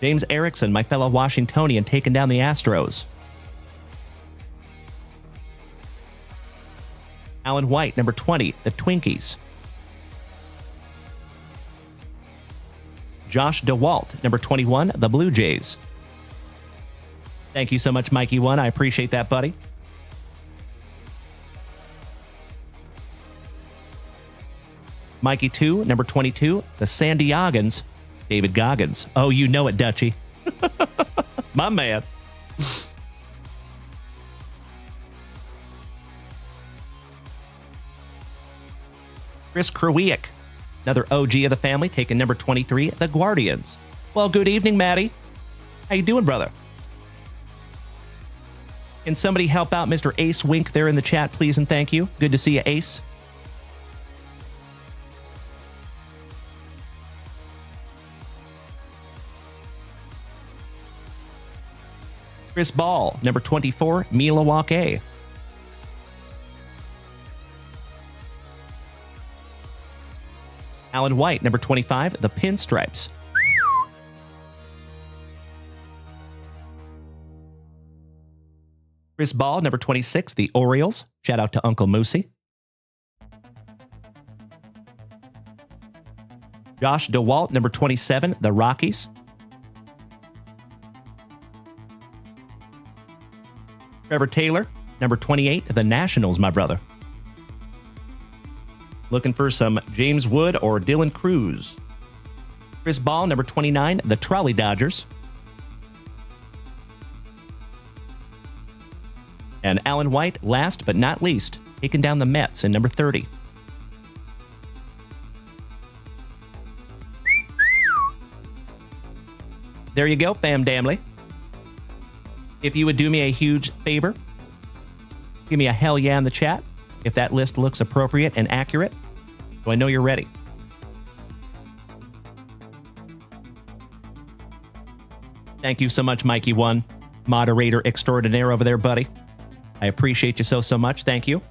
James Erickson, my fellow Washingtonian, taking down the Astros. Alan White, number 20, the Twinkies. Josh DeWalt, number 21, the Blue Jays. Thank you so much, Mikey1. I appreciate that, buddy. Mikey2, number 22, the San Diegans, David Goggins. Oh, you know it, Dutchie. My man. Chris Krawiak, another OG of the family, taking number 23, the Guardians. Well, good evening, Maddie. How you doing, brother? Can somebody help out Mr. Ace Wink there in the chat, please and thank you? Good to see you, Ace. Chris Ball, number 24, Milwaukee. Alan White, number 25, the Pinstripes. Chris Ball, number 26, the Orioles. Shout out to Uncle Moosey. Josh DeWalt, number 27, the Rockies. Trevor Taylor, number 28, the Nationals, my brother. Looking for some James Wood or Dylan Cruz. Chris Ball, number 29, the Trolley Dodgers. And Alan White, last but not least, taking down the Mets in number 30. There you go, fam damly. If you would do me a huge favor, give me a hell yeah in the chat if that list looks appropriate and accurate, so I know you're ready. Thank you so much, Mikey1, moderator extraordinaire over there, buddy. I appreciate you so much. Thank you.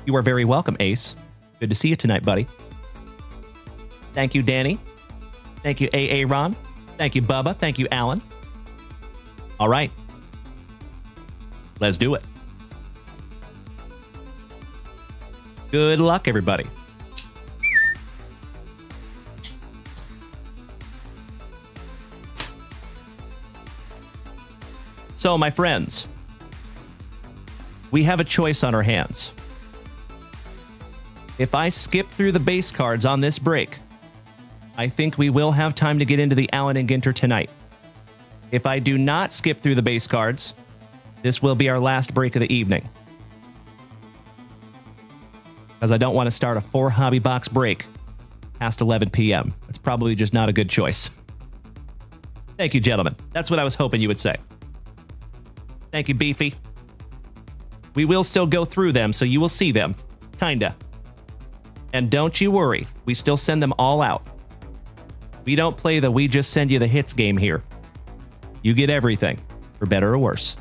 You are very welcome, Ace. Good to see you tonight, buddy. Thank you, Danny. Thank you, AA Ron. Thank you, Bubba. Thank you, Alan. All right. Let's do it. Good luck, everybody. So, my friends, we have a choice on our hands. If I skip through the base cards on this break, I think we will have time to get into the Allen and Ginter tonight. If I do not skip through the base cards, this will be our last break of the evening. Because I don't want to start a 4 hobby box break past 11 p.m. It's probably just not a good choice. Thank you, gentlemen. That's what I was hoping you would say. Thank you, Beefy. We will still go through them, so you will see them. Kinda. And don't you worry, we still send them all out. We don't play the we just send you the hits game here. You get everything, for better or worse.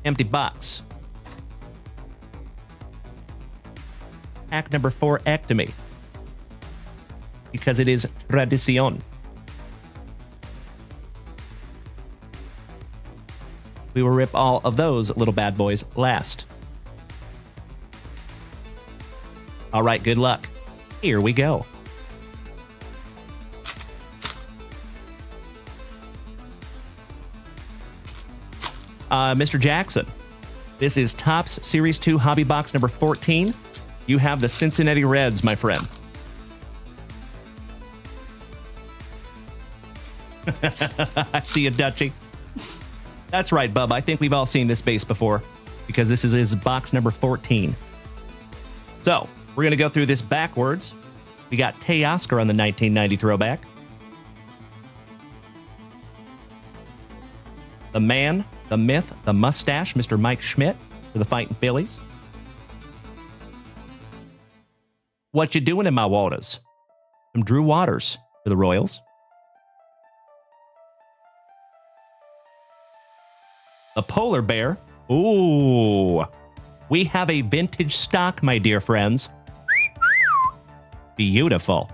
Empty box. Pack number 4, Ectomy. Because it is tradición. We will rip all of those little bad boys last. All right, good luck. Here we go. Mr. Jackson, this is Topps Series 2 Hobby Box number 14. You have the Cincinnati Reds, my friend. I see a Dutchie. That's right, Bub. I think we've all seen this base before because this is his box number 14. So, we're going to go through this backwards. We got Teoscar on the 1990 throwback. The man, the myth, the mustache, Mr. Mike Schmidt. for the Fighting Phillies. What you doing in my waters? From Drew Waters for the Royals. The Polar Bear. Ooh. We have a vintage stock, my dear friends. Beautiful.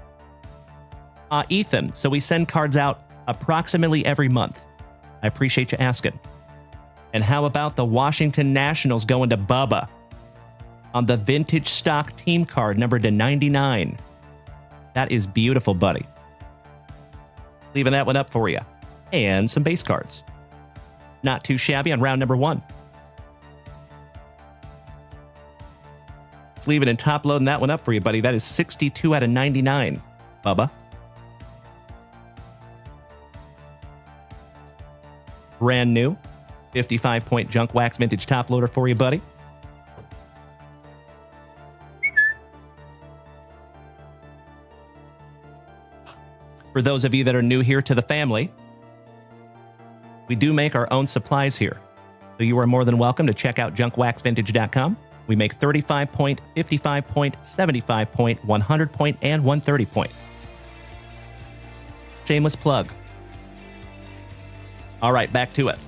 Ethan, so we send cards out approximately every month. I appreciate you asking. And how about the Washington Nationals going to Bubba on the vintage stock team card numbered to 99? That is beautiful, buddy. Leaving that one up for you. And some base cards. Not too shabby on round number 1. Let's leave it in top loading that one up for you, buddy. That is 62 out of 99, Bubba. Brand new 55-point JunkWaxVintage top loader for you, buddy. For those of you that are new here to the family, we do make our own supplies here. So you are more than welcome to check out JunkWaxVintage.com. We make 35-point, 55-point, 75-point, 100-point, and 130-point. Shameless plug. All right, back to it.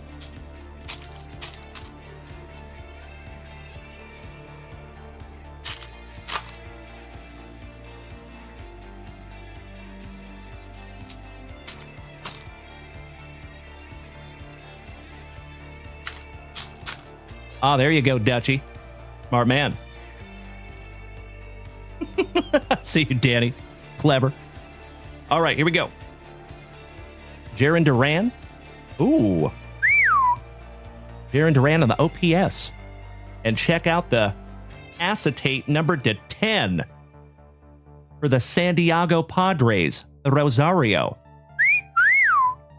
Oh, there you go, Dutchie. Smart man. See you, Danny. Clever. All right, here we go. Jaron Duran. Ooh. Jaron Duran on the OPS. And check out the acetate numbered to 10 for the San Diego Padres, the Rosario.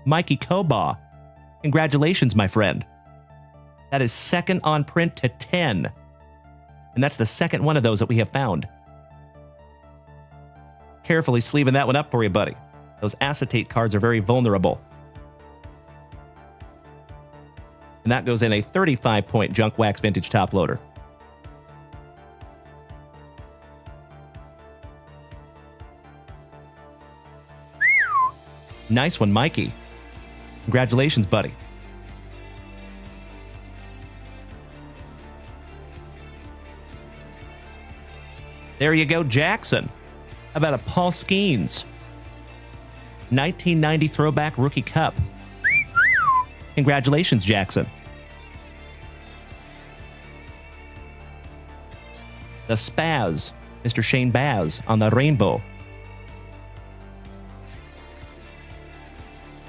Mikey Koba. Congratulations, my friend. That is second on print to 10. And that's the second one of those that we have found. Carefully sleeving that one up for you, buddy. Those acetate cards are very vulnerable. And that goes in a 35-point JunkWaxVintage top loader. Nice one, Mikey. Congratulations, buddy. There you go, Jackson. How about a Paul Skeens? 1990 Throwback Rookie Cup. Congratulations, Jackson. The Spaz, Mr. Shane Baz on the rainbow.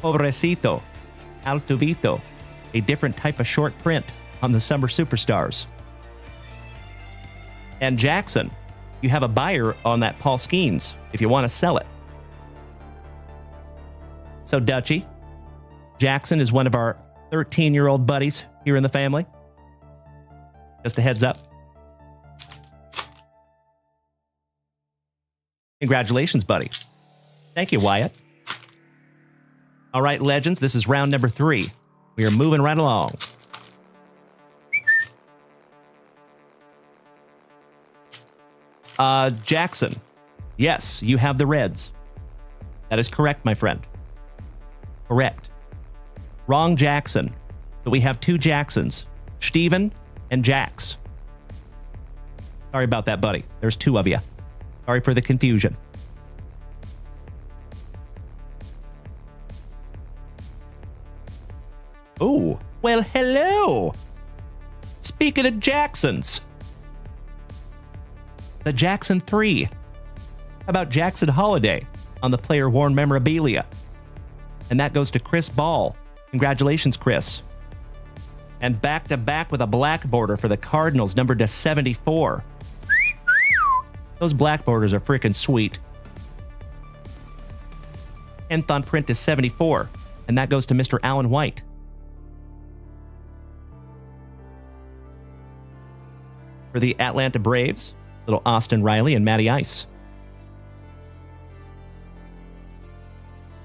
Pobrecito, Altuvito, a different type of short print on the Summer Superstars. And Jackson, you have a buyer on that Paul Skeens if you want to sell it. So, Dutchie, Jackson is one of our 13-year-old buddies here in the family. Just a heads up. Congratulations, buddy. Thank you, Wyatt. All right, legends, this is round number 3. We are moving right along. Jackson. Yes, you have the Reds. That is correct, my friend. Correct. Wrong Jackson. But we have 2 Jacksons. Steven and Jax. Sorry about that, buddy. There's 2 of you. Sorry for the confusion. Oh, well, hello. Speaking of Jacksons. The Jackson 3. How about Jackson Holiday on the player-worn memorabilia? And that goes to Chris Ball. Congratulations, Chris. And back-to-back with a black border for the Cardinals, numbered to 74. Those black borders are freaking sweet. 10th on print to 74. And that goes to Mr. Alan White. For the Atlanta Braves, little Austin Riley and Matty Ice.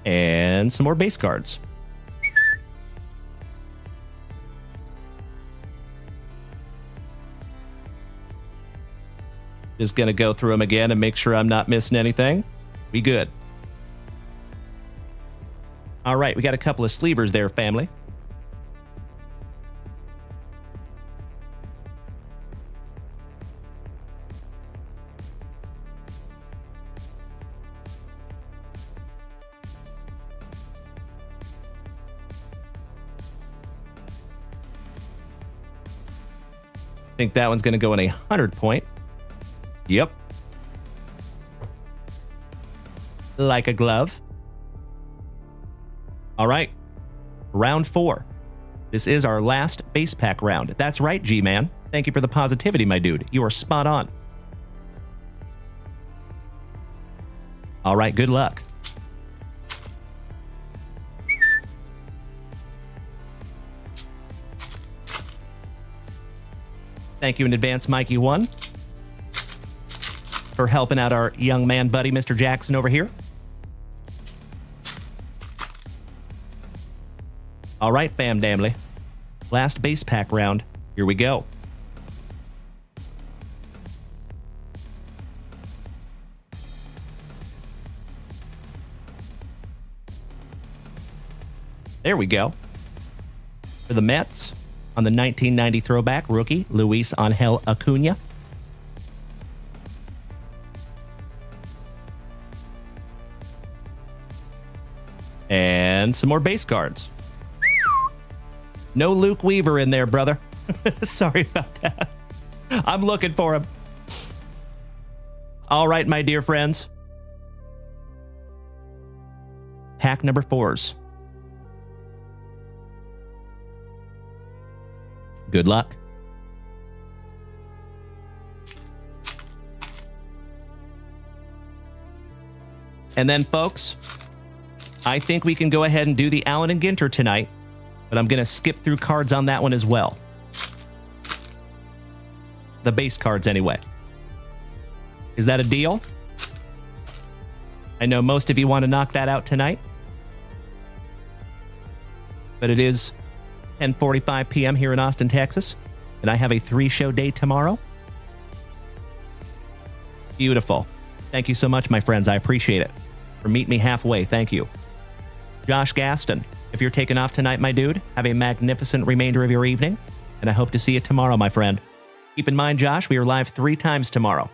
And some more base cards. Just going to go through them again and make sure I'm not missing anything. We good. All right, we got a couple of sleevers there, family. I think that one's going to go in 100 point. Yep. Like a glove. All right. Round 4. This is our last base pack round. That's right, G-Man. Thank you for the positivity, my dude. You are spot on. All right, good luck. Thank you in advance, Mikey1, for helping out our young man buddy, Mr. Jackson, over here. All right, fam damly. Last base pack round. Here we go. There we go. For the Mets, on the 1990 throwback, rookie Luis Angel Acuna. And some more base cards. No Luke Weaver in there, brother. Sorry about that. I'm looking for him. All right, my dear friends. Pack number 4s. Good luck. And then, folks, I think we can go ahead and do the Allen and Ginter tonight, but I'm going to skip through cards on that one as well. The base cards, anyway. Is that a deal? I know most of you want to knock that out tonight, but it is 10:45 p.m. here in Austin, Texas, and I have a 3-show day tomorrow. Beautiful. Thank you so much, my friends. I appreciate it. For meet me halfway. Thank you. Josh Gaston, if you're taking off tonight, my dude, have a magnificent remainder of your evening, and I hope to see you tomorrow, my friend. Keep in mind, Josh, we are live 3 times tomorrow.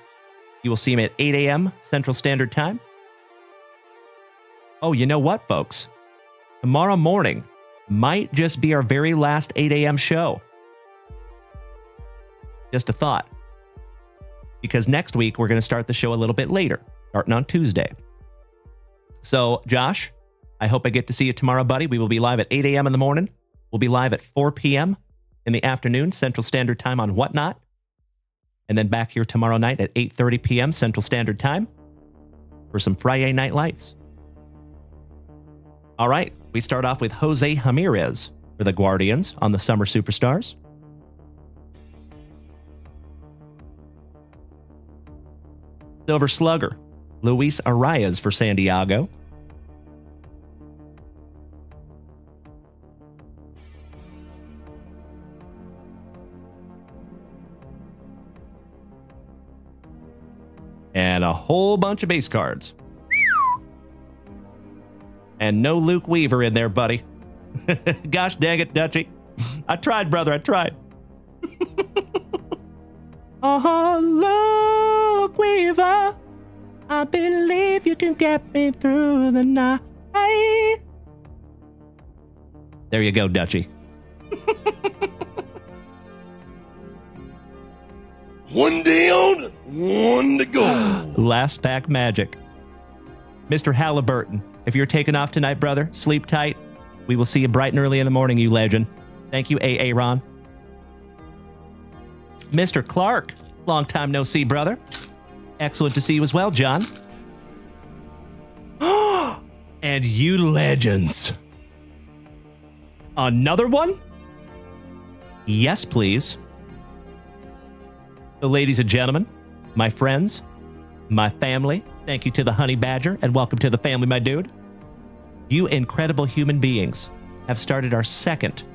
You will see me at 8 a.m. Central Standard Time. Oh, you know what, folks? Tomorrow morning might just be our very last 8 a.m. show. Just a thought. Because next week, we're going to start the show a little bit later, starting on Tuesday. So, Josh, I hope I get to see you tomorrow, buddy. We will be live at 8 a.m. in the morning. We'll be live at 4 p.m. in the afternoon, Central Standard Time on Whatnot. And then back here tomorrow night at 8:30 p.m. Central Standard Time for some Friday Night Lights. All right, we start off with Jose Ramirez for the Guardians on the Summer Superstars. Silver Slugger, Luis Arias for San Diego. And a whole bunch of base cards. And no Luke Weaver in there, buddy. Gosh dang it, Dutchie. I tried, brother, I tried. Oh, Luke Weaver, I believe you can get me through the night. There you go, Dutchie. One down, one to go. Last pack magic. Mr. Halliburton, if you're taking off tonight, brother, sleep tight. We will see you bright and early in the morning, you legend. Thank you, A.A. Ron. Mr. Clark, long time no see, brother. Excellent to see you as well, John. And you legends. Another one? Yes, please. So, ladies and gentlemen, my friends, my family, thank you to the Honey Badger, and welcome to the family, my dude. You incredible human beings have started our second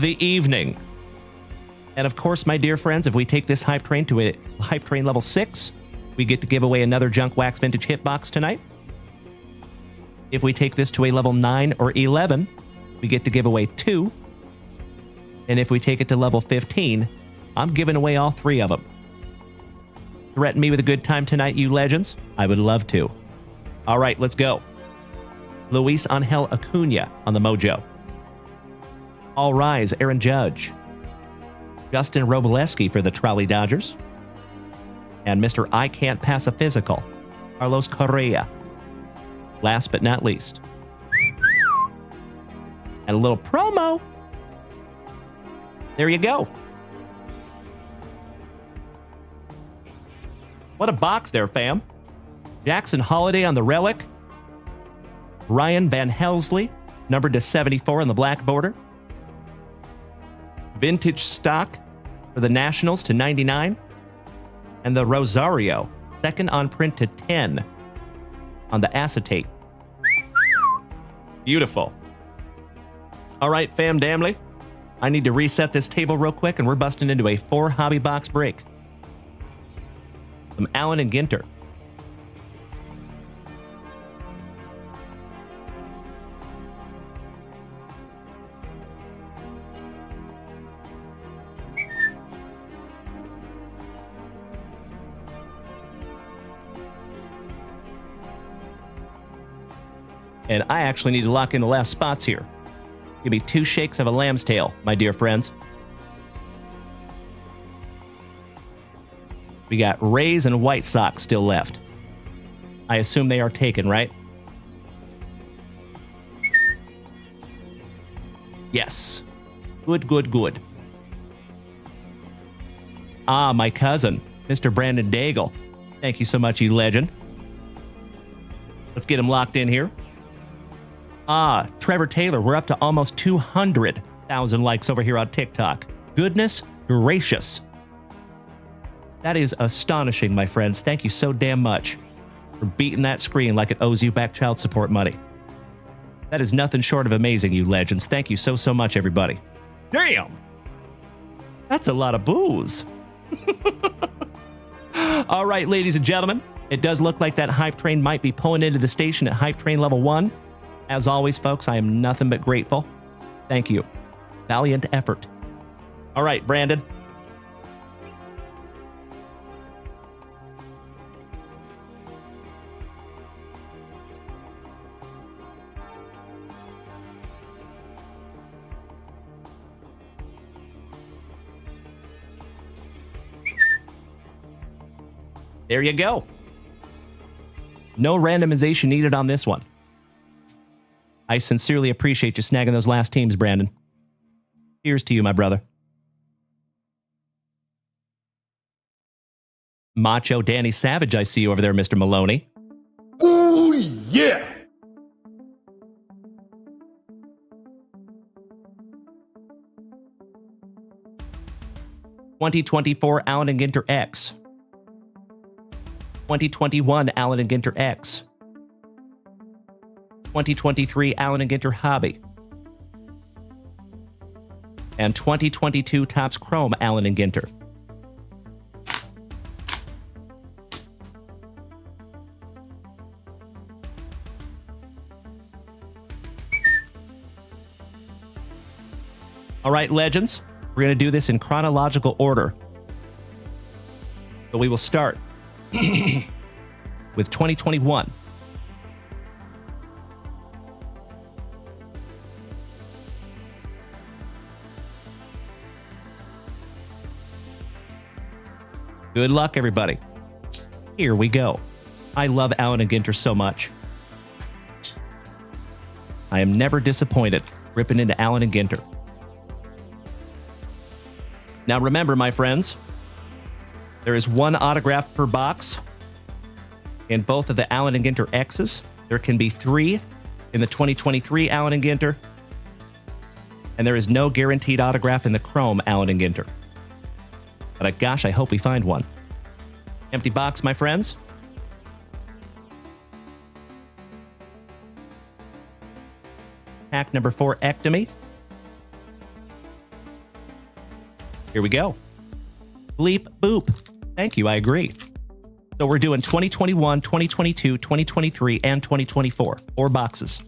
the evening. And of course, my dear friends, if we take this hype train to a hype train level 6, we get to give away another JunkWaxVintage hitbox tonight. If we take this to a level 9 or 11, we get to give away 2. And if we take it to level 15, I'm giving away all 3 of them. Threaten me with a good time tonight, you legends? I would love to. All right, let's go. Luis Angel Acuna on the Mojo. All Rise, Aaron Judge. Justin Robleski for the Trolley Dodgers. And Mr. I Can't Pass a Physical, Carlos Correa. Last but not least. And a little promo. There you go. What a box there, fam. Jackson Holiday on the Relic. Ryan Van Helsley, numbered to 74 on the black border. Vintage stock for the Nationals to 99. And the Rosario, second on print to 10 on the acetate. Beautiful. All right, fam damnly. I need to reset this table real quick, and we're busting into a 4 hobby box break. Some Allen and Ginter. And I actually need to lock in the last spots here. Give me 2 shakes of a lamb's tail, my dear friends. We got Rays and White Sox still left. I assume they are taken, right? Yes. Good, good, good. Ah, my cousin, Mr. Brandon Daigle. Thank you so much, you legend. Let's get him locked in here. Ah, Trevor Taylor, we're up to almost 200,000 likes over here on TikTok. Goodness gracious. That is astonishing, my friends. Thank you so damn much for beating that screen like it owes you back child support money. That is nothing short of amazing, you legends. Thank you so, so much, everybody. Damn! That's a lot of booze. All right, ladies and gentlemen, it does look like that hype train might be pulling into the station at hype train level 1. As always, folks, I am nothing but grateful. Thank you. Valiant effort. All right, Brandon. There you go. No randomization needed on this one. I sincerely appreciate you snagging those last teams, Brandon. Cheers to you, my brother. Macho Danny Savage, I see you over there, Mr. Maloney. Oh, yeah. '2024 Allen and Ginter X. 2021 Allen and Ginter X. 2023 Allen and Ginter Hobby. And 2022 Topps Chrome Allen and Ginter. All right, legends, we're going to do this in chronological order. So we will start with 2021. Good luck, everybody. Here we go. I love Allen and Ginter so much. I am never disappointed ripping into Allen and Ginter. Now remember, my friends, there is 1 autograph per box in both of the Allen and Ginter X's. There can be 3 in the 2023 Allen and Ginter. And there is no guaranteed autograph in the Chrome Allen and Ginter. But gosh, I hope we find one. Empty box, my friends. Pack number 4, Ectomy. Here we go. Bleep boop. Thank you, I agree. So we're doing 2021, 2022, 2023, and 2024. 4 boxes.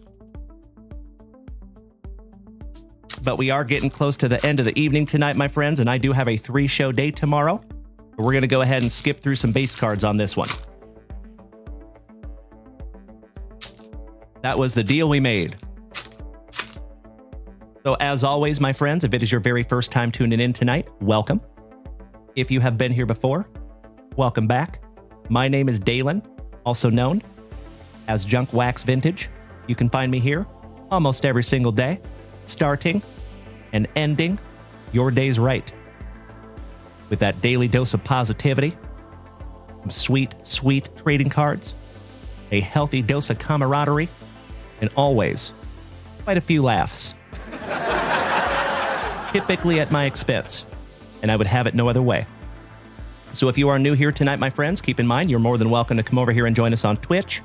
But we are getting close to the end of the evening tonight, my friends, and I do have a 3-show day tomorrow. We're going to go ahead and skip through some base cards on this one. That was the deal we made. So as always, my friends, if it is your very first time tuning in tonight, welcome. If you have been here before, welcome back. My name is Dalen, also known as JunkWaxVintage. You can find me here almost every single day, starting and ending your days right with that daily dose of positivity, some sweet, sweet trading cards, a healthy dose of camaraderie, and always quite a few laughs. Typically at my expense, and I would have it no other way. So if you are new here tonight, my friends, keep in mind you're more than welcome to come over here and join us on Twitch.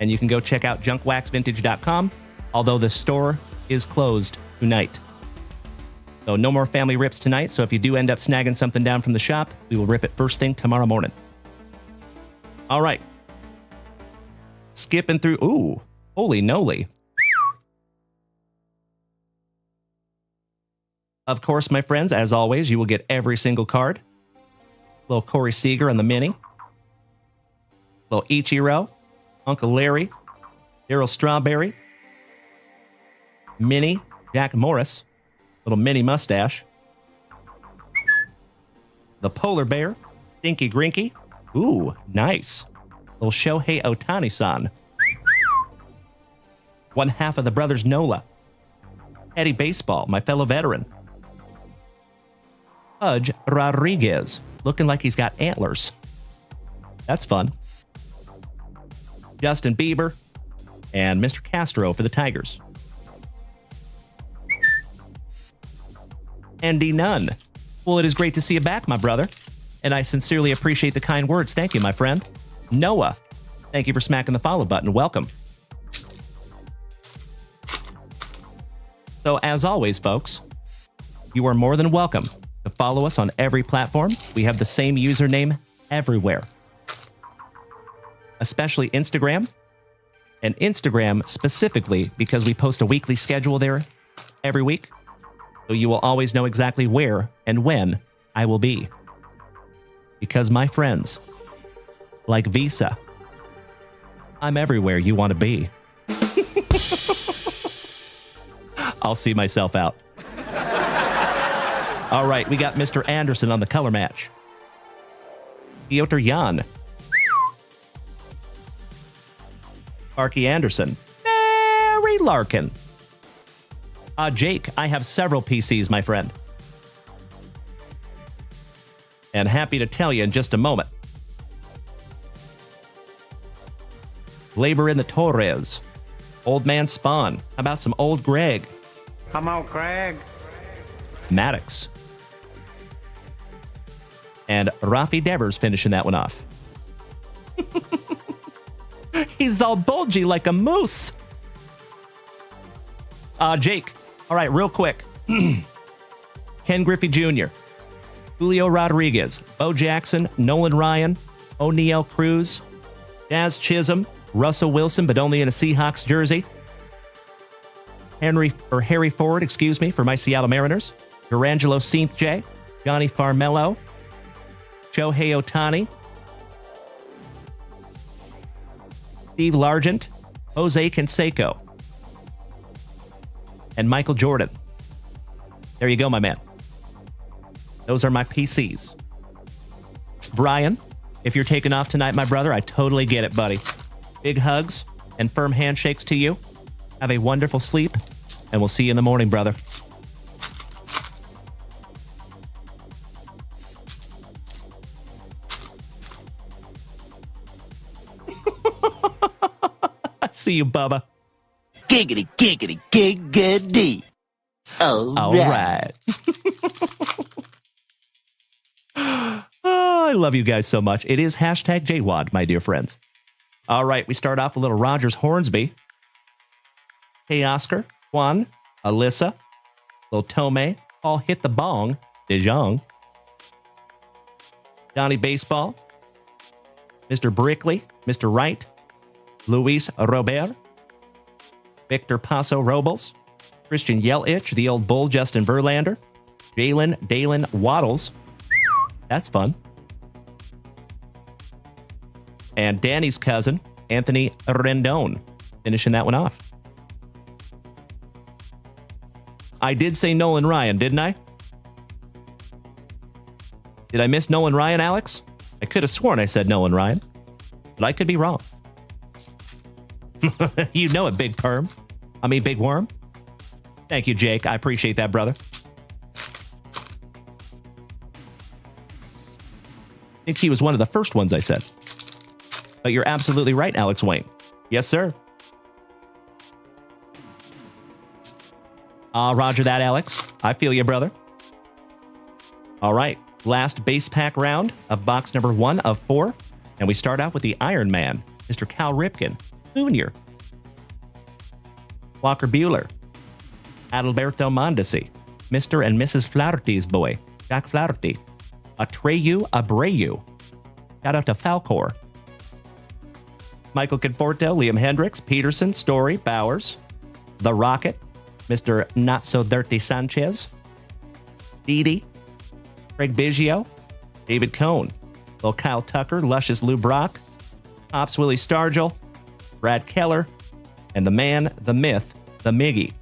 And you can go check out JunkWaxVintage.com, although the store is closed tonight. So no more family rips tonight, so if you do end up snagging something down from the shop, we will rip it first thing tomorrow morning. All right. Skipping through, ooh, holy noly. Of course, my friends, as always, you will get every single card. Little Corey Seager on the mini. Little Ichiro, Uncle Larry, Daryl Strawberry, Mini, Jack Morris, little mini mustache. The Polar Bear, Dinky Grinky. Ooh, nice. Little Shohei Ohtani-san. One half of the Brothers Nola. Eddie Baseball, my fellow veteran. Pudge Rodriguez, looking like he's got antlers. That's fun. Justin Bieber and Mr. Castro for the Tigers. Andy Nunn. Well, it is great to see you back, my brother. And I sincerely appreciate the kind words. Thank you, my friend. Noah, thank you for smacking the follow button. Welcome. So, as always, folks, you are more than welcome to follow us on every platform. We have the same username everywhere, especially Instagram, and Instagram specifically because we post a weekly schedule there every week. So you will always know exactly where and when I will be. Because, my friends, like Visa, I'm everywhere you want to be. I'll see myself out. All right, we got Mr. Anderson on the color match. Piotr Jan. Sparky Anderson. Barry Larkin. Jake, I have several PCs, my friend. And happy to tell you in just a moment. Labor in the Torres. Old Man Spawn. How about some old Greg? Come on, Craig. Maddox. And Rafi Devers finishing that one off. He's all bulgy like a moose. Jake. All right, real quick. Ken Griffey Jr., Julio Rodriguez, Bo Jackson, Nolan Ryan, O'Neal Cruz, Jazz Chisholm, Russell Wilson, but only in a Seahawks jersey. Harry Ford, for my Seattle Mariners. Durangelo St. J, Johnny Farmello, Shohei Ohtani, Steve Largent, Jose Canseco, and Michael Jordan. There you go, my man. Those are my PCs. Brian, if you're taking off tonight, my brother, I totally get it, buddy. Big hugs and firm handshakes to you. Have a wonderful sleep, and we'll see you in the morning, brother. See you, Bubba. Giggity, giggity, giggity. All right. Oh, I love you guys so much. It is hashtag JWAD, my dear friends. All right, we start off with little Rogers Hornsby. Hey, Oscar, Juan, Alyssa, little Tome, Paul Hit the Bong, DeJong. Donnie Baseball. Mr. Brickley. Mr. Wright. Luis Robert. Victor Paso Robles. Christian Yelich, the old bull Justin Verlander. Dalen Waddles. That's fun. And Danny's cousin, Anthony Rendon, finishing that one off. I did say Nolan Ryan, didn't I? Did I miss Nolan Ryan, Alex? I could have sworn I said Nolan Ryan, but I could be wrong. You know it, Big Worm. Thank you, Jake. I appreciate that, brother. I think he was one of the first ones I said. But you're absolutely right, Alex Wayne. Yes, sir. Roger that, Alex. I feel you, brother. All right. Last base pack round of box number 1 of 4. And we start out with the Iron Man, Mr. Cal Ripken Jr., Walker Buehler, Adalberto Mondesi, Mr. and Mrs. Flaherty's boy, Jack Flaherty, Atreyu Abreu. Shout out to Falcor. Michael Conforto, Liam Hendricks, Peterson, Story, Bowers, The Rocket, Mr. Not So Dirty Sanchez, Didi, Craig Biggio, David Cohn, Lil Kyle Tucker, Luscious Lou Brock, Pops Willie Stargell, Brad Keller, and the man, the myth, the Miggy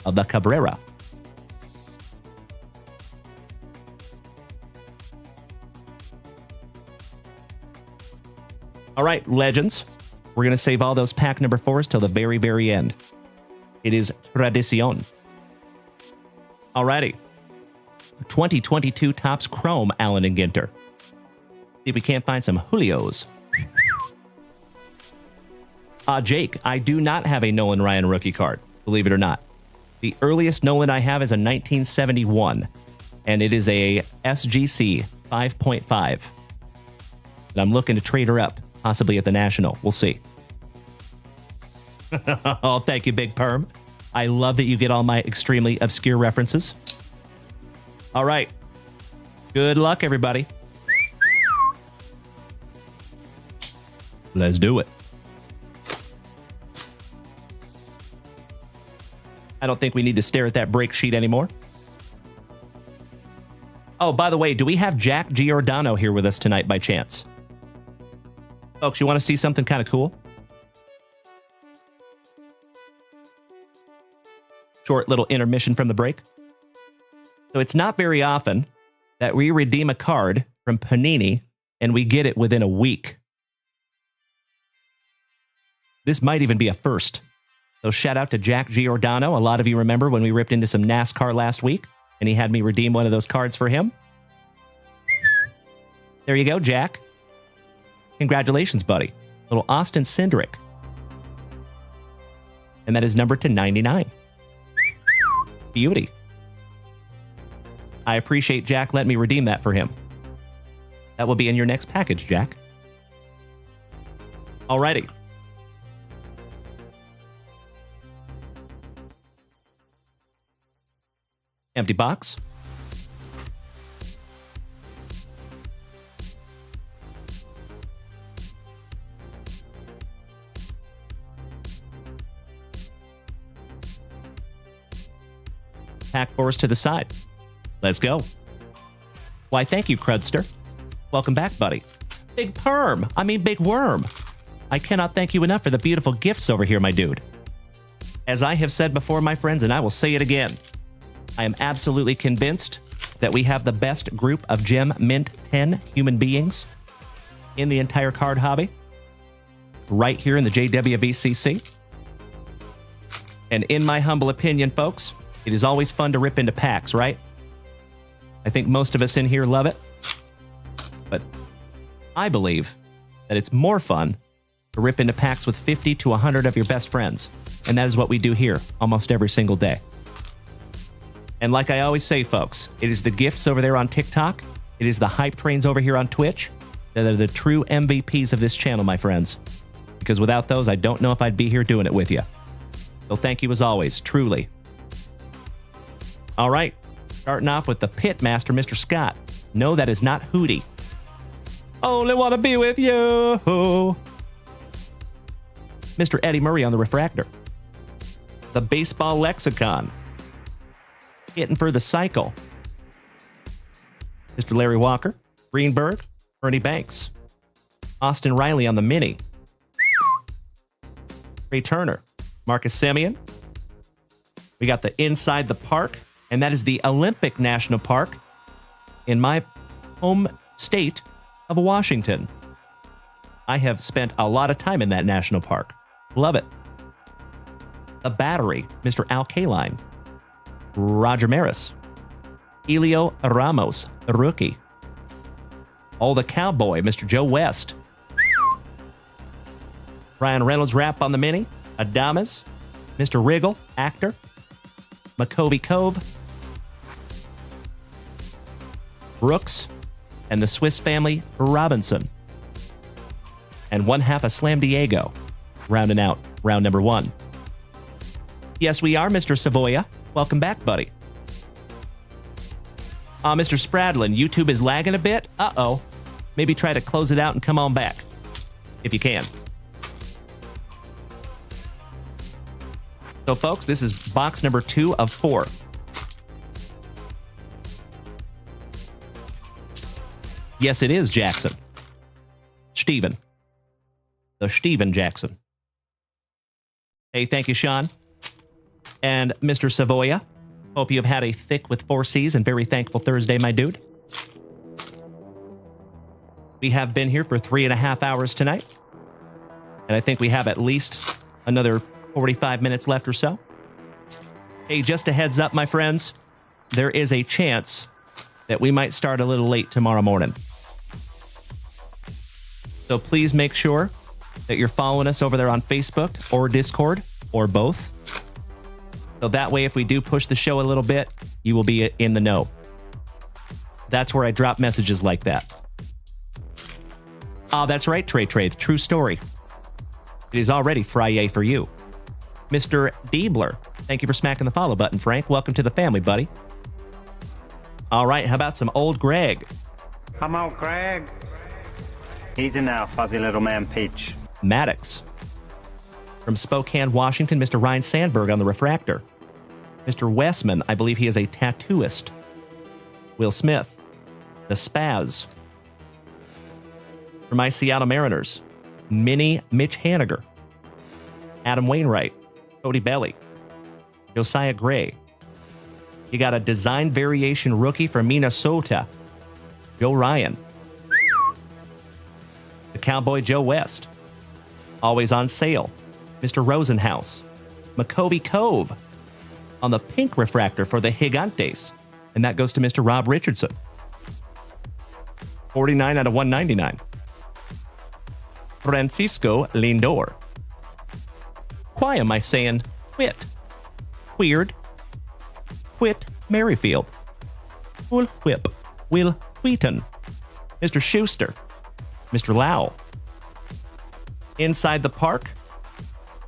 of the Cabrera. All right, legends. We're going to save all those pack number 4s till the very, very end. It is Tradicion. Alrighty. 2022 Topps Chrome Allen and Ginter. See if we can't find some Julios. Jake, I do not have a Nolan Ryan rookie card, believe it or not. The earliest Nolan I have is a 1971, and it is a SGC 5.5. And I'm looking to trade her up, possibly at the National. We'll see. Oh, thank you, Big Perm. I love that you get all my extremely obscure references. All right. Good luck, everybody. Let's do it. I don't think we need to stare at that break sheet anymore. Oh, by the way, do we have Jack Giordano here with us tonight by chance? Folks, you want to see something kind of cool? Short little intermission from the break. So it's not very often that we redeem a card from Panini and we get it within a week. This might even be a first. So shout out to Jack Giordano. A lot of you remember when we ripped into some NASCAR last week and he had me redeem one of those cards for him. There you go, Jack. Congratulations, buddy. Little Austin Cindric. And that is numbered to 99. Beauty. I appreciate Jack letting me redeem that for him. That will be in your next package, Jack. Alrighty. Empty box. Pack 4s to the side. Let's go. Why, thank you, Crudster. Welcome back, buddy. Big Worm. I cannot thank you enough for the beautiful gifts over here, my dude. As I have said before, my friends, and I will say it again, I am absolutely convinced that we have the best group of Gem Mint 10 human beings in the entire card hobby right here in the JWVCC. And in my humble opinion, folks, it is always fun to rip into packs, right? I think most of us in here love it. But I believe that it's more fun to rip into packs with 50 to 100 of your best friends. And that is what we do here almost every single day. And like I always say, folks, it is the gifts over there on TikTok. It is the hype trains over here on Twitch that are the true MVPs of this channel, my friends. Because without those, I don't know if I'd be here doing it with you. So thank you as always, truly. All right. Starting off with the pit master, Mr. Scott. No, that is not Hootie. Only want to be with you. Mr. Eddie Murray on the refractor. The baseball lexicon. Hitting for the cycle. Mr. Larry Walker, Greenberg, Ernie Banks. Austin Riley on the mini. Ray Turner, Marcus Semien. We got the Inside the Park, and that is the Olympic National Park in my home state of Washington. I have spent a lot of time in that national park. Love it. The Battery, Mr. Al Kaline. Roger Maris. Elio Ramos, the rookie. Oh, the Cowboy, Mr. Joe West. Ryan Reynolds rap on the mini. Adamas. Mr. Riggle, actor. McCovey Cove. Brooks. And the Swiss Family Robinson. And one half of Slam Diego. Rounding out round number 1. Yes, we are, Mr. Savoya. Welcome back, buddy. Mr. Spradlin, YouTube is lagging a bit. Uh-oh. Maybe try to close it out and come on back. If you can. So, folks, this is box number 2 of 4. Yes, it is Jackson. Steven. The Steven Jackson. Hey, thank you, Sean. And Mr. Savoya, hope you have had a thick with 4 C's and very thankful Thursday, my dude. We have been here for 3.5 hours tonight. And I think we have at least another 45 minutes left or so. Hey, just a heads up, my friends. There is a chance that we might start a little late tomorrow morning. So please make sure that you're following us over there on Facebook or Discord or both. So that way, if we do push the show a little bit, you will be in the know. That's where I drop messages like that. Oh, that's right, Trey. True story. It is already Friday for you. Mr. Diebler, thank you for smacking the follow button, Frank. Welcome to the family, buddy. All right, how about some old Greg? Come on, Greg. Easy now, fuzzy little man Peach. Maddox. From Spokane, Washington, Mr. Ryan Sandberg on the refractor. Mr. Westman, I believe he is a tattooist. Will Smith. The Spaz. For my Seattle Mariners, Mini Mitch Haniger. Adam Wainwright. Cody Belly. Josiah Gray. You got a design variation rookie from Minnesota. Joe Ryan. The Cowboy Joe West. Always on sale. Mr. Rosenhaus. McCovey Cove. On the pink refractor for the Gigantes. And that goes to Mr. Rob Richardson. 49 out of 199. Francisco Lindor. Why am I saying quit? Weird. Quit Merrifield. Full Whip. Will Wheaton. Mr. Schuster. Mr. Lau. Inside the Park.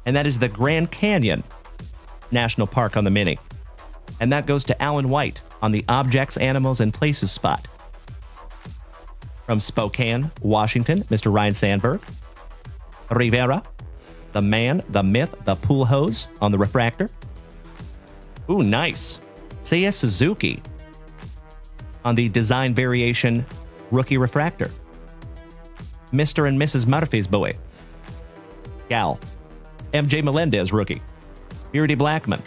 And that is the Grand Canyon National Park on the mini. And that goes to Alan White on the Objects, Animals, and Places spot. From Spokane, Washington, Mr. Ryan Sandberg. Rivera. The Man, the Myth, the Pool Hose on the refractor. Ooh, nice. Seiya Suzuki on the design variation rookie refractor. Mr. and Mrs. Murphy's boy. Gal. MJ Melendez rookie. Beardy Blackman.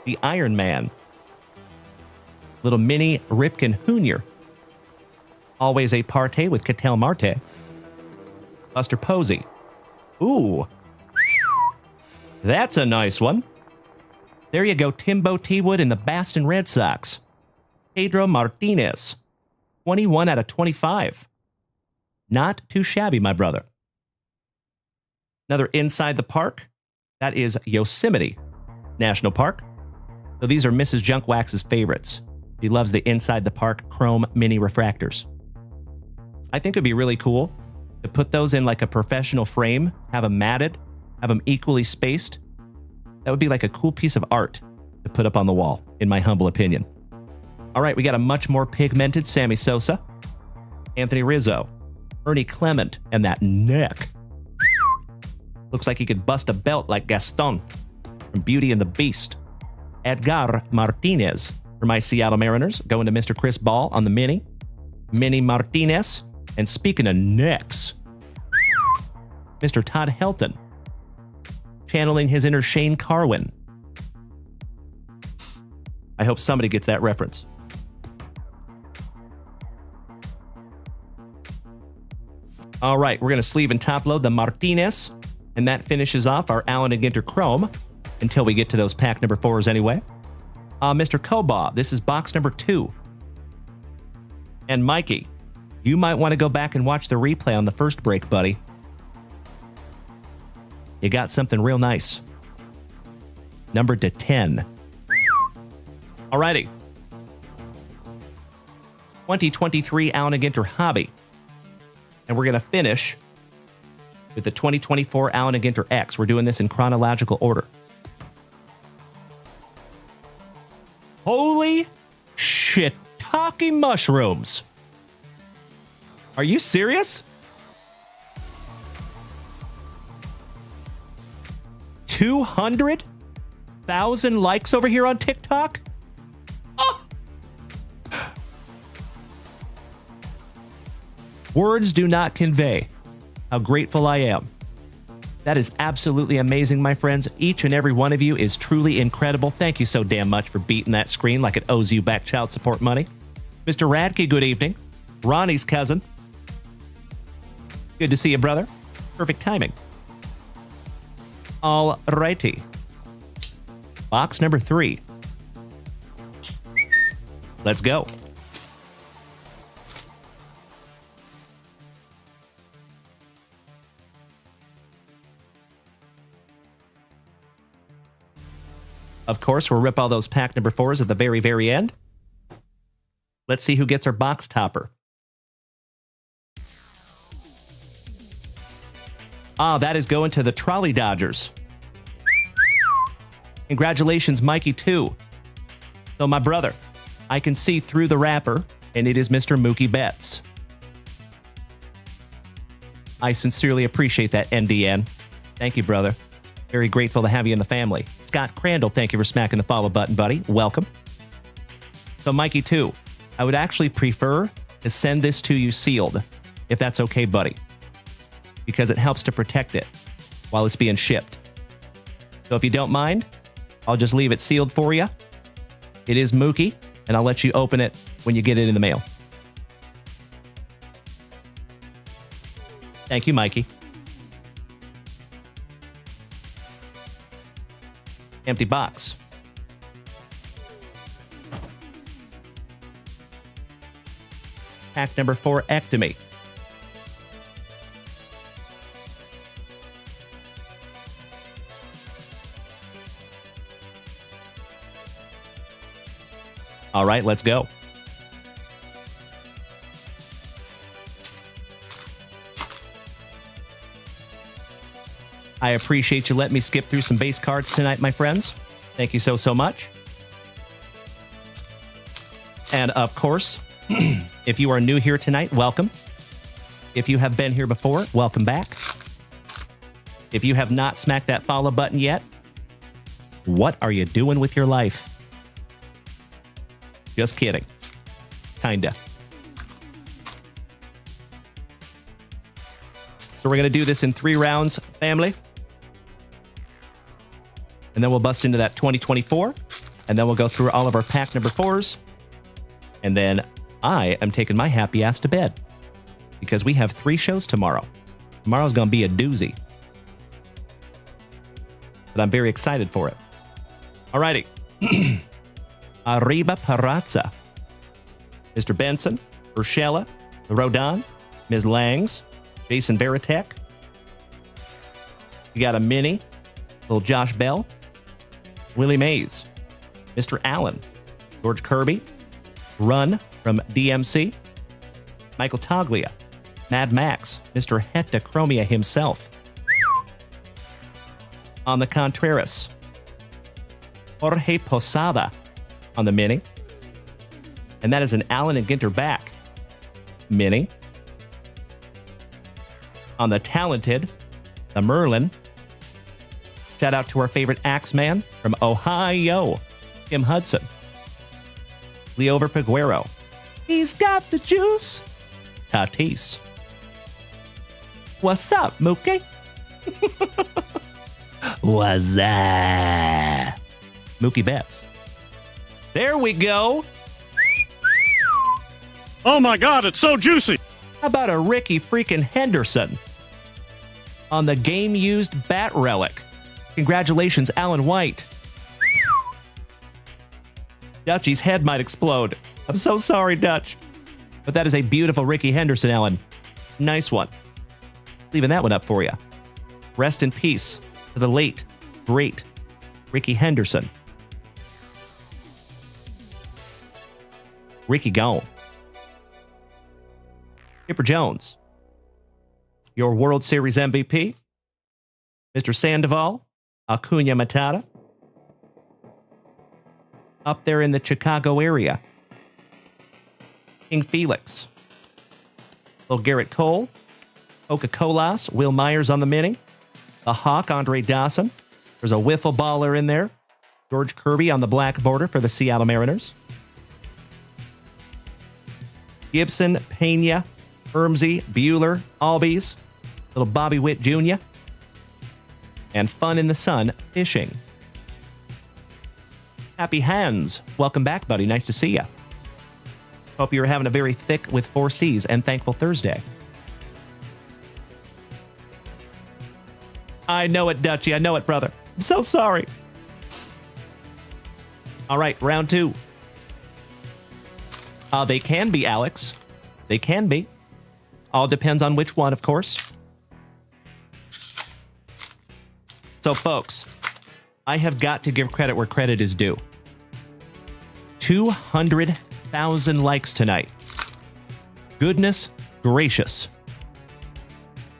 The Iron Man. Little mini Ripken Jr. Always a partay with Ketel Marte. Buster Posey. Ooh. That's a nice one. There you go, Timbo T-Wood and the Boston Red Sox. Pedro Martinez. 21 out of 25. Not too shabby, my brother. Another Inside the Park. That is Yosemite National Park. So these are Mrs. Junkwax's favorites. She loves the Inside the Park chrome mini refractors. I think it'd be really cool to put those in like a professional frame, have them matted, have them equally spaced. That would be like a cool piece of art to put up on the wall, in my humble opinion. All right, we got a much more pigmented Sammy Sosa, Anthony Rizzo, Ernie Clement, and that neck. Looks like he could bust a belt like Gaston from Beauty and the Beast. Edgar Martinez for my Seattle Mariners, going to Mr. Chris Ball on the Mini. Minnie Martinez. And speaking of necks, Mr. Todd Helton, channeling his inner Shane Carwin. I hope somebody gets that reference. All right, we're going to sleeve and top load the Martinez, and that finishes off our Allen & Ginter Chrome until we get to those pack number 4s anyway. Mr. Koba, this is box number 2. And Mikey, you might want to go back and watch the replay on the first break, buddy. You got something real nice. Numbered to 10. Alrighty. 2023 Allen & Ginter Hobby. And we're going to finish with the 2024 Allen & Ginter X. We're doing this in chronological order. Holy shiitake mushrooms. Are you serious? 200,000 likes over here on TikTok? Oh. Words do not convey how grateful I am. That is absolutely amazing, my friends. Each and every one of you is truly incredible. Thank you so damn much for beating that screen like it owes you back child support money. Mr. Radke, good evening. Ronnie's cousin. Good to see you, brother. Perfect timing. All righty. Box number 3. Let's go. Of course, we'll rip all those pack number 4s at the very, very end. Let's see who gets our box topper. That is going to the Trolley Dodgers. Congratulations, Mikey, too. So, my brother, I can see through the wrapper, and it is Mr. Mookie Betts. I sincerely appreciate that, NDN. Thank you, brother. Very grateful to have you in the family. Scott Crandall, thank you for smacking the follow button, buddy. Welcome. So, Mikey, too, I would actually prefer to send this to you sealed, if that's okay, buddy, because it helps to protect it while it's being shipped. So if you don't mind, I'll just leave it sealed for you. It is Mookie, and I'll let you open it when you get it in the mail. Thank you, Mikey. Empty box. Pack number 4, Ectomy. All right, let's go. I appreciate you letting me skip through some base cards tonight, my friends. Thank you so, so much. And of course, if you are new here tonight, welcome. If you have been here before, welcome back. If you have not smacked that follow button yet, what are you doing with your life? Just kidding. Kinda. So we're going to do this in 3 rounds, family. And then we'll bust into that 2024. And then we'll go through all of our pack number 4s. And then I am taking my happy ass to bed. Because we have 3 shows tomorrow. Tomorrow's going to be a doozy. But I'm very excited for it. Alrighty. Arriba Parazza. Mr. Benson, Urshela, Rodon, Ms. Langs, Jason Veritek. You got a mini, little Josh Bell, Willie Mays, Mr. Allen, George Kirby, Run from DMC, Michael Toglia, Mad Max, Mr. Hectachromia himself. On the Contreras, Jorge Posada on the mini. And that is an Allen and Ginter back mini. On the talented, the Merlin. Shout out to our favorite Axeman from Ohio, Kim Hudson. Leover Peguero. He's got the juice. Tatis. What's up, Mookie? What's up? Mookie Betts. There we go. Oh my God, it's so juicy. How about a Ricky freaking Henderson on the game-used bat relic? Congratulations, Alan White. Dutchie's head might explode. I'm so sorry, Dutch. But that is a beautiful Ricky Henderson, Alan. Nice one. Leaving that one up for you. Rest in peace to the late, great Ricky Henderson. Ricky gone. Chipper Jones, your World Series MVP. Mr. Sandoval, Acuna Matata. Up there in the Chicago area. King Felix. Little Garrett Cole. Coca-Colas. Will Myers on the mini. The Hawk, Andre Dawson. There's a wiffle baller in there. George Kirby on the black border for the Seattle Mariners. Gibson, Pena, Ermsey, Bueller, Albies. Little Bobby Witt Jr. And Fun in the Sun, Fishing. Happy Hands. Welcome back, buddy. Nice to see you. Hope you're having a very thick with 4 C's and thankful Thursday. I know it, Dutchie. I know it, brother. I'm so sorry. All right, round 2. They can be, Alex. They can be. All depends on which one, of course. So, folks, I have got to give credit where credit is due. 200,000 likes tonight. Goodness gracious.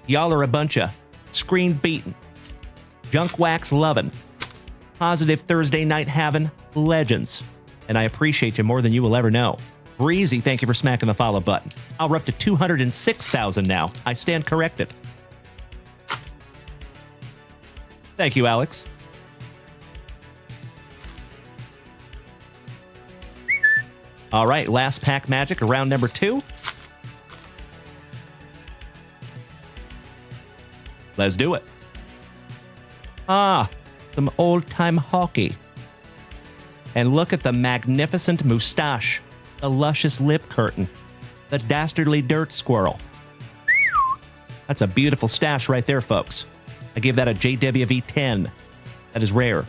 Y'all are a bunch of screen beating, junk wax loving, positive Thursday night having legends. And I appreciate you more than you will ever know. Breezy, thank you for smacking the follow button. We're up to 206,000 now. I stand corrected. Thank you, Alex. All right, last pack magic, round number 2. Let's do it. Some old-time hockey. And look at the magnificent moustache, the luscious lip curtain, the dastardly dirt squirrel. That's a beautiful stash right there, folks. I give that a JWV 10. That is rare.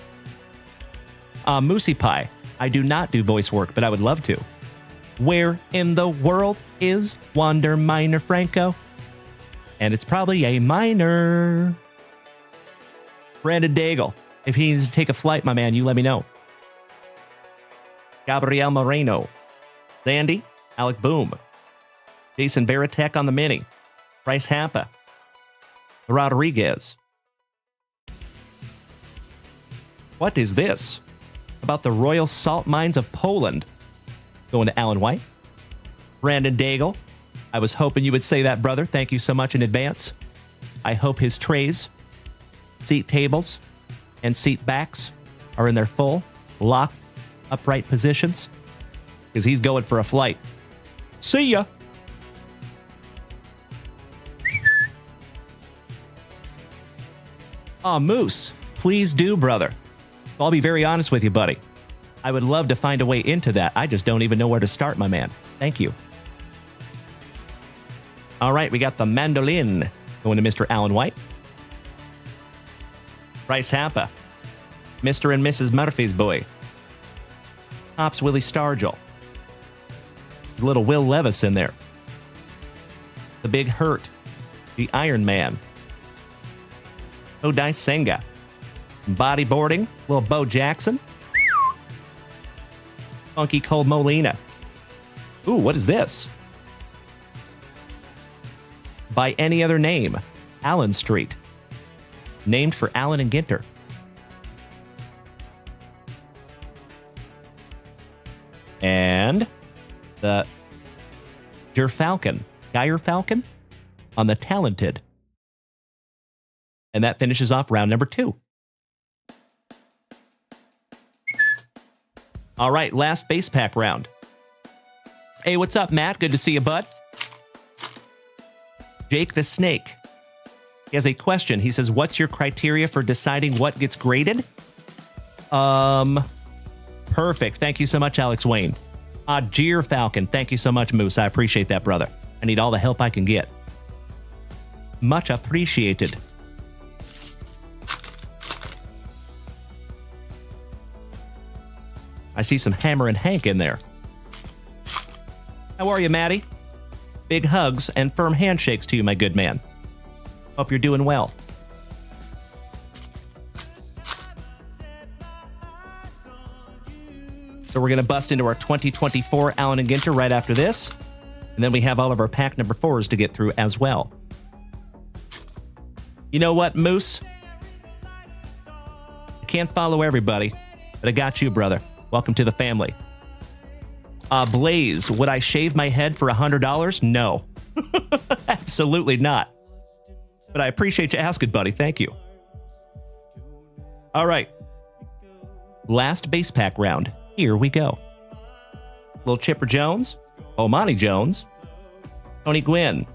Moosey Pie. I do not do voice work, but I would love to. Where in the world is Wander Minor Franco? And it's probably a minor. Brandon Daigle. If he needs to take a flight, my man, you let me know. Gabriel Moreno. Zandy. Alec Boom. Jason Veritek on the mini. Bryce Hampa. Rodriguez. What is this? About the Royal Salt Mines of Poland. Going to Alan White. Brandon Daigle. I was hoping you would say that, brother. Thank you so much in advance. I hope his trays, seat tables, and seat backs are in their full, locked, upright positions, because he's going for a flight. See ya! Moose, please do, brother. I'll be very honest with you, buddy. I would love to find a way into that. I just don't even know where to start, my man. Thank you. All right, we got the mandolin going to Mr. Alan White. Bryce Hampa. Mr. and Mrs. Murphy's boy. Pops Willie Stargell. Little Will Levis in there. The Big Hurt. The Iron Man. Odai Senga. Bodyboarding. Little Bo Jackson. Funky Cole Molina. Ooh, what is this? By any other name. Allen Street. Named for Allen and Ginter. And the Gyrfalcon on the Talented. And that finishes off round number 2. All right, last base pack round. Hey, what's up, Matt? Good to see you, bud. Jake the Snake. He has a question. He says, what's your criteria for deciding what gets graded? Perfect. Thank you so much, Alex Wayne. Gyrfalcon. Thank you so much, Moose. I appreciate that, brother. I need all the help I can get. Much appreciated. I see some Hammer and Hank in there. How are you, Maddie? Big hugs and firm handshakes to you, my good man. Hope you're doing well. So we're going to bust into our 2024 Allen and Ginter right after this. And then we have all of our pack number 4s to get through as well. You know what, Moose? I can't follow everybody, but I got you, brother. Welcome to the family. Blaze, would I shave my head for $100? No. Absolutely not. But I appreciate you asking, buddy. Thank you. All right. Last base pack round. Here we go. Little Chipper Jones, Omani Jones, Tony Gwynn,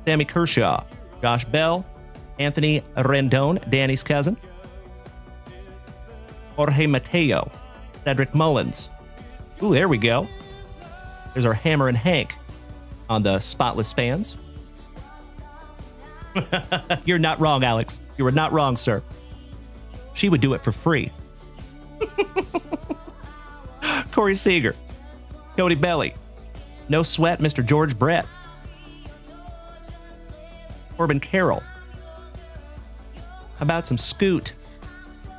Sammy Kershaw, Josh Bell, Anthony Rendon, Danny's cousin, Jorge Mateo, Cedric Mullins. Ooh, there we go. There's our Hammer and Hank on the spotless fans. You're not wrong, Alex. You were not wrong, sir. She would do it for free. Corey Seager, Cody Belly, No Sweat, Mr. George Brett, Corbin Carroll. How about some Scoot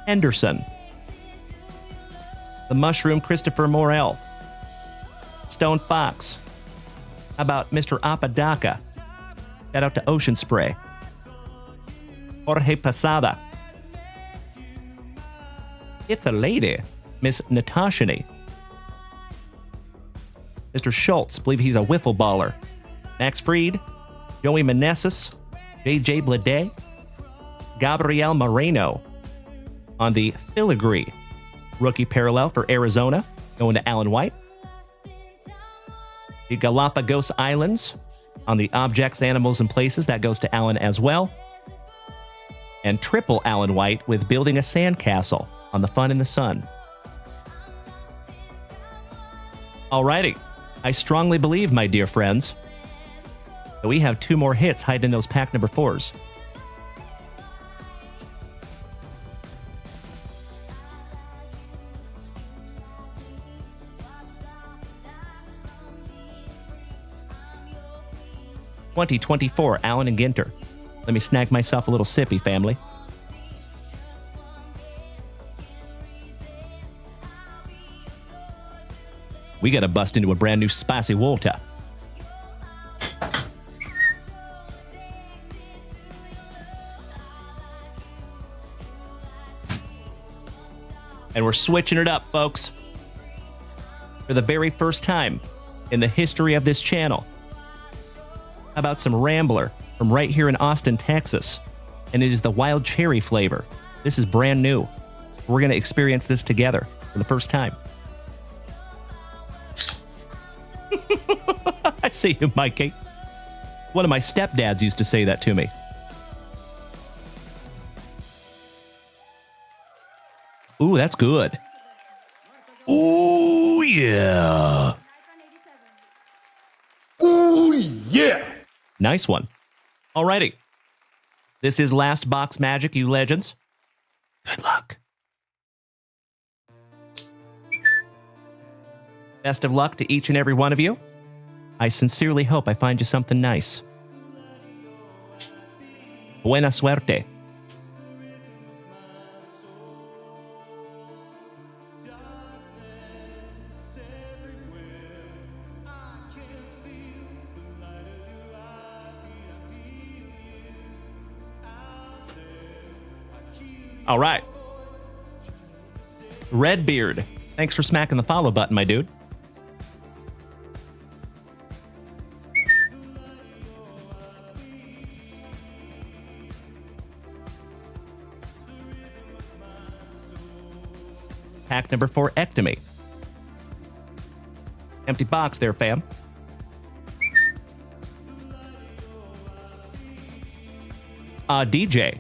Henderson? The Mushroom, Christopher Morel. Stone Fox. How about Mr. Apodaca? Shout out to Ocean Spray. Jorge Posada. It's a lady, Miss Natashani. Mr. Schultz, believe he's a wiffle baller. Max Fried, Joey Meneses, JJ Blade, Gabriel Moreno on the Filigree. Rookie parallel for Arizona, going to Alan White. The Galapagos Islands on the Objects, Animals, and Places, that goes to Alan as well. And triple Alan White with Building a Sandcastle on the Fun in the Sun. Alrighty. I strongly believe, my dear friends, that we have 2 more hits hiding in those pack number 4s. '24 Allen and Ginter. Let me snag myself a little sippy, family. We gotta bust into a brand new spicy water. And we're switching it up, folks. For the very first time in the history of this channel. How about some Rambler from right here in Austin, Texas? And it is the wild cherry flavor. This is brand new. We're going to experience this together for the first time. I see you, Mikey. One of my stepdads used to say that to me. Ooh, that's good. Ooh, yeah. Ooh, yeah. Nice one. Alrighty. This is Last Box Magic, you legends. Good luck. Best of luck to each and every one of you. I sincerely hope I find you something nice. Buena suerte. All right. Redbeard, thanks for smacking the follow button, my dude. Pack number 4, Ectomy. Empty box there, fam. DJ.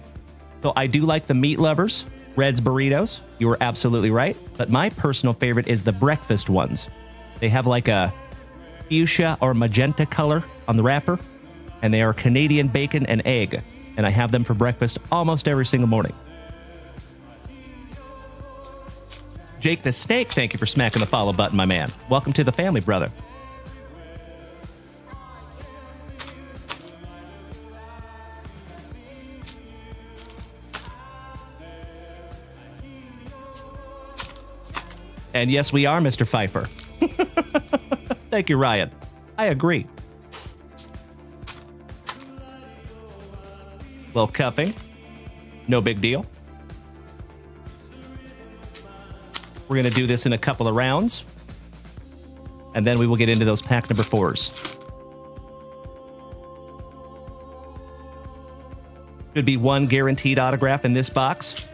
So I do like the meat lovers. Red's Burritos. You were absolutely right. But my personal favorite is the breakfast ones. They have like a fuchsia or magenta color on the wrapper. And they are Canadian bacon and egg. And I have them for breakfast almost every single morning. Jake the Snake, thank you for smacking the follow button, my man. Welcome to the family, brother. And yes, we are Mr. Pfeiffer. Thank you, Ryan. I agree. Little cuffing. No big deal. We're going to do this in a couple of rounds. And then we will get into those pack number 4s. Should be one guaranteed autograph in this box.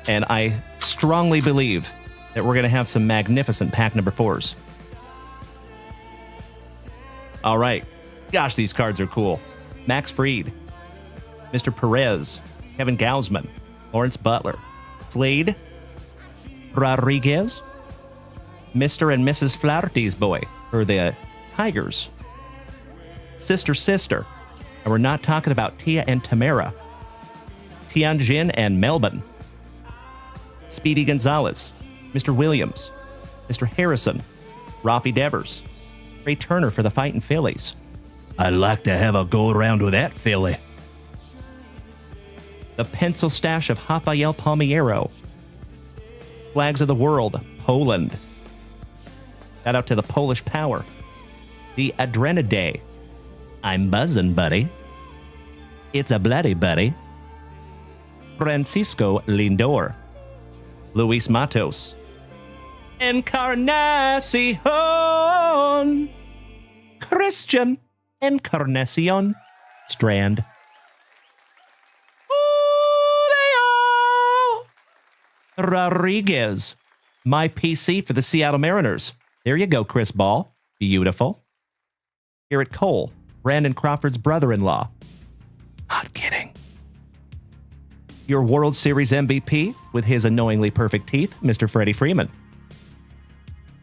And I strongly believe that we're going to have some magnificent pack number 4s. All right. Gosh, these cards are cool. Max Fried, Mr. Perez, Kevin Gausman, Lawrence Butler, Slade Rodriguez, Mr. and Mrs. Flaherty's boy for the Tigers, Sister, and we're not talking about Tia and Tamara, Tianjin and Melbourne, Speedy Gonzalez, Mr. Williams, Mr. Harrison, Rafi Devers, Ray Turner for the Fightin' Phillies. I'd like to have a go around with that Philly. The pencil stash of Rafael Palmiero. Flags of the World, Poland. Shout out to the Polish Power. The Adrenade. I'm buzzing, buddy. It's a bloody buddy. Francisco Lindor. Luis Matos. Encarnacion. Christian Encarnacion Strand. Rodriguez. My PC for the Seattle Mariners. There you go, Chris Ball. Beautiful. Garrett Cole. Brandon Crawford's brother-in-law. Not kidding. Your World Series MVP with his annoyingly perfect teeth, Mr. Freddie Freeman.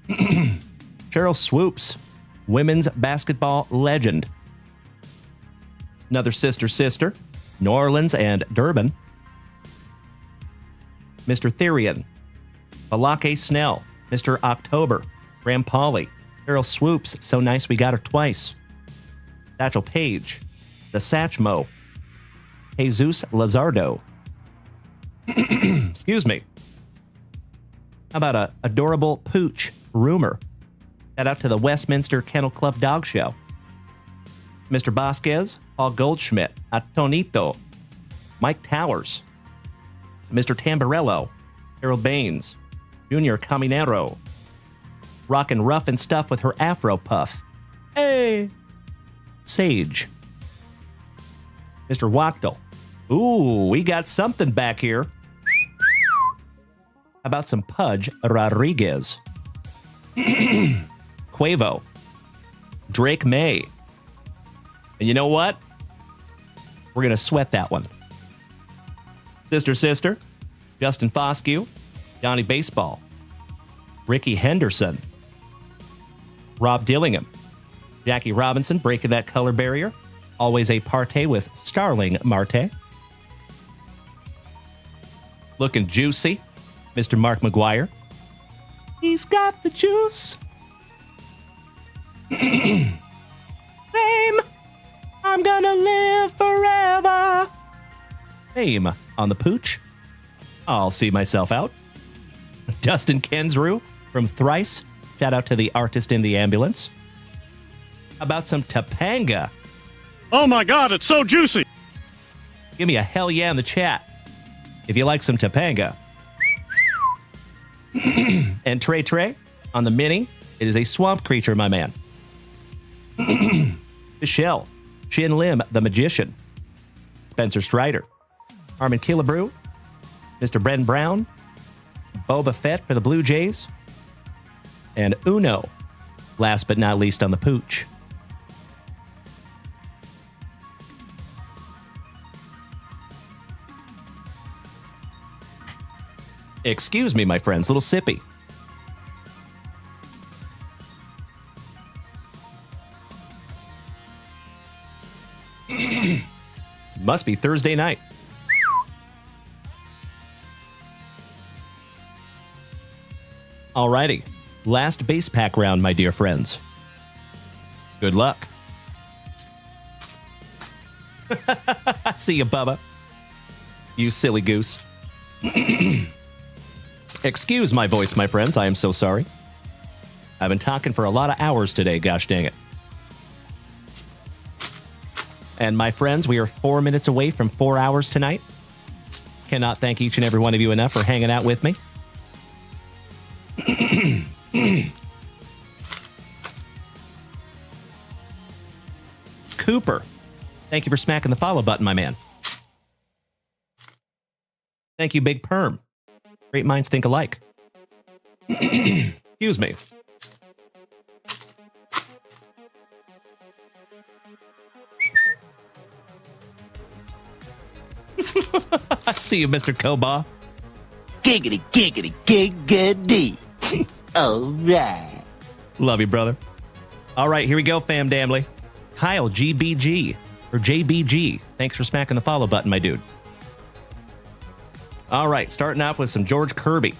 Cheryl Swoops. Women's basketball legend. Another sister. New Orleans and Durban. Mr. Therian, Balake Snell, Mr. October, Graham Pauly, Cheryl Swoops, so nice we got her twice. Satchel Page, the Satchmo, Jesus Lazardo. Excuse me. How about a adorable pooch rumor? Shout out to the Westminster Kennel Club Dog Show. Mr. Vasquez, Paul Goldschmidt, Atonito, Mike Towers, Mr. Tamborello, Harold Baines, Junior Caminero, rockin' rough and stuff with her afro puff. Hey! Sage. Mr. Wachtel. Ooh, we got something back here. How about some Pudge Rodriguez? Quavo. Drake May. And you know what? We're going to sweat that one. Sister, Justin Foscue, Johnny Baseball, Ricky Henderson, Rob Dillingham, Jackie Robinson breaking that color barrier. Always a partay with Starling Marte. Looking juicy, Mr. Mark McGuire. He's got the juice. Fame, I'm gonna live forever. Fame on the pooch. I'll see myself out. Dustin Kensrew from Thrice. Shout out to the artist in the ambulance. How about some Topanga? Oh my God, it's so juicy. Give me a hell yeah in the chat if you like some Topanga. And Trey on the mini. It is a swamp creature, my man. Michelle, Shin Lim, the magician. Spencer Strider, Armin Killebrew, Mr. Bren Brown, Boba Fett for the Blue Jays. And Uno, last but not least on the pooch. Excuse me, my friends, little sippy. Must be Thursday night. Alrighty, last base pack round, my dear friends. Good luck. See ya, Bubba. You silly goose. Excuse my voice, my friends. I am so sorry. I've been talking for a lot of hours today, gosh dang it. And my friends, we are 4 minutes away from 4 hours tonight. Cannot thank each and every one of you enough for hanging out with me. Cooper, thank you for smacking the follow button, my man. Thank you, Big Perm. Great minds think alike. Excuse me. I see you, Mr. Koba. Giggity, giggity, giggity. All right. Love you, brother. All right, here we go, fam damly. Kyle GBG, or JBG. Thanks for smacking the follow button, my dude. All right, starting off with some George Kirby,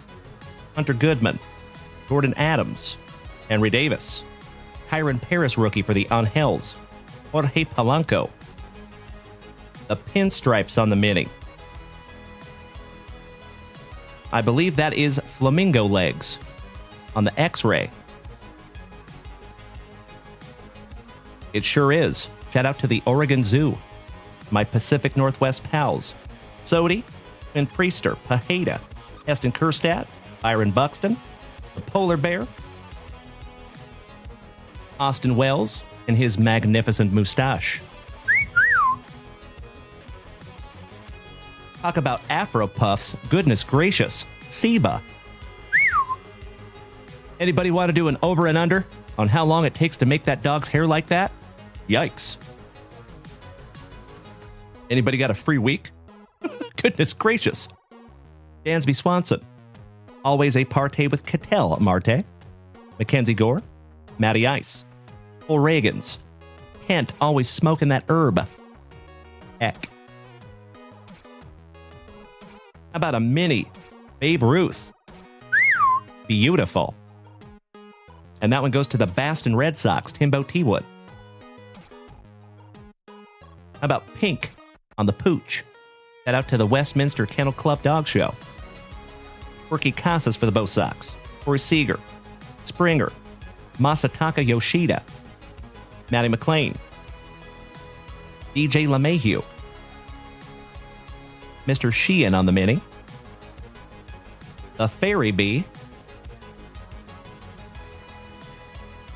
Hunter Goodman, Jordan Adams, Henry Davis, Kyron Paris rookie for the Angels, Jorge Polanco, the pinstripes on the mini. I believe that is flamingo legs on the X-ray. It sure is. Shout out to the Oregon Zoo, my Pacific Northwest pals, Sodi, and Priester, Pajeda, Heston Kerstad, Byron Buxton, the Polar Bear, Austin Wells, and his magnificent mustache. Talk about Afro Puffs, goodness gracious, Seba. Anybody want to do an over and under on how long it takes to make that dog's hair like that? Yikes. Anybody got a free week? Goodness gracious. Dansby Swanson. Always a partay with Cattell Marte. Mackenzie Gore. Matty Ice. Paul Reagans. Kent always smoking that herb. Heck. How about a mini Babe Ruth? Beautiful. And that one goes to the Boston Red Sox, Timbo Teawood. How about pink on the pooch? Shout out to the Westminster Kennel Club Dog Show. Quirky Casas for the Bo Sox. Corey Seager. Springer. Masataka Yoshida. Matty McLean. DJ LeMahieu. Mr. Sheehan on the mini. The Fairy Bee.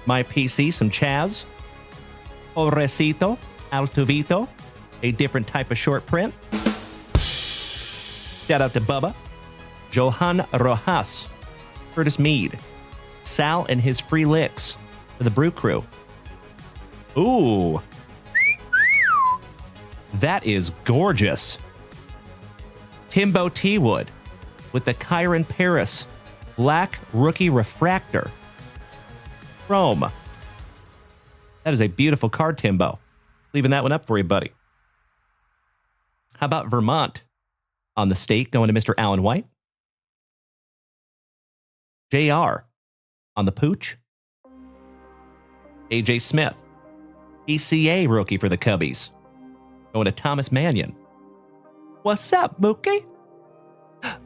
My PC, some Chaz. Pobrecito. Altuvito. A different type of short print. Shout out to Bubba. Johan Rojas. Curtis Mead. Sal and his free licks for the Brew Crew. Ooh. That is gorgeous. Timbo Teawood with the Kyron Paris Black Rookie Refractor. Chrome. That is a beautiful card, Timbo. Leaving that one up for you, buddy. How about Vermont on the state going to Mr. Alan White? JR on the pooch. AJ Smith. ECA rookie for the Cubbies. Going to Thomas Mannion. What's up, Mookie?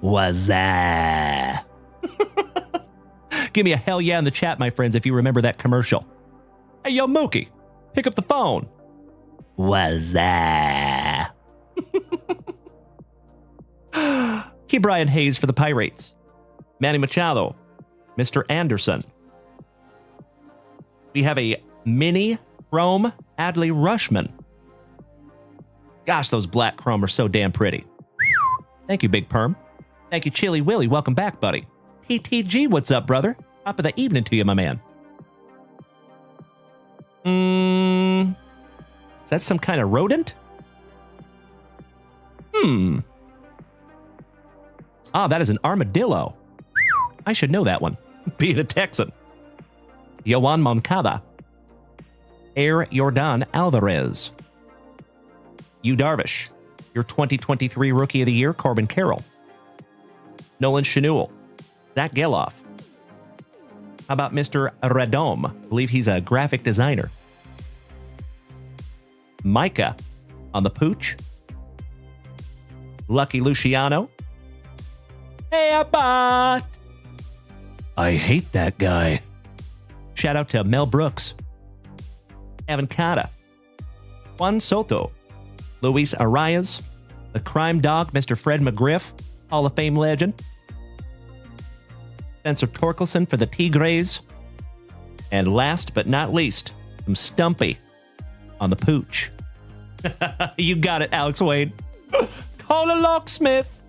What's that? Give me a hell yeah in the chat, my friends, if you remember that commercial. Hey, yo, Mookie, pick up the phone. What's that? Key Brian Hayes for the Pirates. Manny Machado. Mr. Anderson. We have a mini chrome Adley Rushman. Gosh, those black chrome are so damn pretty. Thank you, Big Perm. Thank you, Chili Willy. Welcome back, buddy. TTG, what's up, brother? Top of the evening to you, my man. Is that some kind of rodent? Ah, that is an armadillo. I should know that one, being a Texan. Yoan Moncada. Air Jordan Alvarez. Yu Darvish. Your 2023 Rookie of the Year, Corbin Carroll. Nolan Schanuel. Zach Geloff. How about Mr. Radom? I believe he's a graphic designer. Micah on the pooch. Lucky Luciano. Hey, Abbott. I hate that guy. Shout out to Mel Brooks. Evan Cata. Juan Soto. Luis Arias. The crime dog, Mr. Fred McGriff. Hall of Fame legend. Spencer Torkelson for the Tigres. And last but not least, some Stumpy on the pooch. You got it, Alex Wade. Call a locksmith.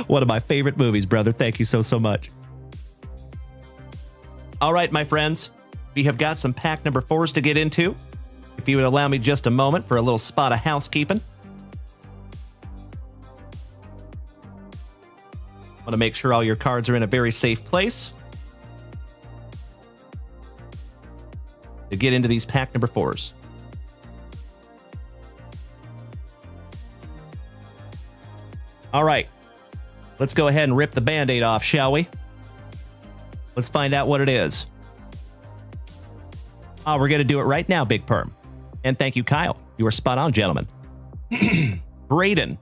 One of my favorite movies, brother. Thank you so much. All right, my friends. We have got some pack number 4s to get into. If you would allow me just a moment for a little spot of housekeeping. Want to make sure all your cards are in a very safe place. To get into these pack number 4s. All right. Let's go ahead and rip the Band-Aid off, shall we? Let's find out what it is. Oh, we're going to do it right now, Big Perm. And thank you, Kyle. You are spot on, gentlemen. Braden,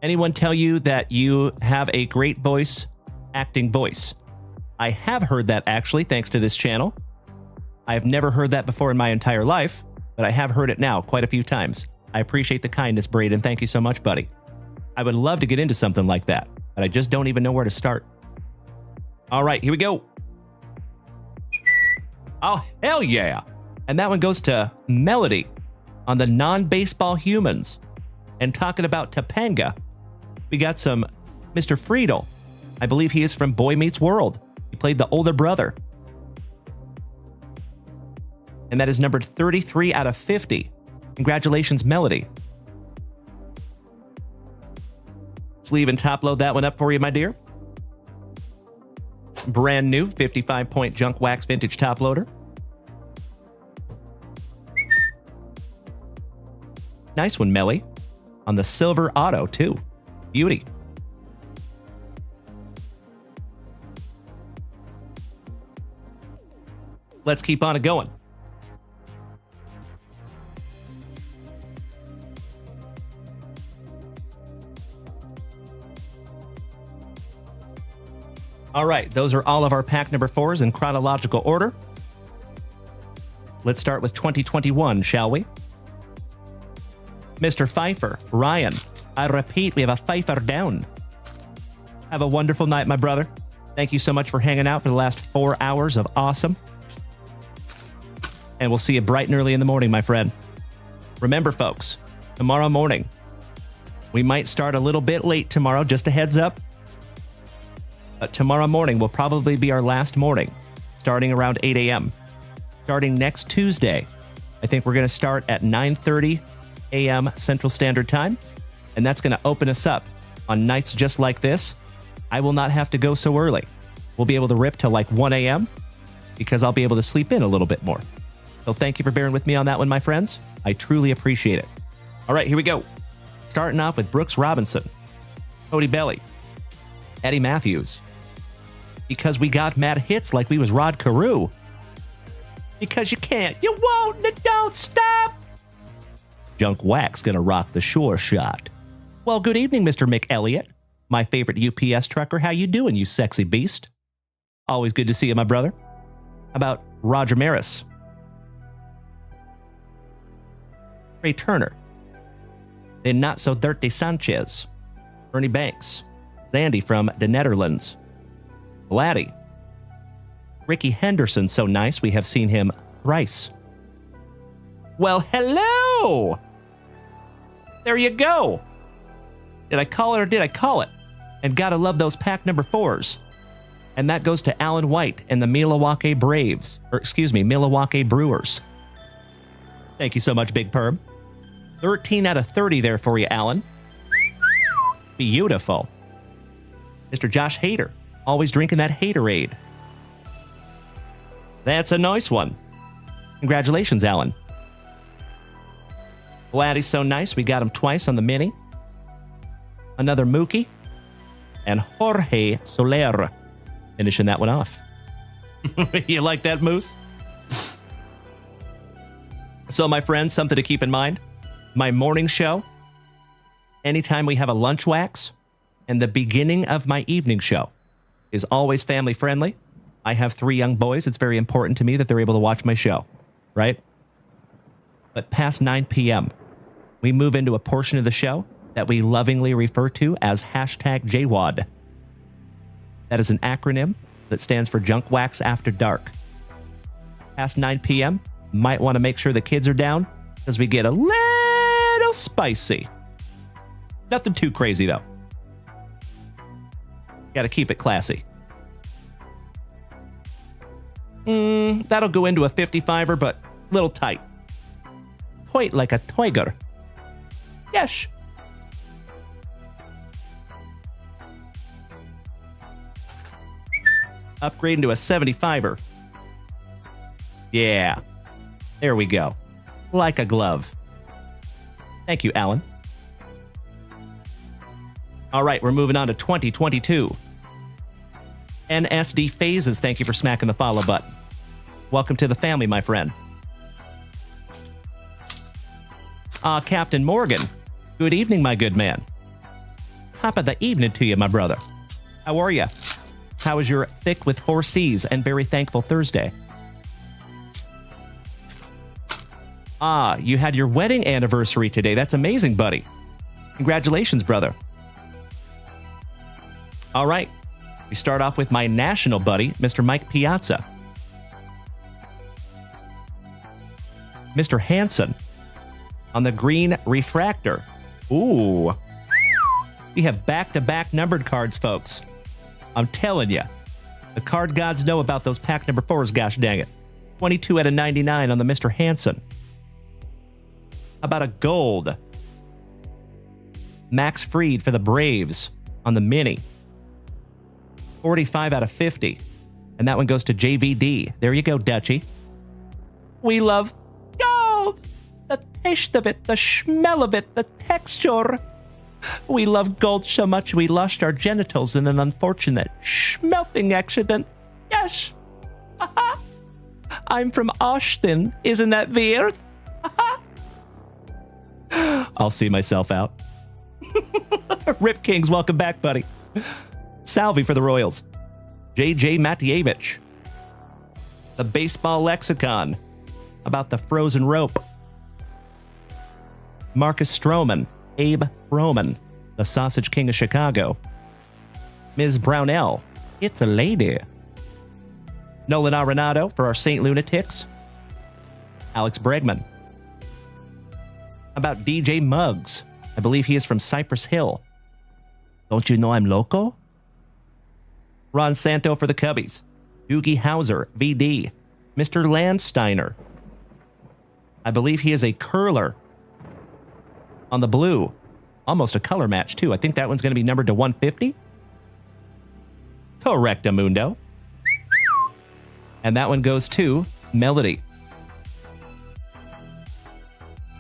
anyone tell you that you have a great voice, acting voice? I have heard that, actually, thanks to this channel. I have never heard that before in my entire life, but I have heard it now quite a few times. I appreciate the kindness, Braden. Thank you so much, buddy. I would love to get into something like that, but I just don't even know where to start. All right, here we go. Oh, hell yeah. And that one goes to Melody on the non-baseball humans. And talking about Topanga, we got some Mr. Friedel. I believe he is from Boy Meets World. He played the older brother. And that is numbered 33 out of 50. Congratulations, Melody. Sleeve and top load that one up for you, my dear. Brand new 55-point JunkWaxVintage top loader. Nice one, Melly. On the silver auto, too. Beauty. Let's keep on it going. All right, those are all of our pack number 4s in chronological order. Let's start with 2021, shall we? Mr. Pfeiffer, Ryan, I repeat, we have a Pfeiffer down. Have a wonderful night, my brother. Thank you so much for hanging out for the last 4 hours of awesome. And we'll see you bright and early in the morning, my friend. Remember, folks, tomorrow morning, we might start a little bit late tomorrow, just a heads up. But tomorrow morning will probably be our last morning, starting around 8 a.m. Starting next Tuesday, I think we're going to start at 9:30 a.m. Central Standard Time, and that's going to open us up on nights just like this. I will not have to go so early. We'll be able to rip till like 1 a.m. because I'll be able to sleep in a little bit more. So thank you for bearing with me on that one, my friends. I truly appreciate it. All right, here we go. Starting off with Brooks Robinson, Cody Belly, Eddie Matthews. Because we got mad hits like we was Rod Carew. Because you can't, you won't, and it don't stop. Junk Wax gonna rock the sure shot. Well, good evening, Mr. Mick Elliott, my favorite UPS trucker. How you doing, you sexy beast? Always good to see you, my brother. How about Roger Maris? Trey Turner. The Not So Dirty Sanchez. Ernie Banks. Zandy from the Netherlands. Vladdy. Ricky Henderson, so nice. We have seen him thrice. Well, hello! There you go. Did I call it or did I call it? And gotta love those pack number 4s. And that goes to Alan White and the Milwaukee Milwaukee Brewers. Thank you so much, Big Perm. 13 out of 30 there for you, Alan. Beautiful. Mr. Josh Hader, always drinking that Haterade. That's a nice one. Congratulations, Alan. Glad he's so nice. We got him twice on the mini. Another Mookie. And Jorge Soler finishing that one off. You like that, Moose? So, my friends, something to keep in mind. My morning show, anytime we have a lunch wax, and the beginning of my evening show is always family friendly. I have 3 young boys. It's very important to me that they're able to watch my show, right? But past 9 p.m., we move into a portion of the show that we lovingly refer to as #JWAD. That is an acronym that stands for Junk Wax After Dark. Past 9 p.m., might want to make sure the kids are down because we get a little spicy. Nothing too crazy, though. Got to keep it classy. That'll go into a 55er, but little tight. Quite like a tiger. Yes. Upgrade into a 75er. Yeah. There we go. Like a glove. Thank you, Alan. All right, we're moving on to 2022. NSD Phases, thank you for smacking the follow button. Welcome to the family, my friend. Captain Morgan. Good evening, my good man. Top of the evening to you, my brother. How are you? How was your thick with 4 C's and very thankful Thursday? You had your wedding anniversary today. That's amazing, buddy. Congratulations, brother. All right. We start off with my national buddy, Mr. Mike Piazza. Mr. Hanson on the green refractor. Ooh. We have back-to-back numbered cards, folks. I'm telling you. The card gods know about those pack number 4s, gosh dang it. 22 out of 99 on the Mr. Hanson. How about a gold? Max Fried for the Braves on the mini. 45 out of 50. And that one goes to JVD. There you go, Dutchie. We love gold. The taste of it, the smell of it, the texture. We love gold so much we lost our genitals in an unfortunate smelting accident. Yes. I'm from Austin. Isn't that weird? I'll see myself out. Rip Kings, welcome back, buddy. Salvi for the Royals. JJ Matievich. The baseball lexicon. About the frozen rope. Marcus Stroman. Abe Roman. The Sausage King of Chicago. Ms. Brownell. It's a lady. Nolan Arenado for our St. Lunatics. Alex Bregman. About DJ Muggs. I believe he is from Cypress Hill. Don't you know I'm loco? Ron Santo for the Cubbies. Doogie Howser, VD. Mr. Landsteiner. I believe he is a curler. On the blue. Almost a color match, too. I think that one's going to be numbered to 150. Correctamundo. And that one goes to Melody.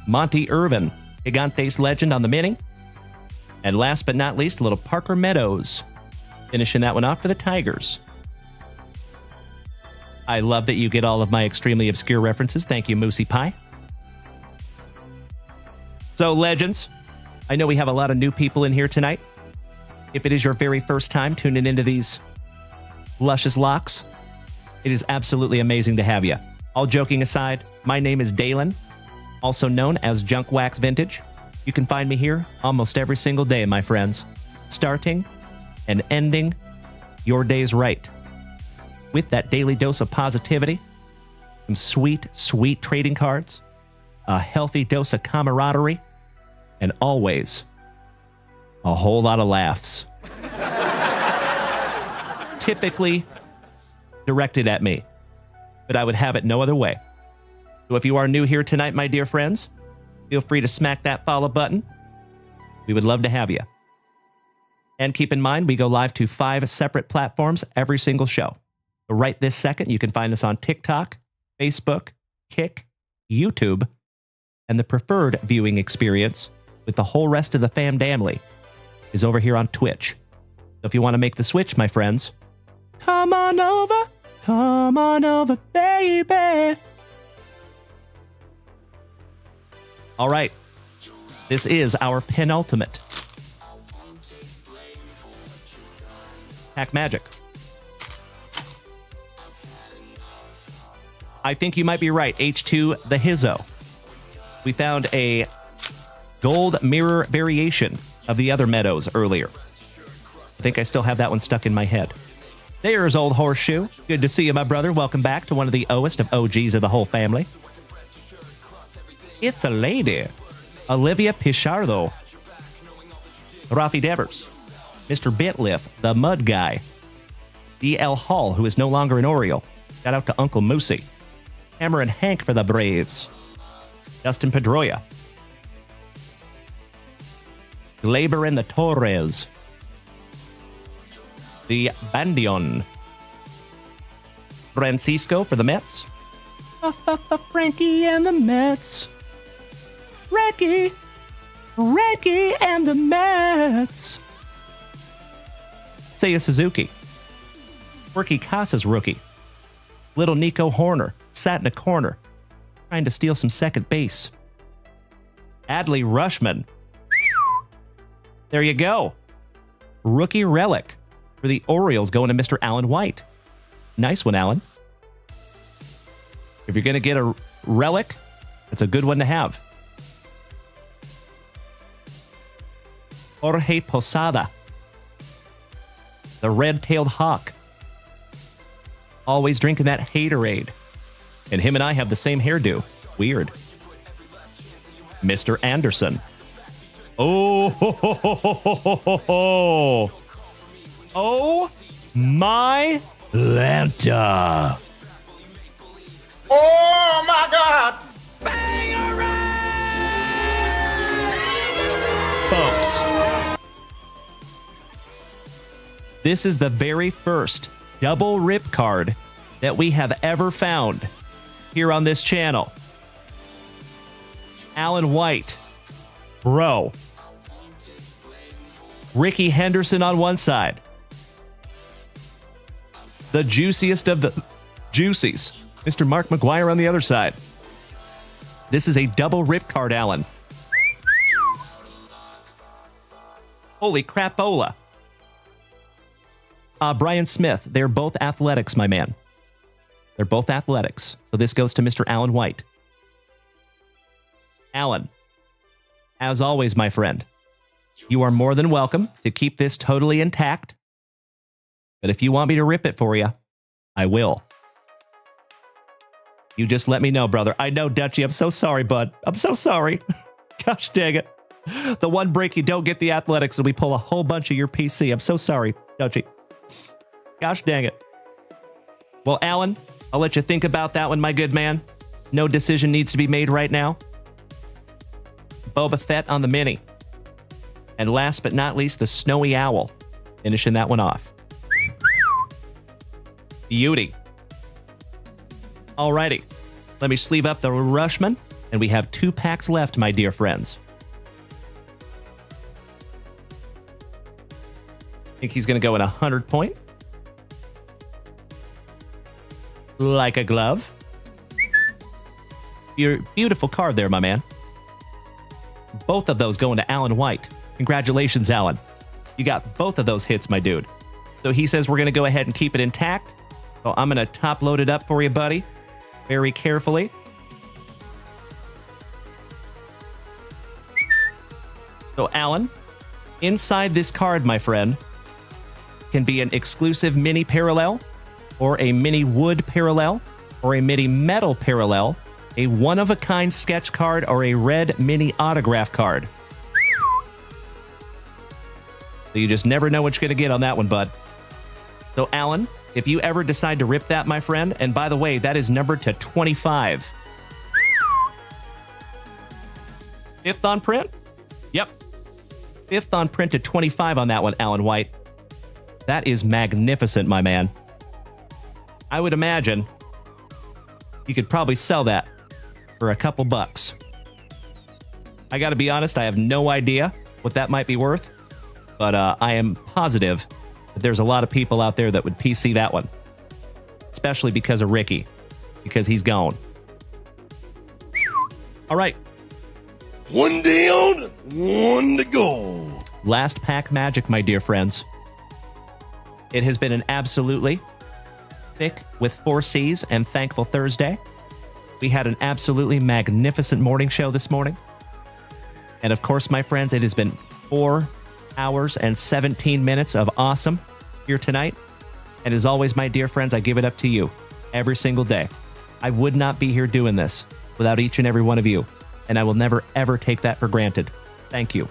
Monty Irvin, Gigantes legend on the mini. And last but not least, a little Parker Meadows. Finishing that one off for the Tigers. I love that you get all of my extremely obscure references. Thank you, Moosey Pie. So, legends, I know we have a lot of new people in here tonight. If it is your very first time tuning into these luscious locks, it is absolutely amazing to have you. All joking aside, my name is Dalen, also known as JunkWaxVintage. You can find me here almost every single day, my friends, starting and ending your days right. With that daily dose of positivity, some sweet, sweet trading cards, a healthy dose of camaraderie, and always a whole lot of laughs. typically directed at me, but I would have it no other way. So if you are new here tonight, my dear friends, feel free to smack that follow button. We would love to have you. And keep in mind, we go live to 5 separate platforms every single show. So right this second, you can find us on TikTok, Facebook, Kick, YouTube, and the preferred viewing experience with the whole rest of the fam family is over here on Twitch. So if you want to make the switch, my friends, come on over, baby. All right, this is our penultimate Pack Magic. I think you might be right, H2 the Hizzo. We found a gold mirror variation of the other Meadows earlier. I think I still have that one stuck in my head. There's Old Horseshoe. Good to see you, my brother. Welcome back to one of the oldest of OGs of the whole family. It's a lady. Olivia Pichardo. Rafi Devers. Mr. Bentliff, the Mud Guy. D.L. Hall, who is no longer an Oriole. Shout out to Uncle Moosey. Hammer and Hank for the Braves. Dustin Pedroia. Glaber and the Torres. The Bandion. Francisco for the Mets. Frankie and the Mets. Frankie and the Mets. Seiya Suzuki. Quirky Casas rookie. Little Nico Horner sat in a corner trying to steal some second base. Adley Rushman. There you go. Rookie relic for the Orioles going to Mr. Alan White. Nice one, Alan. If you're going to get a relic, it's a good one to have. Jorge Posada. The red-tailed hawk. Always drinking that Haterade. And him and I have the same hairdo. Weird. Mr. Anderson. Oh, ho, ho, ho, ho, ho, ho, ho. Oh, my Lanta. Oh my God! Folks, this is the very first double rip card that we have ever found here on this channel. Alan White. Bro. Ricky Henderson on one side. The juiciest of the juicies. Mr. Mark McGuire on the other side. This is a double rip card, Alan. Holy crapola. Brian Smith. They're both athletics, my man. They're both athletics. So this goes to Mr. Alan White. Alan, as always, my friend, you are more than welcome to keep this totally intact. But if you want me to rip it for you, I will. You just let me know, brother. I know, Dutchie. I'm so sorry, bud. I'm so sorry. Gosh dang it. The one break you don't get the athletics and we pull a whole bunch of your PC. I'm so sorry, Dutchie. Gosh dang it. Well, Alan, I'll let you think about that one, my good man. No decision needs to be made right now. Boba Fett on the mini. And last but not least, the Snowy Owl. Finishing that one off. Beauty. Alrighty. Let me sleeve up the Rushman. And we have 2 packs left, my dear friends. I think he's going to go in 100 point. Like a glove. Beautiful card there, my man. Both of those going to Alan White. Congratulations, Alan. You got both of those hits, my dude. So he says we're going to go ahead and keep it intact. So I'm going to top load it up for you, buddy. Very carefully. So, Alan, inside this card, my friend, can be an exclusive mini parallel, or a mini wood parallel, or a mini metal parallel, a one-of-a-kind sketch card, or a red mini autograph card. So you just never know what you're going to get on that one, bud. So, Alan, if you ever decide to rip that, my friend, and by the way, that is numbered to 25. Fifth on print? Yep. Fifth on print to 25 on that one, Alan White. That is magnificent, my man. I would imagine you could probably sell that for a couple bucks. I gotta be honest, I have no idea what that might be worth, but I am positive that there's a lot of people out there that would PC that one. Especially because of Ricky, because he's gone. All right. One down, one to go. Last pack magic, my dear friends. It has been an absolutely thick with 4 C's and thankful Thursday. We had an absolutely magnificent morning show this morning. And of course, my friends, it has been 4 hours and 17 minutes of awesome here tonight. And as always, my dear friends, I give it up to you every single day. I would not be here doing this without each and every one of you. And I will never, ever take that for granted. Thank you.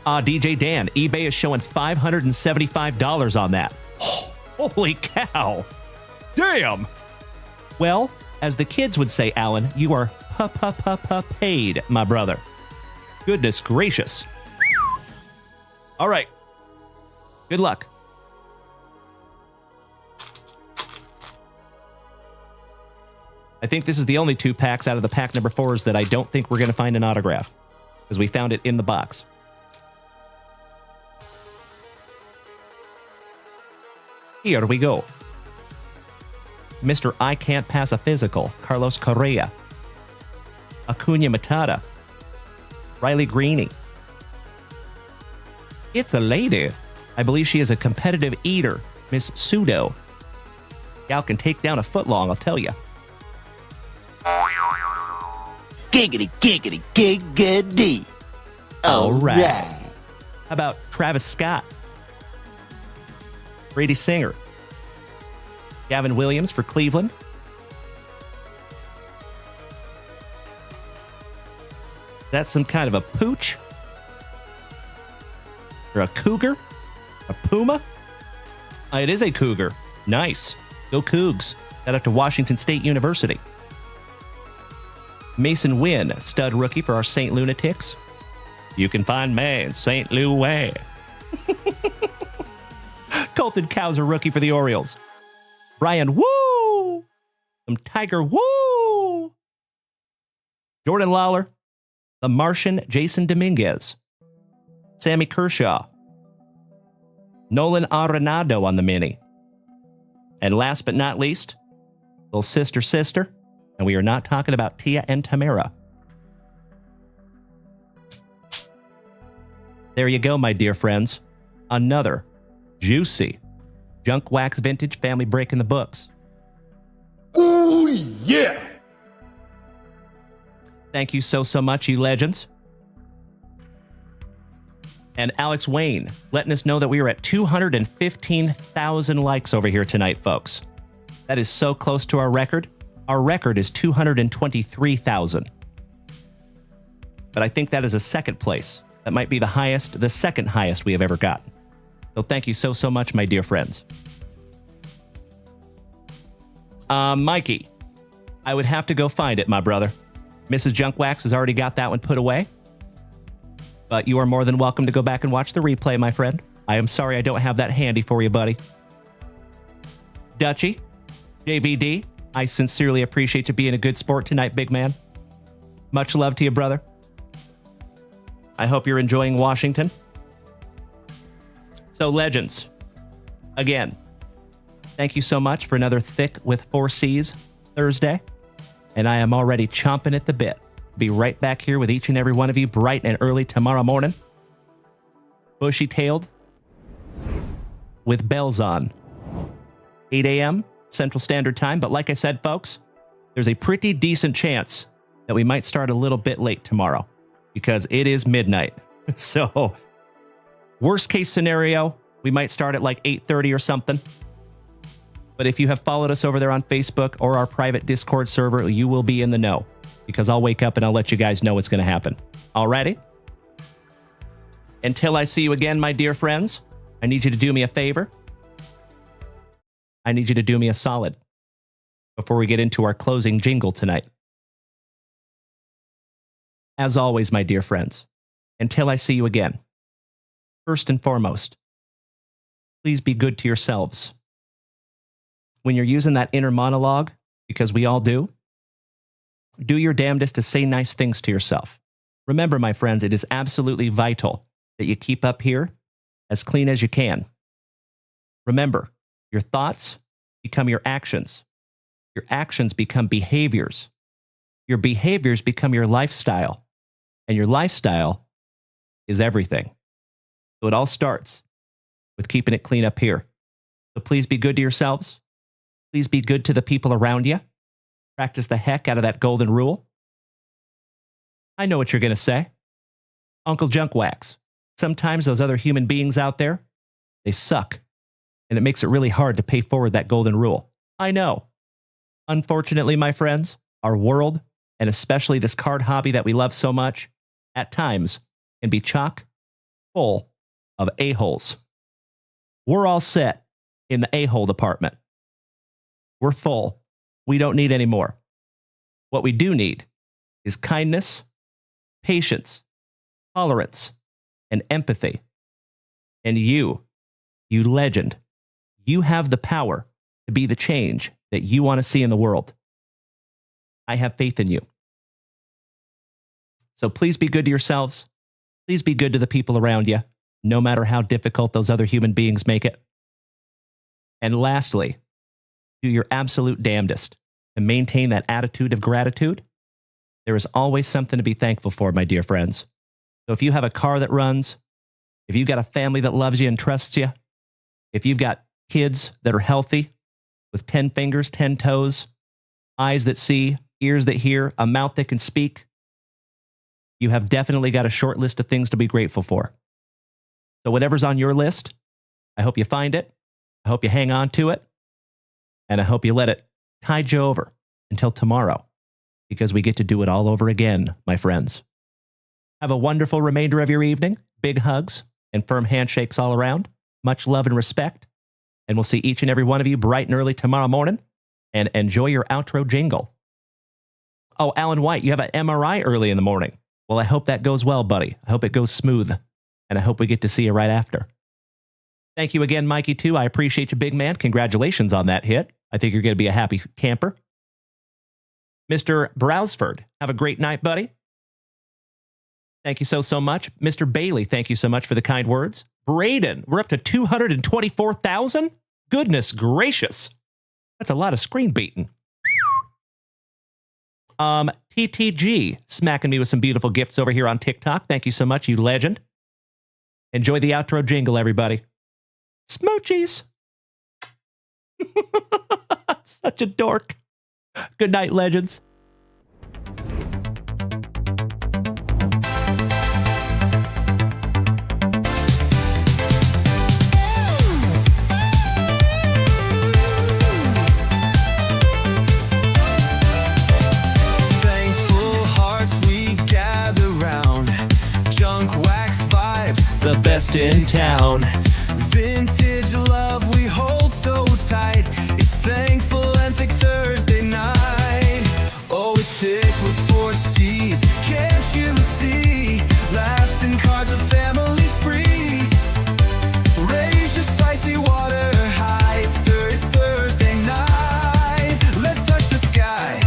DJ Dan, eBay is showing $575 on that. Holy cow. Damn. Well, as the kids would say, Alan, you are paid, my brother. Goodness gracious. All right. Good luck. I think this is the only 2 packs out of the pack number 4s that I don't think we're going to find an autograph, because we found it in the box. Here we go. Mr. I Can't Pass a Physical, Carlos Correa. Acuna Matata. Riley Greeny. It's a lady. I believe she is a competitive eater, Miss Pseudo. Gal can take down a footlong, I'll tell you. Giggity, giggity, giggity. All right. How about Travis Scott? Brady Singer. Gavin Williams for Cleveland. That's some kind of a pooch? Or a cougar? A puma? It is a cougar. Nice. Go Cougs. Shout out to Washington State University. Mason Wynn, stud rookie for our St. Lunatics. You can find me in St. Louis. Colton Cowser, rookie for the Orioles. Brian Woo! Some Tiger Woo! Jordan Lawler. The Martian Jason Dominguez. Sammy Kershaw. Nolan Arenado on the mini. And last but not least, little sister. And we are not talking about Tia and Tamara. There you go, my dear friends. Another juicy JunkWaxVintage family break in the books. Ooh, yeah. Thank you so much, you legends. And Alex Wayne letting us know that we are at 215,000 likes over here tonight, folks. That is so close to our record. Our record is 223,000. But I think that is a second place. That might be the highest, the second highest we have ever gotten. So thank you so much, my dear friends. Mikey, I would have to go find it, my brother. Mrs. Junkwax has already got that one put away. But you are more than welcome to go back and watch the replay, my friend. I am sorry I don't have that handy for you, buddy. Dutchy, JVD, I sincerely appreciate you being a good sport tonight, big man. Much love to you, brother. I hope you're enjoying Washington. So, legends, again, thank you so much for another Thick with 4 C's Thursday. And I am already chomping at the bit. Be right back here with each and every one of you bright and early tomorrow morning. Bushy-tailed with bells on. 8 a.m. Central Standard Time. But like I said, folks, there's a pretty decent chance that we might start a little bit late tomorrow because it is midnight. So, worst case scenario, we might start at like 8:30 or something. But if you have followed us over there on Facebook or our private Discord server, you will be in the know because I'll wake up and I'll let you guys know what's going to happen. Alrighty? Until I see you again, my dear friends, I need you to do me a favor. I need you to do me a solid before we get into our closing jingle tonight. As always, my dear friends, until I see you again, first and foremost, please be good to yourselves. When you're using that inner monologue, because we all do your damnedest to say nice things to yourself. Remember, my friends, it is absolutely vital that you keep up here as clean as you can. Remember, your thoughts become your actions. Your actions become behaviors. Your behaviors become your lifestyle. And your lifestyle is everything. So it all starts with keeping it clean up here. So please be good to yourselves. Please be good to the people around you. Practice the heck out of that golden rule. I know what you're going to say. Uncle Junkwax, sometimes those other human beings out there, they suck. And it makes it really hard to pay forward that golden rule. I know. Unfortunately, my friends, our world, and especially this card hobby that we love so much, at times can be chock full of a-holes. We're all set in the a-hole department. We're full. We don't need any more. What we do need is kindness, patience, tolerance, and empathy. And you legend, you have the power to be the change that you want to see in the world. I have faith in you. So please be good to yourselves. Please be good to the people around you, no matter how difficult those other human beings make it. And lastly, do your absolute damnedest to maintain that attitude of gratitude. There is always something to be thankful for, my dear friends. So if you have a car that runs, if you've got a family that loves you and trusts you, if you've got kids that are healthy with 10 fingers, 10 toes, eyes that see, ears that hear, a mouth that can speak, you have definitely got a short list of things to be grateful for. So whatever's on your list, I hope you find it. I hope you hang on to it. And I hope you let it tide you over until tomorrow, because we get to do it all over again, my friends. Have a wonderful remainder of your evening. Big hugs and firm handshakes all around. Much love and respect. And we'll see each and every one of you bright and early tomorrow morning. And enjoy your outro jingle. Oh, Alan White, you have an MRI early in the morning. Well, I hope that goes well, buddy. I hope it goes smooth. And I hope we get to see you right after. Thank you again, Mikey, too. I appreciate you, big man. Congratulations on that hit. I think you're going to be a happy camper. Mr. Browsford, have a great night, buddy. Thank you so much. Mr. Bailey, thank you so much for the kind words. Braden, we're up to 224,000? Goodness gracious. That's a lot of screen beating. TTG, smacking me with some beautiful gifts over here on TikTok. Thank you so much, you legend. Enjoy the outro jingle, everybody. Smoochies. Such a dork. Good night, legends. The best in town. Vintage love we hold so tight. It's thankful and thick Thursday night. Oh, it's thick with 4 C's. Can't you see? Laughs and cards, a family spree. Raise your spicy water high. It's Thursday night. Let's touch the sky.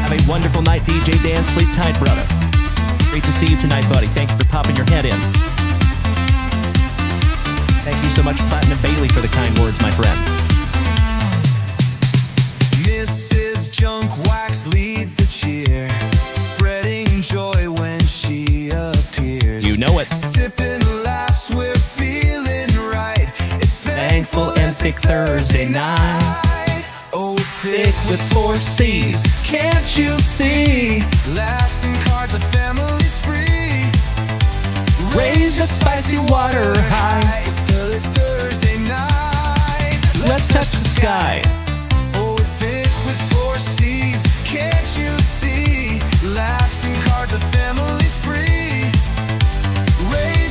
Have a wonderful night, DJ Dan. Sleep tight, brother. Great to see you tonight, buddy. Thank you for popping your head in. Thank you so much, Platinum Bailey, for the kind words, my friend. Mrs. Junkwax leads the cheer, spreading joy when she appears. You know it. Sipping laughs, we're feeling right. It's thankful and thick Thursday night. Oh, thick with 4 C's. Can't you see? Laughs and cards, a family spree. Raise the spicy water high. It's Thursday night. Let's touch the sky. Oh, it's thick with 4 C's. Can't you see? Laughs and cards, a family spree. Raise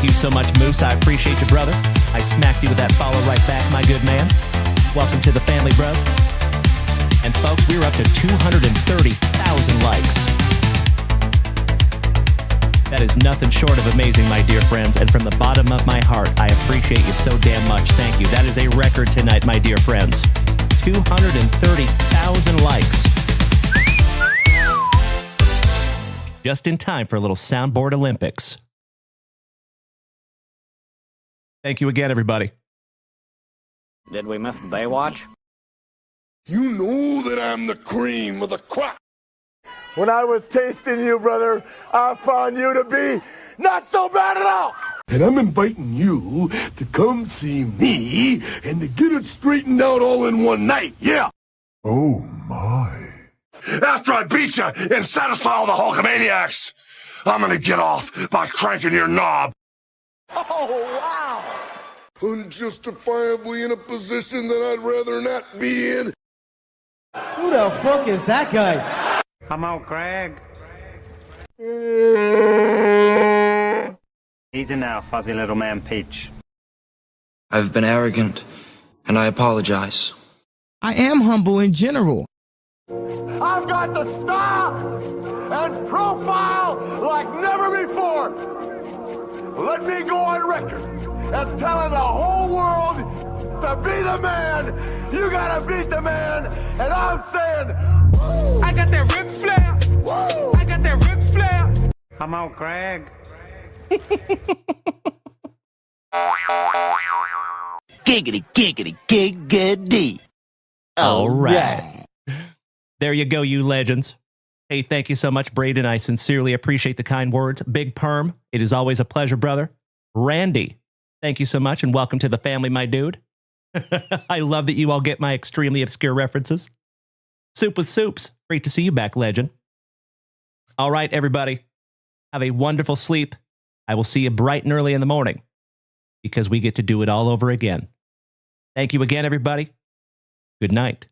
Thank you so much, Moose. I appreciate you, brother. I smacked you with that follow right back, my good man. Welcome to the family, bro. And folks, we're up to 230,000 likes. That is nothing short of amazing, my dear friends. And from the bottom of my heart, I appreciate you so damn much. Thank you. That is a record tonight, my dear friends. 230,000 likes. Just in time for a little soundboard Olympics. Thank you again, everybody. Did we miss Baywatch? You know that I'm the cream of the crop. When I was tasting you, brother, I found you to be not so bad at all. And I'm inviting you to come see me and to get it straightened out all in one night, yeah. Oh my. After I beat you and satisfy all the Hulkamaniacs, I'm gonna get off by cranking your knob. Oh, wow. Unjustifiably in a position that I'd rather not be in. Who the fuck is that guy? Come on, Craig. Easy now, fuzzy little man Peach. I've been arrogant, and I apologize. I am humble in general. I've got the style and profile like never before. Let me go on record as telling the whole world to be the man. You gotta beat the man, and I'm saying, woo! I got that Ric Flair. Woo! I got that Ric Flair. Come on, Craig. Giggity, giggity, giggity. All right. There you go, you legends. Hey, thank you so much, Braden. I sincerely appreciate the kind words. Big Perm, it is always a pleasure, brother. Randy, thank you so much, and welcome to the family, my dude. I love that you all get my extremely obscure references. Soup with Soups, great to see you back, legend. All right, everybody, have a wonderful sleep. I will see you bright and early in the morning because we get to do it all over again. Thank you again, everybody. Good night.